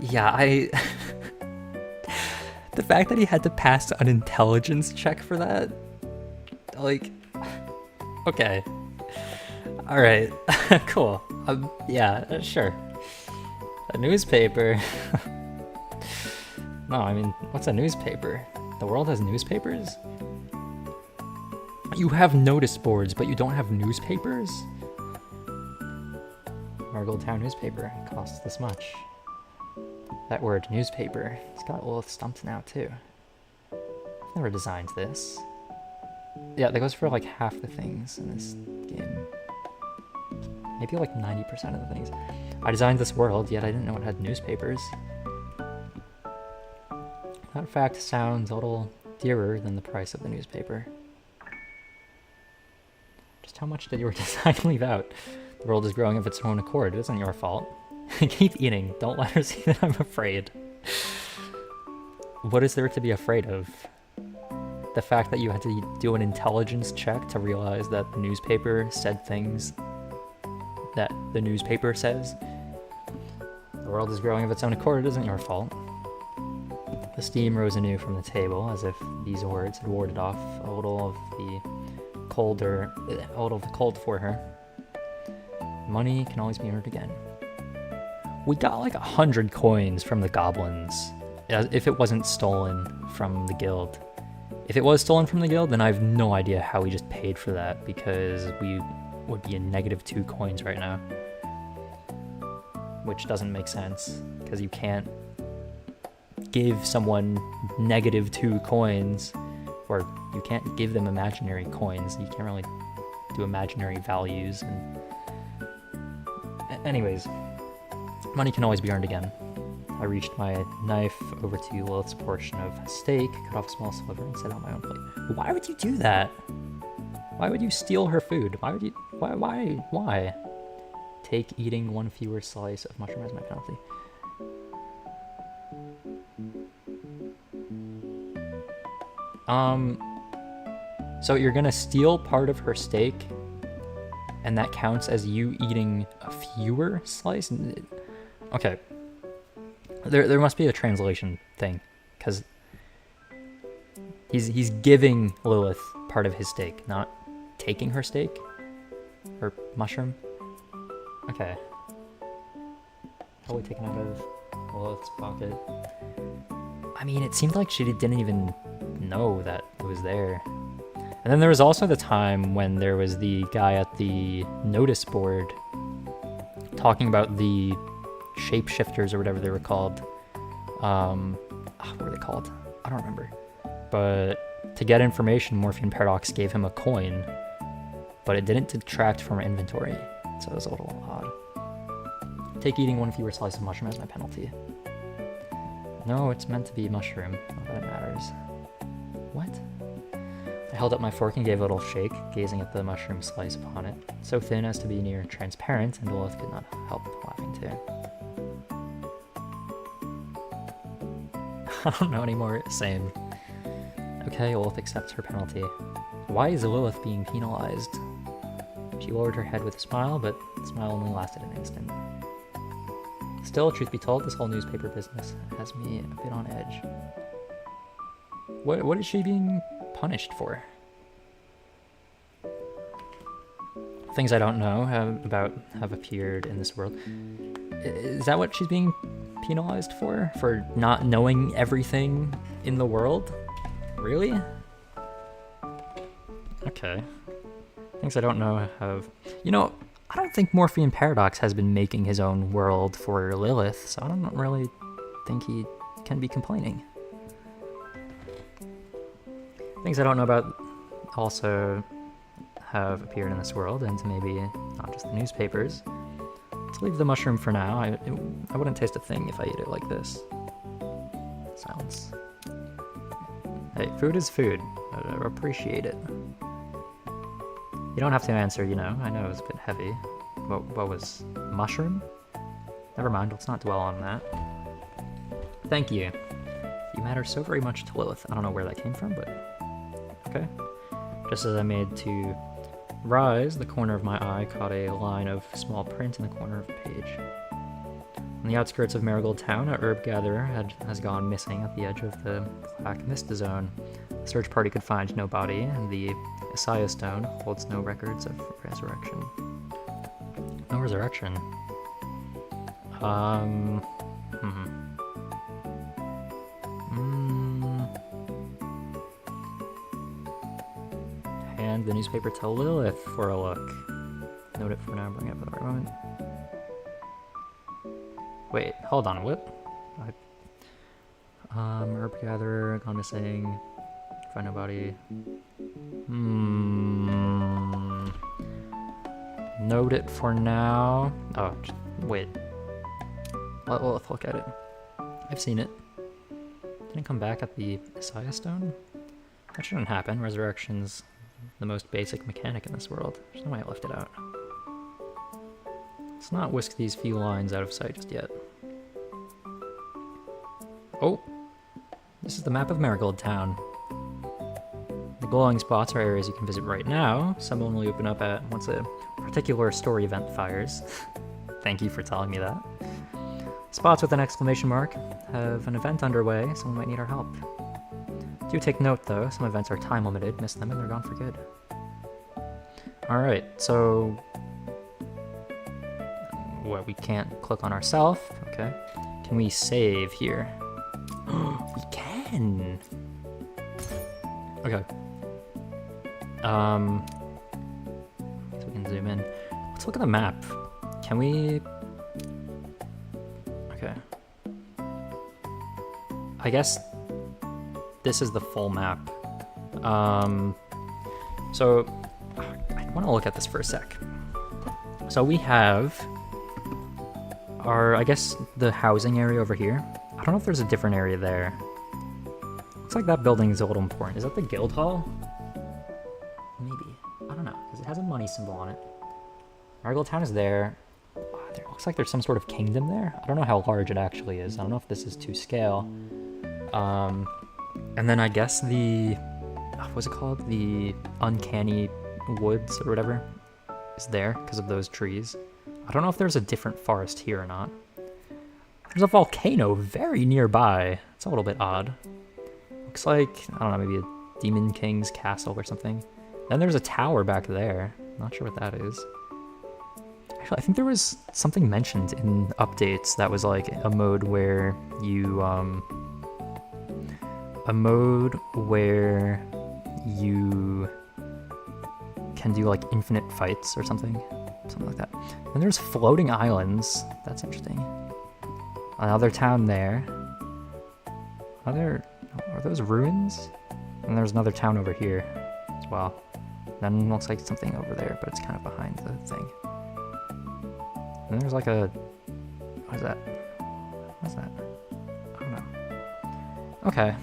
S1: the fact that he had to pass an intelligence check for that, like, Okay. All right. Cool. Yeah, sure. A newspaper. No, I mean, what's a newspaper? The world has newspapers? You have notice boards, but you don't have newspapers? Marigold Town newspaper costs this much. That word, newspaper, it's got Lilith stumped now too. I've never designed this. Yeah, that goes for like half the things in this game. Maybe like 90% of the things. I designed this world, yet I didn't know it had newspapers. That fact sounds a little dearer than the price of the newspaper. Just how much did your design leave out? The world is growing of its own accord. It isn't your fault. Keep eating. Don't let her see that I'm afraid. What is there to be afraid of? The fact that you had to do an intelligence check to realize that the newspaper said things that the newspaper says. The world is growing of its own accord. It isn't your fault. The steam rose anew from the table, as if these words had warded off a little of the cold for her. Money can always be earned again. We got like 100 coins from the goblins, if it wasn't stolen from the guild. If it was stolen from the guild, then I have no idea how we just paid for that, because we would be in -2 coins right now. Which doesn't make sense, because you can't give someone -2 coins, or you can't give them imaginary coins. You can't really do imaginary values. And anyways, money can always be earned again. I reached my knife over to Lilith's portion of steak, cut off a small sliver, and set it on my own plate. Why would you do that? Why would you steal her food? Why would you? Why? Take eating one fewer slice of mushroom as my penalty. So you're gonna steal part of her steak, and that counts as you eating a fewer slice? Okay. There must be a translation thing, because he's giving Lilith part of his steak, not taking her steak or mushroom. Okay. Probably taken out of Lilith's pocket. I mean, it seemed like she didn't even know that it was there. And then there was also the time when there was the guy at the notice board talking about the shapeshifters or whatever they were called. What were they called? I don't remember. But to get information, Morphean Paradox gave him a coin, but it didn't detract from our inventory, so it was a little odd. Take eating one fewer slice of mushroom as my penalty. No, it's meant to be mushroom. Not that it matters. What? I held up my fork and gave a little shake, gazing at the mushroom slice upon it, so thin as to be near transparent, and Lilith could not help laughing too. I don't know anymore. Same. Okay, Lilith accepts her penalty. Why is Lilith being penalized? She lowered her head with a smile, but the smile only lasted an instant. Still, truth be told, this whole newspaper business has me a bit on edge. What is she being punished for? Things I don't know about have appeared in this world. Is that what she's being penalized for? For not knowing everything in the world? Really? Okay. Things I don't know have... You know, I don't think Morphean Paradox has been making his own world for Lilith, so I don't really think he can be complaining. Things I don't know about also have appeared in this world, and maybe not just the newspapers. Let's leave the mushroom for now. I wouldn't taste a thing if I ate it like this. Silence. Hey, food is food. I appreciate it. You don't have to answer, you know. I know it was a bit heavy. What was... mushroom? Never mind, let's not dwell on that. Thank you. You matter so very much to Lilith. I don't know where that came from, but... okay. Just as I made to rise, the corner of my eye caught a line of small print in the corner of the page. On the outskirts of Marigold Town, a herb gatherer has gone missing at the edge of the black mist zone. Search party could find no body, and the Isaiah Stone holds no records of resurrection. No resurrection. Hand the newspaper to Lilith for a look. Note it for now, bring it up at the right moment. Wait, hold on, what? Herb gatherer, gone missing. Find nobody. Note it for now. Oh, wait. Let Lilith look at it. I've seen it. Didn't it come back at the Isaiah Stone? That shouldn't happen. Resurrection's the most basic mechanic in this world. There's no way I left it out. Let's not whisk these few lines out of sight just yet. Oh! This is the map of Marigold Town. The glowing spots are areas you can visit right now. Some only open up at once a particular story event fires. Thank you for telling me that. Spots with an exclamation mark have an event underway. Someone might need our help. Do take note though, some events are time limited. Miss them and they're gone for good. Alright, so... Well, we can't click on ourselves. Okay. Can we save here? We can! Okay. So we can zoom in. Let's look at the map. Can we... Okay. I guess this is the full map. So I want to look at this for a sec. So we have our, I guess, the housing area over here. I don't know if there's a different area there. Looks like that building is a little important. Is that the guild hall? Maybe. I don't know, because it has a money symbol on it. Marigold Town is there. There looks like there's some sort of kingdom there. I don't know how large it actually is. I don't know if this is to scale. And then I guess the... what's it called? The uncanny woods or whatever is there because of those trees. I don't know if there's a different forest here or not. There's a volcano very nearby. It's a little bit odd. Looks like, I don't know, maybe a Demon King's castle or something. Then there's a tower back there. Not sure what that is. Actually, I think there was something mentioned in updates that was like a mode where you, can do like infinite fights or something like that. And there's floating islands. That's interesting. Another town there. Are those ruins? And there's another town over here as well. Then looks like something over there, but it's kind of behind the thing. And there's like a... What is that? What's that? I don't know. Okay.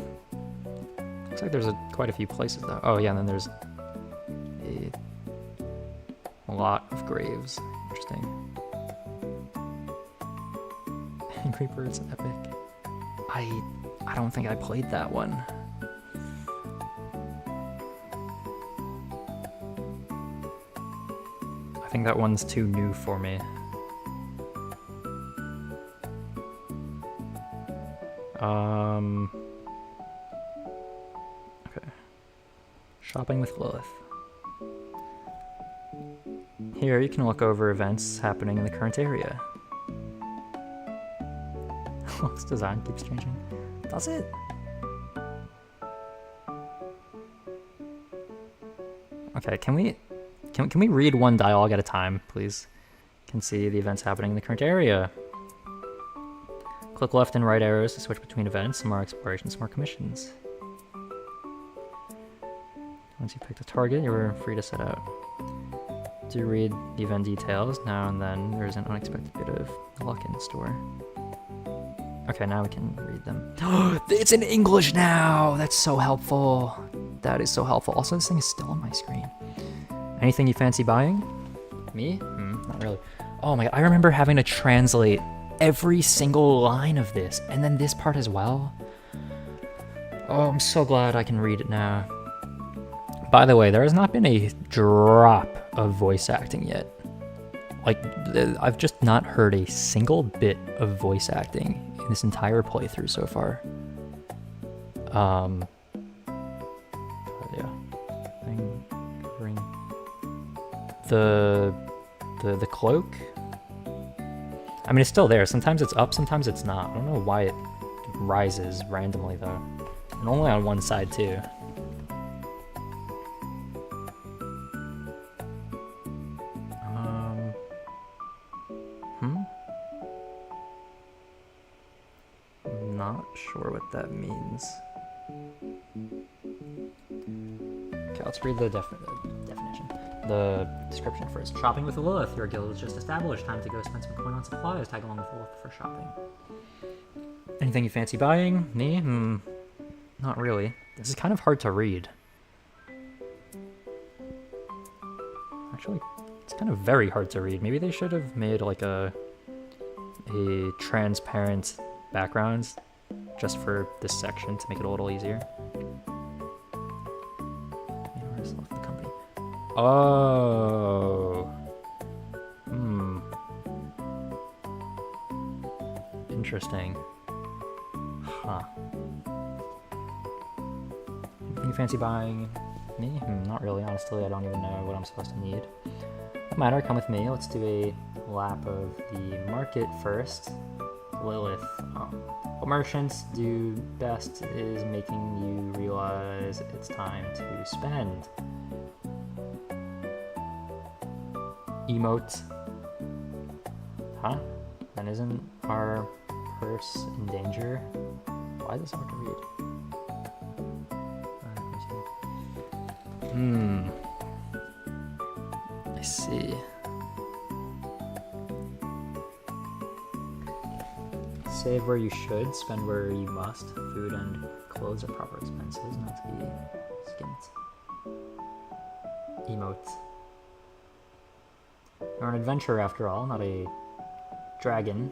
S1: Looks like there's quite a few places though. Oh yeah, and then there's a lot of graves. Interesting. Angry Birds Epic. I don't think I played that one. I think that one's too new for me. Okay. Shopping with Lilith. Here you can look over events happening in the current area. Looks design keeps changing. That's it. Okay, can we read one dialogue at a time, please? Can see the events happening in the current area. Click left and right arrows to switch between events, some more exploration, some more commissions. Once you pick the target, you're free to set out. Do read the event details. Now and then there's an unexpected bit of luck in store. Okay, now we can read them. It's in English now! That's so helpful. That is so helpful. Also, this thing is still on my screen. Anything you fancy buying? Me? Not really. Oh my god, I remember having to translate every single line of this, and then this part as well. Oh, I'm so glad I can read it now. By the way, there has not been a drop of voice acting yet. Like, I've just not heard a single bit of voice acting in this entire playthrough so far. thing covering the cloak. I mean, it's still there. Sometimes it's up, sometimes it's not. I don't know why it rises randomly though, and only on one side too. Not sure what that means. Okay, let's read the definition. The description first. Shopping with Lilith. Your guild is just established. Time to go spend some coin on supplies. Tag along with Lilith for shopping. Anything you fancy buying? Me? Not really. This is kind of hard to read. Actually, it's kind of very hard to read. Maybe they should have made like a transparent background just for this section to make it a little easier. Oh. Interesting. Huh. You fancy buying? Me? Not really, honestly. I don't even know what I'm supposed to need. No matter, come with me. Let's do a lap of the market first. Lilith. What merchants do best is making you realize it's time to spend. Emote. Huh? Then isn't our purse in danger? Why is this hard to read? I see. Save where you should, spend where you must. Food and clothes are proper expenses, not to be skimped. Emote. You're an adventurer after all, not a dragon.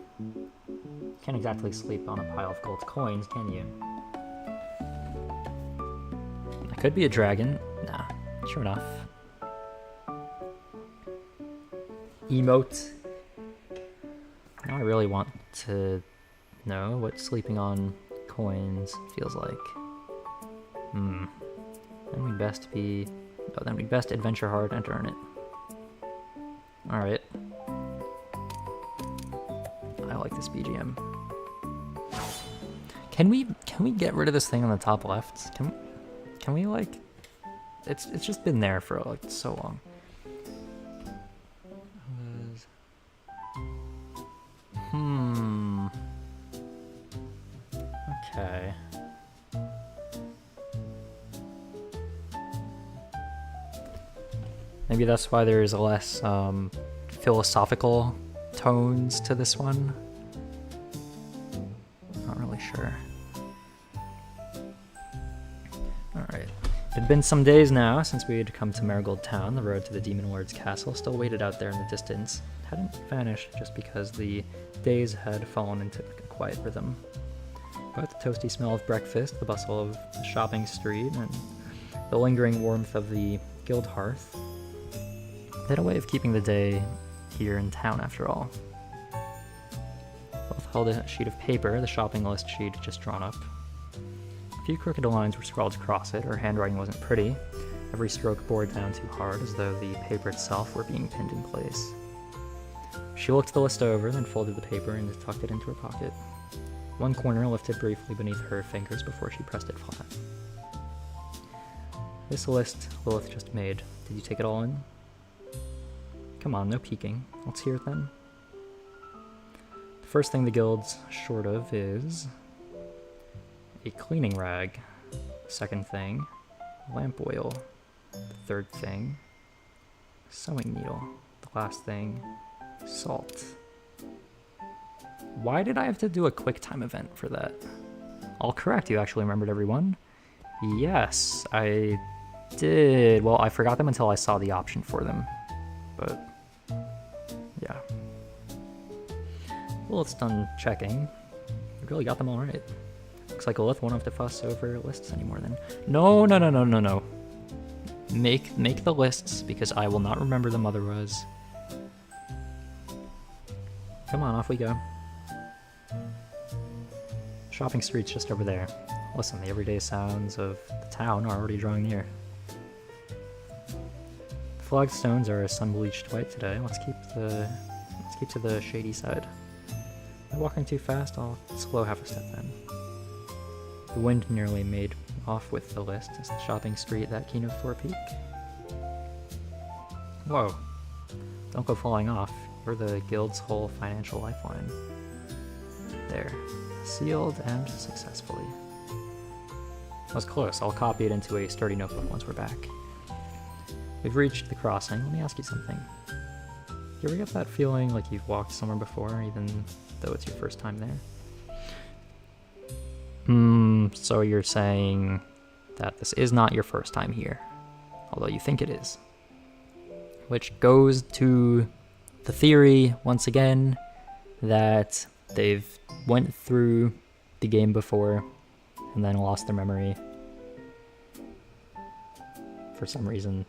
S1: Can't exactly sleep on a pile of gold coins, can you? I could be a dragon. Nah, sure enough. Emote. Now I really want to know what sleeping on coins feels like. Then we'd best be... Oh, then we'd best adventure hard and earn it. Alright. I like this BGM. Can we get rid of this thing on the top left? Can we like... It's just been there for like so long. Okay. Maybe that's why there's less philosophical tones to this one. Not really sure. Alright. It had been some days now since we had come to Marigold Town. The road to the Demon Lord's castle still waited out there in the distance. It hadn't vanished just because the days had fallen into a quiet rhythm. But the toasty smell of breakfast, the bustle of the shopping street, and the lingering warmth of the guild hearth, they had a way of keeping the day here in town after all. Both held a sheet of paper, the shopping list she'd just drawn up. A few crooked lines were scrawled across it. Her handwriting wasn't pretty. Every stroke bore down too hard, as though the paper itself were being pinned in place. She looked the list over, then folded the paper and tucked it into her pocket. One corner lifted briefly beneath her fingers before she pressed it flat. This list Lilith just made. Did you take it all in? Come on, no peeking. Let's hear it then. The first thing the guild's short of is a cleaning rag. The second thing, lamp oil. The third thing, sewing needle. The last thing, salt. Why did I have to do a quick time event for that? All correct, you actually remembered everyone. Yes, I did. Well, I forgot them until I saw the option for them. But, yeah. Well, it's done checking. We really got them all right. Looks like Lilith won't have to fuss over lists anymore then. No. Make the lists, because I will not remember them otherwise. Come on, off we go. Shopping street's just over there. Listen, the everyday sounds of the town are already drawing near. flagstones are sun-bleached white today. Let's keep to the shady side. Am I walking too fast? I'll slow half a step then. The wind nearly made off with the list. Is the shopping street that keen of Thor Peak? Whoa. Don't go falling off. You're the guild's whole financial lifeline. There. Sealed and successfully. That was close. I'll copy it into a sturdy notebook once we're back. We've reached the crossing. Let me ask you something. You ever get that feeling like you've walked somewhere before, even though it's your first time there? So you're saying that this is not your first time here, although you think it is. Which goes to the theory, once again, that they've went through the game before and then lost their memory for some reason.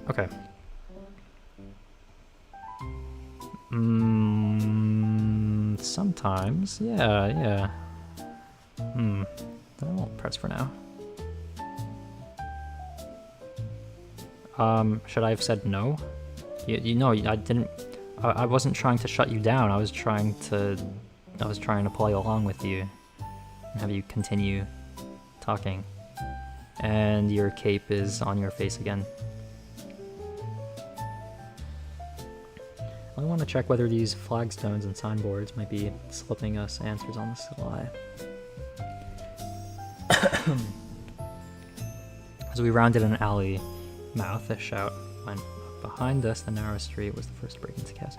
S1: Okay. Sometimes, yeah. I won't press for now. Should I have said no? You know, I didn't. I wasn't trying to shut you down. I was trying to play along with you and have you continue talking. And your cape is on your face again. I want to check whether these flagstones and signboards might be slipping us answers on the sly. As we rounded an alley mouth, a shout went up behind us. The narrow street was the first to break into chaos.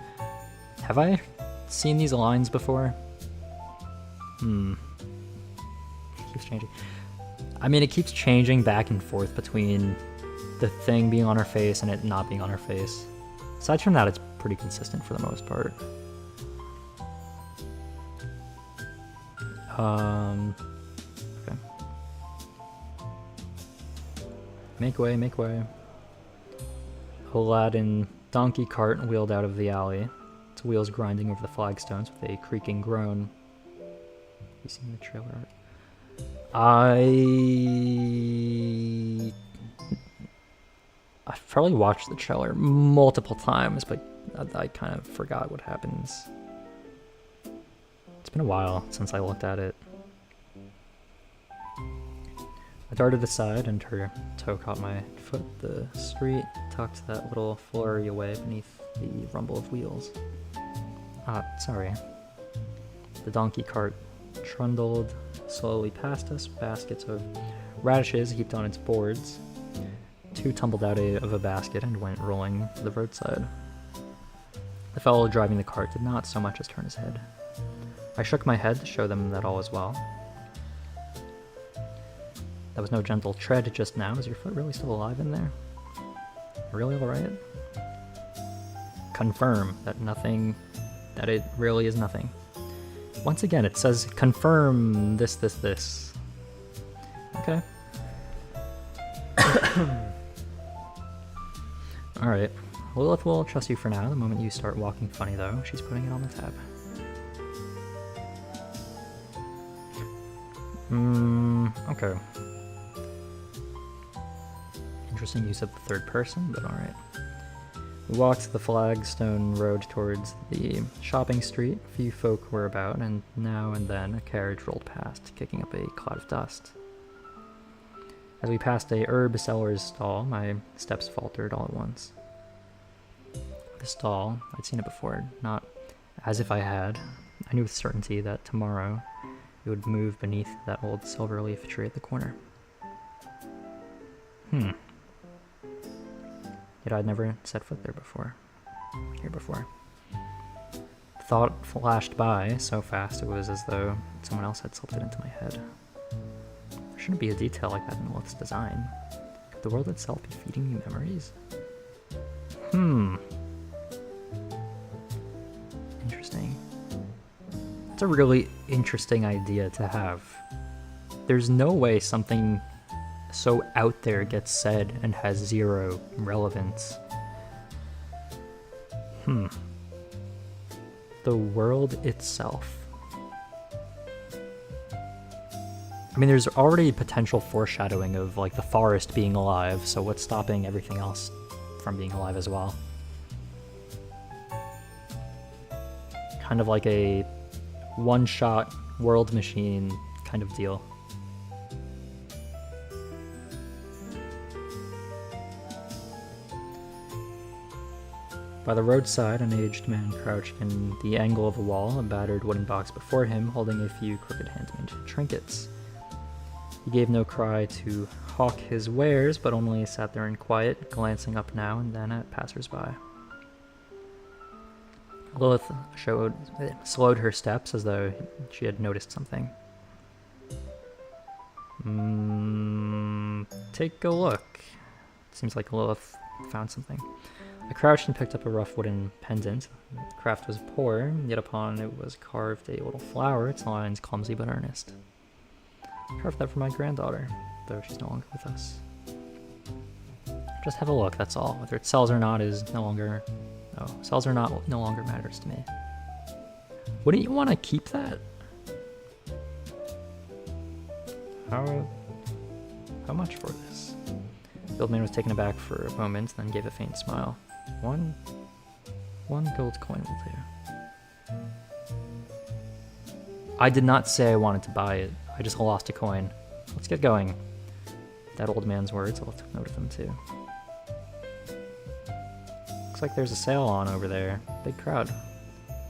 S1: Have I seen these lines before? It keeps changing. I mean, it keeps changing back and forth between the thing being on her face and it not being on her face. Aside from that, it's pretty consistent for the most part. Okay. Make way, make way. Aladdin donkey cart wheeled out of the alley, its wheels grinding over the flagstones with a creaking groan. Have you seen the trailer art? I've probably watched the trailer multiple times, but I kind of forgot what happens. It's been a while since I looked at it. I darted aside and her toe caught my foot. The street tucked that little flurry away beneath the rumble of wheels. Sorry. The donkey cart trundled slowly past us, baskets of radishes heaped on its boards. Two tumbled out of a basket and went rolling to the roadside. The fellow driving the cart did not so much as turn his head. I shook my head to show them that all was well. That was no gentle tread just now. Is your foot really still alive in there? Really alright? Confirm that it really is nothing. Once again, it says confirm this. Okay. Alright. Lilith will trust you for now. The moment you start walking funny, though, she's putting it on the tab. Okay. Interesting use of the third person, but alright. We walked the flagstone road towards the shopping street. A few folk were about, and now and then a carriage rolled past, kicking up a cloud of dust. As we passed a herb seller's stall, my steps faltered all at once. The stall, I'd seen it before, not as if I had. I knew with certainty that tomorrow it would move beneath that old silver leaf tree at the corner. Yet I'd never set foot there before. Thought flashed by so fast it was as though someone else had slipped it into my head. There shouldn't be a detail like that in Lilith's design. Could the world itself be feeding me memories? Interesting. That's a really interesting idea to have. There's no way something so out there gets said and has zero relevance. The world itself. I mean, there's already potential foreshadowing of like the forest being alive, so what's stopping everything else from being alive as well? Kind of like a one-shot world machine kind of deal. By the roadside, an aged man crouched in the angle of a wall, a battered wooden box before him, holding a few crooked hand-made trinkets. He gave no cry to hawk his wares, but only sat there in quiet, glancing up now and then at passers-by. Lilith slowed her steps as though she had noticed something. Take a look. Seems like Lilith found something. I crouched and picked up a rough wooden pendant. The craft was poor, yet upon it was carved a little flower, its lines clumsy but earnest. I carved that for my granddaughter, though she's no longer with us. Just have a look, that's all. Whether it sells or not is no longer... No, sells or not no longer matters to me. Wouldn't you want to keep that? How much for this? The old man was taken aback for a moment, then gave a faint smile. One gold coin will do. I did not say I wanted to buy it. I just lost a coin. Let's get going. That old man's words, I'll take note of them too. Looks like there's a sale on over there. Big crowd.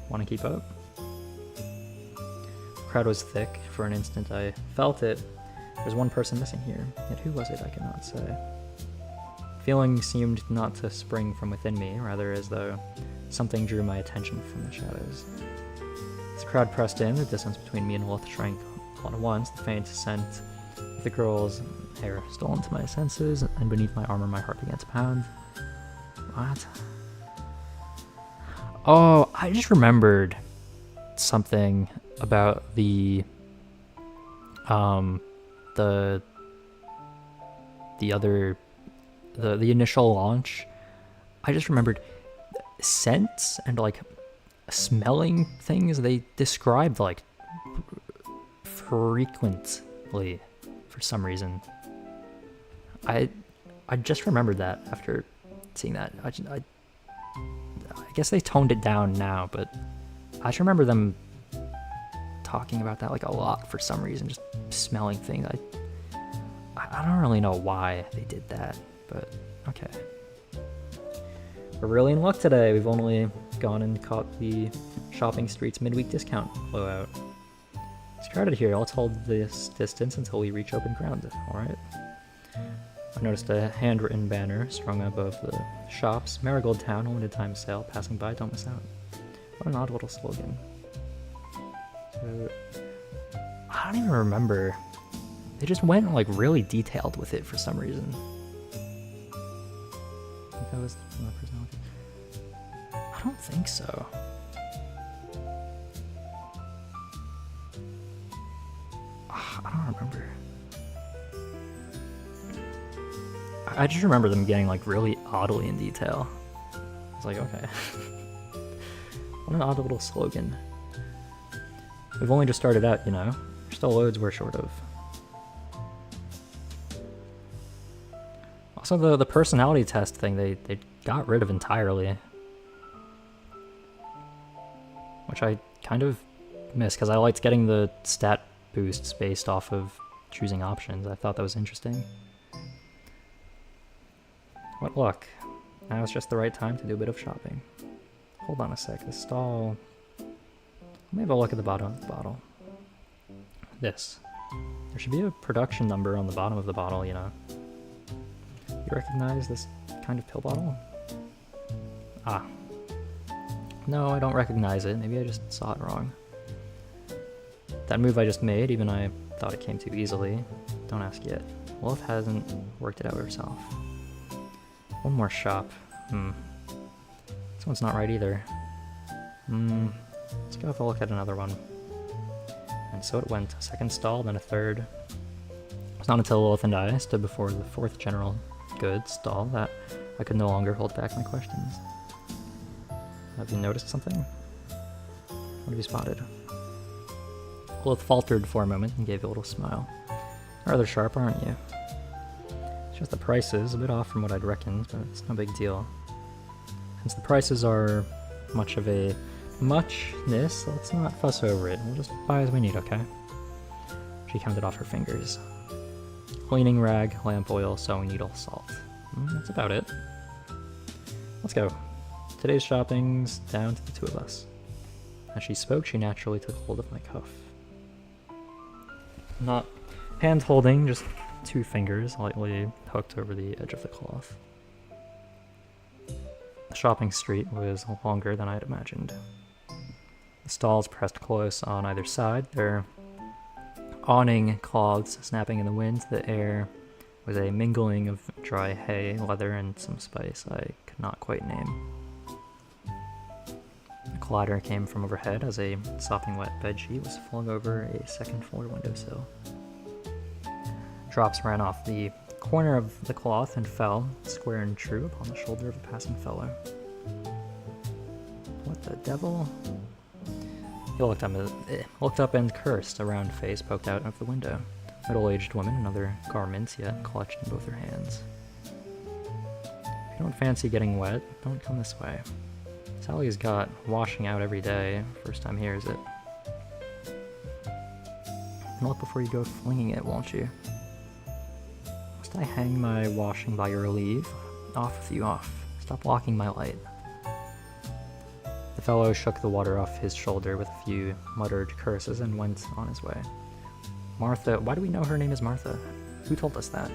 S1: Want to keep up? The crowd was thick. For an instant I felt it. There's one person missing here. Yet who was it, I cannot say. Feeling seemed not to spring from within me, rather as though something drew my attention from the shadows. As the crowd pressed in, the distance between me and Lilith shrank all at once. The faint scent of the girl's hair stole into my senses, and beneath my armor my heart began to pound. What? Oh, I just remembered something about the initial launch. I just remembered scents and like smelling things they described like frequently for some reason. I just remembered that after seeing that. I guess they toned it down now, but I just remember them talking about that like a lot for some reason, just smelling things. I don't really know why they did that, but okay. We're really in luck today. We've only gone and caught the shopping street's midweek discount blowout. It's crowded here. Let's hold this distance until we reach open ground, alright? I noticed a handwritten banner strung above the shops. Marigold Town, limited time sale. Passing by, don't miss out. What an odd little slogan. I don't even remember. They just went like really detailed with it for some reason. I think that was my personality. I don't think so. I don't remember. I just remember them getting like really oddly in detail. I was like, okay. What an odd little slogan. We've only just started out, you know. There's still loads we're short of. Also, the personality test thing they got rid of entirely. Which I kind of miss, because I liked getting the stat boosts based off of choosing options. I thought that was interesting. What luck. Now it's just the right time to do a bit of shopping. Hold on a sec, this stall... Let me have a look at the bottom of the bottle. This. There should be a production number on the bottom of the bottle, you know. You recognize this kind of pill bottle? Ah. No, I don't recognize it. Maybe I just saw it wrong. That move I just made, even I thought it came too easily. Don't ask yet. Wolf hasn't worked it out herself. One more shop. This one's not right either. Let's go have a look at another one. And so it went. A second stall, then a third. It was not until Lilith and I stood before the fourth general goods stall that I could no longer hold back my questions. Have you noticed something? What have you spotted? Lilith faltered for a moment and gave a little smile. Rather sharp, aren't you? It's just the price is a bit off from what I'd reckoned, but it's no big deal. Since the prices are much of a muchness, let's not fuss over it. We'll just buy as we need, okay? She counted off her fingers. Cleaning rag, lamp oil, sewing needle, salt. That's about it. Let's go. Today's shopping's down to the two of us. As she spoke, she naturally took hold of my cuff. Not hand-holding, just two fingers lightly hooked over the edge of the cloth. The shopping street was longer than I had imagined. The stalls pressed close on either side, their awning cloths snapping in the wind. The air was a mingling of dry hay, leather, and some spice I could not quite name. A clatter came from overhead as a sopping wet bedsheet was flung over a second-floor windowsill. Drops ran off the corner of the cloth and fell, square and true, upon the shoulder of a passing fellow. What the devil? He looked up and cursed. A round face poked out of the window. Middle-aged woman, another garment yet clutched in both her hands. If you don't fancy getting wet, don't come this way. Sally's got washing out every day. First time here, is it? And look before you go flinging it, won't you? Must I hang my washing by your leave? Off with you, off. Stop blocking my light. The fellow shook the water off his shoulder with a few muttered curses and went on his way. Martha, why do we know her name is Martha? Who told us that?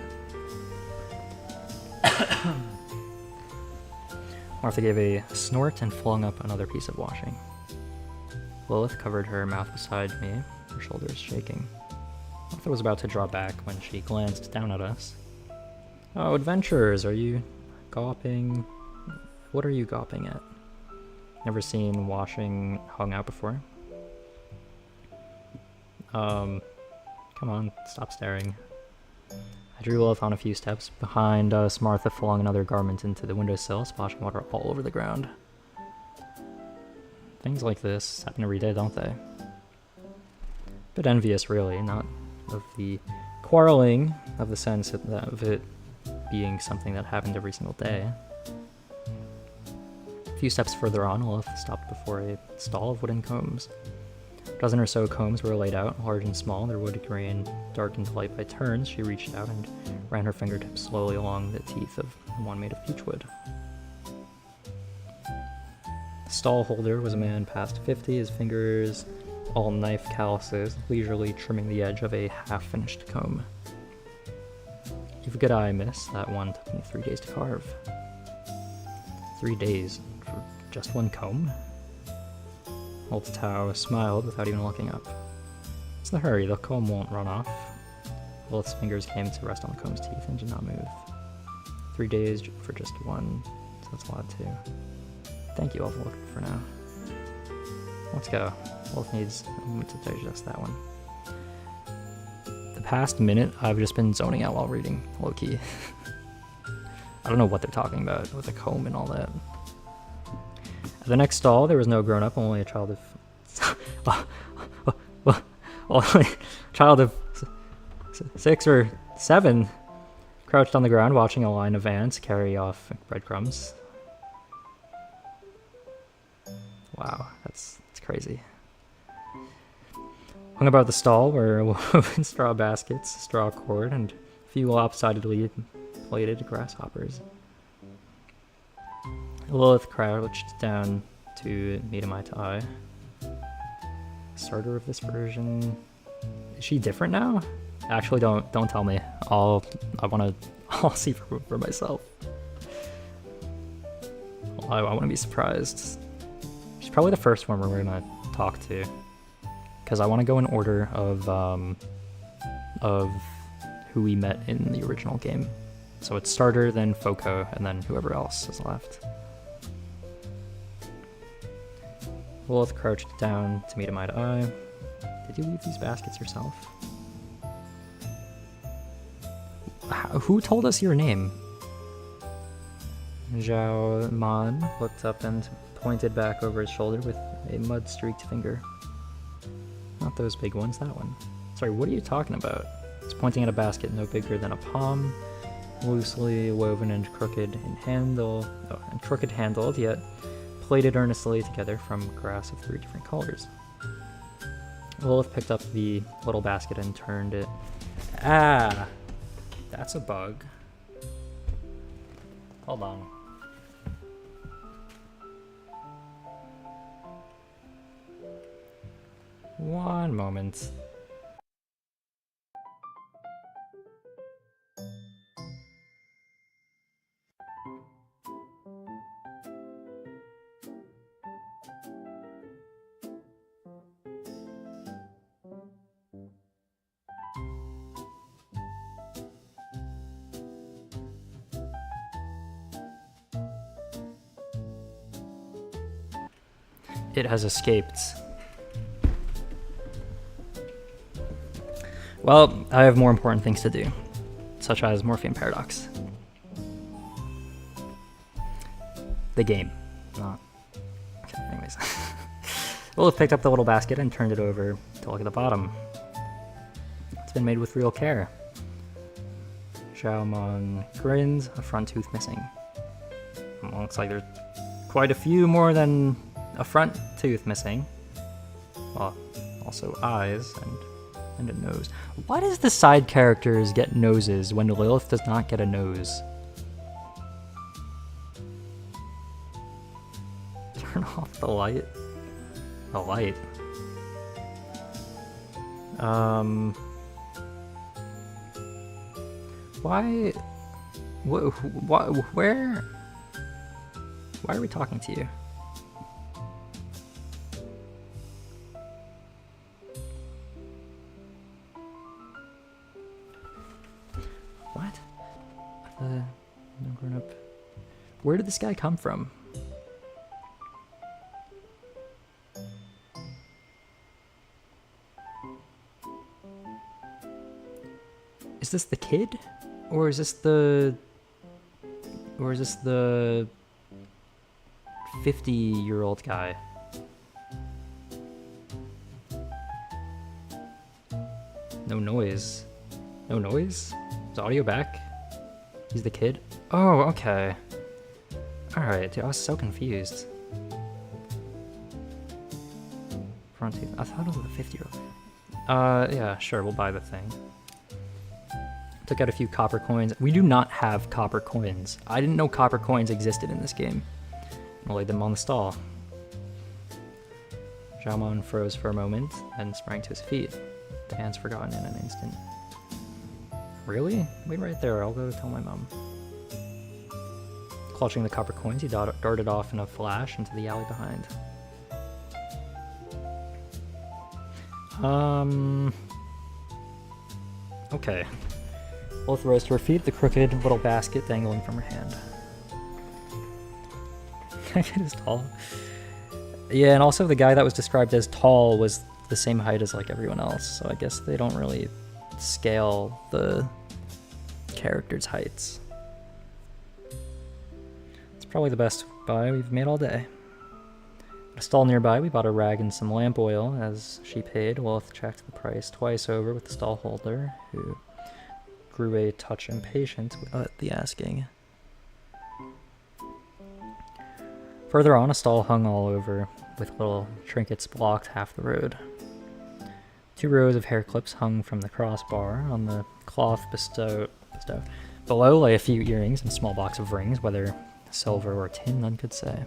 S1: Martha gave a snort and flung up another piece of washing. Lilith covered her mouth beside me, her shoulders shaking. Martha was about to draw back when she glanced down at us. Oh, adventurers, are you gawping? What are you gawping at? Never seen washing hung out before? Come on, stop staring. I drew Lilith on a few steps. Behind us, Martha flung another garment into the windowsill, splashing water all over the ground. Things like this happen every day, don't they? Bit envious, really, not of the quarreling, of the sense of it being something that happened every single day. A few steps further on, Lilith stopped before a stall of wooden combs. A dozen or so combs were laid out, large and small, their wood grain darkened light by turns. She reached out and ran her fingertips slowly along the teeth of one made of beechwood. The stall holder was a man past 50, his fingers all knife calluses, leisurely trimming the edge of a half-finished comb. You've a good eye, miss. That one took me 3 days to carve. 3 days for just one comb? Old Tao smiled without even looking up. What's the hurry? The comb won't run off. Lilith's fingers came to rest on the comb's teeth and did not move. 3 days for just one, so that's a lot too. Thank you, I'll look for now. Let's go. Lilith needs a moment to digest that one. The past minute, I've just been zoning out while reading, low-key. I don't know what they're talking about with the comb and all that. At the next stall, there was no grown-up, only a child of... only a child of 6 or 7 crouched on the ground watching a line of ants carry off breadcrumbs. Wow, that's crazy. Hung about the stall were woven straw baskets, straw cord, and a few lopsidedly plated grasshoppers. Lilith crouched down to meet him eye to eye. Starter of this version... Is she different now? Actually, don't tell me. I'll see for myself. I want to be surprised. She's probably the first one we're gonna talk to, because I want to go in order of who we met in the original game. So it's starter, then Foco, and then whoever else is left. Lilith crouched down to meet him eye to eye. Did you leave these baskets yourself? Who told us your name? Zhao Man looked up and pointed back over his shoulder with a mud-streaked finger. Not those big ones, that one. Sorry, what are you talking about? It's pointing at a basket no bigger than a palm, loosely woven and crooked handled, yet plaited earnestly together from grass of 3 different colors. Lilith picked up the little basket and turned it. Ah! That's a bug. Hold on. One moment. It has escaped. Well, I have more important things to do, such as Morphean Paradox. The game. Not. Okay, anyways. Lilith picked up the little basket and turned it over to look at the bottom. It's been made with real care. Xiaomon grins, a front tooth missing. Well, looks like there's quite a few more than a front tooth missing. Well, also eyes and a nose. Why does the side characters get noses when Lilith does not get a nose? Turn off the light. The light. Why? Where? Why are we talking to you? What? No grown up. Where did this guy come from? Is this the kid? Or is this the 50-year-old guy? No noise. No noise? Is audio back? He's the kid? Oh, okay. Alright, dude, I was so confused. Front teeth. I thought it was a 50-year-old. Yeah, sure, we'll buy the thing. Took out a few copper coins. We do not have copper coins. I didn't know copper coins existed in this game. I laid them on the stall. Xiaomon froze for a moment, then sprang to his feet. The hand's forgotten in an instant. Really? Wait right there, I'll go tell my mom. Clutching the copper coins, he darted off in a flash into the alley behind. Okay. Both rose to her feet, the crooked little basket dangling from her hand. That kid is tall. Yeah, and also the guy that was described as tall was the same height as like everyone else, so I guess they don't really scale the characters' heights. It's probably the best buy we've made all day. At a stall nearby, we bought a rag and some lamp oil. As she paid, Lilith checked the price twice over with the stall holder, who grew a touch impatient at the asking. Further on, a stall hung all over, with little trinkets blocked half the road. 2 rows of hair clips hung from the crossbar. On the cloth bestowed. Below lay a few earrings and a small box of rings, whether silver or tin, none could say.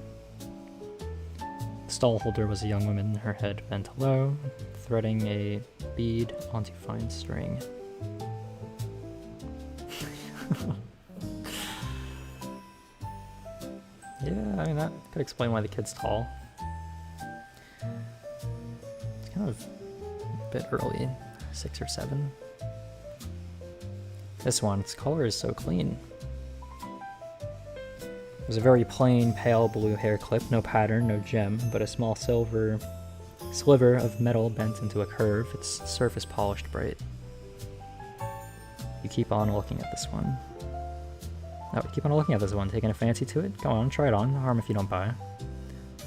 S1: The stall holder was a young woman, her head bent low, threading a bead onto fine string. Yeah, I mean, that could explain why the kid's tall. It's kind of a bit early, 6 or 7. This one, its color is so clean. It was a very plain, pale blue hair clip, no pattern, no gem, but a small sliver of metal bent into a curve, its surface polished bright. You keep on looking at this one. No, keep on looking at this one, taking a fancy to it? Go on, try it on, no harm if you don't buy.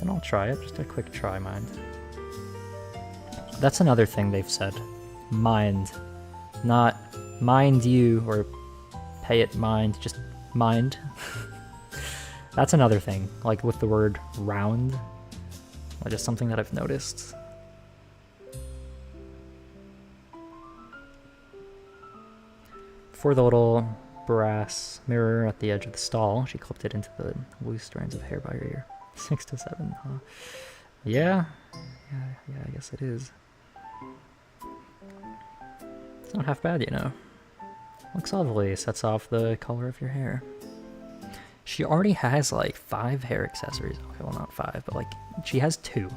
S1: Then I'll try it, just a quick try, mind. That's another thing they've said. Mind. Not mind you, or pay it mind, just mind. That's another thing, like with the word round, just something that I've noticed. For the little brass mirror at the edge of the stall, she clipped it into the loose strands of hair by her ear. 6 to 7, huh? Yeah, I guess it is. It's not half bad, you know. Looks lovely, sets off the color of your hair. She already has like 5 hair accessories. Okay, well not 5, but like she has 2.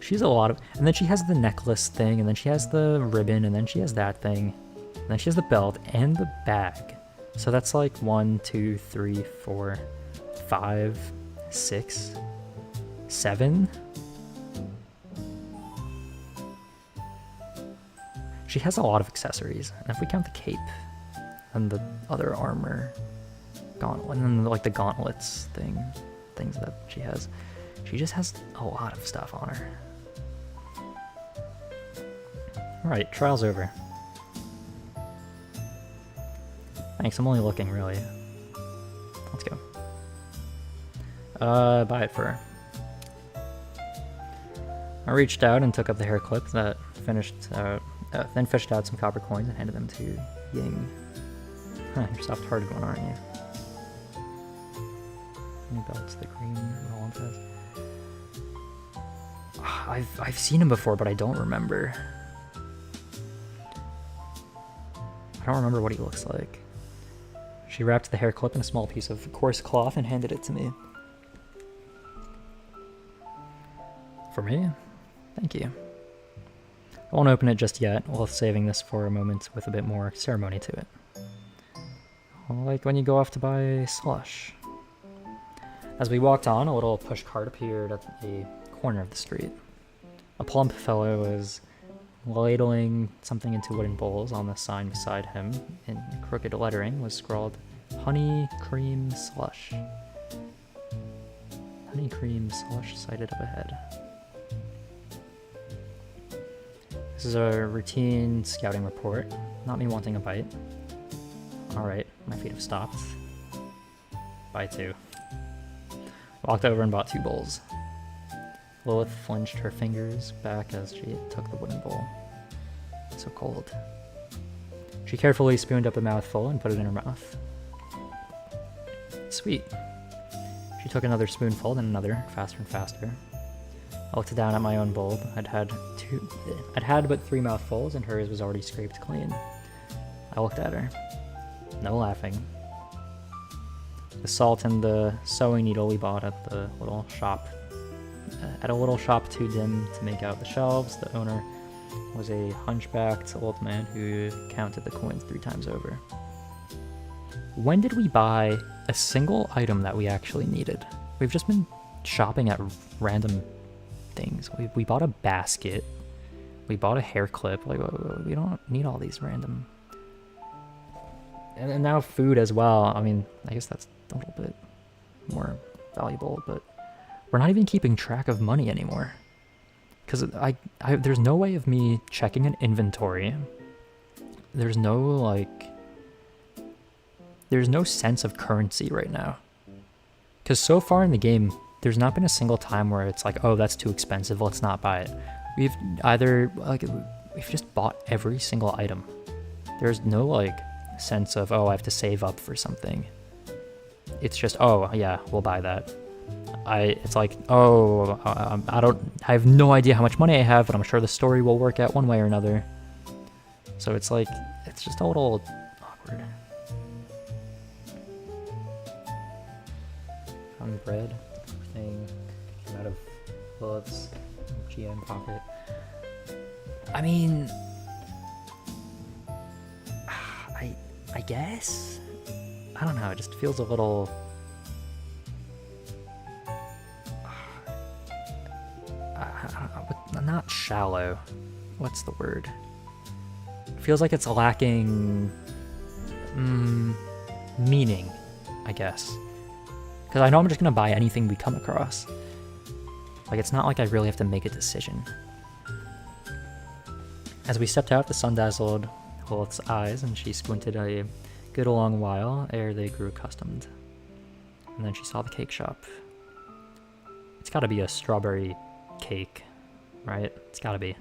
S1: She's a lot of, and then she has the necklace thing, and then she has the ribbon, and then she has that thing, and then she has the belt and the bag. So that's like 1, 2, 3, 4, 5, 6, 7. She has a lot of accessories, and if we count the cape and the other armor, gauntlet, and then like the gauntlets things that she has, she just has a lot of stuff on her. Alright, trial's over. Thanks, I'm only looking, really. Let's go. Buy it for her. I reached out and took up the hair clip that then fished out some copper coins and handed them to Ying. Huh, you're soft-hearted one, aren't you? Any belts, the green Roland has. I've seen him before, but I don't remember. I don't remember what he looks like. She wrapped the hair clip in a small piece of coarse cloth and handed it to me. For me? Thank you. I won't open it just yet, while saving this for a moment with a bit more ceremony to it. Like when you go off to buy slush. As we walked on, a little pushcart appeared at the corner of the street. A plump fellow was ladling something into wooden bowls. On the sign beside him, in crooked lettering, was scrawled, "Honey Cream Slush." Honey Cream Slush sighted up ahead. This is a routine scouting report, not me wanting a bite. Alright, my feet have stopped. Buy 2. Walked over and bought 2 bowls. Lilith flinched her fingers back as she took the wooden bowl. So cold. She carefully spooned up a mouthful and put it in her mouth. Sweet. She took another spoonful, then another, faster and faster. I looked down at my own bowl. I'd had but 3 mouthfuls, and hers was already scraped clean. I looked at her. No laughing. The salt and the sewing needle we bought at the little shop. At a little shop too dim to make out the shelves, the owner was a hunchbacked old man who counted the coins 3 times over. When did we buy a single item that we actually needed? We've just been shopping at random things. We bought a basket. We bought a hair clip. Like, we don't need all these random. And now food as well. I mean, I guess that's a little bit more valuable, but we're not even keeping track of money anymore. Because there's no way of me checking an inventory. There's no sense of currency right now. Because so far in the game, there's not been a single time where it's like, oh, that's too expensive, let's not buy it. We've just bought every single item. There's no sense of, oh, I have to save up for something. It's just, oh yeah, we'll buy that. It's like, oh, I have no idea how much money I have, but I'm sure the story will work out one way or another. So it's like, it's just a little awkward. Found bread. Thing came out of Lilith's GM pocket. I mean, I guess? I don't know, it just feels a little... not shallow. What's the word? It feels like it's lacking... meaning, I guess. Because I know I'm just going to buy anything we come across. It's not like I really have to make a decision. As we stepped out, the sun-dazzled Lilith's eyes, and she squinted a good long while ere they grew accustomed. And then she saw the cake shop. It's gotta be a strawberry cake, right? It's gotta be.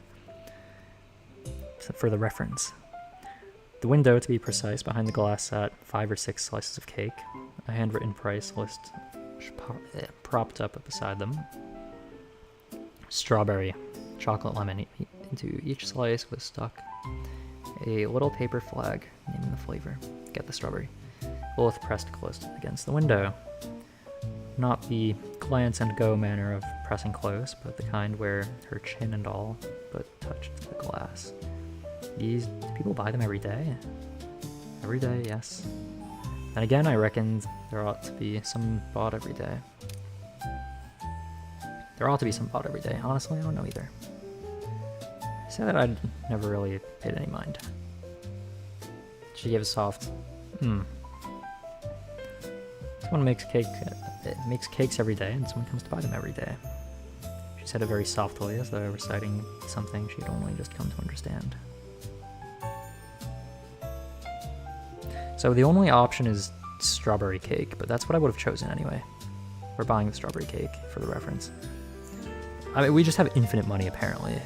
S1: For the reference. The window, to be precise, behind the glass sat 5 or 6 slices of cake, a handwritten price list propped up beside them. Strawberry, chocolate lemon. Into each slice was stuck a little paper flag naming the flavor. Get the strawberry. Lilith pressed close against the window. Not the glance and go manner of pressing close, but the kind where her chin and all but touched the glass. Do people buy them every day? Every day, yes. Then again, I reckoned there ought to be some bought every day. There ought to be some bought every day. Honestly, I don't know either. I say that I'd never really paid any mind. She gave a soft, Someone makes cakes every day, and someone comes to buy them every day. She said it very softly, as though reciting something she'd only just come to understand. So the only option is strawberry cake, but that's what I would have chosen anyway. We're buying the strawberry cake, for the reference. I mean, we just have infinite money, apparently.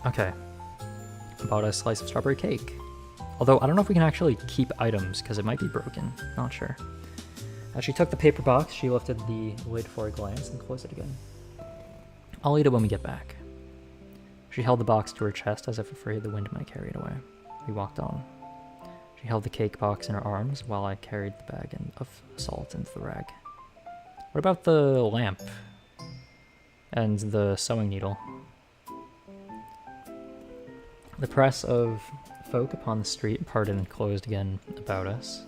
S1: Okay. I bought a slice of strawberry cake. Although, I don't know if we can actually keep items, because it might be broken. Not sure. As she took the paper box, she lifted the lid for a glance and closed it again. I'll eat it when we get back. She held the box to her chest as if afraid the wind might carry it away. We walked on. She held the cake box in her arms while I carried the bag of salt into the rag. What about the lamp? And the sewing needle? The press of folk upon the street parted and closed again about us.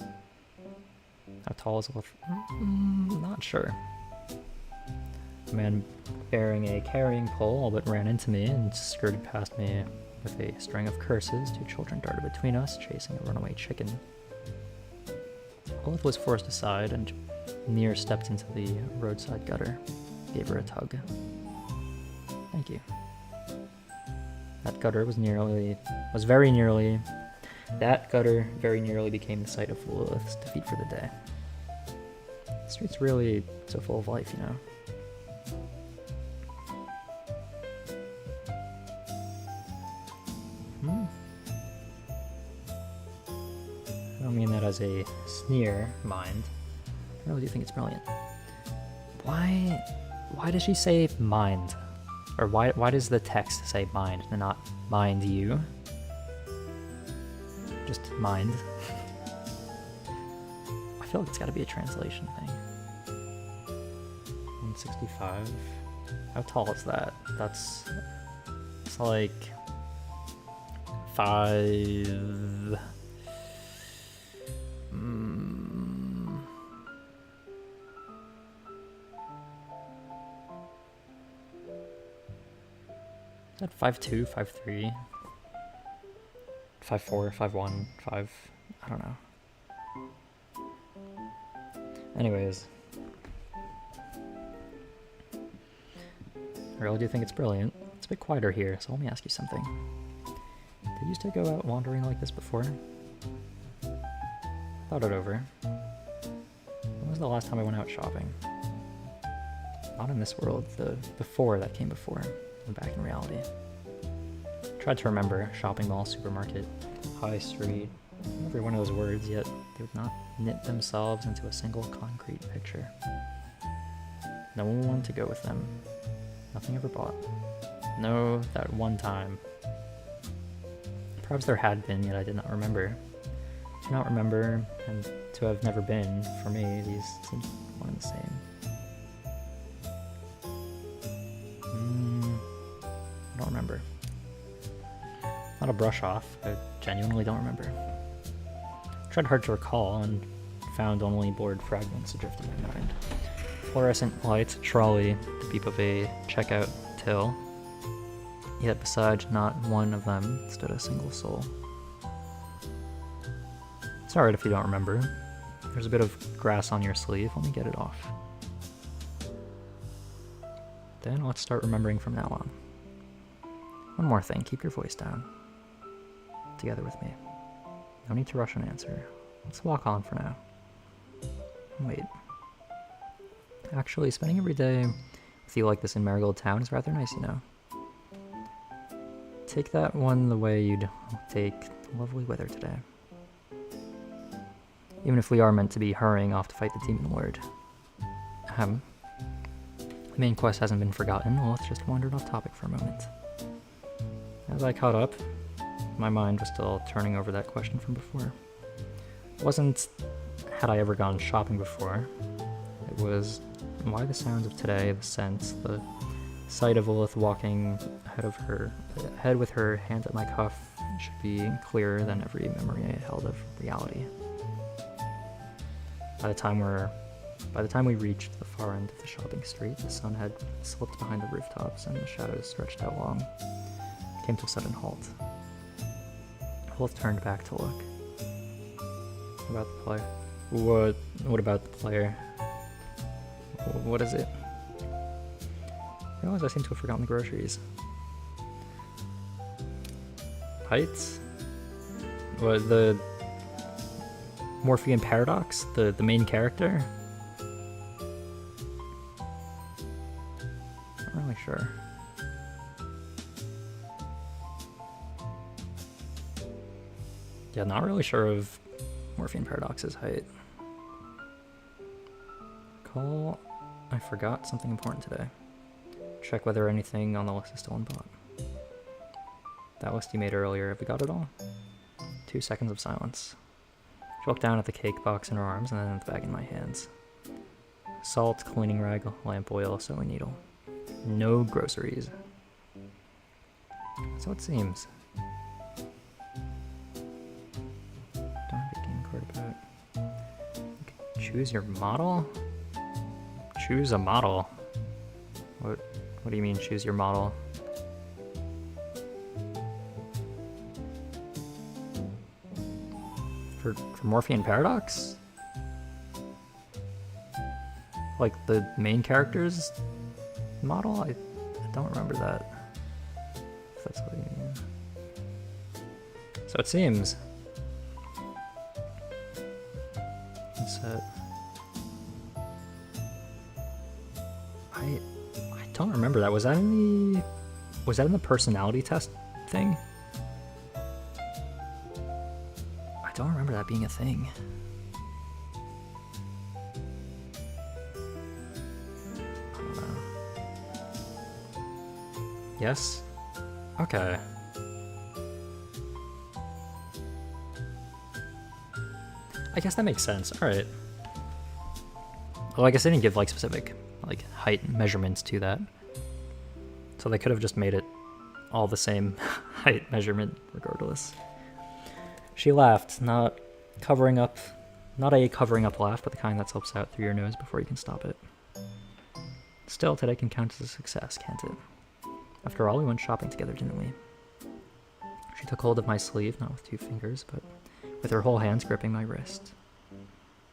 S1: How tall is Lilith? Not sure. A man bearing a carrying pole all but ran into me and skirted past me with a string of curses. 2 children darted between us, chasing a runaway chicken. Lilith was forced aside, and Near stepped into the roadside gutter, gave her a tug. Thank you. That gutter very nearly became the site of Lilith's defeat for the day. The street's really so full of life, you know. I don't mean that as a sneer, mind. I really do think it's brilliant. Why does she say mind? Or why does the text say mind and not mind you? Just mind. I feel like it's gotta be a translation thing. 165. How tall is that? It's like 5. Is that 5'2", 5'3", 5'4", 5'1", 5? I don't know. Anyways. I really do think it's brilliant. It's a bit quieter here, so let me ask you something. Did you used to go out wandering like this before? Thought it over. When was the last time I went out shopping? Not in this world, the before that came before. Back in reality. Tried to remember shopping mall, supermarket, high street, every one of those words, yet they would not knit themselves into a single concrete picture. No one wanted to go with them. Nothing ever bought. No, that one time. Perhaps there had been, yet I did not remember. To not remember, and to have never been, for me, these seem one and the same. I don't remember. Not a brush off, I genuinely don't remember. Tried hard to recall and found only blurred fragments adrift in my mind. Fluorescent lights, trolley, the beep of a checkout till. Yet beside not one of them stood a single soul. It's alright if you don't remember. There's a bit of grass on your sleeve, let me get it off. Then let's start remembering from now on. One more thing, keep your voice down. together with me. No need to rush an answer. Let's walk on for now. Wait. Actually, spending every day with you like this in Marigold Town is rather nice, you know. Take that one the way you'd take lovely weather today. Even if we are meant to be hurrying off to fight the Demon Lord. The main quest hasn't been forgotten. Well, let's just wander off topic for a moment. As I caught up, my mind was still turning over that question from before. It wasn't, had I ever gone shopping before? It was, why the sounds of today, the scents, the sight of Lilith walking ahead with her hand at my cuff should be clearer than every memory I held of reality. By the time we reached the far end of the shopping street, the sun had slipped behind the rooftops and the shadows stretched out long. It came to a sudden halt. Both turned back to look. What about the player? What about the player? What is it? I realize I seem to have forgotten the groceries. Heights? What, the Morphean Paradox? The main character? Not really sure. Yeah, not really sure of Morphean Paradox's height. I forgot something important today. Check whether anything on the list is still unbought. That list you made earlier, have we got it all? 2 seconds of silence. She looked down at the cake box in her arms and then at the bag in my hands. Salt, cleaning rag, lamp oil, sewing needle. No groceries. So it seems. Don't have a game card about. Choose your model? Choose a model? What do you mean choose your model? For Morphean Paradox? Like the main character's model? I don't remember that. If that's what you mean. So it seems. What's that? I don't remember that. Was that in the personality test thing? I don't remember that being a thing. I don't know. Yes? Okay. I guess that makes sense. Alright. Well, I guess they didn't give like specific height measurements to that. So they could have just made it all the same height measurement regardless. She laughed, not a covering up laugh, but the kind that slips out through your nose before you can stop it. Still, today can count as a success, can't it? After all, we went shopping together, didn't we? She took hold of my sleeve, not with 2 fingers, but with her whole hands gripping my wrist.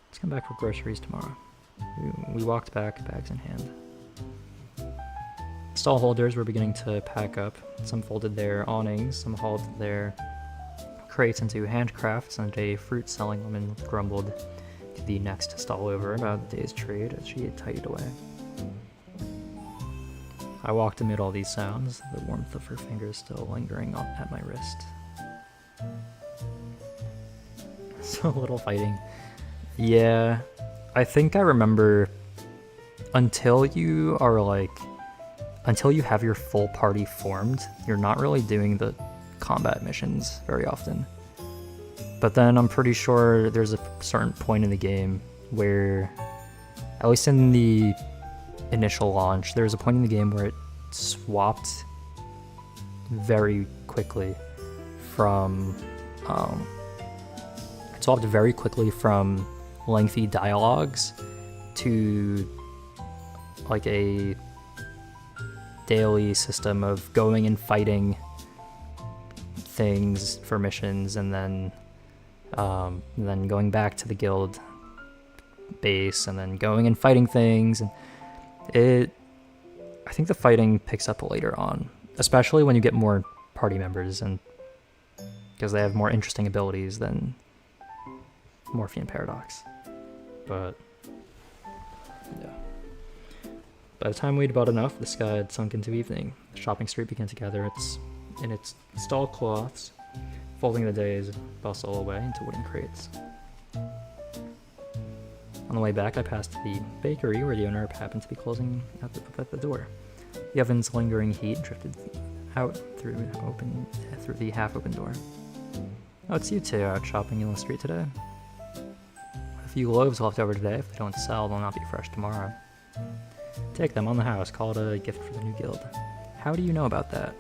S1: Let's come back for groceries tomorrow. We walked back, bags in hand. Stall holders were beginning to pack up. Some folded their awnings, some hauled their crates into handcrafts, and a fruit-selling woman grumbled to the next stall over about the day's trade as she tidied away. I walked amid all these sounds, the warmth of her fingers still lingering at my wrist. So little fighting. Yeah, I think I remember until you have your full party formed, you're not really doing the combat missions very often. But then I'm pretty sure there's a certain point in the game where, at least in the initial launch, there's a point in the game where it swapped very quickly from lengthy dialogues to like a daily system of going and fighting things for missions, and then going back to the guild base, and then going and fighting things. And I think the fighting picks up later on, especially when you get more party members and because they have more interesting abilities than Morphean Paradox. But yeah. By the time we'd bought enough, the sky had sunk into evening. The shopping street began to gather in its stall cloths, folding the day's bustle away into wooden crates. On the way back, I passed the bakery where the owner happened to be closing at the door. The oven's lingering heat drifted out through the half-open door. Oh, it's you two out shopping in the street today. A few loaves left over today. If they don't sell, they'll not be fresh tomorrow. Take them on the house. Call it a gift for the new guild. How do you know about that?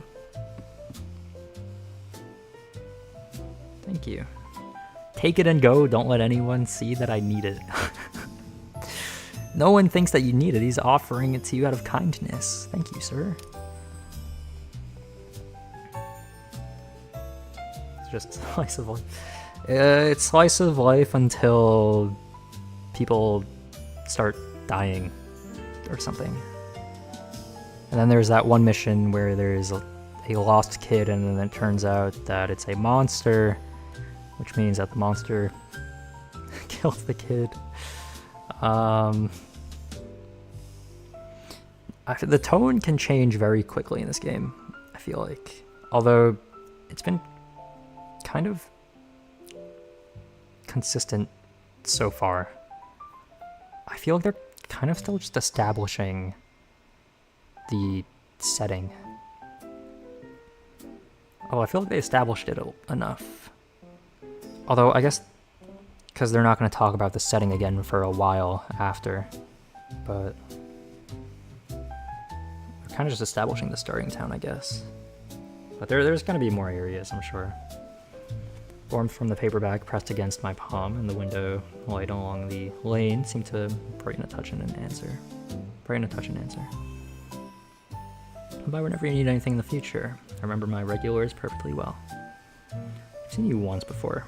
S1: Thank you. Take it and go. Don't let anyone see that I need it. No one thinks that you need it. He's offering it to you out of kindness. Thank you, sir. It's just slice of life. It's slice of life until people start dying or something. And then there's that one mission where there's a lost kid, and then it turns out that it's a monster, which means that the monster killed the kid. The tone can change very quickly in this game, I feel like. Although it's been kind of consistent so far. I feel like they're kind of still just establishing the setting. Oh, I feel like they established it enough. Although, I guess because they're not going to talk about the setting again for a while after. But they're kind of just establishing the starting town, I guess. But there's going to be more areas, I'm sure. Warmth from the paperback pressed against my palm, and the window light along the lane seemed to brighten a touch and an answer. Come by whenever you need anything in the future. I remember my regulars perfectly well. I've seen you once before.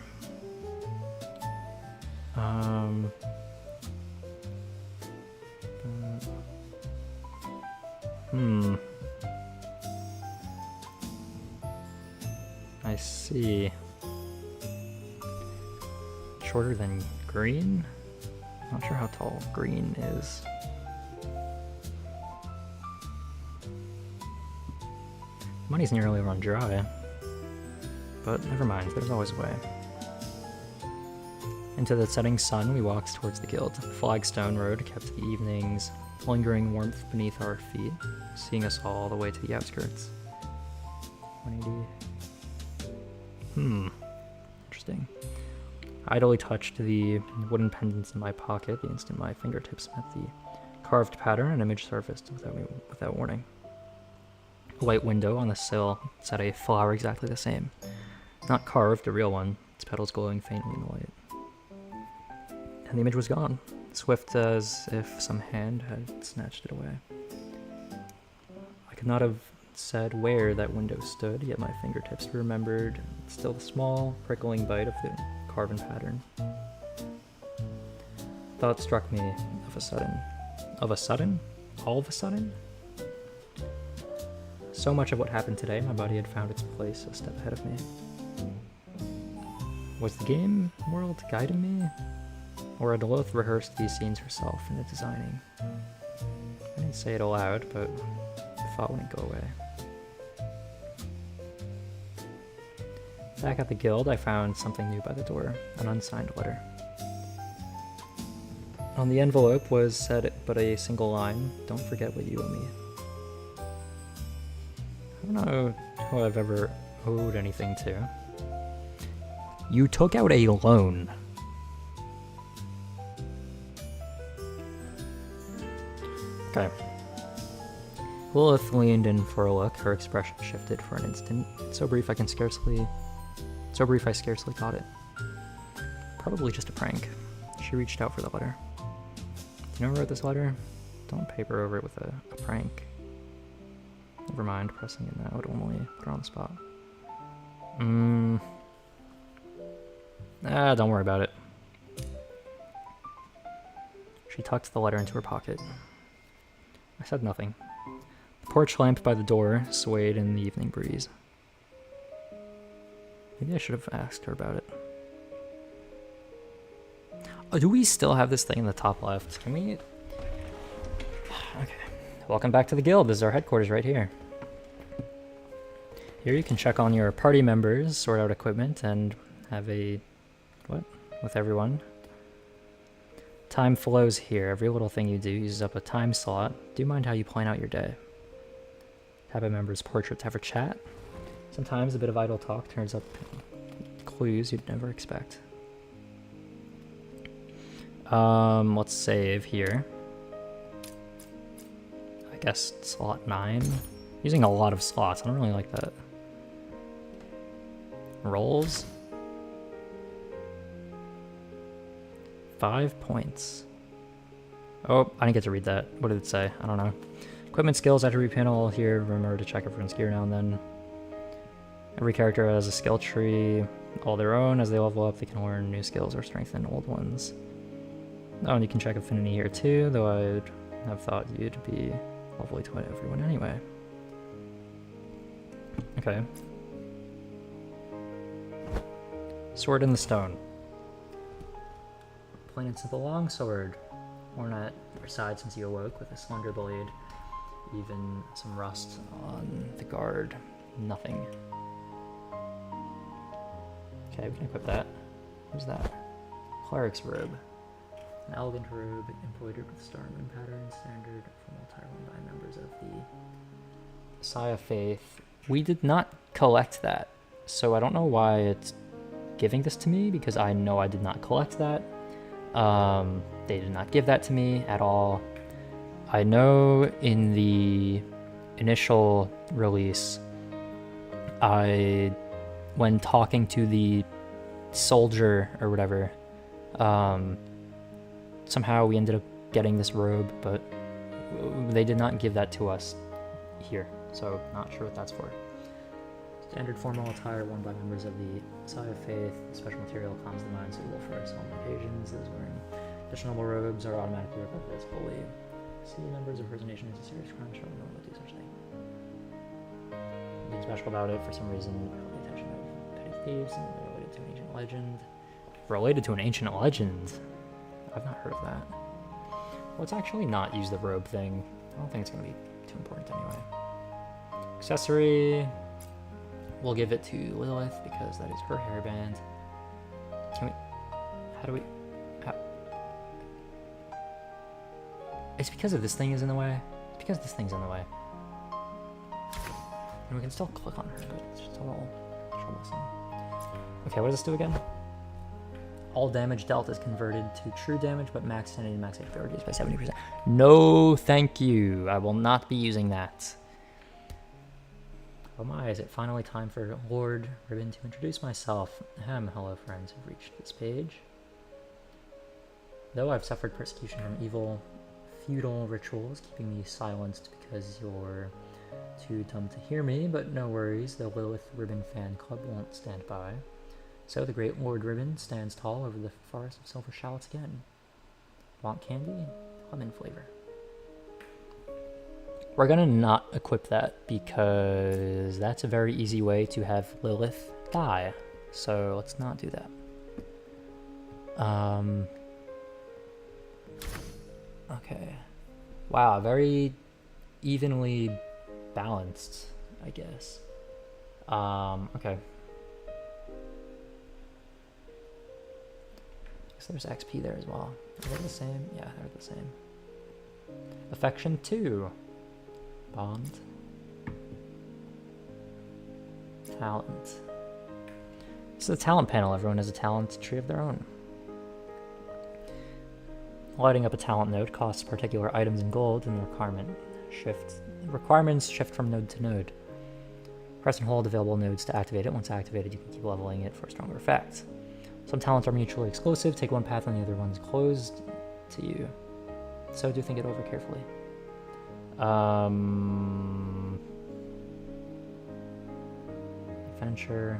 S1: I see. Shorter than green? Not sure how tall green is. Money's nearly run dry. But never mind, there's always a way. Into the setting sun, we walked towards the guild. The flagstone road kept the evening's lingering warmth beneath our feet, seeing us all the way to the outskirts. 180. Interesting. I idly touched the wooden pendants in my pocket the instant my fingertips met the carved pattern. An image surfaced without warning. A white window on the sill set a flower exactly the same. Not carved, a real one, its petals glowing faintly in the light. And the image was gone, swift as if some hand had snatched it away. I could not have said where that window stood, yet my fingertips remembered still the small, prickling bite of the carven pattern. Thought struck me of a sudden. Of a sudden? All of a sudden? So much of what happened today, my body had found its place a step ahead of me. Was the game world guiding me? Or had Lilith rehearsed these scenes herself in the designing? I didn't say it aloud, but the thought wouldn't go away. Back at the guild, I found something new by the door, an unsigned letter. On the envelope was said but a single line, "Don't forget what you owe me." I don't know who I've ever owed anything to. You took out a loan. Okay. Lilith leaned in for a look. Her expression shifted for an instant. So brief I scarcely caught it. Probably just a prank. She reached out for the letter. Do you know who wrote this letter? Don't paper over it with a prank. Never mind, pressing it now would only put her on the spot. Don't worry about it. She tucked the letter into her pocket. I said nothing. The porch lamp by the door swayed in the evening breeze. Maybe I should have asked her about it. Oh, do we still have this thing in the top left? Can we... Okay. Welcome back to the guild. This is our headquarters right here. Here you can check on your party members, sort out equipment, and have a... What? With everyone. Time flows here. Every little thing you do uses up a time slot. Do you mind how you plan out your day? Have a member's portrait to have a chat. Sometimes a bit of idle talk turns up clues you'd never expect. Let's save here. I guess slot 9. Using a lot of slots. I don't really like that. Rolls. 5 points. Oh, I didn't get to read that. What did it say? I don't know. Equipment skills, attribute panel here. Remember to check everyone's gear now and then. Every character has a skill tree all their own. As they level up, they can learn new skills or strengthen old ones. Oh, and you can check affinity here too, though I'd have thought you'd be level 8 to everyone anyway. Okay. Sword in the stone. Plain and simple longsword. Worn at your side since you awoke with a slender blade. Even some rust on the guard. Nothing. Okay, we can equip that. Who's that? Cleric's robe. An elegant robe embroidered with star moon patterns, standard from all Tyrone by members of the Sigh of Faith. We did not collect that, so I don't know why it's giving this to me, because I know I did not collect that. They did not give that to me at all. I know in the initial release, when talking to the soldier or whatever, somehow we ended up getting this robe, but they did not give that to us here, so not sure what that's for. Standard formal attire worn by members of the Sigh of Faith. Special material calms the mind, suitable for solemn occasions. Those wearing additional robes are automatically regarded as holy. See, members of First Nation is a serious crime, shall no one do such thing. Nothing special about it for some reason. The attention of petty thieves and related to an ancient legend. Related to an ancient legend? I've not heard of that. Let's actually not use the robe thing. I don't think it's going to be too important anyway. Accessory. We'll give it to Lilith because that is her hairband. Can we... How do we... How... It's because of this thing is in the way. It's because this thing's in the way. And we can still click on her, but it's just a little troublesome. Okay, what does this do again? All damage dealt is converted to true damage, but max sanity and max HP are reduced by 70%. No, thank you. I will not be using that. Oh my, is it finally time for Lord Ribbon to introduce myself? Hello friends who've reached this page. Though I've suffered persecution from evil feudal rituals, keeping me silenced because you're too dumb to hear me, but no worries, the Lilith Ribbon fan club won't stand by. So the great Lord Ribbon stands tall over the Forest of Silver Shallots again. Want candy? Lemon flavor. We're gonna not equip that because that's a very easy way to have Lilith die. So let's not do that. Okay. Wow, very evenly balanced, I guess. Okay. So there's XP there as well. Are they the same? Yeah, they're the same. Affection 2. Bond. Talent. This is a talent panel. Everyone has a talent tree of their own. Lighting up a talent node costs particular items in gold, and the requirements shift from node to node. Press and hold available nodes to activate it. Once activated, you can keep leveling it for a stronger effect. Some talents are mutually exclusive. Take one path and the other one's closed to you. So do think it over carefully. Adventure.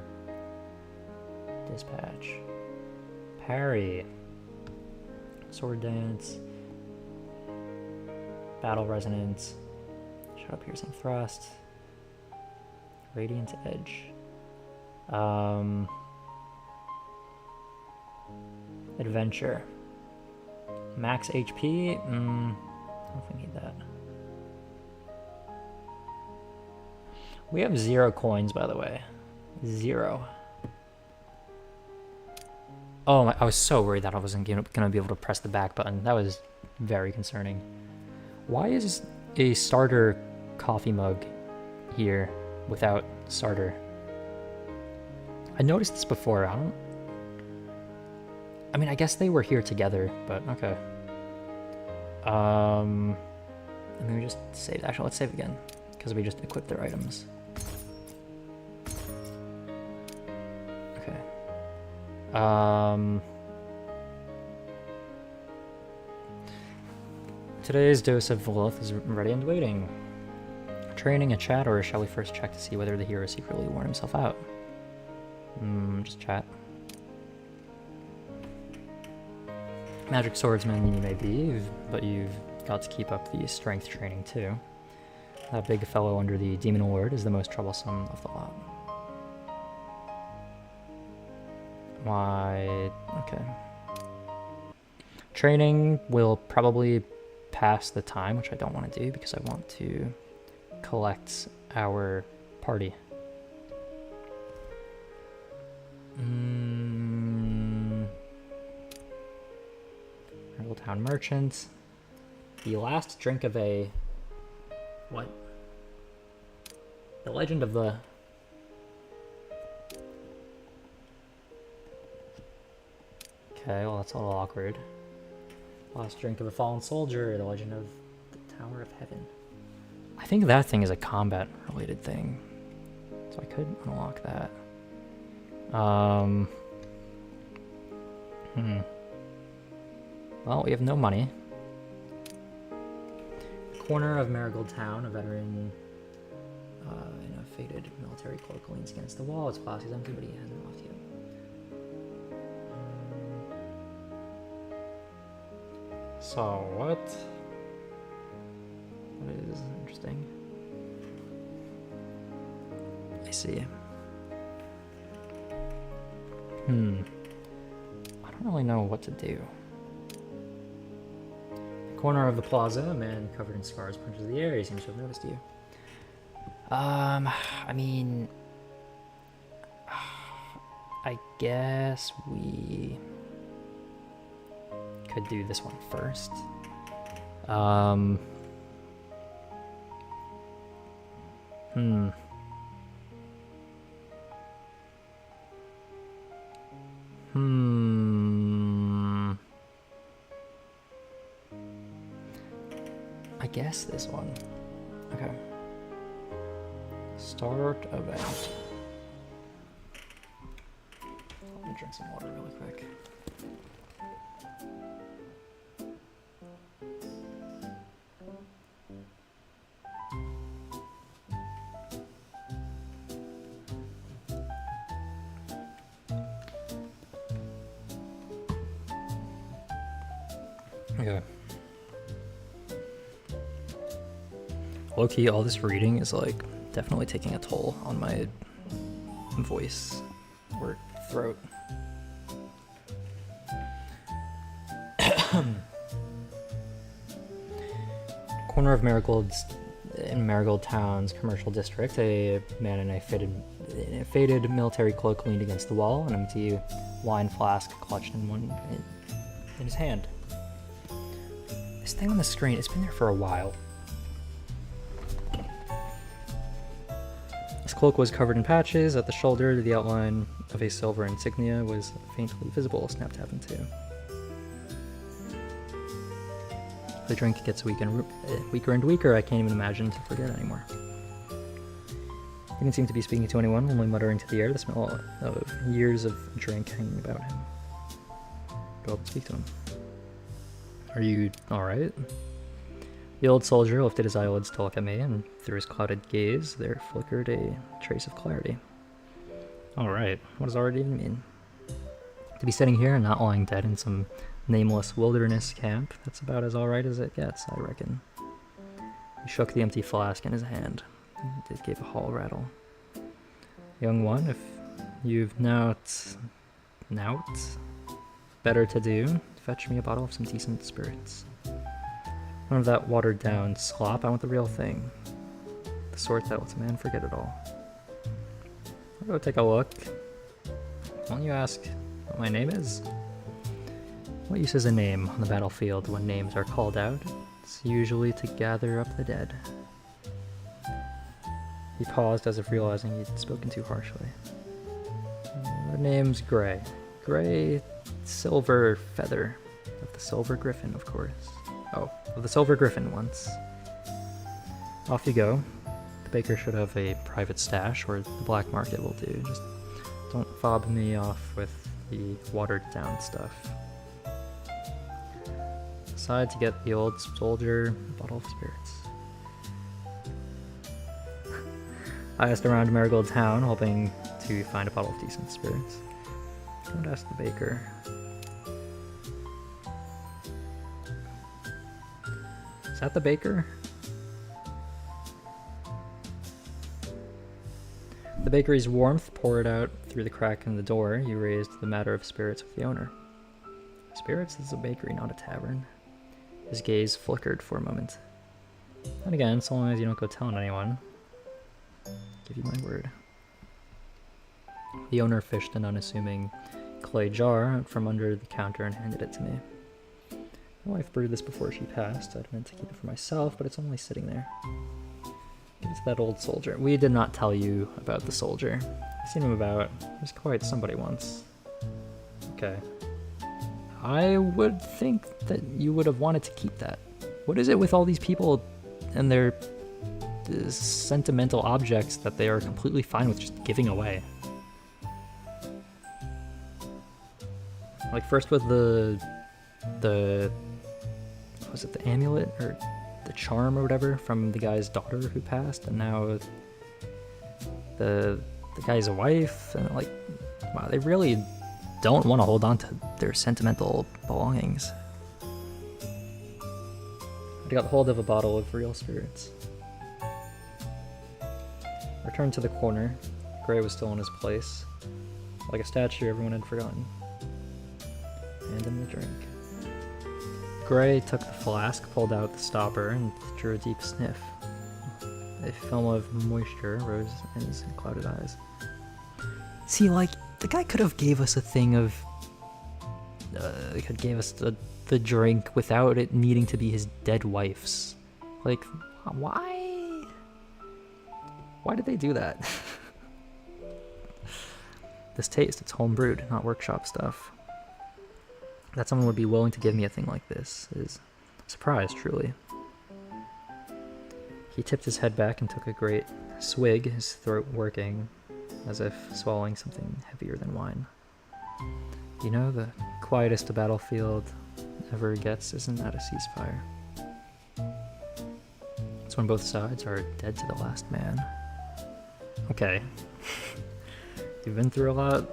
S1: Dispatch. Parry. Sword dance. Battle resonance. Shadow piercing thrust. Radiant edge. Adventure. Max HP? I don't know if we need that. We have 0 coins, by the way. 0. Oh, I was so worried that I wasn't going to be able to press the back button. That was very concerning. Why is a starter coffee mug here without starter? I noticed this before. I mean, I guess they were here together, but okay. And then we just save. Actually, let's save again, because we just equipped their items. Okay. Today's dose of Lilith is ready and waiting. Training a chat, or shall we first check to see whether the hero secretly worn himself out? Just chat. Magic swordsman you may be, but you've got to keep up the strength training too. That big fellow under the demon lord is the most troublesome of the lot. Why? Okay. Training will probably pass the time, which I don't want to do because I want to collect our party. Old Town Merchant. The last drink of a... What? The Legend of the... Okay, well that's a little awkward. Last drink of a fallen soldier, the Legend of the Tower of Heaven. I think that thing is a combat related thing. So I could unlock that. Well, we have no money. Corner of Marigold Town, a veteran in a faded military cloak leans against the wall. His flask is empty, but he hasn't left yet. So, what? That is interesting. I see. I don't really know what to do. Corner of the plaza, a man covered in scars punches the air. He seems to have noticed you. I mean, I guess we could do this one first. I guess this one. Okay. Start event. Let me drink some water really quick. Okay. Low-key, all this reading is like definitely taking a toll on my voice or throat. Corner of in Marigold Town's commercial district, a man in a faded military cloak leaned against the wall, an empty wine flask clutched in his hand. This thing on the screen, it's been there for a while. His cloak was covered in patches. At the shoulder, the outline of a silver insignia was faintly visible. Snap tab in two. The drink gets weaker and weaker. I can't even imagine to forget anymore. He didn't seem to be speaking to anyone, only muttering to the air, the smell of years of drink hanging about him. Go up and speak to him. Are you alright? The old soldier lifted his eyelids to look at me, and through his clouded gaze, there flickered a trace of clarity. Alright, what does already even mean? To be sitting here and not lying dead in some nameless wilderness camp, that's about as alright as it gets, I reckon. He shook the empty flask in his hand. It gave a hollow rattle. Young one, if you've nout better to do. Fetch me a bottle of some decent spirits. None of that watered down slop. I want the real thing. The sort that lets a man forget it all. I'll go take a look. Won't you ask what my name is? What use is a name on the battlefield when names are called out? It's usually to gather up the dead. He paused as if realizing he'd spoken too harshly. The name's Gray. Gray Silver Feather. Of the Silver Griffin, of course. Oh, of the Silver Griffin once. Off you go. The baker should have a private stash, or the black market will do. Just don't fob me off with the watered down stuff. Decide to get the old soldier a bottle of spirits. I asked around Marigold Town, hoping to find a bottle of decent spirits. Don't ask the baker. Is that the baker? The bakery's warmth poured out through the crack in the door. You raised the matter of spirits with the owner. Spirits? This is a bakery, not a tavern. His gaze flickered for a moment. And again, so long as you don't go telling anyone. Give you my word. The owner fished an unassuming clay jar out from under the counter and handed it to me. My wife brewed this before she passed. I'd meant to keep it for myself, but it's only sitting there. Give it to that old soldier. We did not tell you about the soldier. I've seen him about. He was quite somebody once. Okay. I would think that you would have wanted to keep that. What is it with all these people and their sentimental objects that they are completely fine with just giving away? Like first with the was it the amulet or the charm or whatever from the guy's daughter who passed, and now the guy's wife, and like, wow, they really don't want to hold on to their sentimental belongings. I got hold of a bottle of real spirits. Returned to the corner. Gray was still in his place. Like a statue everyone had forgotten. Hand him the drink. Gray took the flask, pulled out the stopper, and drew a deep sniff. A film of moisture rose in his clouded eyes. See, like, the guy could have gave us a thing of... could gave us the drink without it needing to be his dead wife's. Like, why? Why did they do that? This taste, it's homebrewed, not workshop stuff. That someone would be willing to give me a thing like this is a surprise, truly. He tipped his head back and took a great swig, his throat working, as if swallowing something heavier than wine. You know, the quietest a battlefield ever gets isn't at a ceasefire. It's when both sides are dead to the last man. Okay. You've been through a lot.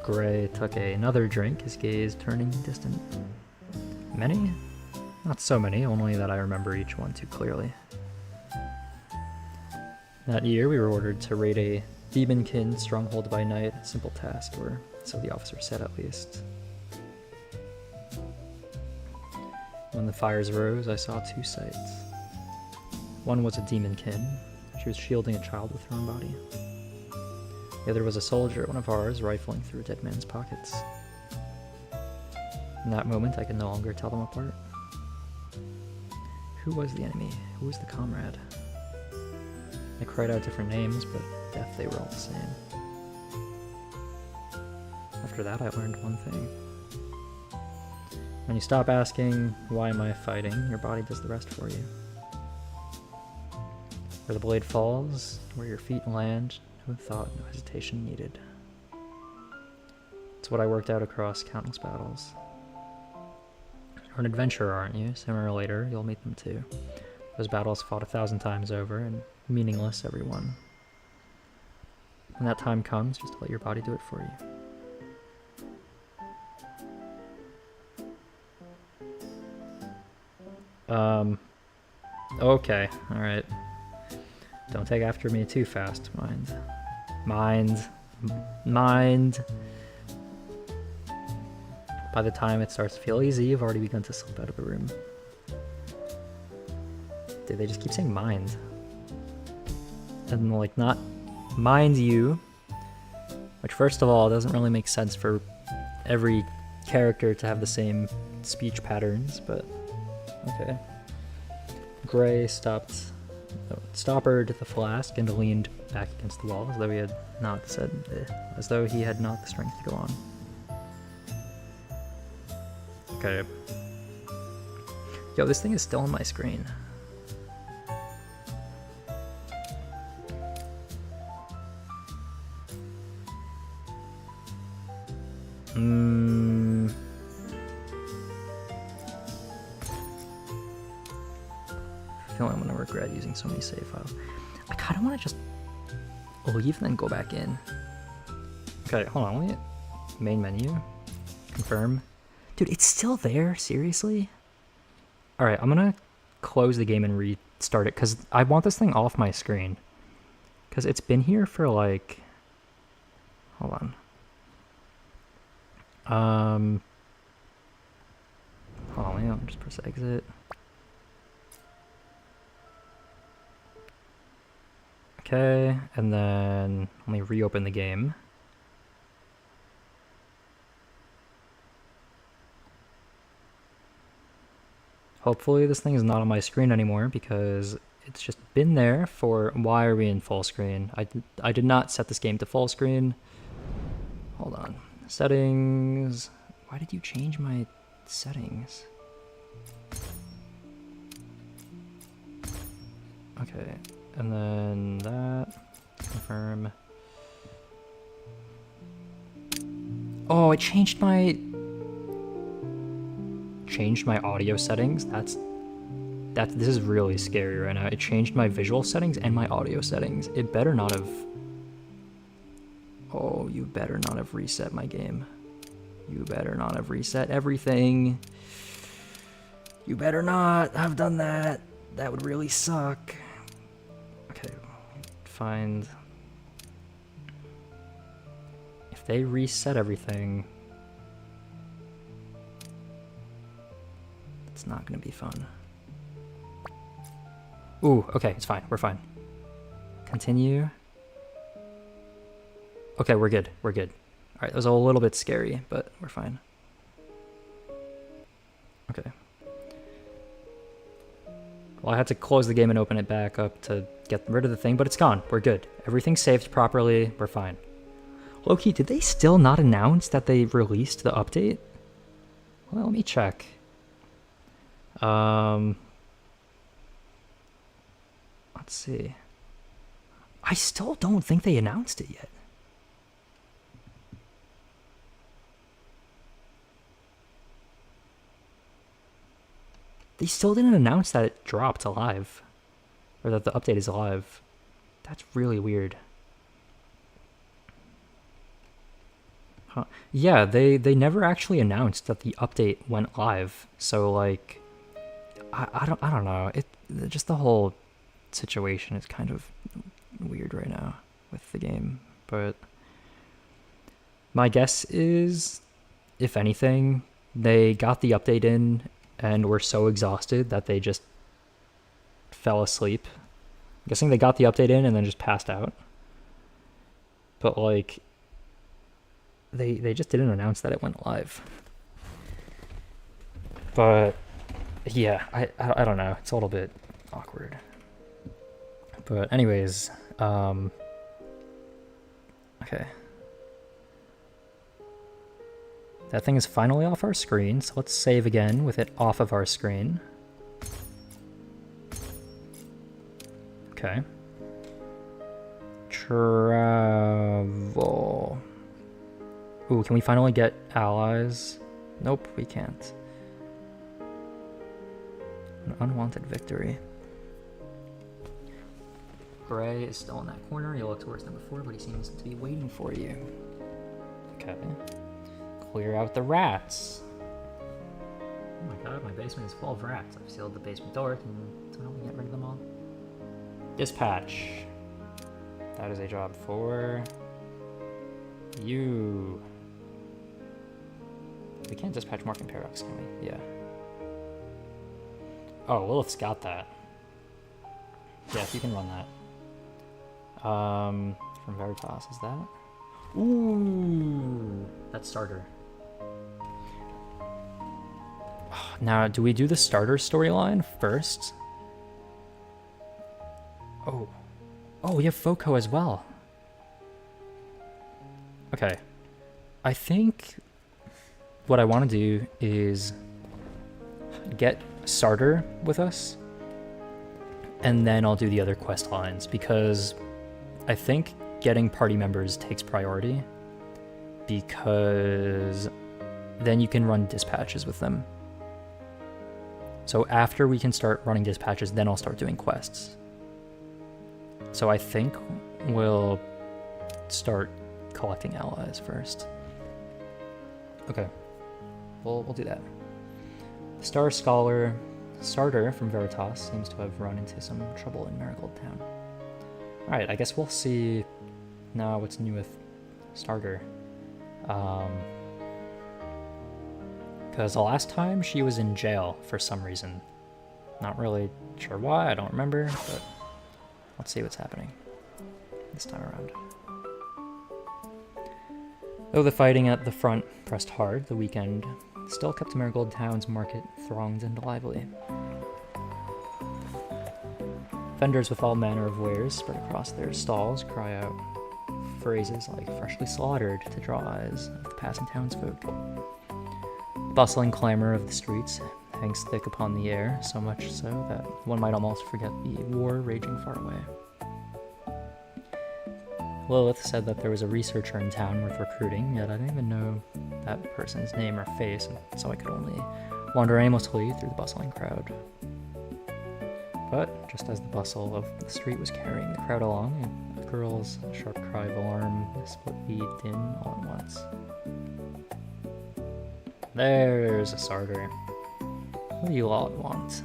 S1: Gray took another drink, his gaze turning distant. Many? Not so many, only that I remember each one too clearly. That year we were ordered to raid a demonkin stronghold by night, a simple task, or so the officer said at least. When the fires rose, I saw two sights. One was a demonkin. She was shielding a child with her own body. The other was a soldier, one of ours, rifling through a dead man's pockets. In that moment, I could no longer tell them apart. Who was the enemy? Who was the comrade? They cried out different names, but death they were all the same. After that, I learned one thing. When you stop asking, why am I fighting, your body does the rest for you. Where the blade falls, where your feet land, no thought, no hesitation needed. It's what I worked out across countless battles. You're an adventurer, aren't you? Sooner or later, you'll meet them too. Those battles fought 1,000 times over, and meaningless every one. When that time comes, just let your body do it for you. Okay, alright. Don't take after me too fast, mind. Mind. mind. By the time it starts to feel easy, you've already begun to slip out of a room. Dude, they just keep saying mind. And like, not mind you. Which, first of all, doesn't really make sense for every character to have the same speech patterns, but okay. Gray stoppered the flask and leaned back against the wall as though he had not the strength to go on. Okay. Yo, this thing is still on my screen. I feel like I'm gonna regret using so many save files. I kinda wanna just leave and then go back in. Okay, hold on, let me main menu. Confirm. Dude, it's still there? Seriously? Alright, I'm gonna close the game and restart it, because I want this thing off my screen. Because it's been here for like... Hold on. Hold on, let me just press exit. Okay, and then let me reopen the game. Hopefully this thing is not on my screen anymore because it's just been there for... Why are we in full screen? I did not set this game to full screen. Hold on. Settings. Why did you change my settings? Okay, and then that. Confirm. Oh, it changed my audio settings. This is really scary right now. It changed my visual settings and my audio settings. It better not have... Oh, you better not have reset my game. You better not have reset everything. You better not have done that. That would really suck. Okay, find... If they reset everything... It's not gonna be fun. Ooh, okay, it's fine. We're fine. Continue. Okay, we're good. We're good. Alright, that was a little bit scary, but we're fine. Okay. Well, I had to close the game and open it back up to get rid of the thing, but it's gone. We're good. Everything's saved properly. We're fine. Low-key, did they still not announce that they released the update? Well, let me check. Let's see. I still don't think they announced it yet. They still didn't announce that it dropped alive. Or that the update is alive. That's really weird. Huh. Yeah, they never actually announced that the update went live. So like... I don't know. Just the whole situation is kind of weird right now with the game. But my guess is, if anything, they got the update in and were so exhausted that they just fell asleep. I'm guessing they got the update in and then just passed out. But like, they just didn't announce that it went live. But yeah, I don't know. It's a little bit awkward. But anyways, okay. That thing is finally off our screen, so let's save again with it off of our screen. Okay. Travel. Ooh, can we finally get allies? Nope, we can't. An unwanted victory. Gray is still in that corner. You look towards number 4, but he seems to be waiting for you. Okay. Clear out the rats. Oh my god, my basement is full of rats. I've sealed the basement door. Can someone help me get rid of them all? Dispatch. That is a job for You. We can't dispatch Morphean Paradox, can we? Yeah. Oh, Lilith's got that. Yeah, you can run that. From Veritas, is that? Ooh, that's starter. Now, do we do the starter storyline first? Oh. Oh, we have Foco as well. Okay. I think what I want to do is get starter with us, and then I'll do the other quest lines, because I think getting party members takes priority, because then you can run dispatches with them. So after we can start running dispatches, then I'll start doing quests. So I think we'll start collecting allies first. Okay, we'll do that. The Star Scholar starter from Veritas seems to have run into some trouble in Marigold Town. Alright, I guess we'll see now what's new with starter. Because the last time she was in jail for some reason. Not really sure why, I don't remember, but let's see what's happening this time around. Though the fighting at the front pressed hard, the weekend still kept Marigold Town's market thronged and lively. Vendors with all manner of wares spread across their stalls cry out phrases like freshly slaughtered to draw eyes of the passing townsfolk. The bustling clamor of the streets hangs thick upon the air, so much so that one might almost forget the war raging far away. Lilith said that there was a researcher in town worth recruiting, yet I didn't even know that person's name or face, and so I could only wander aimlessly through the bustling crowd. But just as the bustle of the street was carrying the crowd along, a girl's sharp cry of alarm split the din all at once. There's a starter. What do you all want?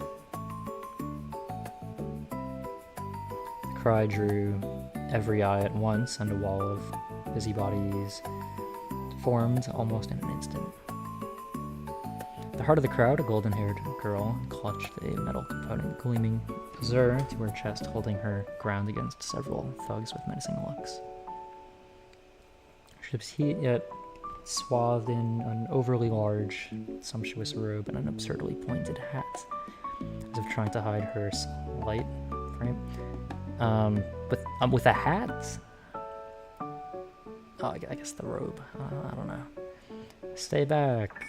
S1: The cry drew every eye at once, and a wall of busybodies formed almost in an instant. At the heart of the crowd, a golden-haired girl clutched a metal component gleaming azure to her chest, holding her ground against several thugs with menacing looks. She was yet swathed in an overly large, sumptuous robe and an absurdly pointed hat, as if trying to hide her slight frame. With a hat? Oh, I guess the robe. I don't know. Stay back.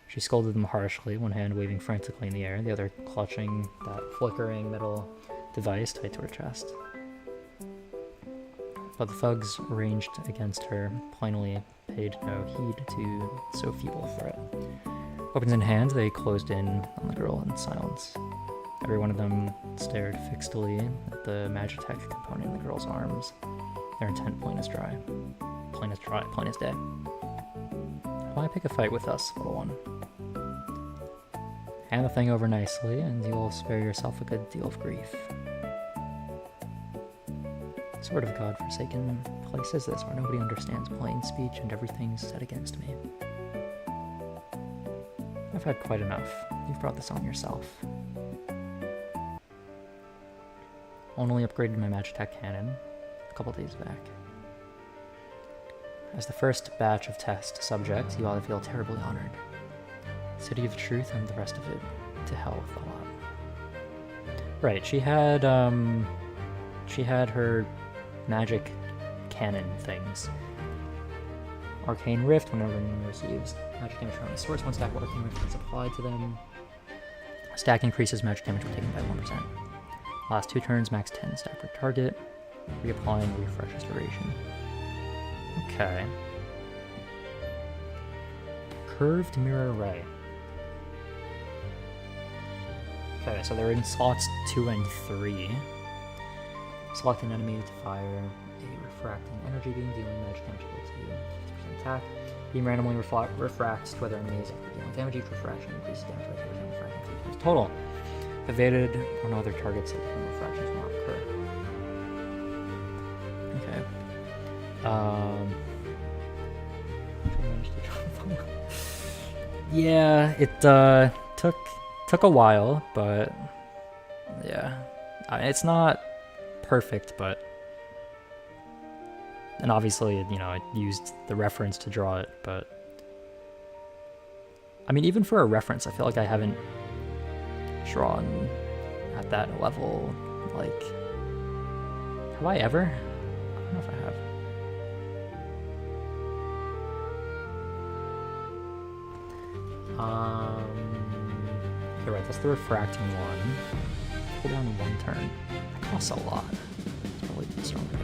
S1: She scolded them harshly, one hand waving frantically in the air, the other clutching that flickering metal device tight to her chest. But the thugs ranged against her, plainly paid no heed to so feeble a threat. Weapons in hand, they closed in on the girl in silence. Every one of them stared fixedly at the Magitech component in the girl's arms, their intent plain as day. Why pick a fight with us, little one? Hand the thing over nicely, and you'll spare yourself a good deal of grief. What sort of God-forsaken place is this, where nobody understands plain speech and everything's set against me? I've had quite enough. You've brought this on yourself. Only upgraded my Magitech cannon a couple days back. As the first batch of test subjects, you ought to feel terribly honored. City of Truth and the rest of it to hell with a lot. Right, she had her magic cannon things. Arcane Rift, whenever anyone receives magic damage from a source, one stack of Arcane Rift is applied to them. Stack increases magic damage when taken by 1%. Last 2 turns, max 10 stack per target. Reapplying refreshes duration. Okay. Curved Mirror Ray. Okay, so they're in slots 2 and 3. Select an enemy to fire a refracting energy beam, dealing magic damage equal to 50% attack. Beam randomly refracts to other enemies after dealing damage. Each refraction increases damage by 2% refraction 3 times total. Evaded on other targets that the refractions will not occur. Okay. Yeah, it took a while, but yeah, it's not perfect, but and obviously, you know, I used the reference to draw it, but I mean, even for a reference, I feel like I haven't drawn at that level. Like, have I ever? I don't know if I have. You're right, that's the refracting one. Pull down one turn. That costs a lot. It's probably stronger.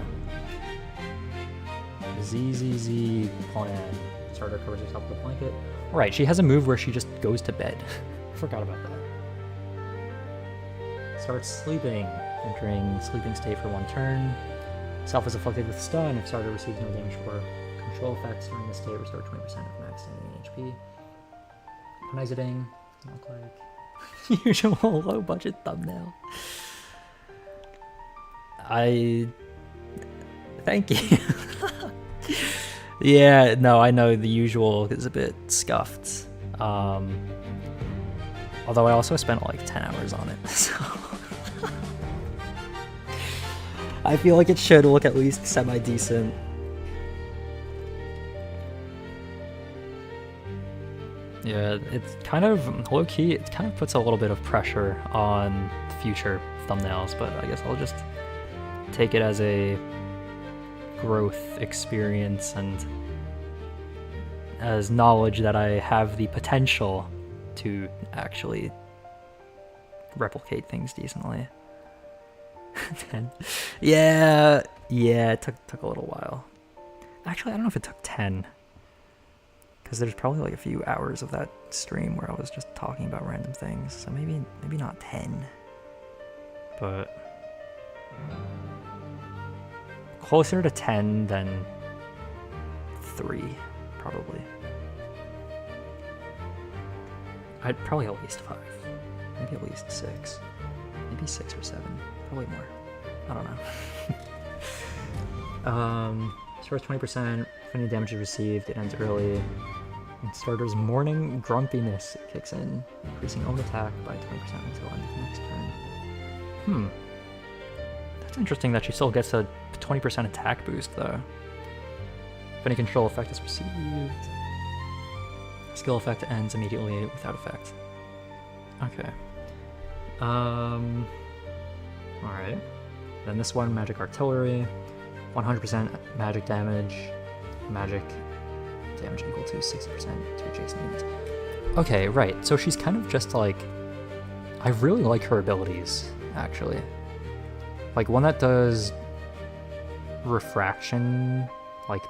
S1: ZZZ plan. Starter covers herself with a blanket. Right, she has a move where she just goes to bed. I forgot about that. Starts sleeping, entering sleeping state for one turn. Self is afflicted with stun. If starter receives no damage for control effects during the state, restore 20% of max standing HP. Exiting. Doesn't look like usual low budget thumbnail. Thank you. Yeah, no, I know the usual is a bit scuffed. Although I also spent like 10 hours on it, so I feel like it should look at least semi-decent. Yeah, it's kind of low-key, it kind of puts a little bit of pressure on future thumbnails, but I guess I'll just take it as a growth experience and as knowledge that I have the potential to actually replicate things decently. 10. Yeah, it took a little while. Actually, I don't know if it took 10. Because there's probably like a few hours of that stream where I was just talking about random things. So maybe not 10. But closer to 10 than 3, probably. I'd probably at least 5. Maybe at least 6. Maybe 6 or 7. Probably more. I don't know. Starts 20%. If any damage is received, it ends early. And starter's morning grumpiness kicks in, increasing own attack by 20% until end of next turn. That's interesting that she still gets a 20% attack boost, though. If any control effect is received, skill effect ends immediately without effect. Okay. Alright. Then this one, magic artillery, 100% magic damage, magic damage equal to 60% to adjacent units. Okay, right. So she's kind of just like, I really like her abilities, actually. Like one that does refraction, like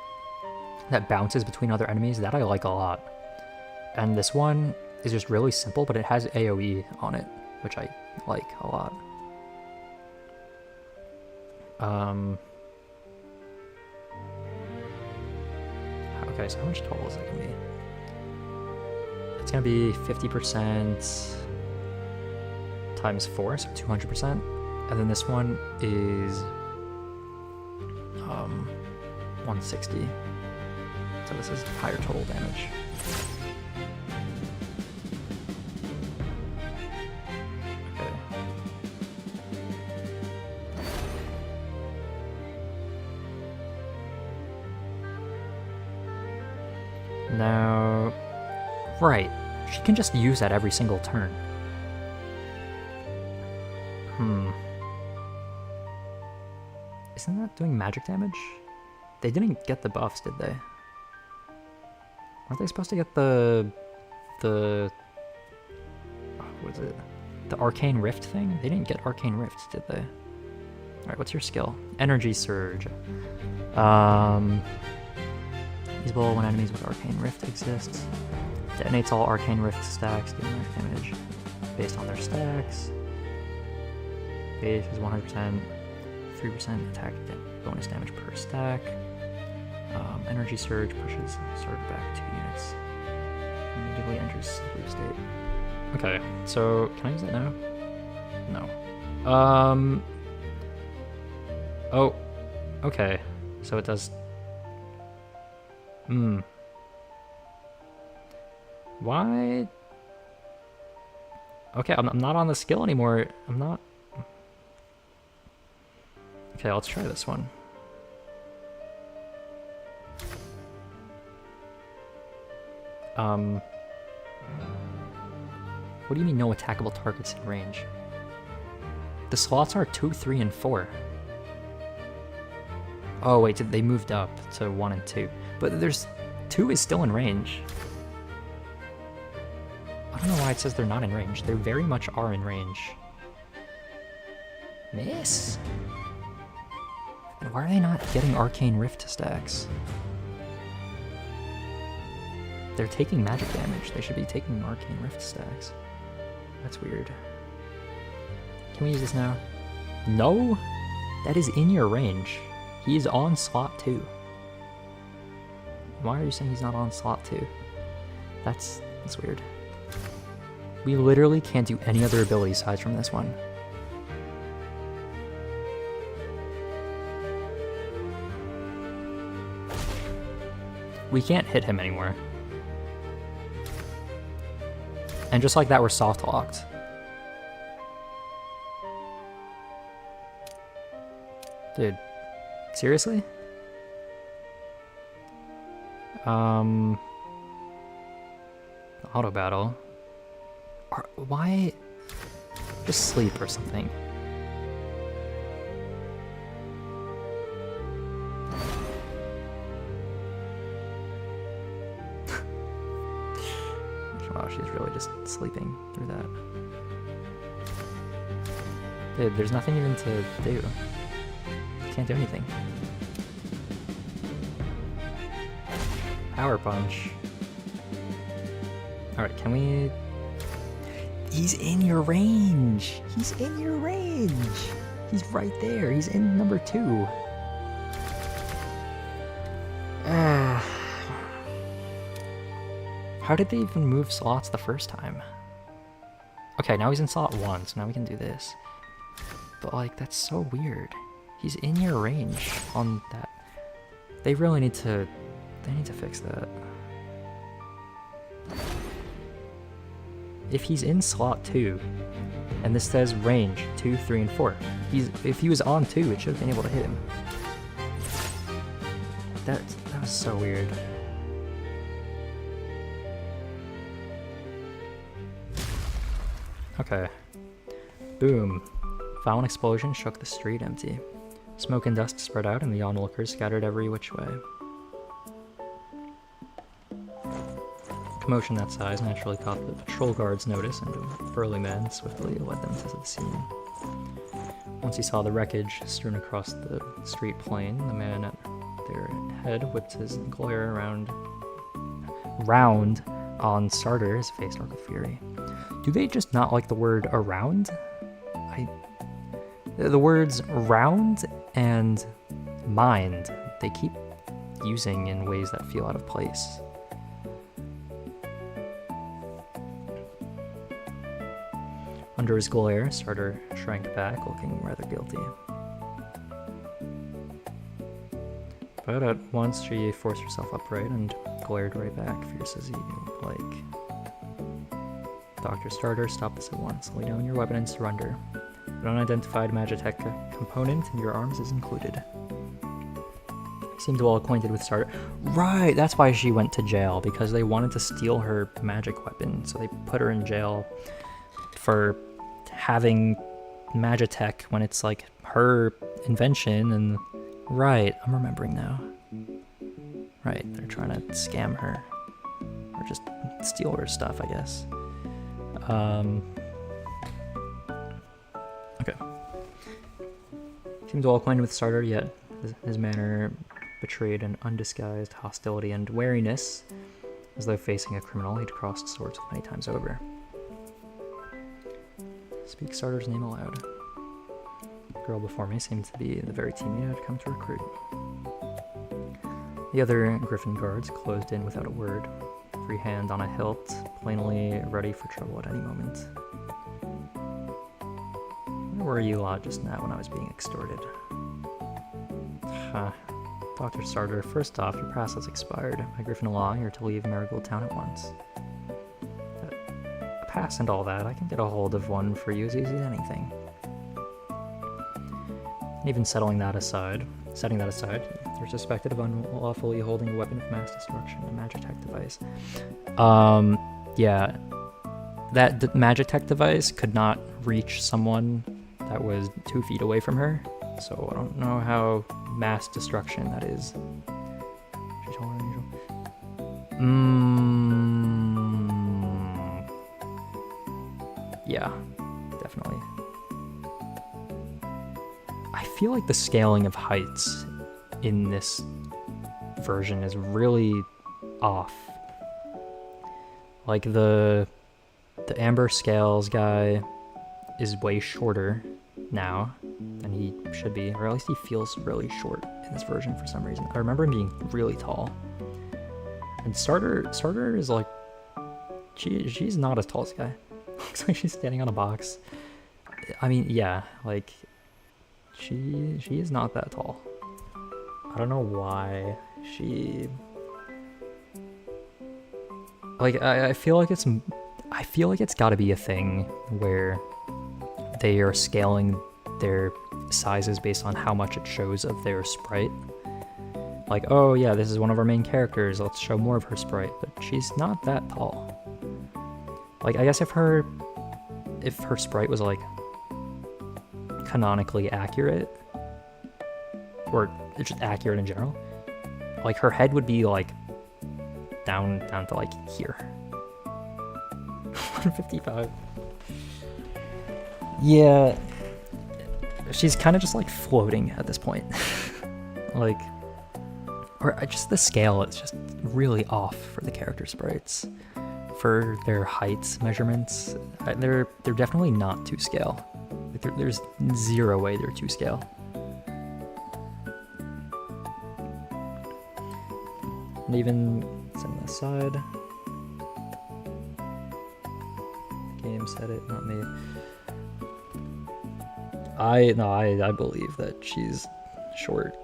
S1: that bounces between other enemies, that I like a lot. And this one is just really simple, but it has AoE on it, which I like a lot. Okay, so how much total is that going to be? It's going to be 50% times 4, so 200%. And then this one is 160. So this is higher total damage. Okay. Now, right, she can just use that every single turn. Isn't that doing magic damage? They didn't get the buffs, did they? Weren't they supposed to get the what was it? The Arcane Rift thing? They didn't get Arcane Rifts, did they? Alright, what's your skill? Energy Surge. Usable when enemies with Arcane Rift exist. Detonates all Arcane Rift stacks, dealing magic damage based on their stacks. Base is 100%, 3% attack bonus damage per stack. Energy Surge pushes starter back 2 units. Immediately enters sleep state. Okay, so can I use that now? No. Oh, okay. So it does. Why? Okay, I'm not on the skill anymore. I'm not. Okay, let's try this one. What do you mean no attackable targets in range? The slots are 2, 3, and 4. Oh wait, they moved up to 1 and 2. But there's 2 is still in range. I don't know why it says they're not in range. They very much are in range. Miss? And why are they not getting Arcane Rift stacks? They're taking magic damage. They should be taking Arcane Rift stacks. That's weird. Can we use this now? No? That is in your range. He is on slot 2. Why are you saying he's not on slot 2? That's weird. We literally can't do any other ability aside from this one. We can't hit him anymore. And just like that, we're soft locked. Dude, seriously? Auto battle. Why? Just sleep or something. Wow, she's really just sleeping through that. Dude, there's nothing even to do. Can't do anything. Power punch. Alright, can we... He's in your range! He's in your range! He's right there. He's in number 2. How did they even move slots the first time? Okay, now he's in slot 1, so now we can do this. But like, that's so weird. He's in your range on that. They really need to... They need to fix that. If he's in slot 2, and this says range 2, 3, and 4, if he was on 2, it should have been able to hit him. That was so weird. Okay. Boom. Violent explosion shook the street empty. Smoke and dust spread out, and the onlookers scattered every which way. Commotion that size naturally caught the patrol guard's notice, and a burly man swiftly led them to the scene. Once he saw the wreckage strewn across the street plain, the man at their head whipped his glare round on Starter, his face dark with fury. Do they just not like the word around? The words round and mind, they keep using in ways that feel out of place. Under his glare, Starter shrank back, looking rather guilty. But at once she forced herself upright and glared right back, fierce as he like. Dr. Starter, stop this at once. Lay down your weapon and surrender. An unidentified Magitech component in your arms is included. He seemed well acquainted with Starter. Right, that's why she went to jail, because they wanted to steal her magic weapon, so they put her in jail for having Magitech when it's like her invention. And right, I'm remembering now. Right, they're trying to scam her, or just steal her stuff, I guess. Okay. Seemed well acquainted with Starter, yet his manner betrayed an undisguised hostility and wariness, as though facing a criminal he'd crossed swords with many times over. Speak Starter's name aloud. The girl before me seemed to be the very teammate I'd come to recruit. The other Griffin guards closed in without a word, free hand on a hilt, plainly ready for trouble at any moment. Where were you lot just now when I was being extorted? Dr. Starter, first off, your pass has expired. My Griffin law, you're to leave Marigold Town at once. pass and all that. I can get a hold of one for you as easy as anything. And even setting that aside, you're suspected of unlawfully holding a weapon of mass destruction, a Magitech device. Yeah, that Magitech device could not reach someone that was 2 feet away from her, so I don't know how mass destruction that is. Yeah, definitely. I feel like the scaling of heights in this version is really off. Like the Amber Scales guy is way shorter now than he should be, or at least he feels really short in this version for some reason. I remember him being really tall. And Starter is like, she's not as tall as this guy. Looks like she's standing on a box. I mean, yeah, like she is not that tall. I don't know why she, like, I feel like it's got to be a thing where they are scaling their sizes based on how much it shows of their sprite. Like, oh yeah, this is one of our main characters, let's show more of her sprite, but she's not that tall. Like, I guess if her sprite was like canonically accurate, or just accurate in general, like her head would be like down to like here. 155. Yeah, she's kind of just like floating at this point. Like, or just the scale is just really off for the character sprites. For their heights measurements, they're definitely not to scale. Like there's zero way they're to scale. And even setting that aside, the game said it, not me. I believe that she's short,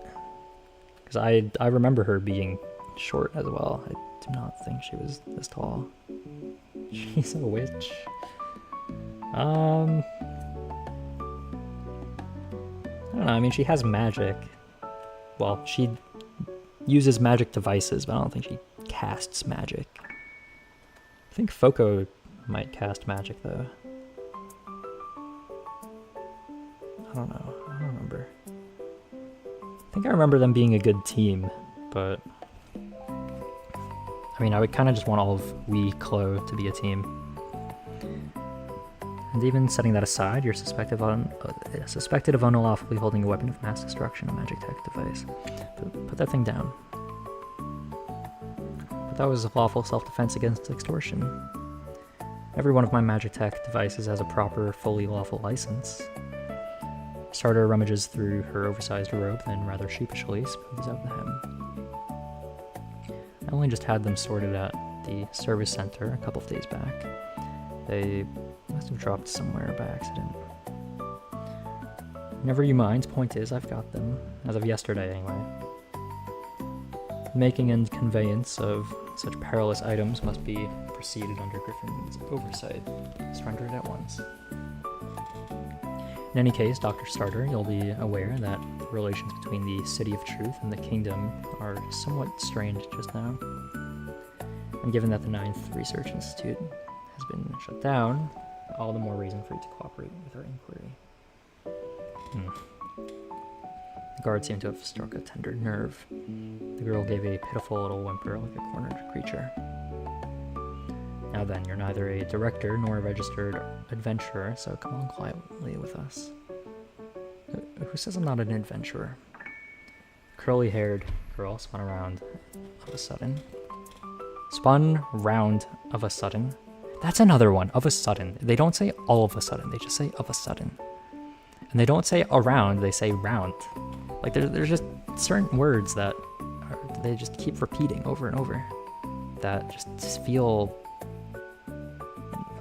S1: because I remember her being short as well. I do not think she was this tall. She's a witch. I don't know, I mean, she has magic. Well, she uses magic devices, but I don't think she casts magic. I think Foko might cast magic, though. I don't know. I don't remember. I think I remember them being a good team, but I mean, I would kind of just want all of Wee Clo to be a team. And even setting that aside, you're suspected of unlawfully holding a weapon of mass destruction, a Magitech device. Put that thing down. But that was a lawful self-defense against extortion. Every one of my Magitech devices has a proper, fully lawful license. Starter rummages through her oversized robe, then rather sheepishly smooths out the hem. I only just had them sorted at the service center a couple of days back. They must have dropped somewhere by accident. Never you mind, point is I've got them, as of yesterday anyway. The making and conveyance of such perilous items must be proceeded under Griffin's oversight. Surrender it at once. In any case, Dr. Starter, you'll be aware that the relations between the City of Truth and the Kingdom are somewhat strained just now. And given that the 9th Research Institute has been shut down, all the more reason for you to cooperate with our inquiry. The guard seemed to have struck a tender nerve. The girl gave a pitiful little whimper like a cornered creature. Now then, you're neither a director nor a registered adventurer, so come on quietly with us. Who says I'm not an adventurer? The curly-haired girl spun around of a sudden. Spun round of a sudden. That's another one, of a sudden. They don't say all of a sudden, they just say of a sudden. And they don't say around, they say round. Like, there's just certain words that they just keep repeating over and over that just feel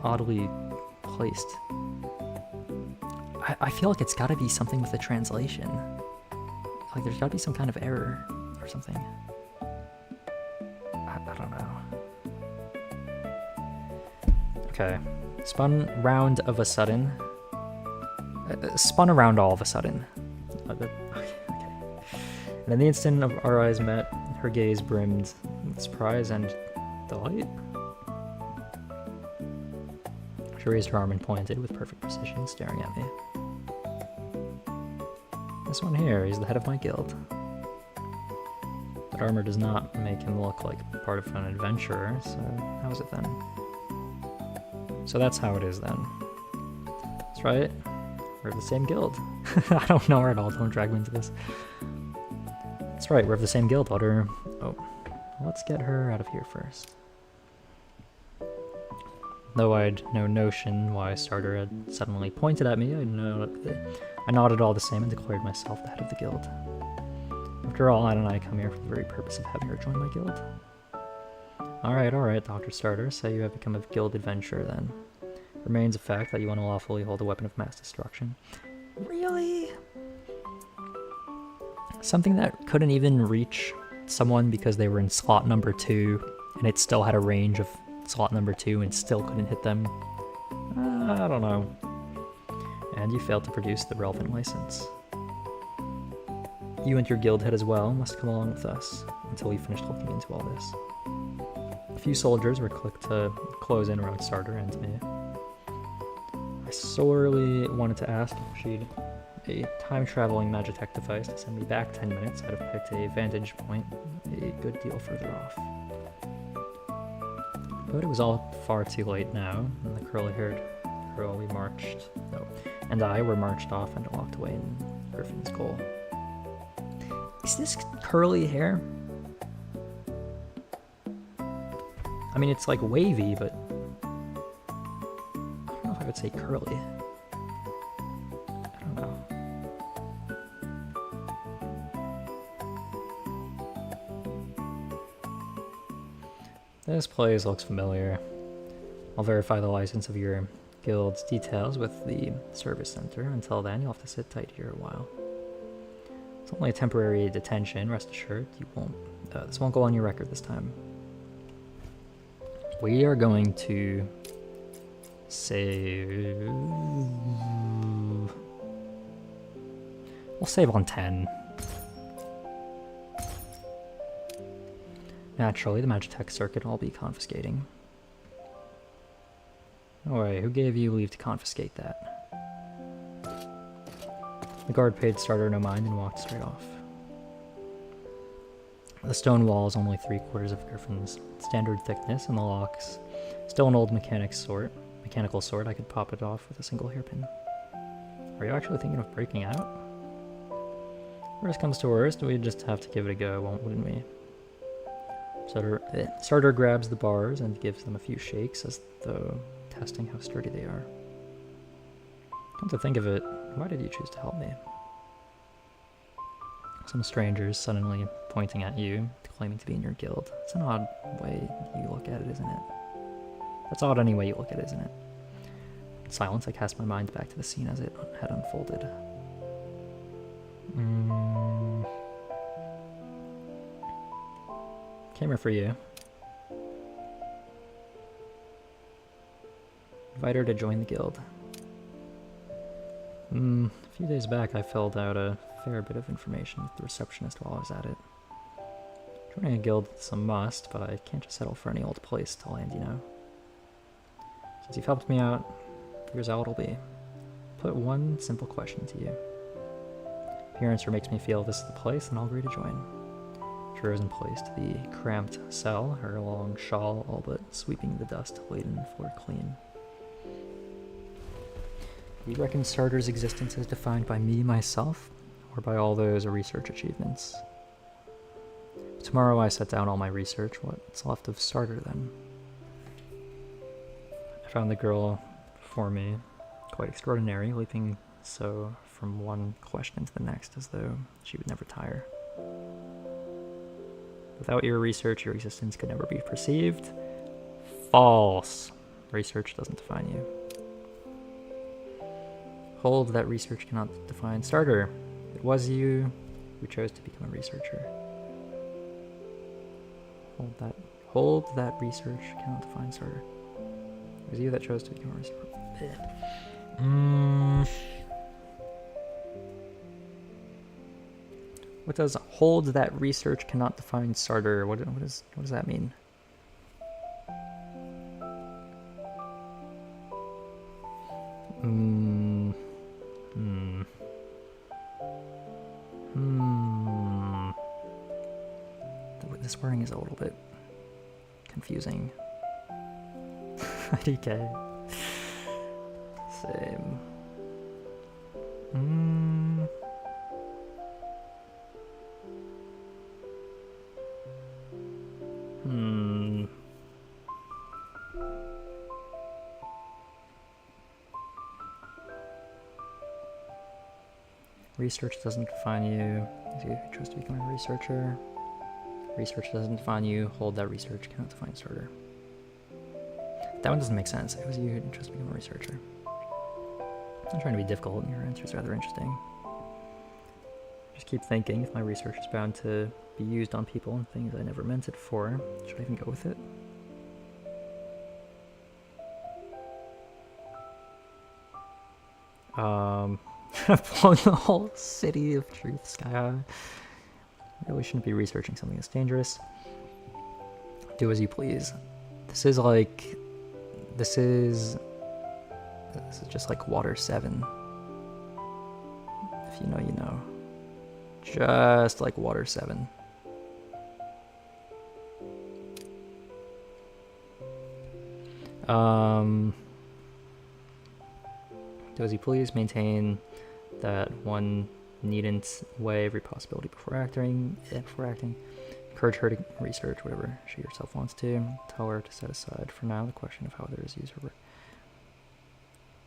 S1: oddly placed. I feel like it's got to be something with the translation. Like, there's got to be some kind of error or something. I don't know. Okay, Spun round of a sudden. Spun around all of a sudden. Okay. And in the instant of our eyes met, her gaze brimmed with surprise and delight. She raised her arm and pointed with perfect precision, staring at me. This one here, he's the head of my guild. That armor does not make him look like part of an adventurer, so how is it then? So that's how it is then. That's right. We're of the same guild. I don't know her at all, don't drag me into this. That's right, we're of the same guild, Oh, let's get her out of here first. Though I had no notion why Starter had suddenly pointed at me, I nodded all the same and declared myself the head of the guild. After all, Anne and I come here for the very purpose of having her join my guild. Alright, Dr. Starter, say you have become a guild adventurer then. Remains a fact that you unlawfully hold a weapon of mass destruction. Really? Something that couldn't even reach someone because they were in slot number 2, and it still had a range of slot number 2 and still couldn't hit them? I don't know. And you failed to produce the relevant license. You and your guild head as well must come along with us until we finish looking into all this. A few soldiers were clicked to close in around Starter and me. I sorely wanted to ask if she'd a time-traveling Magitech device to send me back 10 minutes. I'd have picked a vantage point a good deal further off. But it was all far too late now, and the curly-haired girl and I were marched off and locked away in Griffin's goal. Is this curly hair? I mean, it's like wavy, but I don't know if I would say curly. I don't know. This place looks familiar. I'll verify the license of your guild's details with the service center. Until then, you'll have to sit tight here a while. It's only a temporary detention, rest assured. This won't go on your record this time. We are going to save... We'll save on 10. Naturally, the Magitech circuit I'll be confiscating. Oh wait, who gave you leave to confiscate that? The guard paid Starter no mind and walked straight off. The stone wall is only 3/4 of Griffin's standard thickness, and the lock's still an old mechanical sort. I could pop it off with a single hairpin. Are you actually thinking of breaking out? Worst comes to worst, we'd just have to give it a go, wouldn't we? Starter grabs the bars and gives them a few shakes, as though testing how sturdy they are. Come to think of it, why did you choose to help me? Some strangers suddenly pointing at you, claiming to be in your guild. It's an odd way you look at it, isn't it? That's odd any way you look at it, isn't it? In silence, I cast my mind back to the scene as it had unfolded. Came here for you. Invite her to join the guild. A few days back I filled out a fair bit of information with the receptionist while I was at it. Joining a guild is a must, but I can't just settle for any old place to land, you know. Since you've helped me out, here's how it'll be. Put one simple question to you. If your answer makes me feel this is the place, then I'll agree to join. She rose in place to the cramped cell, her long shawl all but sweeping the dust-laden floor clean. Do you reckon Starter's existence is defined by me, myself, or by all those research achievements? Tomorrow I set down all my research. What's left of Starter, then? I found the girl before me quite extraordinary, leaping so from one question to the next as though she would never tire. Without your research, your existence could never be perceived. False. Research doesn't define you. Hold that research cannot define Starter. It was you who chose to become a researcher. Hold that research cannot define Starter. It was you that chose to become a researcher. What does hold that research cannot define starter? What does that mean? This wording is a little bit confusing. IDK. Same. Research doesn't define you. You chose to become a researcher. Research doesn't define you. Hold that research cannot define starter. That one doesn't make sense. It was you who chose to become a researcher. I'm trying to be difficult, and your answer is rather interesting. Just keep thinking, if my research is bound to be used on people and things I never meant it for, should I even go with it? I've blown the whole city of truth sky high. Really shouldn't be researching something that's dangerous. Do as you please. This is just like Water 7. If you know, you know. Just like Water 7. Do as you please. Maintain that one needn't weigh every possibility before acting. Encourage her to research whatever she herself wants to. Tell her to set aside for now the question of how others use her work.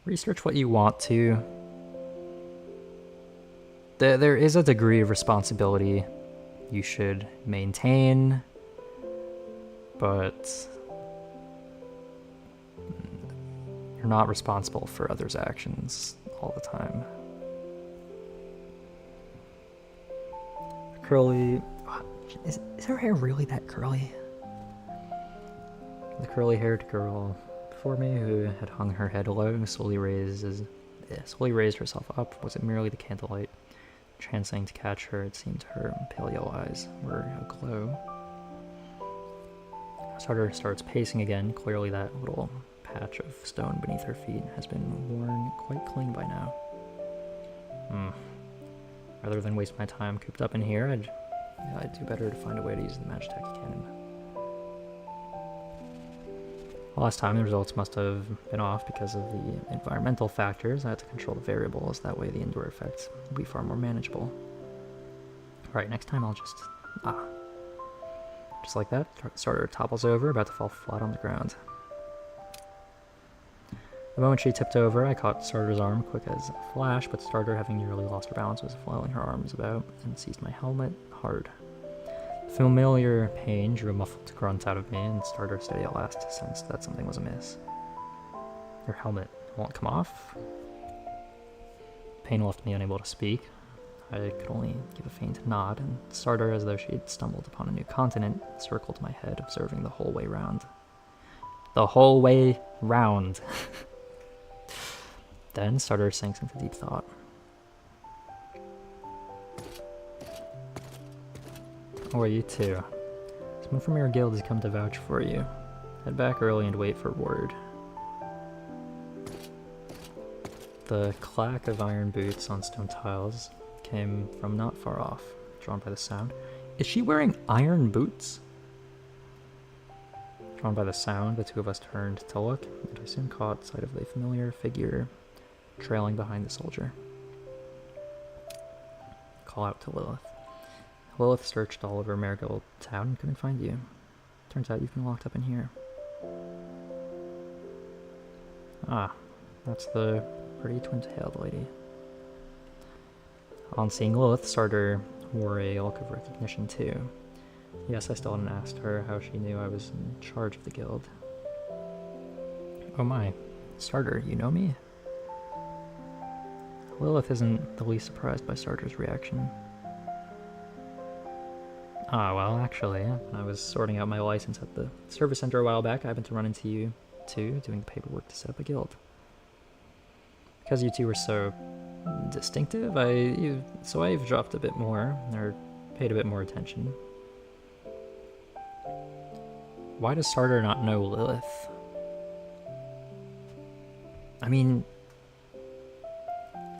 S1: Research what you want to. There is a degree of responsibility you should maintain, but you're not responsible for others' actions all the time. Curly... Is her hair really that curly? The curly-haired girl before me, who had hung her head low, slowly raised herself up. Was it merely the candlelight chancing to catch her? It seemed her pale yellow eyes were aglow. Starter starts pacing again. Clearly that little patch of stone beneath her feet has been worn quite clean by now. Rather than waste my time cooped up in here, I'd do better to find a way to use the Magitech cannon. Last time the results must have been off because of the environmental factors. I had to control the variables, that way the indoor effects will be far more manageable. Alright, next time I'll just... Just like that, Starter topples over, about to fall flat on the ground. The moment she tipped over, I caught Starter's arm quick as a flash, but Starter, having nearly lost her balance, was flailing her arms about and seized my helmet hard. Familiar pain drew a muffled grunt out of me, and Starter, steady at last, sensed that something was amiss. Your helmet won't come off? Pain left me unable to speak. I could only give a faint nod, and Starter, as though she had stumbled upon a new continent, circled my head, observing the whole way round. The whole way round! Then Starter sinks into deep thought. Oh, you too. Someone from your guild has come to vouch for you. Head back early and wait for word. The clack of iron boots on stone tiles came from not far off, drawn by the sound. Is she wearing iron boots? Drawn by the sound, the two of us turned to look, and I soon caught sight of the familiar figure trailing behind the soldier. Call out to Lilith. Lilith searched all over Marigold Town and couldn't find you. Turns out you've been locked up in here. Ah, that's the pretty twin-tailed lady. On seeing Lilith, Starter wore a look of recognition too. Yes, I still hadn't asked her how she knew I was in charge of the guild. Oh my, Starter, you know me? Lilith isn't the least surprised by Starter's reaction. Ah, well, actually, when I was sorting out my license at the service center a while back, I happened to run into you to doing the paperwork to set up a guild. Because you two were so distinctive, I've dropped a bit more, or paid a bit more attention. Why does Sartor not know Lilith? I mean,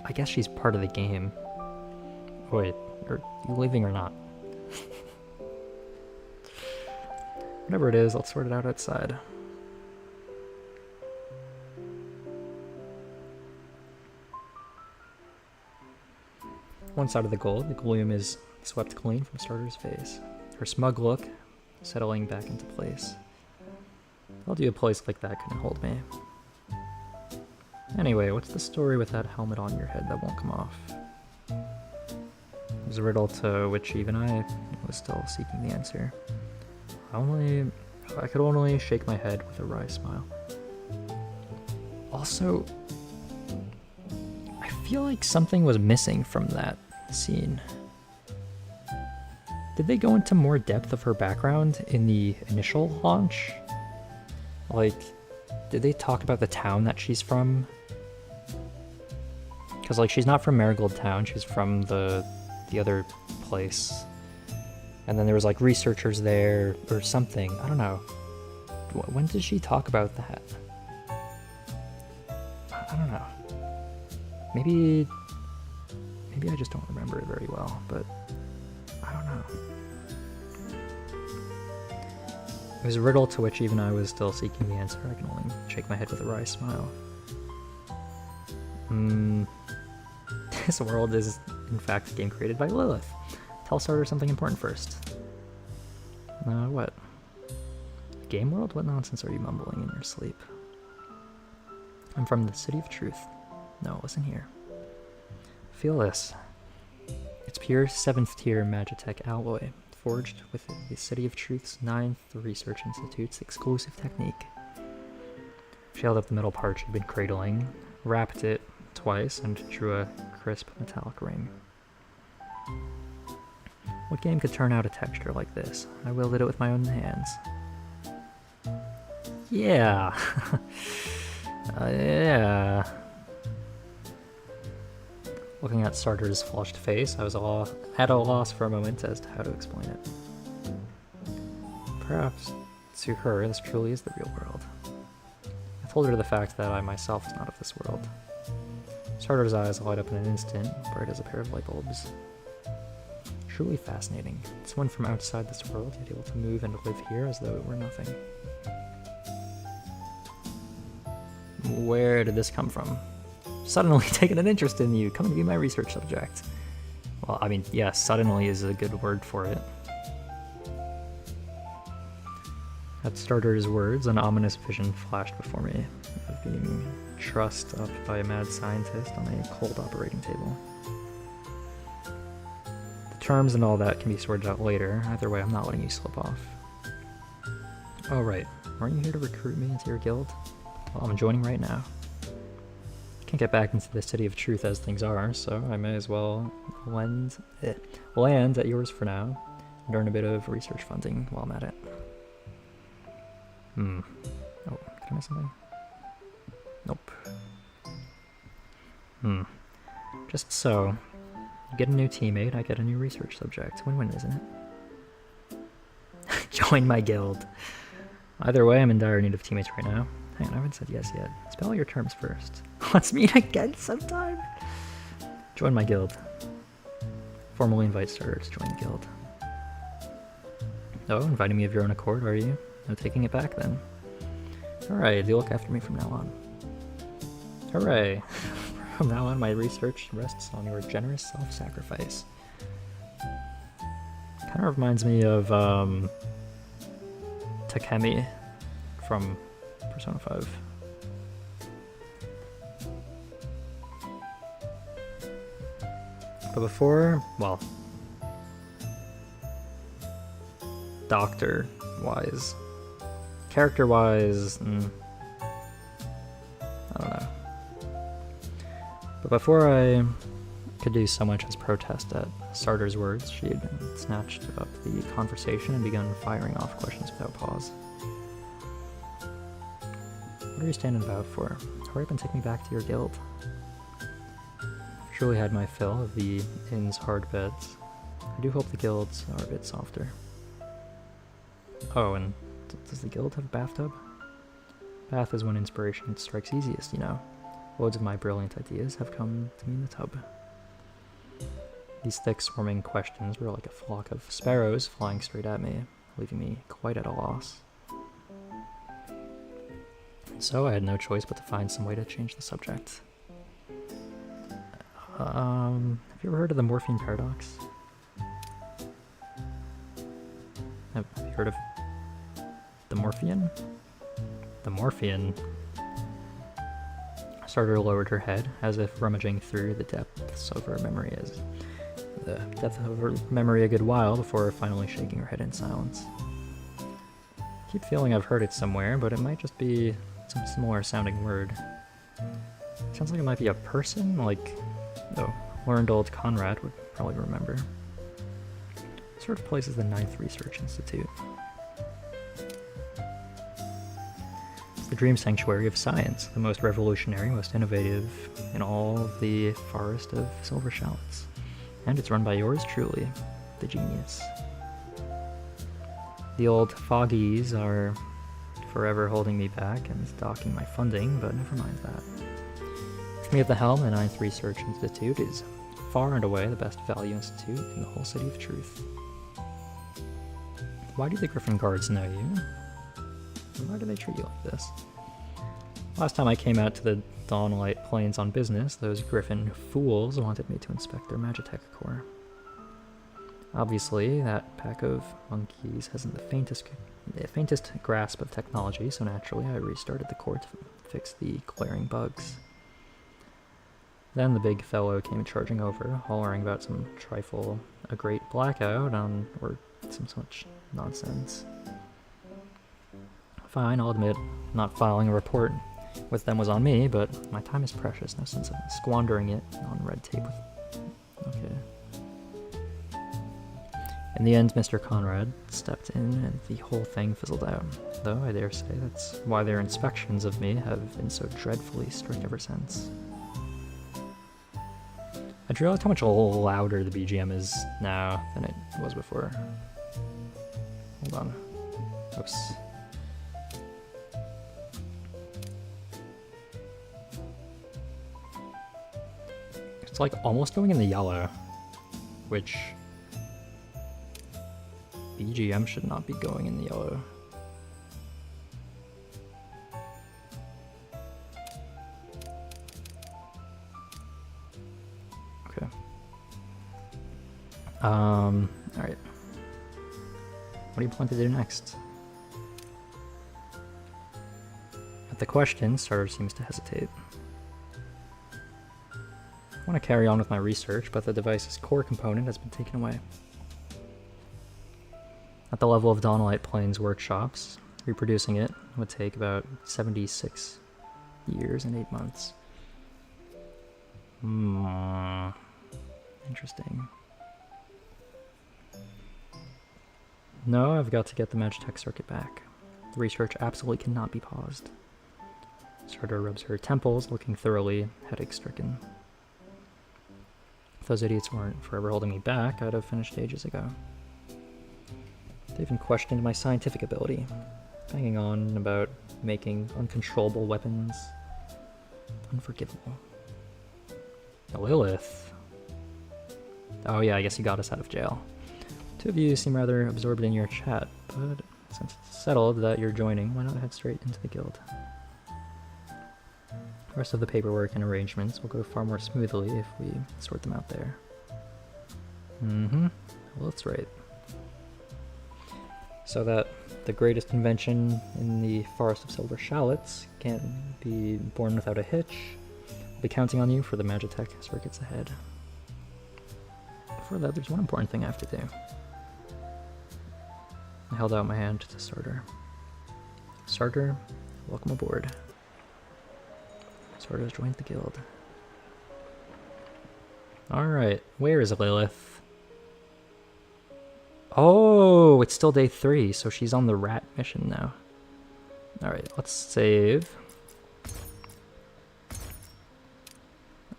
S1: I guess she's part of the game. Wait, are you leaving or not? Whatever it is, I'll sort it out outside. One side of the gloom is swept clean from Sartor's face. Her smug look settling back into place. I'll do a place like that couldn't hold me. Anyway, what's the story with that helmet on your head that won't come off? It was a riddle to which even I was still seeking the answer. I could only shake my head with a wry smile. Also, I feel like something was missing from that scene. Did they go into more depth of her background in the initial launch? Like, did they talk about the town that she's from? Because, like, she's not from Marigold Town, she's from the other place. And then there was, like, researchers there or something. I don't know. When did she talk about that? I don't know. Maybe I just don't remember it very well, but I don't know. It was a riddle to which even I was still seeking the answer. I can only shake my head with a wry smile. This world is, in fact, a game created by Lilith. Tell Sartor something important first. What? Game world? What nonsense are you mumbling in your sleep? I'm from the City of Truth. No, listen here. Feel this. It's pure 7th tier Magitech alloy, forged with the City of Truth's 9th Research Institute's exclusive technique. She held up the metal part she'd been cradling, wrapped it twice, and drew a crisp metallic ring. What game could turn out a texture like this? I wielded it with my own hands. Yeah. Yeah. Looking at Sartor's flushed face, I was at a loss for a moment as to how to explain it. Perhaps, to her, this truly is the real world. I told her the fact that I myself was not of this world. Sartor's eyes light up in an instant, bright as a pair of light bulbs. Truly fascinating. Someone from outside this world, yet able to move and live here as though it were nothing. Where did this come from? Suddenly taken an interest in you, coming to be my research subject. Well, I mean, yeah, suddenly is a good word for it. At Sartor's words, an ominous vision flashed before me, of being trussed up by a mad scientist on a cold operating table. The terms and all that can be sorted out later. Either way, I'm not letting you slip off. Oh right, weren't you here to recruit me into your guild? Well, I'm joining right now. Can't get back into the City of Truth as things are, so I may as well land at yours for now and earn a bit of research funding while I'm at it. Oh, can I miss something? Nope. Just so. You get a new teammate, I get a new research subject. Win-win, isn't it? Join my guild. Either way, I'm in dire need of teammates right now. Hang on, I haven't said yes yet. Spell your terms first. Let's meet again sometime. Join my guild. Formally invite Sartor to join the guild. Oh, inviting me of your own accord, are you? No taking it back then. Alright, you look after me from now on. Hooray! From now on, my research rests on your generous self-sacrifice. Kind of reminds me of Takemi from Persona 5. But before, well, Doctor-wise, character-wise, I don't know. But before I could do so much as protest at Sartor's words, she had snatched up the conversation and begun firing off questions without pause. What are you standing about for? Hurry up and take me back to your guild. I've truly had my fill of the inn's hard beds. I do hope the guilds are a bit softer. Oh, and does the guild have a bathtub? Bath is when inspiration strikes easiest, you know. Loads of my brilliant ideas have come to me in the tub. These thick swarming questions were like a flock of sparrows flying straight at me, leaving me quite at a loss. So I had no choice but to find some way to change the subject. Have you ever heard of the Morphean Paradox? Have you heard of the Morphean? The Morphean. Starter lowered her head, as if rummaging through the depths of her memory a good while before finally shaking her head in silence. I keep feeling I've heard it somewhere, but it might just be some similar sounding word. Sounds like it might be a person, like, oh, learned old Conrad would probably remember. What sort of place is the 9th Research Institute? The Dream Sanctuary of Science, the most revolutionary, most innovative in all of the Forest of Silver Shallots. And it's run by yours truly, the genius. The old foggies are forever holding me back and docking my funding, but never mind that. With me at the helm, the 9th Research Institute is far and away the best value institute in the whole City of Truth. Why do the Griffin Guards know you? Why do they treat you like this? Last time I came out to the Dawnlight Plains on business, those Griffin fools wanted me to inspect their Magitech core. Obviously, that pack of monkeys hasn't the faintest grasp of technology, so naturally I restarted the core to fix the glaring bugs. Then the big fellow came charging over, hollering about some trifle, a great blackout or some such nonsense. Fine, I'll admit, not filing a report with them was on me, but my time is precious, no sense of squandering it on red tape. Okay. In the end, Mr. Conrad stepped in and the whole thing fizzled out, though I dare say that's why their inspections of me have been so dreadfully strict ever since. I realized how much louder the BGM is now than it was before. Hold on. Oops. It's like almost going in the yellow, which BGM should not be going in the yellow. Okay. Alright. What do you plan to do next? At the question, Starter seems to hesitate. I want to carry on with my research, but the device's core component has been taken away. At the level of Dawnlight Plains workshops, reproducing it would take about 76 years and 8 months. Interesting. No, I've got to get the Magitech circuit back. The research absolutely cannot be paused. Starter rubs her temples, looking thoroughly headache-stricken. If those idiots weren't forever holding me back, I'd have finished ages ago. They even questioned my scientific ability, banging on about making uncontrollable weapons unforgivable. Lilith. Oh yeah, I guess you got us out of jail. Two of you seem rather absorbed in your chat, but since it's settled that you're joining, why not head straight into the guild? The rest of the paperwork and arrangements will go far more smoothly if we sort them out there. Well, that's right. So that the greatest invention in the Forest of Silver Shallots can't be born without a hitch, I'll be counting on you for the Magitech circuits ahead. Before that, there's one important thing I have to do. I held out my hand to Starter. Starter, welcome aboard. Starter has joined the guild. Alright, where is Lilith? Oh, it's still day 3, so she's on the rat mission now. Alright, let's save.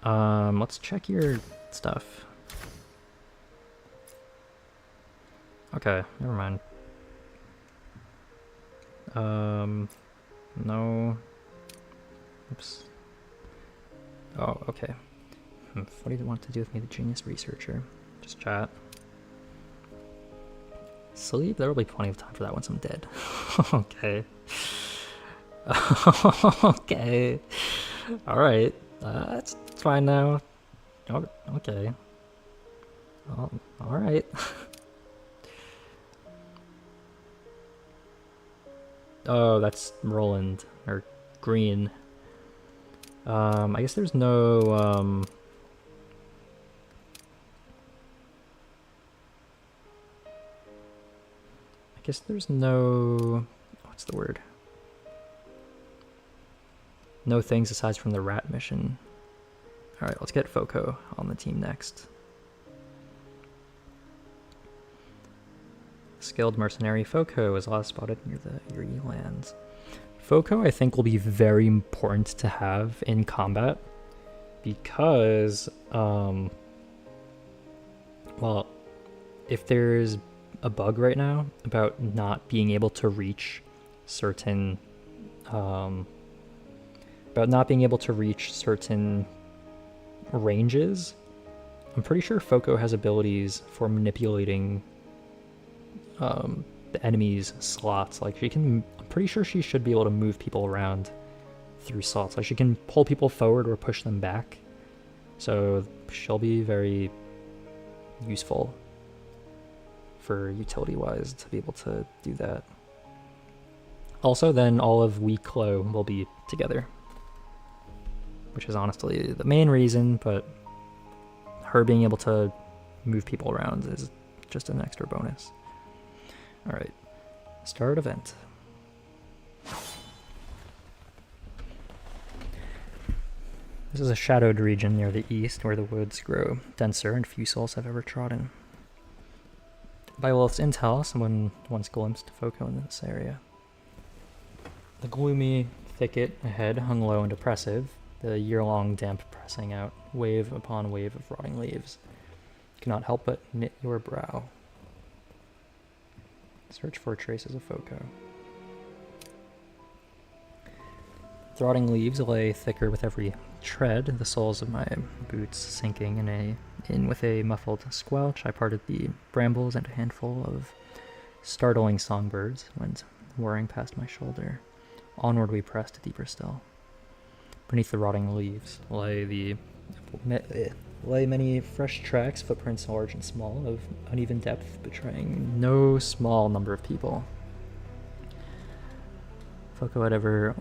S1: Let's check your stuff. Okay, never mind. No. Oops. Oh, okay. What do you want to do with me, the genius researcher? Just chat. Sleep? There will be plenty of time for that once I'm dead. Okay. Okay. Alright. That's fine now. Oh, okay. Oh, alright. Oh, that's Roland. Or Green. I guess there's no, I guess there's no... What's the word? No things aside from the rat mission. Alright, let's get Foco on the team next. Skilled mercenary Foco is last spotted near the Erie lands. Foco, I think, will be very important to have in combat because, well, if there's a bug right now about not being able to reach certain, ranges, I'm pretty sure Foco has abilities for manipulating the enemy's slots. Like, I'm pretty sure she should be able to move people around through slots. Like, she can pull people forward or push them back. So she'll be very useful for utility-wise to be able to do that. Also, then all of Weeklo will be together, which is honestly the main reason, but her being able to move people around is just an extra bonus. Alright, start event. This is a shadowed region near the east where the woods grow denser and few souls have ever trodden. By Lilith's intel, someone once glimpsed Foco in this area. The gloomy thicket ahead hung low and oppressive, the year-long damp pressing out wave upon wave of rotting leaves. You cannot help but knit your brow. Search for traces of Foco. The rotting leaves lay thicker with every tread, the soles of my boots sinking in with a muffled squelch. I parted the brambles, and a handful of startling songbirds went whirring past my shoulder. Onward we pressed, deeper still. Beneath the rotting leaves lay many fresh tracks, footprints large and small, of uneven depth, betraying no small number of people. Foco had ever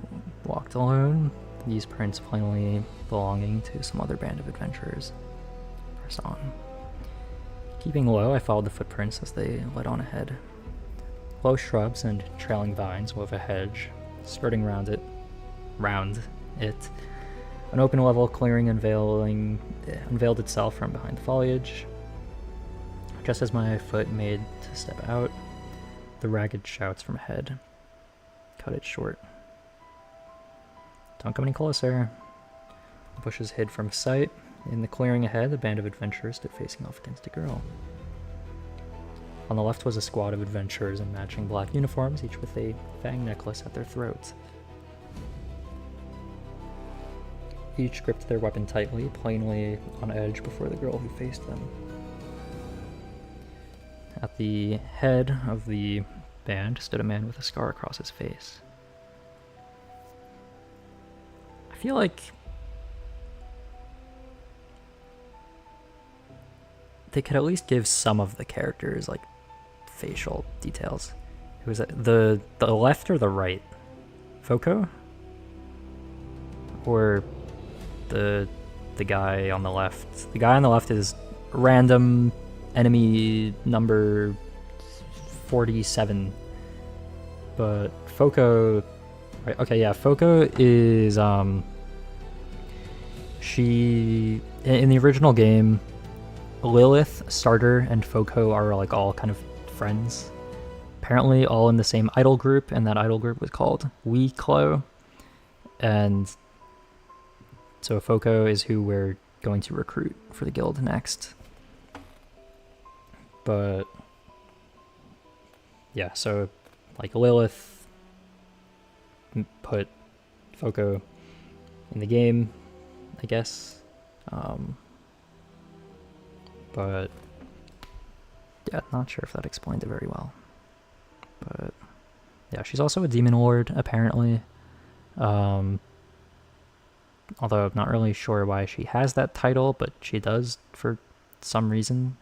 S1: walked alone, these prints plainly belonging to some other band of adventurers. Press on. Keeping low, I followed the footprints as they led on ahead. Low shrubs and trailing vines wove a hedge, skirting round it. An open level clearing unveiled itself from behind the foliage. Just as my foot made to step out, the ragged shouts from ahead cut it short. Don't come any closer. The bushes hid from sight. In the clearing ahead, the band of adventurers stood facing off against a girl. On the left was a squad of adventurers in matching black uniforms, each with a fang necklace at their throats. Each gripped their weapon tightly, plainly on edge before the girl who faced them. At the head of the band stood a man with a scar across his face. I feel like they could at least give some of the characters like facial details. Who was it? The left or the right? Foco? Or the guy on the left? The guy on the left is random enemy number 47. But Foco, right? Okay, yeah, Foco is she in the original game, Lilith, Starter, and Foco are like all kind of friends. Apparently all in the same idol group, and that idol group was called Weeklo. And so Foco is who we're going to recruit for the guild next. But yeah, so like Lilith put Foco in the game, I guess. But yeah, not sure if that explained it very well. But yeah, she's also a demon lord, apparently. Although I'm not really sure why she has that title, but she does for some reason.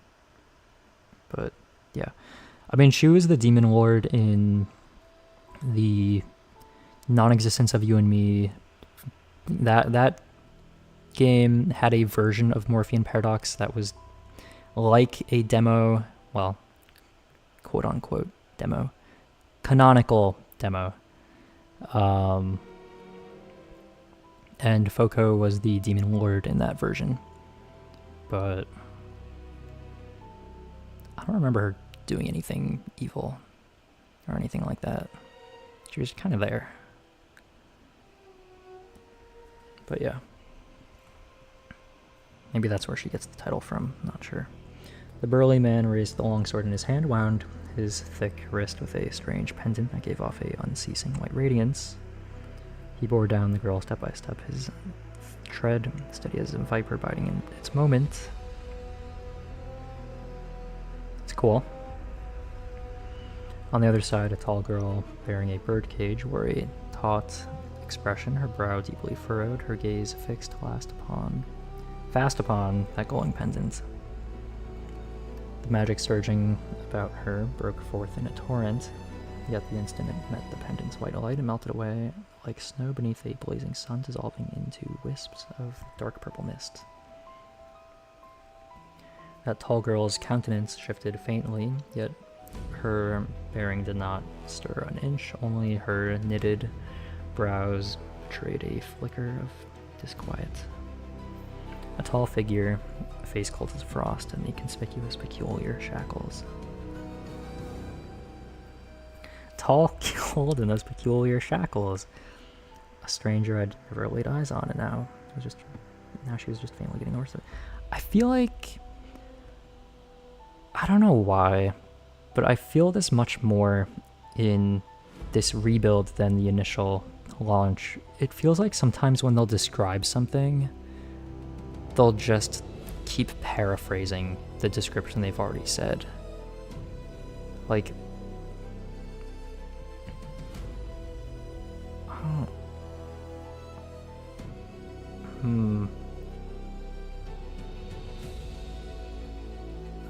S1: But yeah, I mean, she was the demon lord in the Non-Existence of You and Me. That game had a version of Morphean Paradox that was like a demo, well, quote unquote demo, canonical demo. And Foco was the demon lord in that version. But I don't remember her doing anything evil or anything like that. She was kind of there. But yeah. Maybe that's where she gets the title from, not sure. The burly man raised the long sword in his hand, wound his thick wrist with a strange pendant that gave off a unceasing white radiance. He bore down the girl step by step, his tread steady as a viper biting in its moment. It's cool. On the other side, a tall girl bearing a birdcage wore a taut expression, her brow deeply furrowed, her gaze fixed fast upon that glowing pendant. The magic surging about her broke forth in a torrent, yet the instant it met the pendant's white light, it melted away like snow beneath a blazing sun, dissolving into wisps of dark purple mist. That tall girl's countenance shifted faintly, yet her bearing did not stir an inch, only her knitted brows betrayed a flicker of disquiet. A tall figure, a face cold as frost, and the conspicuous, peculiar shackles. Tall, cold, and those peculiar shackles. A stranger I'd never laid eyes on, and now she was just faintly getting worse. I feel like, I don't know why, but I feel this much more in this rebuild than the initial launch. It feels like sometimes when they'll describe something, they'll just keep paraphrasing the description they've already said. Like,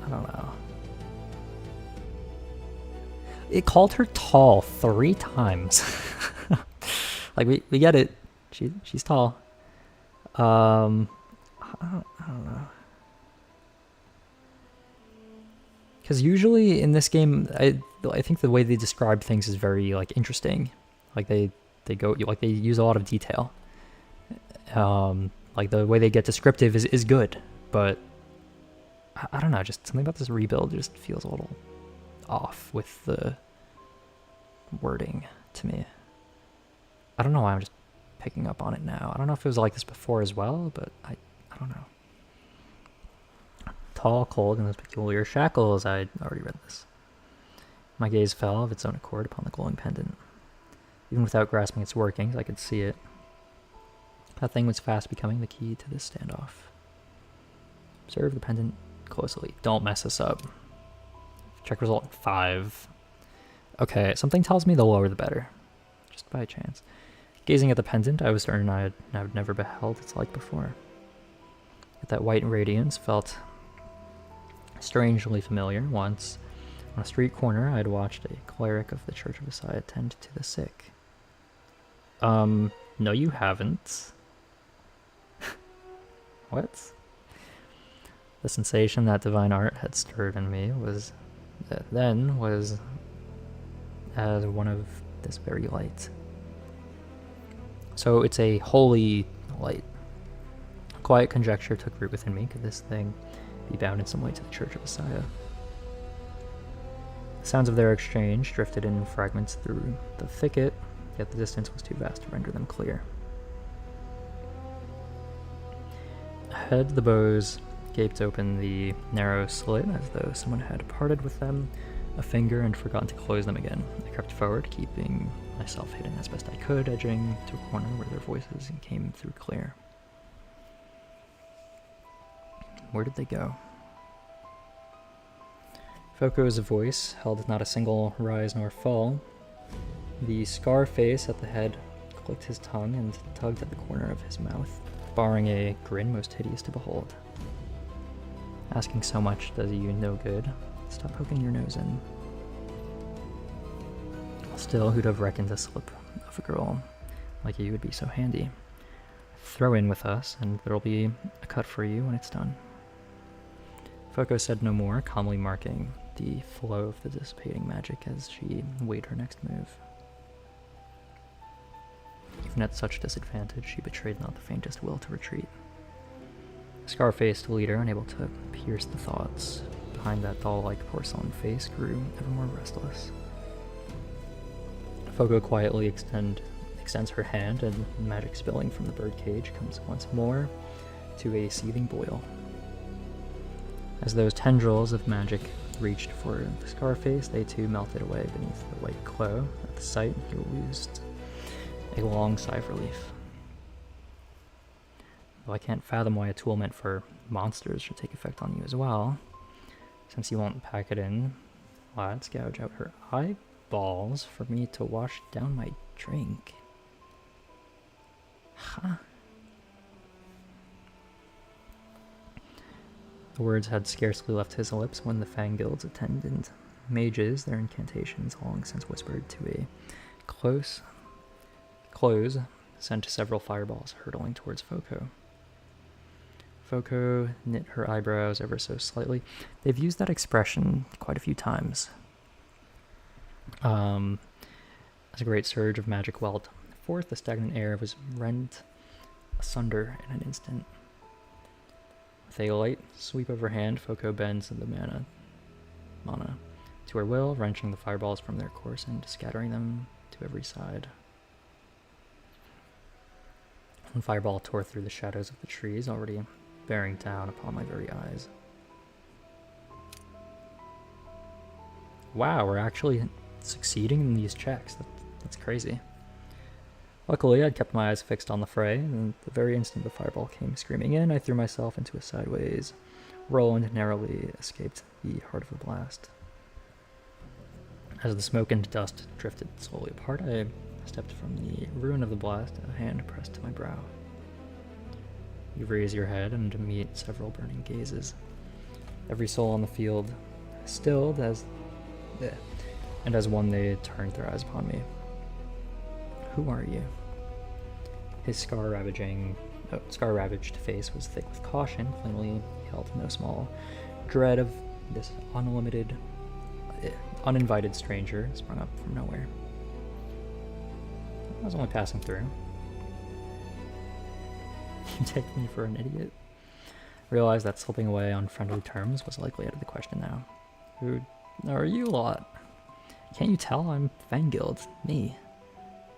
S1: I don't know. It called her tall 3 times. Like, we get it. She's tall. I don't know. Because usually in this game, I think the way they describe things is very like interesting. Like they use a lot of detail. Like the way they get descriptive is good, but I don't know. Just something about this rebuild just feels a little off with the wording to me. I don't know why I'm just picking up on it now. I don't know if it was like this before as well, but I don't know. Tall, cold, and those peculiar shackles. I'd already read this. My gaze fell of its own accord upon the glowing pendant. Even without grasping its workings, I could see it. That thing was fast becoming the key to this standoff. Observe the pendant closely. Don't mess this up. Check result in 5. Okay, something tells me the lower the better. Just by chance. Gazing at the pendant, I was certain I had never beheld its like before. Yet that white radiance felt strangely familiar. Once, on a street corner, I had watched a cleric of the Church of Messiah attend to the sick. No you haven't. What? The sensation that divine art had stirred in me was as one of this very light. So it's a holy light. A quiet conjecture took root within me. Could this thing be bound in some way to the Church of Messiah? The sounds of their exchange drifted in fragments through the thicket, yet the distance was too vast to render them clear. Overhead, the bows gaped open the narrow slit as though someone had parted with them a finger and forgotten to close them again. I crept forward, keeping myself hidden as best I could, edging to a corner where their voices came through clear. Where did they go? Foko's voice held not a single rise nor fall. The scar face at the head clicked his tongue and tugged at the corner of his mouth, barring a grin most hideous to behold. Asking so much does you no good. Stop poking your nose in. Still, who'd have reckoned a slip of a girl like you would be so handy? Throw in with us, and there'll be a cut for you when it's done. Foko said no more, calmly marking the flow of the dissipating magic as she weighed her next move. Even at such disadvantage, she betrayed not the faintest will to retreat. The scar-faced leader, unable to pierce the thoughts behind that doll-like porcelain face, grew ever more restless. Foko quietly extends her hand, and magic spilling from the birdcage comes once more to a seething boil. As those tendrils of magic reached for the scar-face, they too melted away beneath the white glow. At the sight, he loosed a long sigh of relief. Though I can't fathom why a tool meant for monsters should take effect on you as well. Since you won't pack it in, let's gouge out her eyeballs for me to wash down my drink. Huh? The words had scarcely left his lips when the Fangild's attendant mages, their incantations long since whispered to a close, sent several fireballs hurtling towards Foko. Foko knit her eyebrows ever so slightly. They've used that expression quite a few times. As a great surge of magic welled forth, the stagnant air was rent asunder in an instant. With a light sweep of her hand, Foko bends the mana to her will, wrenching the fireballs from their course and scattering them to every side. One fireball tore through the shadows of the trees, already bearing down upon my very eyes. Wow, we're actually succeeding in these checks. That's crazy. Luckily, I'd kept my eyes fixed on the fray, and the very instant the fireball came screaming in, I threw myself into a sideways roll and narrowly escaped the heart of the blast. As the smoke and dust drifted slowly apart, I stepped from the ruin of the blast, a hand pressed to my brow. You raise your head and meet several burning gazes. Every soul on the field stilled as one they turned their eyes upon me. Who are you? His scar-ravaged face was thick with caution. Plainly, he held no small dread of this uninvited stranger sprung up from nowhere. I was only passing through. You take me for an idiot? Realized that slipping away on friendly terms was likely out of the question now. Who are you lot? Can't you tell I'm Fangild, me?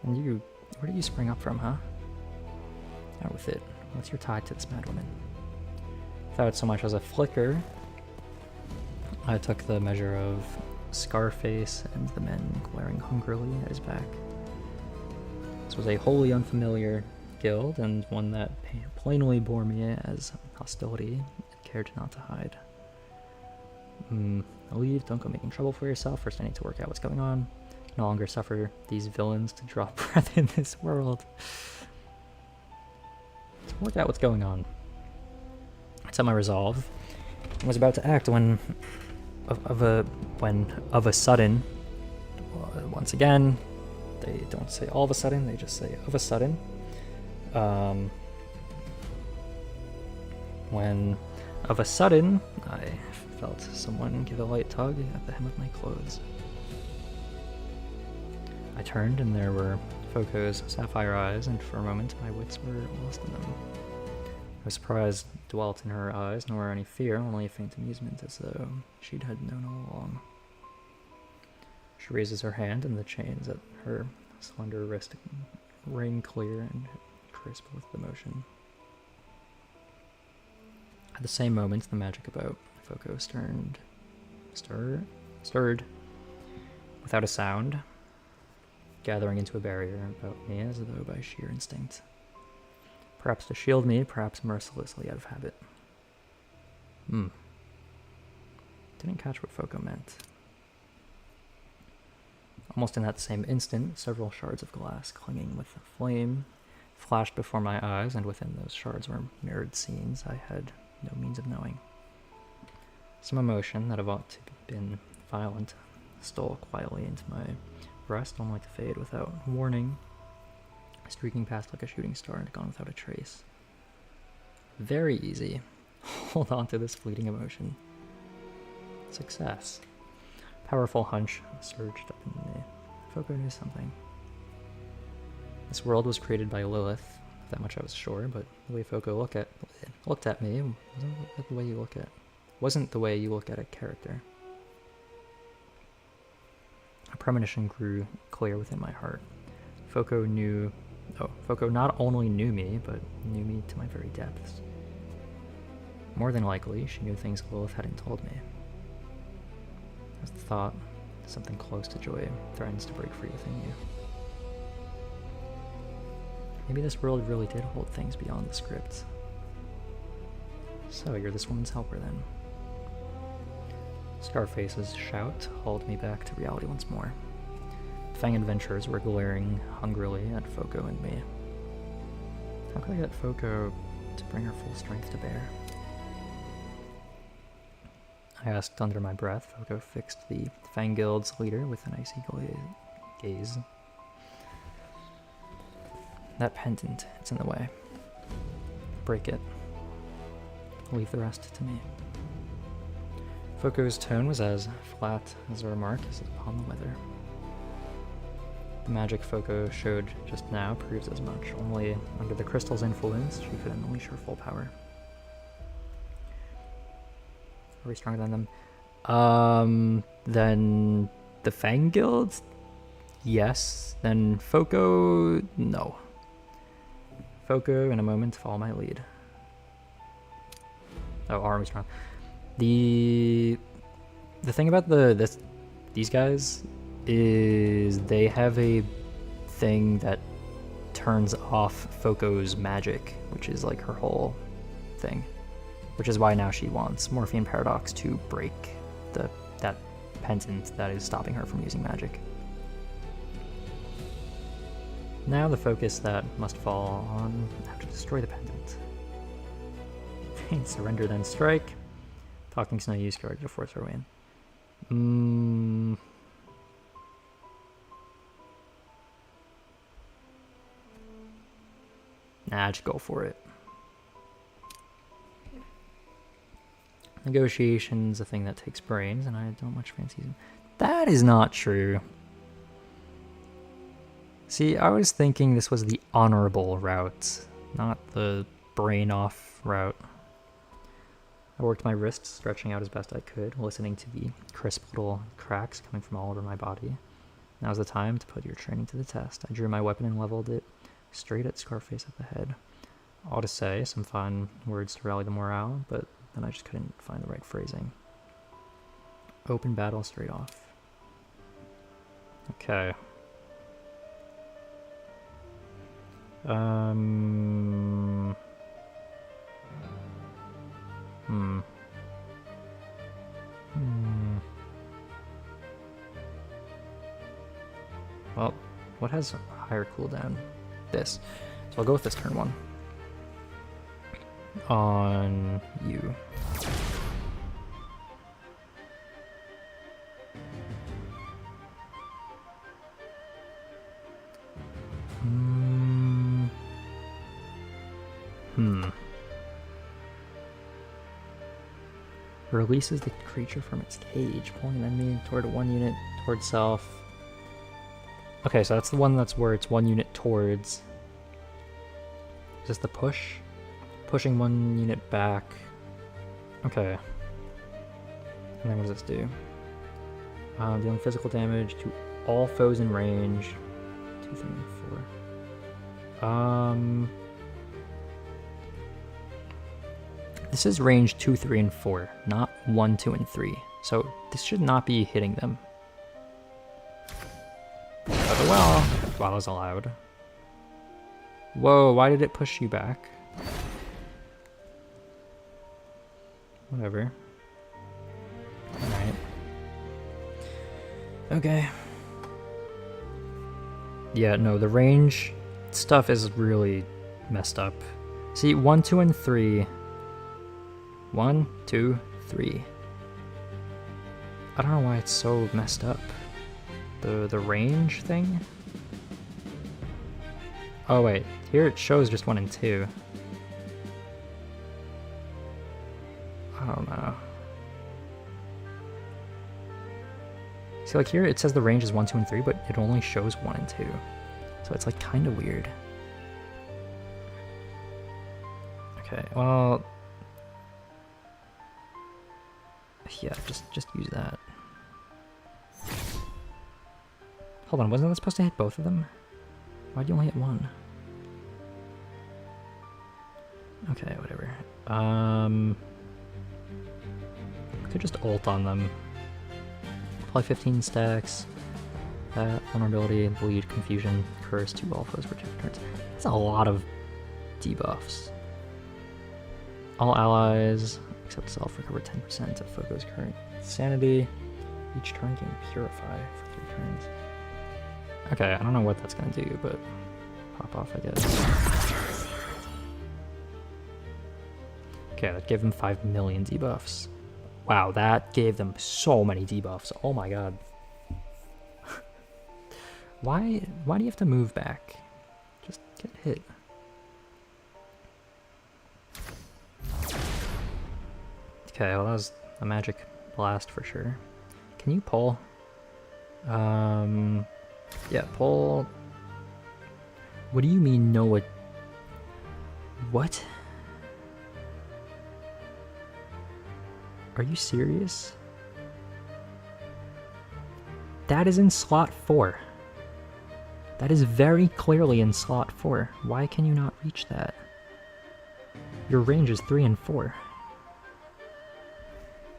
S1: And you, where did you spring up from, huh? Out with it. What's your tie to this madwoman? Without so much as a flicker, I took the measure of Scarface and the men glaring hungrily at his back. This was a wholly unfamiliar guild, and one that plainly bore me as hostility it cared not to hide. Leave, don't go making trouble for yourself. First I need to work out what's going on. No longer suffer these villains to draw breath in this world. Let's work out what's going on. I set my resolve and was about to act when of a sudden, once again, they don't say all of a sudden, they just say of a sudden. When of a sudden I felt someone give a light tug at the hem of my clothes. I turned, and there were Foko's sapphire eyes, and for a moment my wits were lost in them. No surprise dwelt in her eyes, nor any fear, only a faint amusement, as though she'd had known all along. She raises her hand, and the chains at her slender wrist ring clear and crisp with the motion. At the same moment, the magic about Foco stirred without a sound, gathering into a barrier about me as though by sheer instinct. Perhaps to shield me, perhaps mercilessly out of habit. Didn't catch what Foco meant. Almost in that same instant, several shards of glass clinging with a flame flashed before my eyes, and within those shards were mirrored scenes I had no means of knowing. Some emotion that ought to have been violent stole quietly into my breast, only to fade without warning, streaking past like a shooting star and gone without a trace. Very easy. Hold on to this fleeting emotion. Success. Powerful hunch surged up in me. Foco knew something. This world was created by Lilith, that much I was sure, but the way Foco looked at me wasn't the way you look at a character. A premonition grew clear within my heart. Foco not only knew me, but knew me to my very depths. More than likely, she knew things Lilith hadn't told me. As the thought, something close to joy threatens to break free within you. Maybe this world really did hold things beyond the script. So you're this woman's helper then. Scarface's shout hauled me back to reality once more. Fang adventurers were glaring hungrily at Foco and me. How could I get Foco to bring her full strength to bear? I asked under my breath. Foco fixed the Fang Guild's leader with an icy gaze. That pendant, it's in the way. Break it. Leave the rest to me. Foco's tone was as flat as a remark as upon the weather. The magic Foco showed just now proves as much. Only under the crystal's influence she could unleash her full power. Are we stronger than them? Then the Fang Guild? Yes. Then Foco? No. Foco, in a moment, follow my lead. Oh, army strong. The thing about these guys is they have a thing that turns off Foco's magic, which is like her whole thing. Which is why now she wants Morphean Paradox to break that pendant that is stopping her from using magic. Now the focus that must fall on how to destroy the pendant. Surrender then strike. Talking's no use, guard to force her way in. Nah, just go for it. Negotiation's a thing that takes brains, and I don't much fancy them. That is not true. See, I was thinking this was the honorable route, not the brain-off route. I worked my wrists, stretching out as best I could, listening to the crisp little cracks coming from all over my body. Now's the time to put your training to the test. I drew my weapon and leveled it straight at Scarface at the head. All to say, some fine words to rally the morale, but then I just couldn't find the right phrasing. Open battle straight off. Okay. Well, what has a higher cooldown? This. So I'll go with this turn one. On you. Releases the creature from its cage, pulling an enemy toward one unit towards self. Okay, so that's the one that's where it's one unit towards. Is this the push? Pushing one unit back. Okay. And then what does this do? Dealing physical damage to all foes in range. 2, 3, 4. This is range 2, 3, and 4, not 1, 2, and 3. So this should not be hitting them. But well, wow, was allowed. Whoa, why did it push you back? Whatever. Alright. Okay. Yeah, no, the range stuff is really messed up. See, 1, 2, and 3. 1, 2, 3. I don't know why it's so messed up. The range thing? Oh wait, here it shows just 1 and 2. I don't know. See, like here it says the range is 1, 2, and 3, but it only shows 1 and 2. So it's like kind of weird. Okay, well, yeah, just use that. Hold on, wasn't that supposed to hit both of them? Why'd you only hit one? Okay, whatever. Could just ult on them. Apply 15 stacks. Vulnerability, bleed, confusion, curse, 2 all foes for 2 turns. That's a lot of debuffs. All allies, except self, recover 10% of Foco's current sanity. Each turn can purify for 3 turns. Okay, I don't know what that's gonna do, but pop off, I guess. Okay, that gave them 5 million debuffs. Wow, that gave them so many debuffs. Oh my god. Why do you have to move back? Just get hit. Okay, well that was a magic blast for sure. Can you pull? Yeah, pull. What do you mean no what? What? Are you serious? That is in slot 4. That is very clearly in slot 4. Why can you not reach that? Your range is 3 and 4.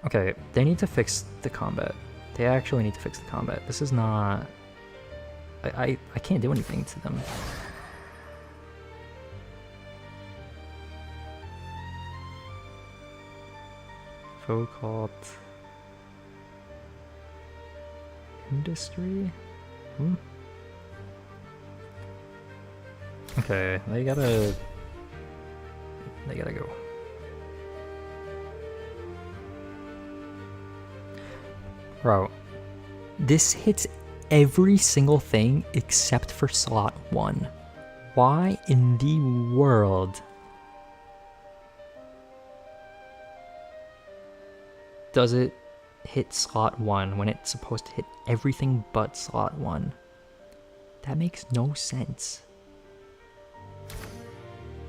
S1: Okay, they need to fix the combat. They actually need to fix the combat. This is not... I can't do anything to them. Focult... Industry? Okay, they gotta go. Bro, this hits every single thing except for slot 1. Why in the world does it hit slot 1 when it's supposed to hit everything but slot 1? That makes no sense.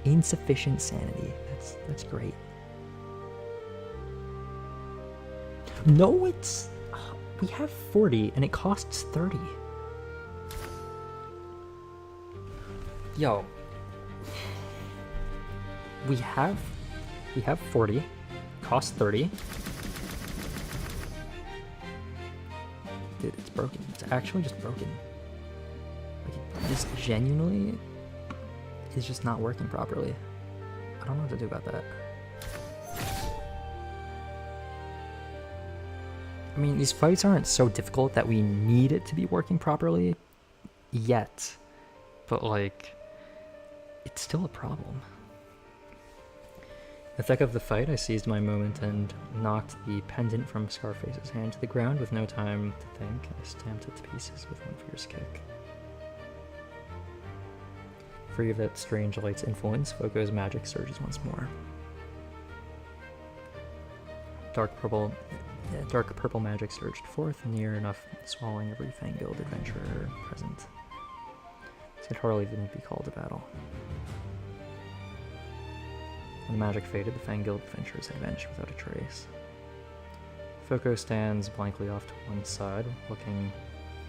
S1: Insufficient sanity. That's great. No, it's... We have 40 and it costs 30. Yo. We have 40. Costs 30. Dude, it's broken. It's actually just broken. Like, this genuinely is just not working properly. I don't know what to do about that. I mean, these fights aren't so difficult that we need it to be working properly yet, but like, it's still a problem. In the thick of the fight, I seized my moment and knocked the pendant from Scarface's hand to the ground with no time to think. I stamped it to pieces with one fierce kick. Free of that strange light's influence, Foco's magic surges once more. Dark purple magic surged forth, near enough swallowing every fangirled adventurer present. This could hardly even be called a battle. When the magic faded, the fangirled adventurers had vanished without a trace. Foco stands blankly off to one side, looking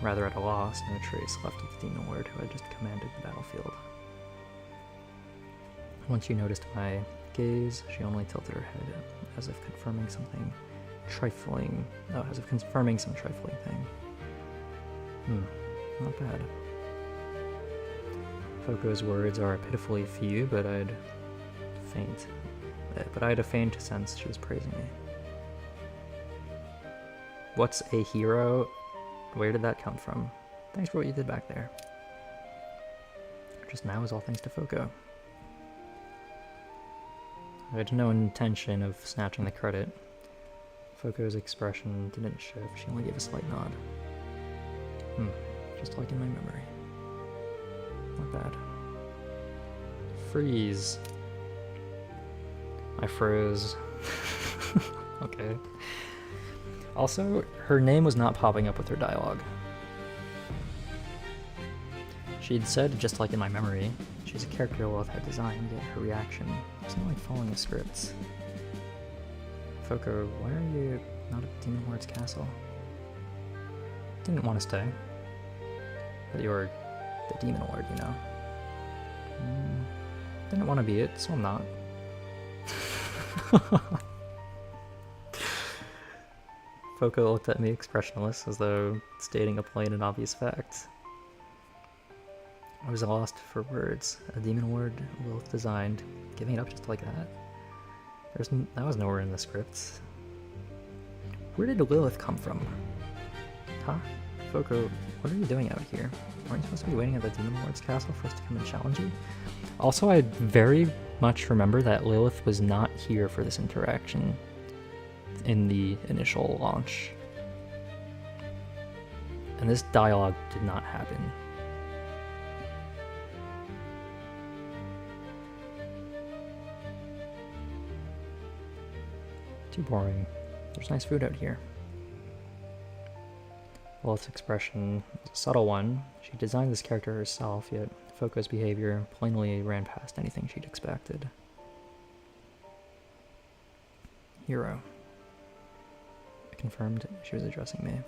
S1: rather at a loss, no trace left of the demon lord who had just commanded the battlefield. Once you noticed my gaze. She only tilted her head as if confirming something trifling. Oh, as if confirming some trifling thing. Not bad. Foko's words are pitifully few, but I had a faint sense she was praising me. What's a hero? Where did that come from? Thanks for what you did back there. Just now is all thanks to Foko. I had no intention of snatching the credit. Foko's expression didn't shift, she only gave a slight nod. Just like in my memory. Not bad. Freeze. I froze. Okay. Also, her name was not popping up with her dialogue. She'd said, just like in my memory, she's a character Lilith had designed, yet her reaction wasn't like following the script. Foko, why are you not at Demon Lord's castle? Didn't want to stay. But you're the Demon Lord, you know. Didn't want to be it, so I'm not. Foko looked at me expressionless, as though stating a plain and obvious fact. I was lost for words. A Demon Lord Lilith designed, giving it up just like that? That was nowhere in the script. Where did Lilith come from? Huh? Foko, what are you doing out here? Aren't you supposed to be waiting at the Demon Lord's castle for us to come and challenge you? Also, I very much remember that Lilith was not here for this interaction in the initial launch. And this dialogue did not happen. Too boring. There's nice food out here. Lilith's expression was a subtle one. She designed this character herself, yet Foko's behavior plainly ran past anything she'd expected. Hero. I confirmed she was addressing me.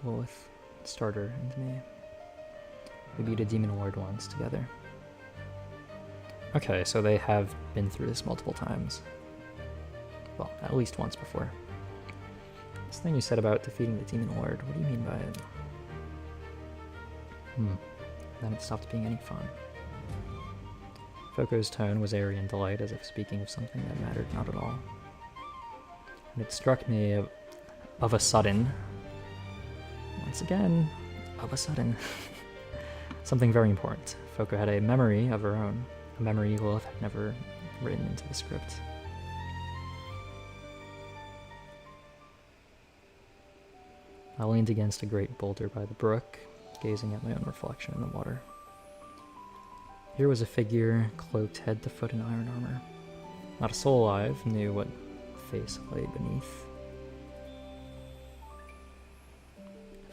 S1: Lilith, starter, and me. We beat a Demon Lord once together. Okay, so they have been through this multiple times. Well, at least once before. This thing you said about defeating the Demon Lord, what do you mean by it? Then it stopped being any fun. Foko's tone was airy and delight, as if speaking of something that mattered not at all. And it struck me of a sudden, once again, of a sudden, something very important. Foko had a memory of her own, a memory Lilith had never written into the script. I leaned against a great boulder by the brook, gazing at my own reflection in the water. Here was a figure, cloaked head to foot in iron armor. Not a soul alive knew what face lay beneath.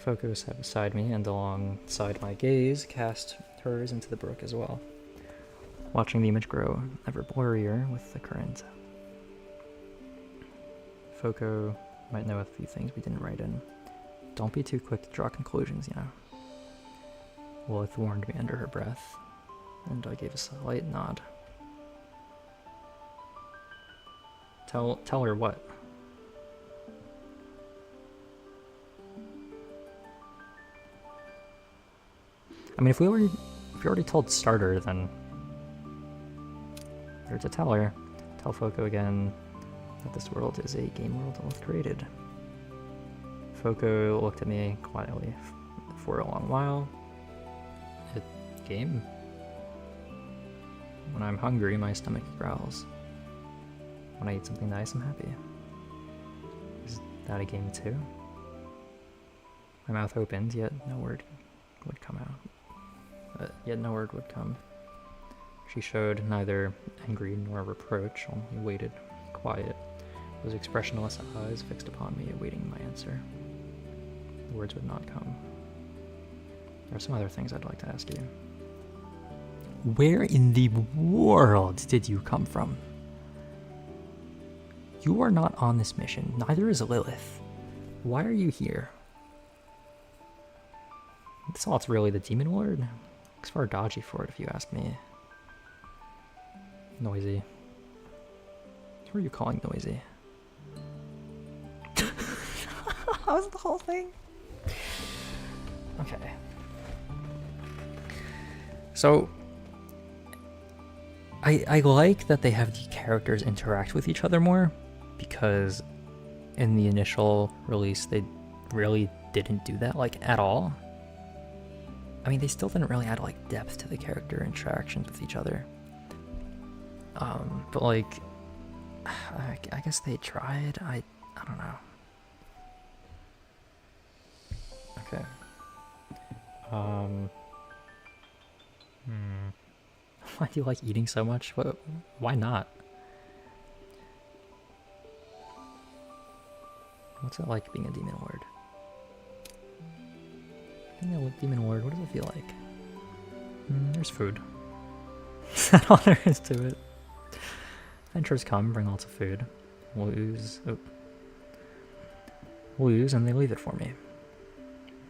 S1: Foko sat beside me, and alongside my gaze, cast hers into the brook as well, watching the image grow ever blurrier with the current. Foko might know a few things we didn't write in. Don't be too quick to draw conclusions, you know. Lilith warned me under her breath, and I gave a slight nod. Tell her what? I mean, if you already told Starter, then you're to tell her. Tell Foko again that this world is a game world Lilith created. Foko looked at me quietly for a long while. A game? When I'm hungry, my stomach growls. When I eat something nice, I'm happy. Is that a game too? My mouth opened, yet no word would come out. Yet no word would come. She showed neither angry nor reproach, only waited, quiet, those expressionless eyes fixed upon me, awaiting my answer. The words would not come. There are some other things I'd like to ask you. Where in the world did you come from? You are not on this mission, neither is Lilith. Why are you here? This alt's really the Demon Lord? Looks far dodgy for it, if you ask me. Noisy. Who are you calling noisy? That was the whole thing? Okay. So, I like that they have the characters interact with each other more, because in the initial release they really didn't do that, like, at all. I mean, they still didn't really add, like, depth to the character interactions with each other. But, like, I guess they tried. I don't know. Okay. Why do you like eating so much? Why not? What's it like being a demon lord? Being a demon lord, what does it feel like? There's food. Is that all there is to it? Adventurers come, bring lots of food. Lose, and they leave it for me.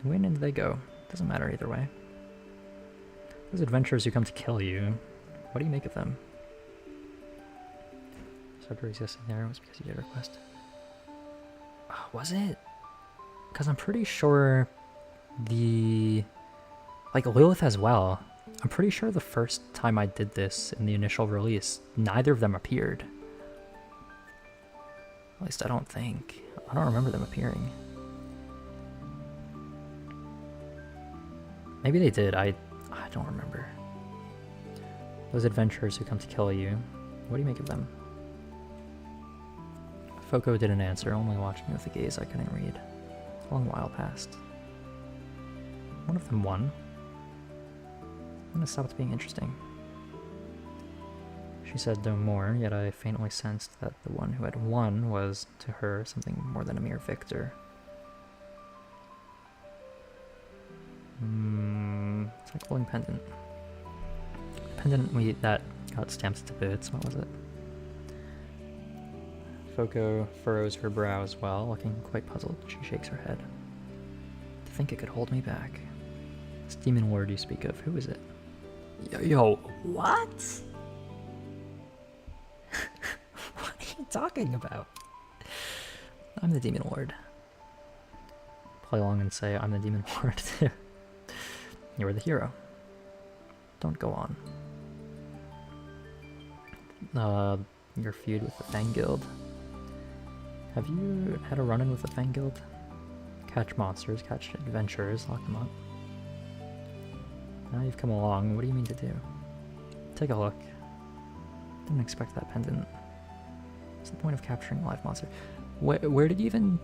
S1: Win and they go. Doesn't matter either way. Those adventurers who come to kill you, what do you make of them? Started resisting there was because you did request. Oh, was it? Because I'm pretty sure like Lilith as well. I'm pretty sure the first time I did this in the initial release, neither of them appeared. At least I don't think. I don't remember them appearing. Maybe they did. I don't remember. Those adventurers who come to kill you, what do you make of them? Foko didn't answer, only watched me with a gaze I couldn't read. A long while passed. One of them won. Then it stopped being interesting. She said no more, yet I faintly sensed that the one who had won was, to her, something more than a mere victor. It's like a glowing pendant. Pendant that got stamped to bits. What was it? Foko furrows her brow as well, looking quite puzzled. She shakes her head. To think it could hold me back. This demon lord you speak of, who is it? Yo, what? What are you talking about? I'm the demon lord. Play along and say I'm the demon lord too. You're the hero. Don't go on. Your feud with the Fang Guild. Have you had a run-in with the Fang Guild? Catch monsters, catch adventurers, lock them up. Now you've come along, what do you mean to do? Take a look. Didn't expect that pendant. What's the point of capturing a live monster? Where did you even...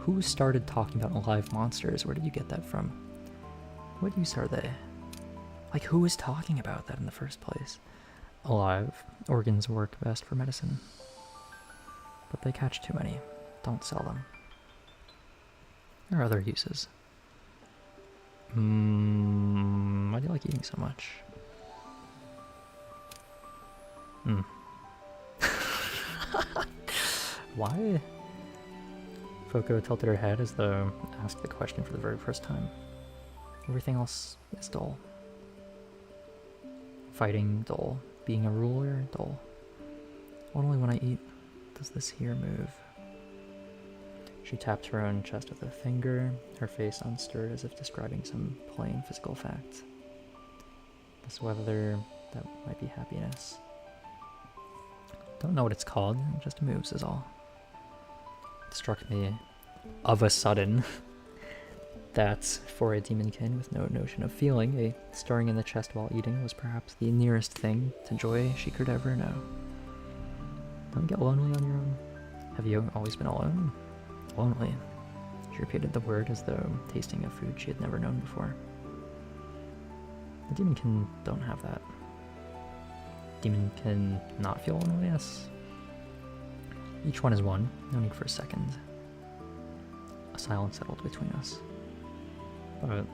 S1: Who started talking about live monsters? Where did you get that from? What use are they? Like, who was talking about that in the first place? Alive. Organs work best for medicine. But they catch too many. Don't sell them. There are other uses. Why do you like eating so much? Why? Foko tilted her head as though asked the question for the very first time. Everything else is dull. Fighting, dull. Being a ruler, dull. Only when I eat does this here move. She tapped her own chest with a finger, her face unstirred as if describing some plain physical fact. This weather, that might be happiness. Don't know what it's called, it just moves is all. It struck me of a sudden that for a demonkin with no notion of feeling, a stirring in the chest while eating was perhaps the nearest thing to joy she could ever know. Don't get lonely on your own. Have you always been alone? Lonely. She repeated the word as though tasting a food she had never known before. The demonkin don't have that. Demonkin not feel loneliness? Each one is one, no need for a second. A silence settled between us. But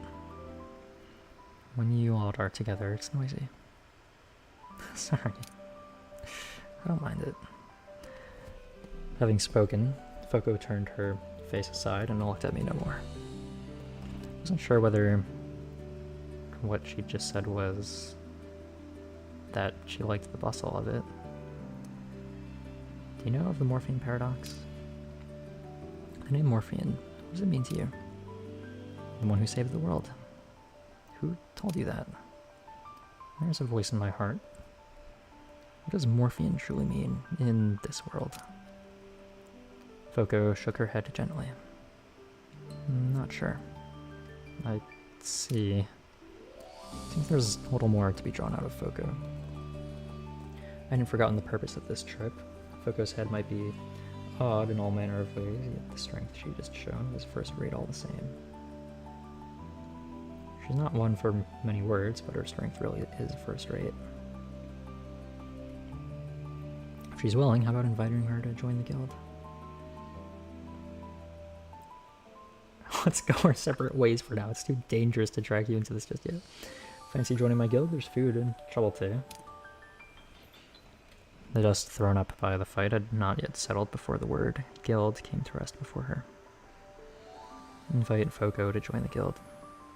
S1: when you all are together, it's noisy. Sorry. I don't mind it. Having spoken, Foko turned her face aside and looked at me no more. I wasn't sure whether what she just said was that she liked the bustle of it, Do you know of the Morphean Paradox? The name Morphean, what does it mean to you? The one who saved the world. Who told you that? There's a voice in my heart. What does Morphean truly mean in this world? Foko shook her head gently. Not sure. I see. Seems there's a little more to be drawn out of Foko. I hadn't forgotten the purpose of this trip. Foko's head might be odd in all manner of ways, yet the strength she just shown was first rate all the same. She's not one for many words, but her strength really is first rate. If she's willing, how about inviting her to join the guild? Let's go our separate ways for now. It's too dangerous to drag you into this just yet. Fancy joining my guild? There's food and trouble too. The dust thrown up by the fight had not yet settled before the word guild came to rest before her. Invite Foko to join the guild.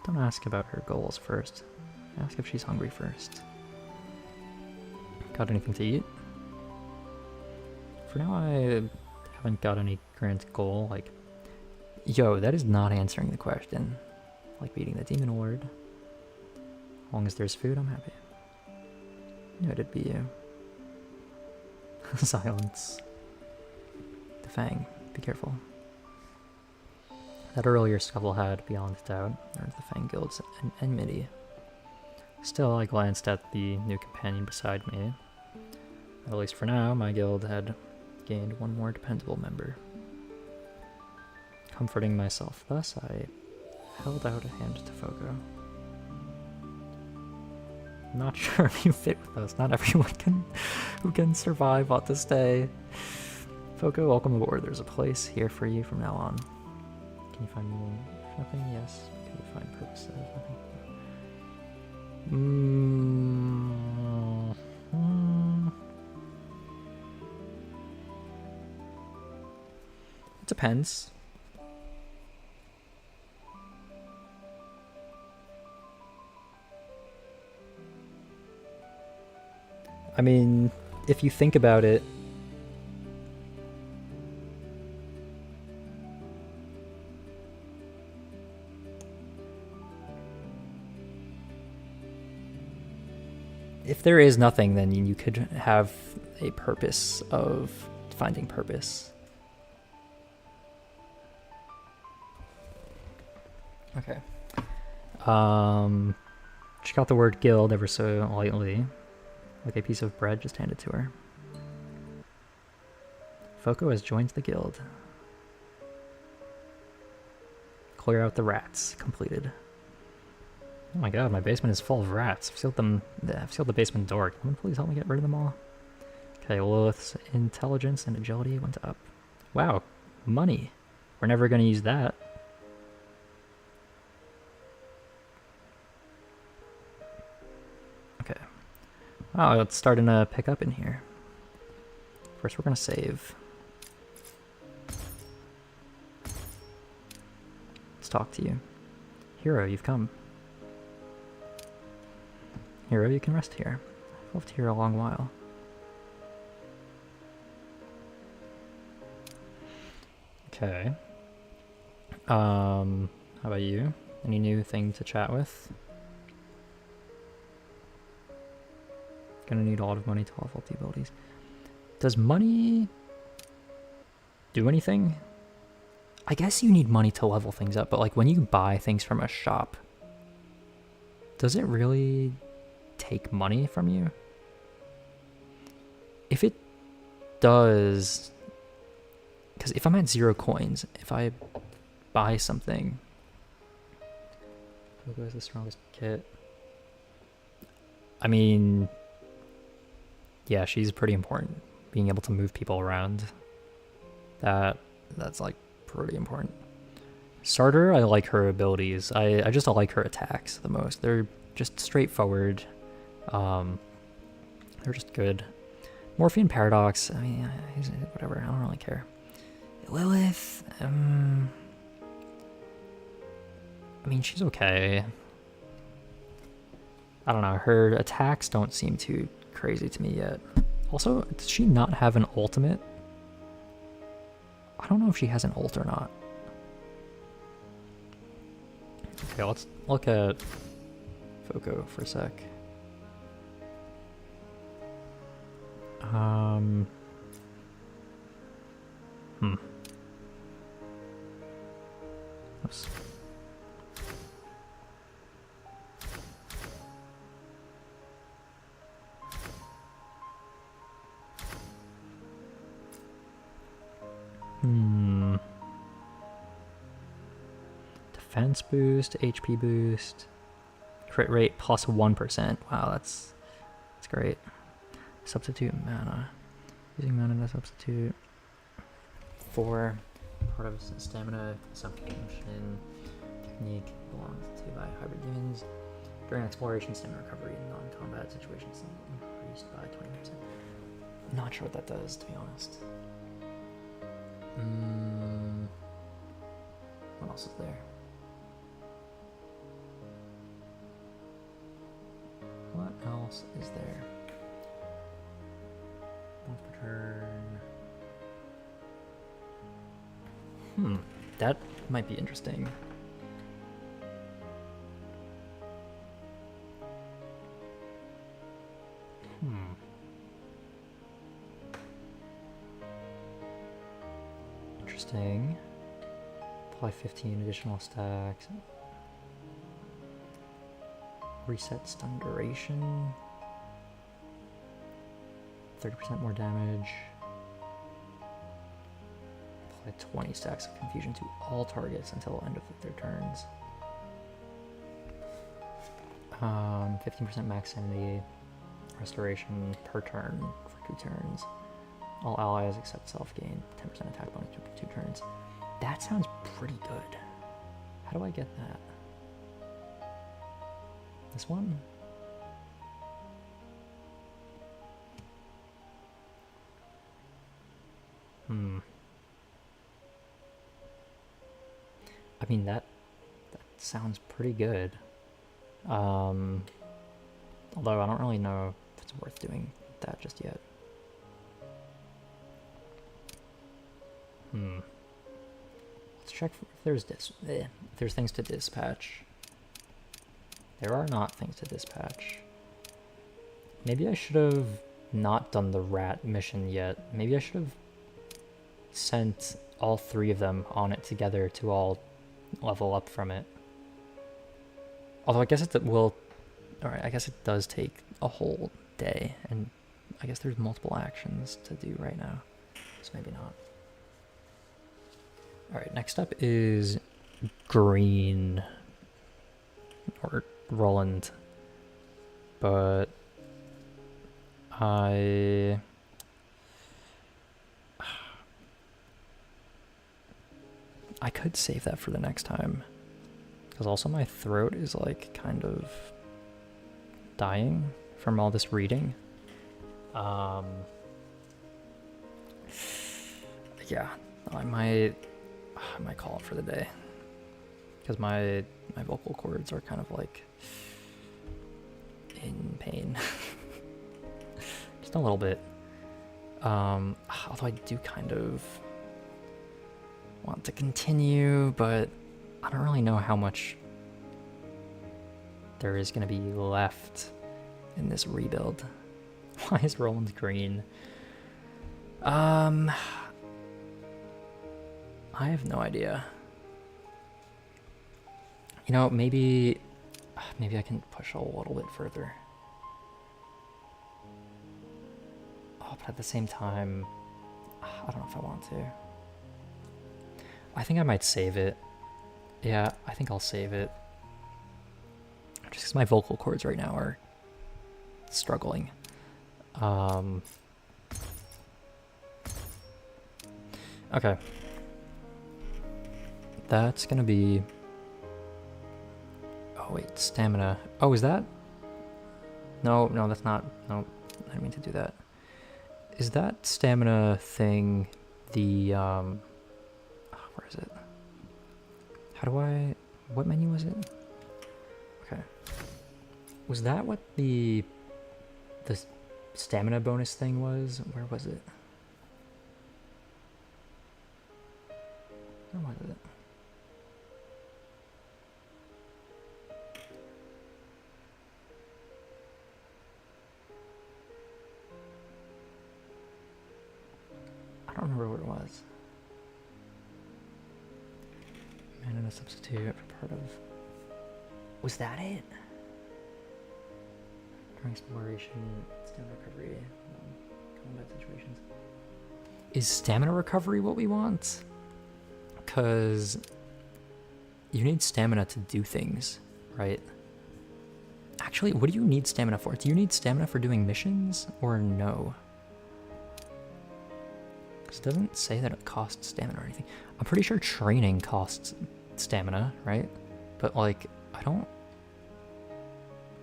S1: Don't ask about her goals first. Ask if she's hungry first. Got anything to eat? For now, I haven't got any grand goal, like... Yo, that is not answering the question. Like beating the demon lord. As long as there's food, I'm happy. Knew it'd be you. Silence. The Fang, be careful. That earlier scuffle had, beyond doubt, earned the Fang Guild's enmity. Still, I glanced at the new companion beside me. At least for now, my guild had gained one more dependable member. Comforting myself thus, I held out a hand to Foko. Not sure if you fit with us. Not everyone who can survive ought to stay. Foko, welcome aboard. There's a place here for you from now on. Can you find meaning? Nothing? Yes. Can you find purpose? Nothing. It depends. I mean, if you think about it, if there is nothing, then you could have a purpose of finding purpose. Okay. Check out the word guild ever so lightly. Like a piece of bread just handed to her. Foko has joined the guild. Clear out the rats. Completed. Oh my god, my basement is full of rats. I've sealed the basement door. Can someone please help me get rid of them all? Okay, Lilith's intelligence and agility went up. Wow, money. We're never going to use that. Okay. Wow, it's starting to pick up in here. First, we're going to save. Let's talk to you. Hero, you've come. Hero, you can rest here. I've lived here a long while. Okay. How about you? Any new thing to chat with? Gonna need a lot of money to level the abilities. Does money do anything? I guess you need money to level things up, but like when you buy things from a shop, does it really take money from you? If it does, because if I'm at 0 coins, if I buy something, who has the strongest kit? I mean, yeah, she's pretty important. Being able to move people around, that's like pretty important. Starter, I like her abilities. I just like her attacks the most. They're just straightforward. They're just good. Morphean Paradox, I mean, whatever, I don't really care. Lilith, I mean, she's okay. I don't know, her attacks don't seem too crazy to me yet. Also, does she not have an ultimate? I don't know if she has an ult or not. Okay, let's look at Foco for a sec. Oops. Defense boost, HP boost, crit rate plus 1%. Wow, that's great. Substitute mana. Using mana to substitute. 4. Part of stamina subfunction technique belongs to by hybrid demons. During exploration, stamina recovery in non-combat situations increased by 20%. Not sure what that does, to be honest. What else is there? What else is there? Once per turn. That might be interesting. Interesting. Apply 15 additional stacks. Reset stun duration. 30% more damage. Apply 20 stacks of confusion to all targets until the end of their turns. 15% max sanity restoration per turn for 2 turns. All allies except self gain 10% attack bonus for 2 turns. That sounds pretty good. How do I get that? This one? I mean, that sounds pretty good. Although I don't really know if it's worth doing that just yet. Let's check if there's things to dispatch. There are not things to dispatch. Maybe I should have not done the rat mission yet. Maybe I should have sent all 3 of them on it together to all level up from it. Although I guess it will... Alright, I guess it does take a whole day, and I guess there's multiple actions to do right now. So maybe not. Alright, next up is Green. Or Roland. But... I could save that for the next time. Because also my throat is like kind of dying from all this reading. Yeah, I might call it for the day. Because my vocal cords are kind of like in pain. Just a little bit. Although I do kind of want to continue, but I don't really know how much there is going to be left in this rebuild. Why is Roland green? I have no idea. You know, maybe I can push a little bit further. Oh, but at the same time, I don't know if I want to. I think I might save it. Yeah, I think I'll save it. Just because my vocal cords right now are struggling. Okay. That's gonna be... Oh wait, stamina. Oh, is that? No, that's not... No, I didn't mean to do that. Is that stamina thing the... where is it? How do I... What menu was it? Okay. Was that what the stamina bonus thing was? Where was it? Where was it? I don't remember what it was. Man and a substitute for part of... Was that it? During exploration, stamina recovery, combat situations. Is stamina recovery what we want? Because you need stamina to do things, right? Actually, what do you need stamina for? Do you need stamina for doing missions or no? Because it doesn't say that it costs stamina or anything. I'm pretty sure training costs stamina, right? But like, I don't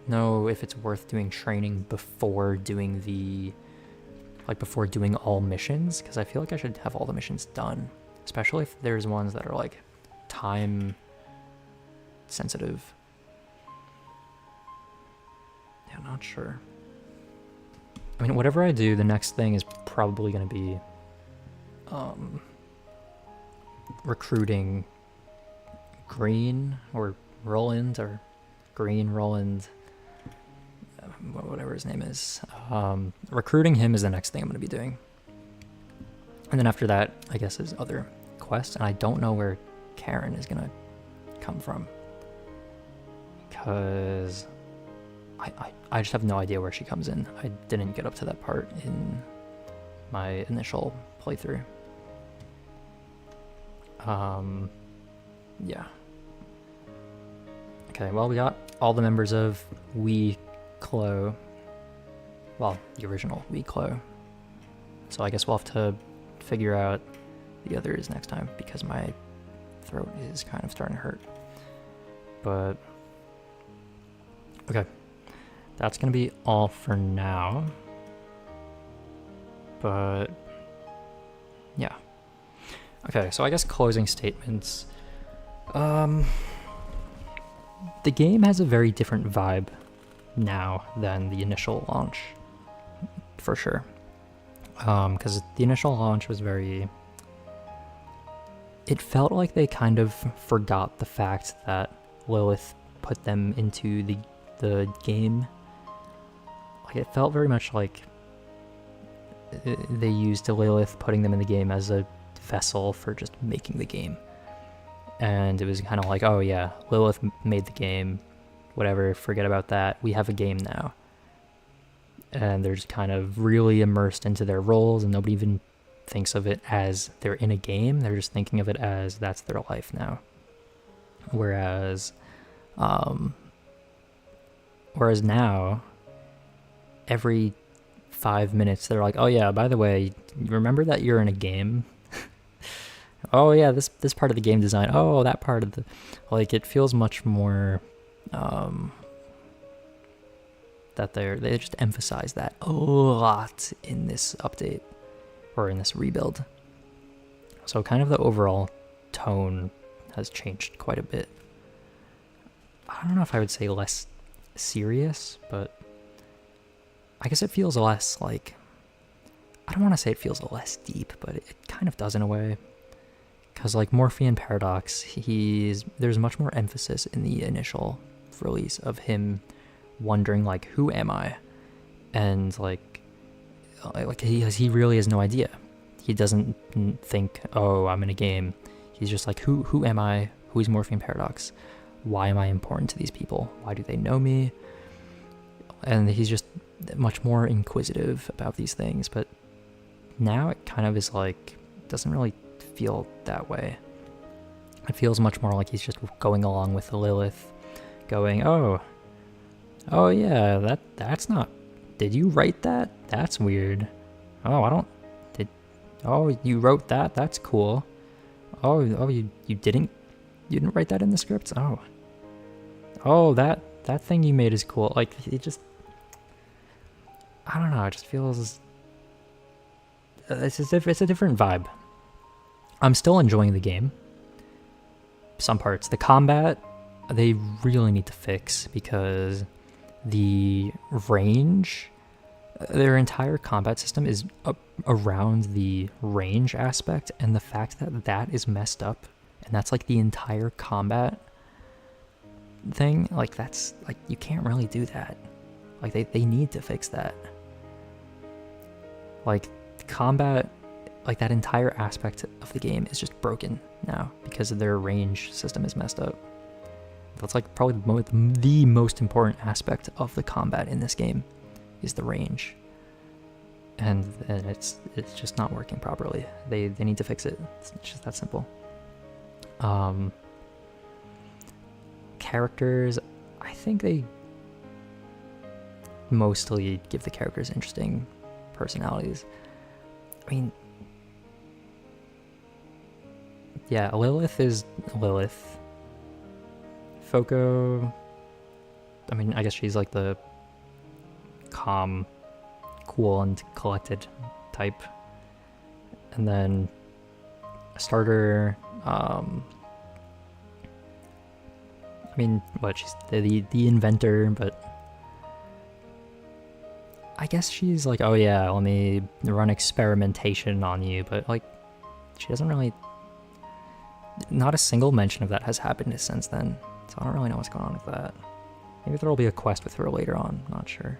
S1: know if it's worth doing training before doing the, like before doing all missions, because I feel like I should have all the missions done, especially if there's ones that are like time sensitive. Yeah, I'm not sure. I mean, whatever I do, the next thing is probably going to be recruiting Green or Roland or Green Roland, whatever his name is. Recruiting him is the next thing I'm going to be doing. And then after that, I guess, is other quests. And I don't know where Karen is going to come from, because I just have no idea where she comes in. I didn't get up to that part in my initial playthrough. Yeah. Okay, well, we got all the members of Clo. Well, the original Clo. So I guess we'll have to figure out the others next time, because my throat is kind of starting to hurt. But okay, that's gonna be all for now. But yeah. Okay, so I guess closing statements. The game has a very different vibe now than the initial launch, for sure. Because the initial launch was very... It felt like they kind of forgot the fact that Lilith put them into the game. Like, it felt very much like they used Lilith putting them in the game as a vessel for just making the game. And it was kind of like, oh yeah, Lilith made the game, whatever, forget about that, we have a game now. And they're just kind of really immersed into their roles, and nobody even thinks of it as they're in a game, they're just thinking of it as that's their life now. Whereas now, every 5 minutes they're like, oh yeah, by the way, remember that you're in a game? Oh yeah, this part of the game design, oh, that part of the... Like, it feels much more... that they just emphasize that a lot in this update, or in this rebuild. So kind of the overall tone has changed quite a bit. I don't know if I would say less serious, but I guess it feels less like... I don't want to say it feels less deep, but it kind of does in a way. Because like Morphean Paradox, there's much more emphasis in the initial release of him wondering like, who am I? And like he really has no idea. He doesn't think, oh, I'm in a game. He's just like, who am I? Who is Morphean Paradox? Why am I important to these people? Why do they know me? And he's just much more inquisitive about these things. But now it kind of is like, doesn't really feel that way. It feels much more like he's just going along with the Lilith, going, oh yeah, that's not... Did you write that? That's weird. Oh, oh, you wrote that? That's cool. Oh, you didn't write that in the script? Oh, that thing you made is cool. Like, it just... I don't know, it just feels... It's a different vibe. I'm still enjoying the game. Some parts. The combat, they really need to fix, because the range, their entire combat system is around the range aspect, and the fact that that is messed up and that's like the entire combat thing. Like, that's like, you can't really do that. Like, they need to fix that. Like, combat, like that entire aspect of the game is just broken now because their range system is messed up. That's like probably the most important aspect of the combat in this game is the range, and it's just not working properly. They need to fix it. It's just that simple. Characters, I think they mostly give the characters interesting personalities. I mean, yeah, Lilith is Lilith. Foko, I mean, I guess she's like the calm, cool, and collected type. And then starter, I mean, what, she's the inventor, but I guess she's like, oh yeah, let me run experimentation on you, but like, she doesn't really, not a single mention of that has happened since then, so I don't really know what's going on with that. Maybe there'll be a quest with her later on, not sure.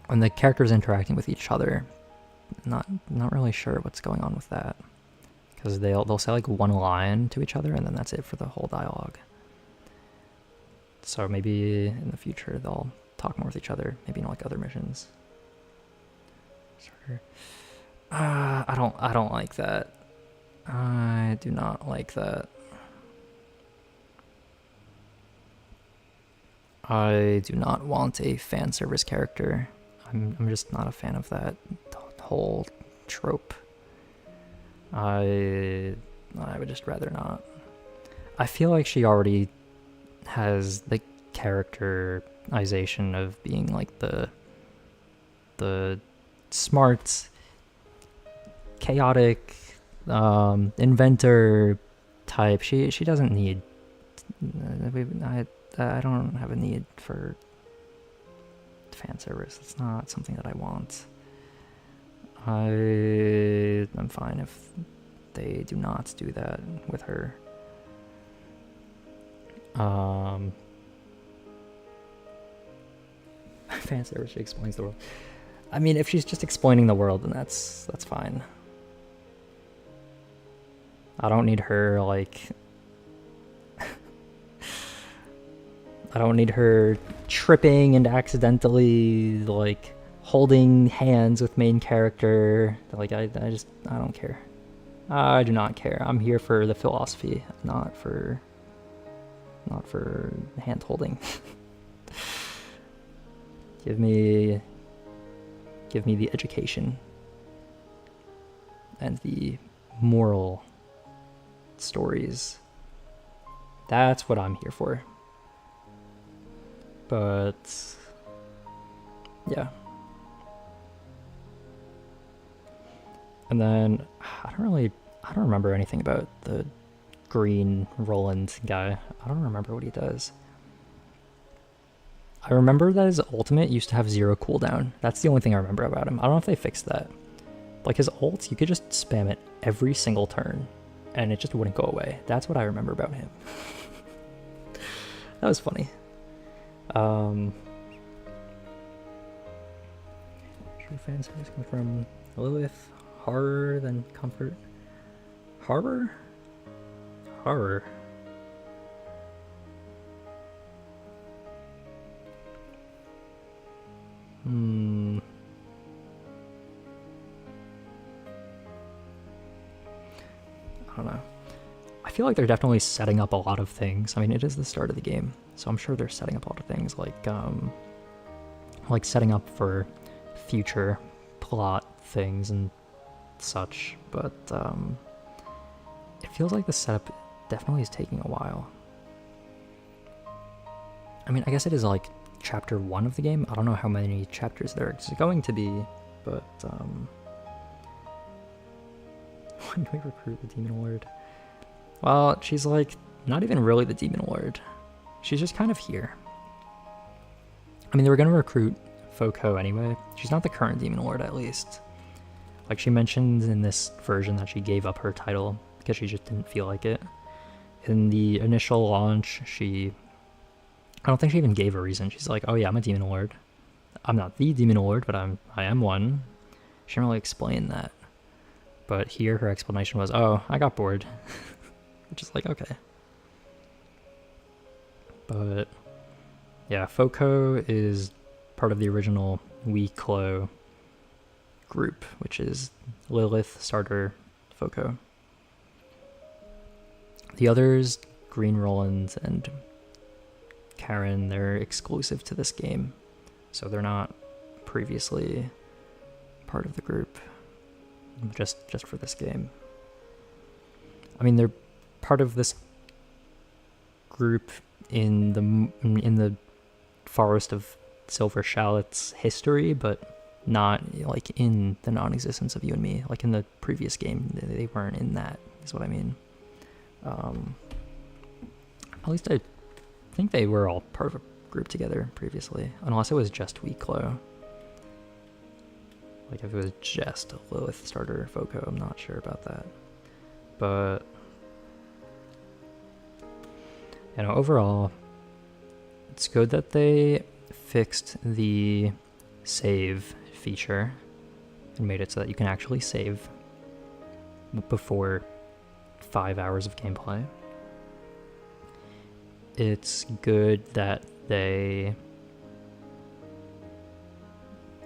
S1: When the characters interacting with each other, not really sure what's going on with that, because they'll say like one line to each other and then that's it for the whole dialogue. So maybe in the future they'll talk more with each other, maybe in like other missions. Sure. I don't like that. I do not like that. I do not want a fan service character. I'm just not a fan of that whole trope. I would just rather not. I feel like she already has the characterization of being like the smart, chaotic, inventor type. She doesn't need. I don't have a need for fan service. It's not something that I want. I'm fine if they do not do that with her. Fan service, she explains the world. I mean, if she's just explaining the world, then that's fine. I don't need her, like... I don't need her tripping and accidentally, like, holding hands with main character. Like, I don't care. I do not care. I'm here for the philosophy, not for hand holding. Give me the education and the moral stories. That's what I'm here for. But yeah. And then I don't remember anything about the green Roland guy. I don't remember what he does. I remember that his ultimate used to have 0 cooldown. That's the only thing I remember about him. I don't know if they fixed that. Like, his ult, you could just spam it every single turn and it just wouldn't go away. That's what I remember about him. That was funny. True fan service come from Lilith. Horror, then comfort. Horror? Horror. I don't know. I feel like they're definitely setting up a lot of things. I mean, it is the start of the game, so I'm sure they're setting up a lot of things, like setting up for future plot things and such, but it feels like the setup definitely is taking a while. I mean, I guess it is like chapter 1 of the game. I don't know how many chapters there's going to be, but when do we recruit the Demon Lord? Well, she's like not even really the Demon Lord. She's just kind of here. I mean, they were going to recruit Foko anyway. She's not the current Demon Lord, at least. Like, she mentioned in this version that she gave up her title because she just didn't feel like it. In the initial launch, I don't think she even gave a reason. She's like, oh yeah, I'm a demon lord. I'm not the demon lord, but I am one. She didn't really explain that. But here her explanation was, oh, I got bored. Which is like, okay. But yeah, Foco is part of the original Weeklo group, which is Lilith, Starter, Foco. The others, Green Roland and Karen, they're exclusive to this game. So they're not previously part of the group, just for this game. I mean, they're part of this group in the Forest of Silver Shallots history, but not like in the non-existence of You and Me. Like in the previous game, they weren't in that, is what I mean. At least I think they were all part of a group together previously, unless it was just Weeklo. Like if it was just Lilith, Starter, Foco, I'm not sure about that. But you know, overall, it's good that they fixed the save feature and made it so that you can actually save before 5 hours of gameplay. It's good that they...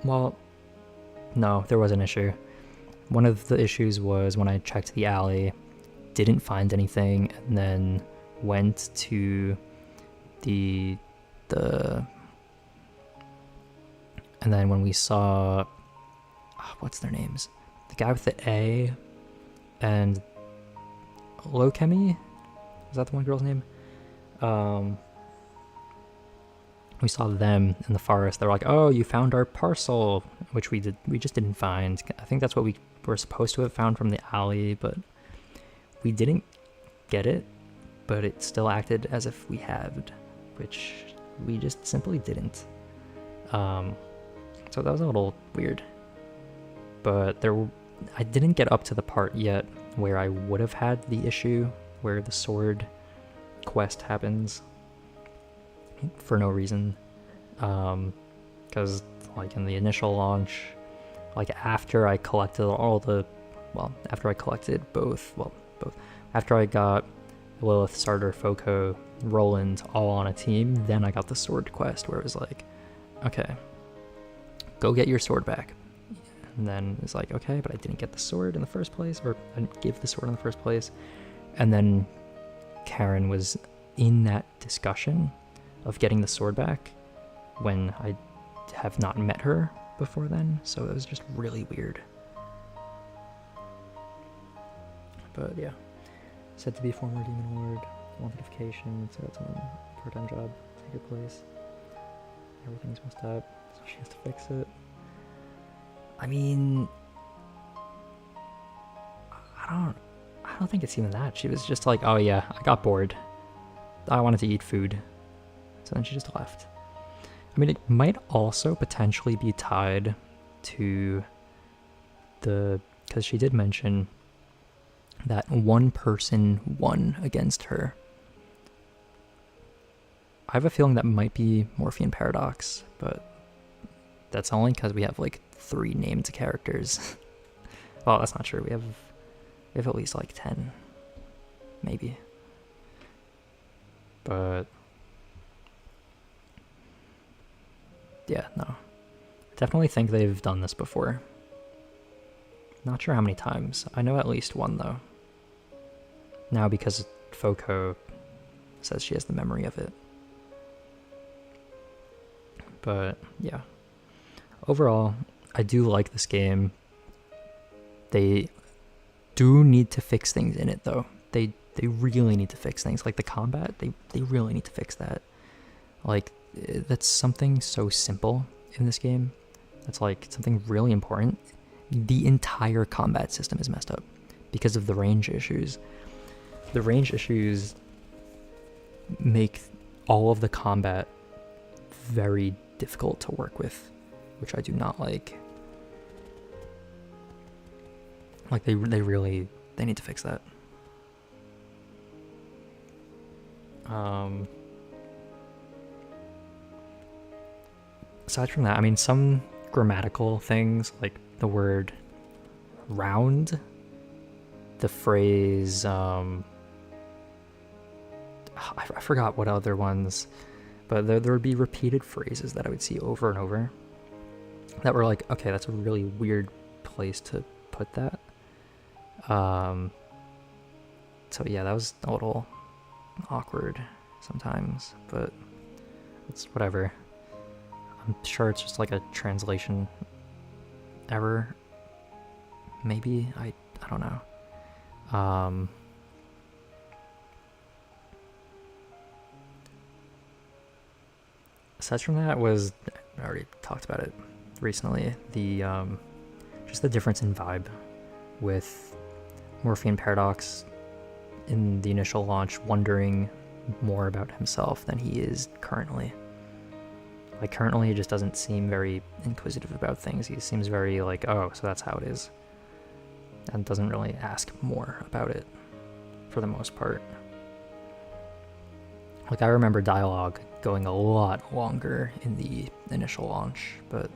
S1: Well, no, there was an issue. One of the issues was when I checked the alley, didn't find anything, and then went to the and then when we saw what's their names, the guy with the A and Lokemi, is that the one girl's name? We saw them in the forest. They're like, oh, you found our parcel, which we just didn't find. I think that's what we were supposed to have found from the alley, but we didn't get it, but it still acted as if we had, which we just simply didn't. So that was a little weird. But I didn't get up to the part yet where I would have had the issue where the sword quest happens for no reason. Because like in the initial launch, like after I collected after I got Lilith, Starter, Foco, Roland all on a team, then I got the sword quest where it was like, okay, go get your sword back. And then it's like, okay, but I didn't get the sword in the first place, or I didn't give the sword in the first place. And then Karen was in that discussion of getting the sword back when I have not met her before then, so it was just really weird. But yeah, said to be a former demon lord, notification, so that's a part-time job, take your place. Everything's messed up, so she has to fix it. I mean, I don't think it's even that. She was just like, oh yeah, I got bored. I wanted to eat food. So then she just left. I mean, it might also potentially be tied to because she did mention that one person won against her. I have a feeling that might be Morphean Paradox, but that's only because we have like 3 named characters. Well, that's not true. We have at least like 10, maybe. But yeah, no. I definitely think they've done this before. Not sure how many times. I know at least one though. Now because Foco says she has the memory of it. But yeah. Overall, I do like this game. They do need to fix things in it though. They really need to fix things. Like the combat, they really need to fix that. Like, that's something so simple in this game. That's like something really important. The entire combat system is messed up because of the range issues. The range issues make all of the combat very difficult to work with, which I do not like. Like they need to fix that. Aside from that, I mean, some grammatical things like the word round, the phrase, I forgot what other ones, but there would be repeated phrases that I would see over and over that were like, okay, that's a really weird place to put that. So yeah, that was a little awkward sometimes, but it's whatever. I'm sure it's just like a translation error. Maybe, I don't know. Aside from that was, I already talked about it recently, the just the difference in vibe with Morphean Paradox in the initial launch, wondering more about himself than he is currently. Like currently he just doesn't seem very inquisitive about things. He seems very like, oh, so that's how it is. And doesn't really ask more about it for the most part. Like I remember dialogue going a lot longer in the initial launch, but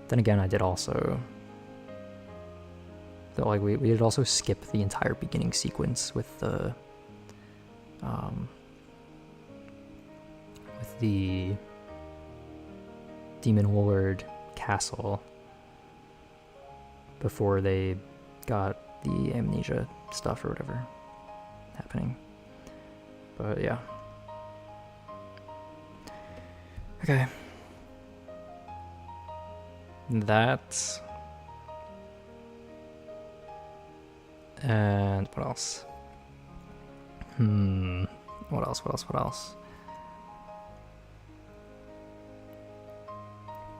S1: then again I did also, like we did also skip the entire beginning sequence with the Demon Lord castle before they got the amnesia stuff or whatever happening. But yeah. Okay. That. And what else? What else?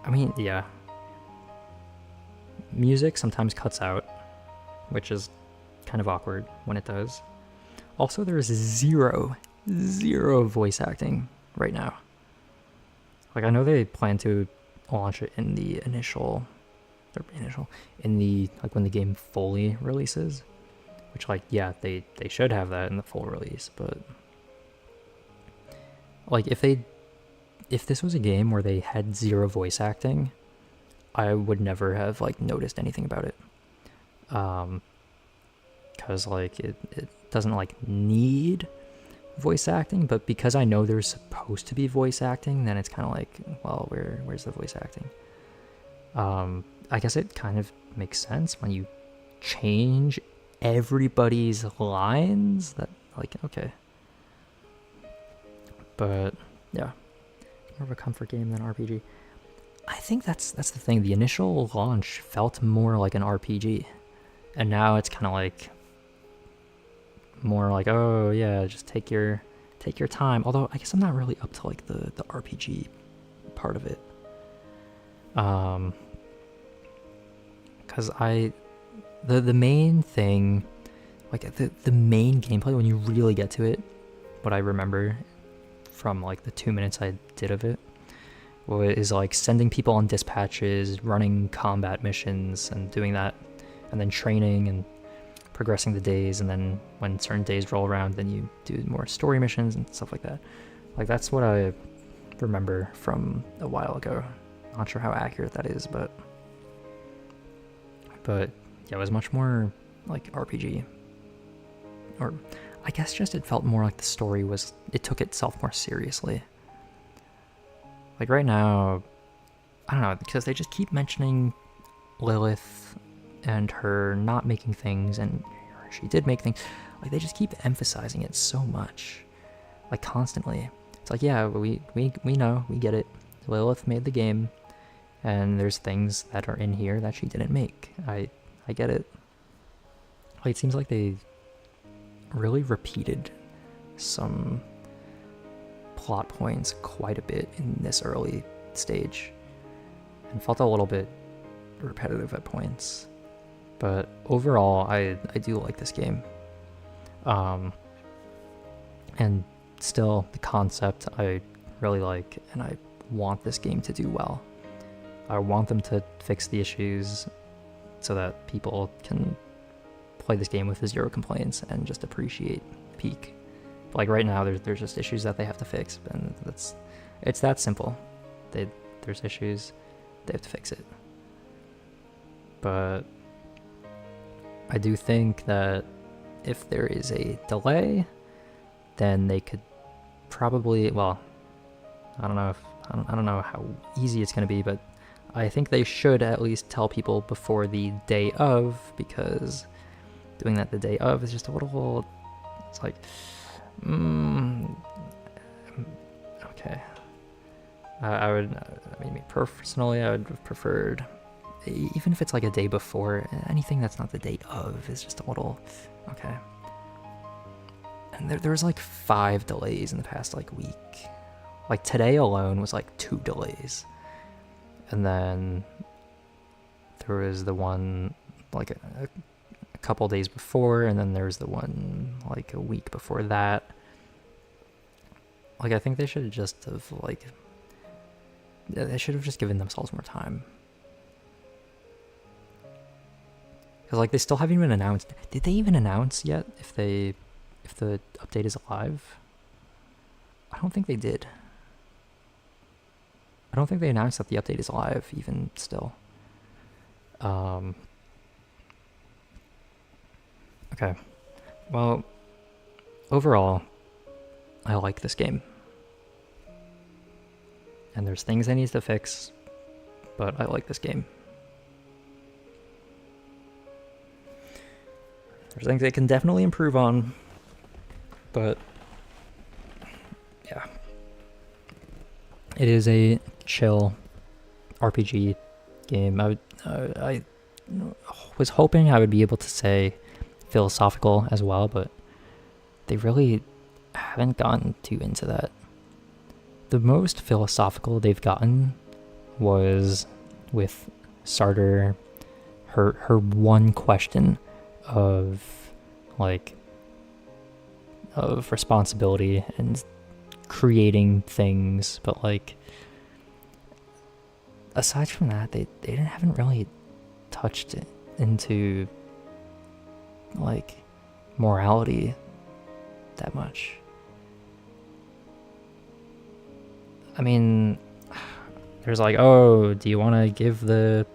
S1: I mean, yeah. Music sometimes cuts out, which is kind of awkward when it does. Also, there is zero voice acting right now. Like, I know they plan to launch it in the like when the game fully releases, which, like, yeah, they should have that in the full release, but like if this was a game where they had zero voice acting, I would never have like noticed anything about it. Because like it doesn't like need voice acting, but because I know there's supposed to be voice acting, then it's kind of like, well, where's the voice acting? I guess it kind of makes sense when you change everybody's lines. That like, okay, but yeah, more of a comfort game than RPG. I think that's the thing. The initial launch felt more like an RPG, and now it's kind of like more like, oh yeah, just take your time. Although I guess I'm not really up to like the RPG part of it, because the main thing, like the main gameplay when you really get to it, what I remember from like the 2 minutes I did of it, is like sending people on dispatches, running combat missions and doing that, and then training and progressing the days, and then when certain days roll around, then you do more story missions and stuff like that. Like that's what I remember from a while ago. Not sure how accurate that is, but yeah, it was much more like RPG. Or I guess just it felt more like the story was, it took itself more seriously. Like right now, I don't know, because they just keep mentioning Lilith and her not making things, and she did make things. Like they just keep emphasizing it so much, like constantly. It's like, yeah, we know, we get it. Lilith made the game, and there's things that are in here that she didn't make. I get it. Like it seems like they really repeated some plot points quite a bit in this early stage, and felt a little bit repetitive at points. But overall, I do like this game. And still, the concept I really like, and I want this game to do well. I want them to fix the issues so that people can play this game with zero complaints and just appreciate Peak. Like right now, there's just issues that they have to fix, and it's that simple. There's issues, they have to fix it. But I do think that if there is a delay, then they could probably, well, I don't know how easy it's going to be, but I think they should at least tell people before the day of, because doing that the day of is just a little, it's like, okay. I mean, personally, I would have preferred, even if it's like a day before, anything that's not the day of is just a little, okay. And there was like 5 delays in the past like week. Like today alone was like 2 delays. And then there was the one like a couple days before, and then there was the one like a week before that. Like I think they should just have like, they should have just given themselves more time. Because like they still haven't even announced. Did they even announce yet if the update is live? I don't think they did. I don't think they announced that the update is live even still. Okay. Well, overall, I like this game. And there's things I need to fix, but I like this game. There's things they can definitely improve on, but yeah. It is a chill RPG game. I was hoping I would be able to say philosophical as well, but they really haven't gotten too into that. The most philosophical they've gotten was with Sartre, her one question of responsibility and creating things, but like aside from that, they haven't really touched it into like morality that much. I mean, there's like, oh, do you want to give the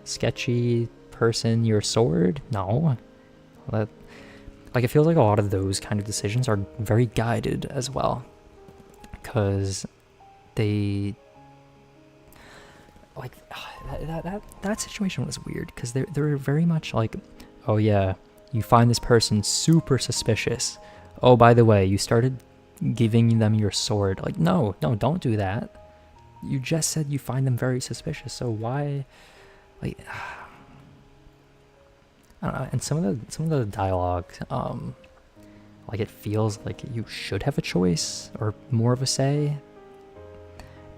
S1: sketchy person your sword? No. Like it feels like a lot of those kind of decisions are very guided as well, because they like that situation was weird, because they were very much like, oh yeah, you find this person super suspicious. Oh, by the way, you started giving them your sword. Like, no, don't do that. You just said you find them very suspicious, so why? Like, I don't know. And some of the dialogue, like it feels like you should have a choice or more of a say,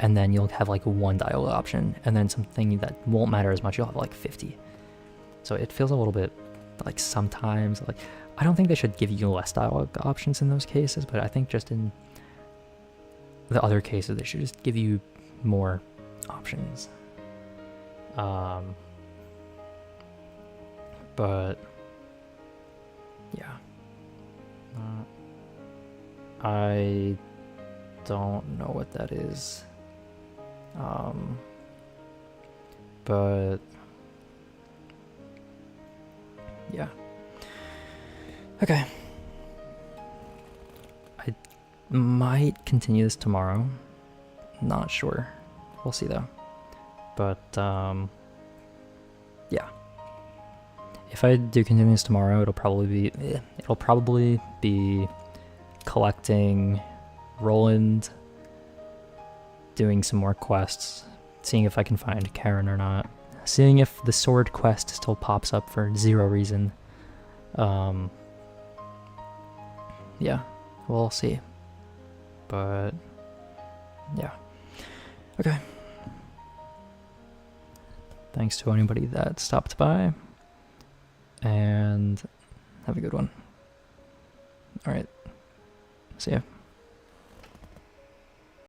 S1: and then you'll have like one dialogue option, and then something that won't matter as much, you'll have like 50. So it feels a little bit like sometimes like, I don't think they should give you less dialogue options in those cases, but I think just in the other cases they should just give you more options. But yeah, I don't know what that is. But yeah. Okay. I might continue this tomorrow. Not sure. We'll see though. But yeah. If I do continue this tomorrow, it'll probably be collecting Roland, doing some more quests, seeing if I can find Karen or not, seeing if the sword quest still pops up for 0 reason. Yeah, we'll see. But yeah. Okay. Thanks to anybody that stopped by, and have a good one. All right. See ya.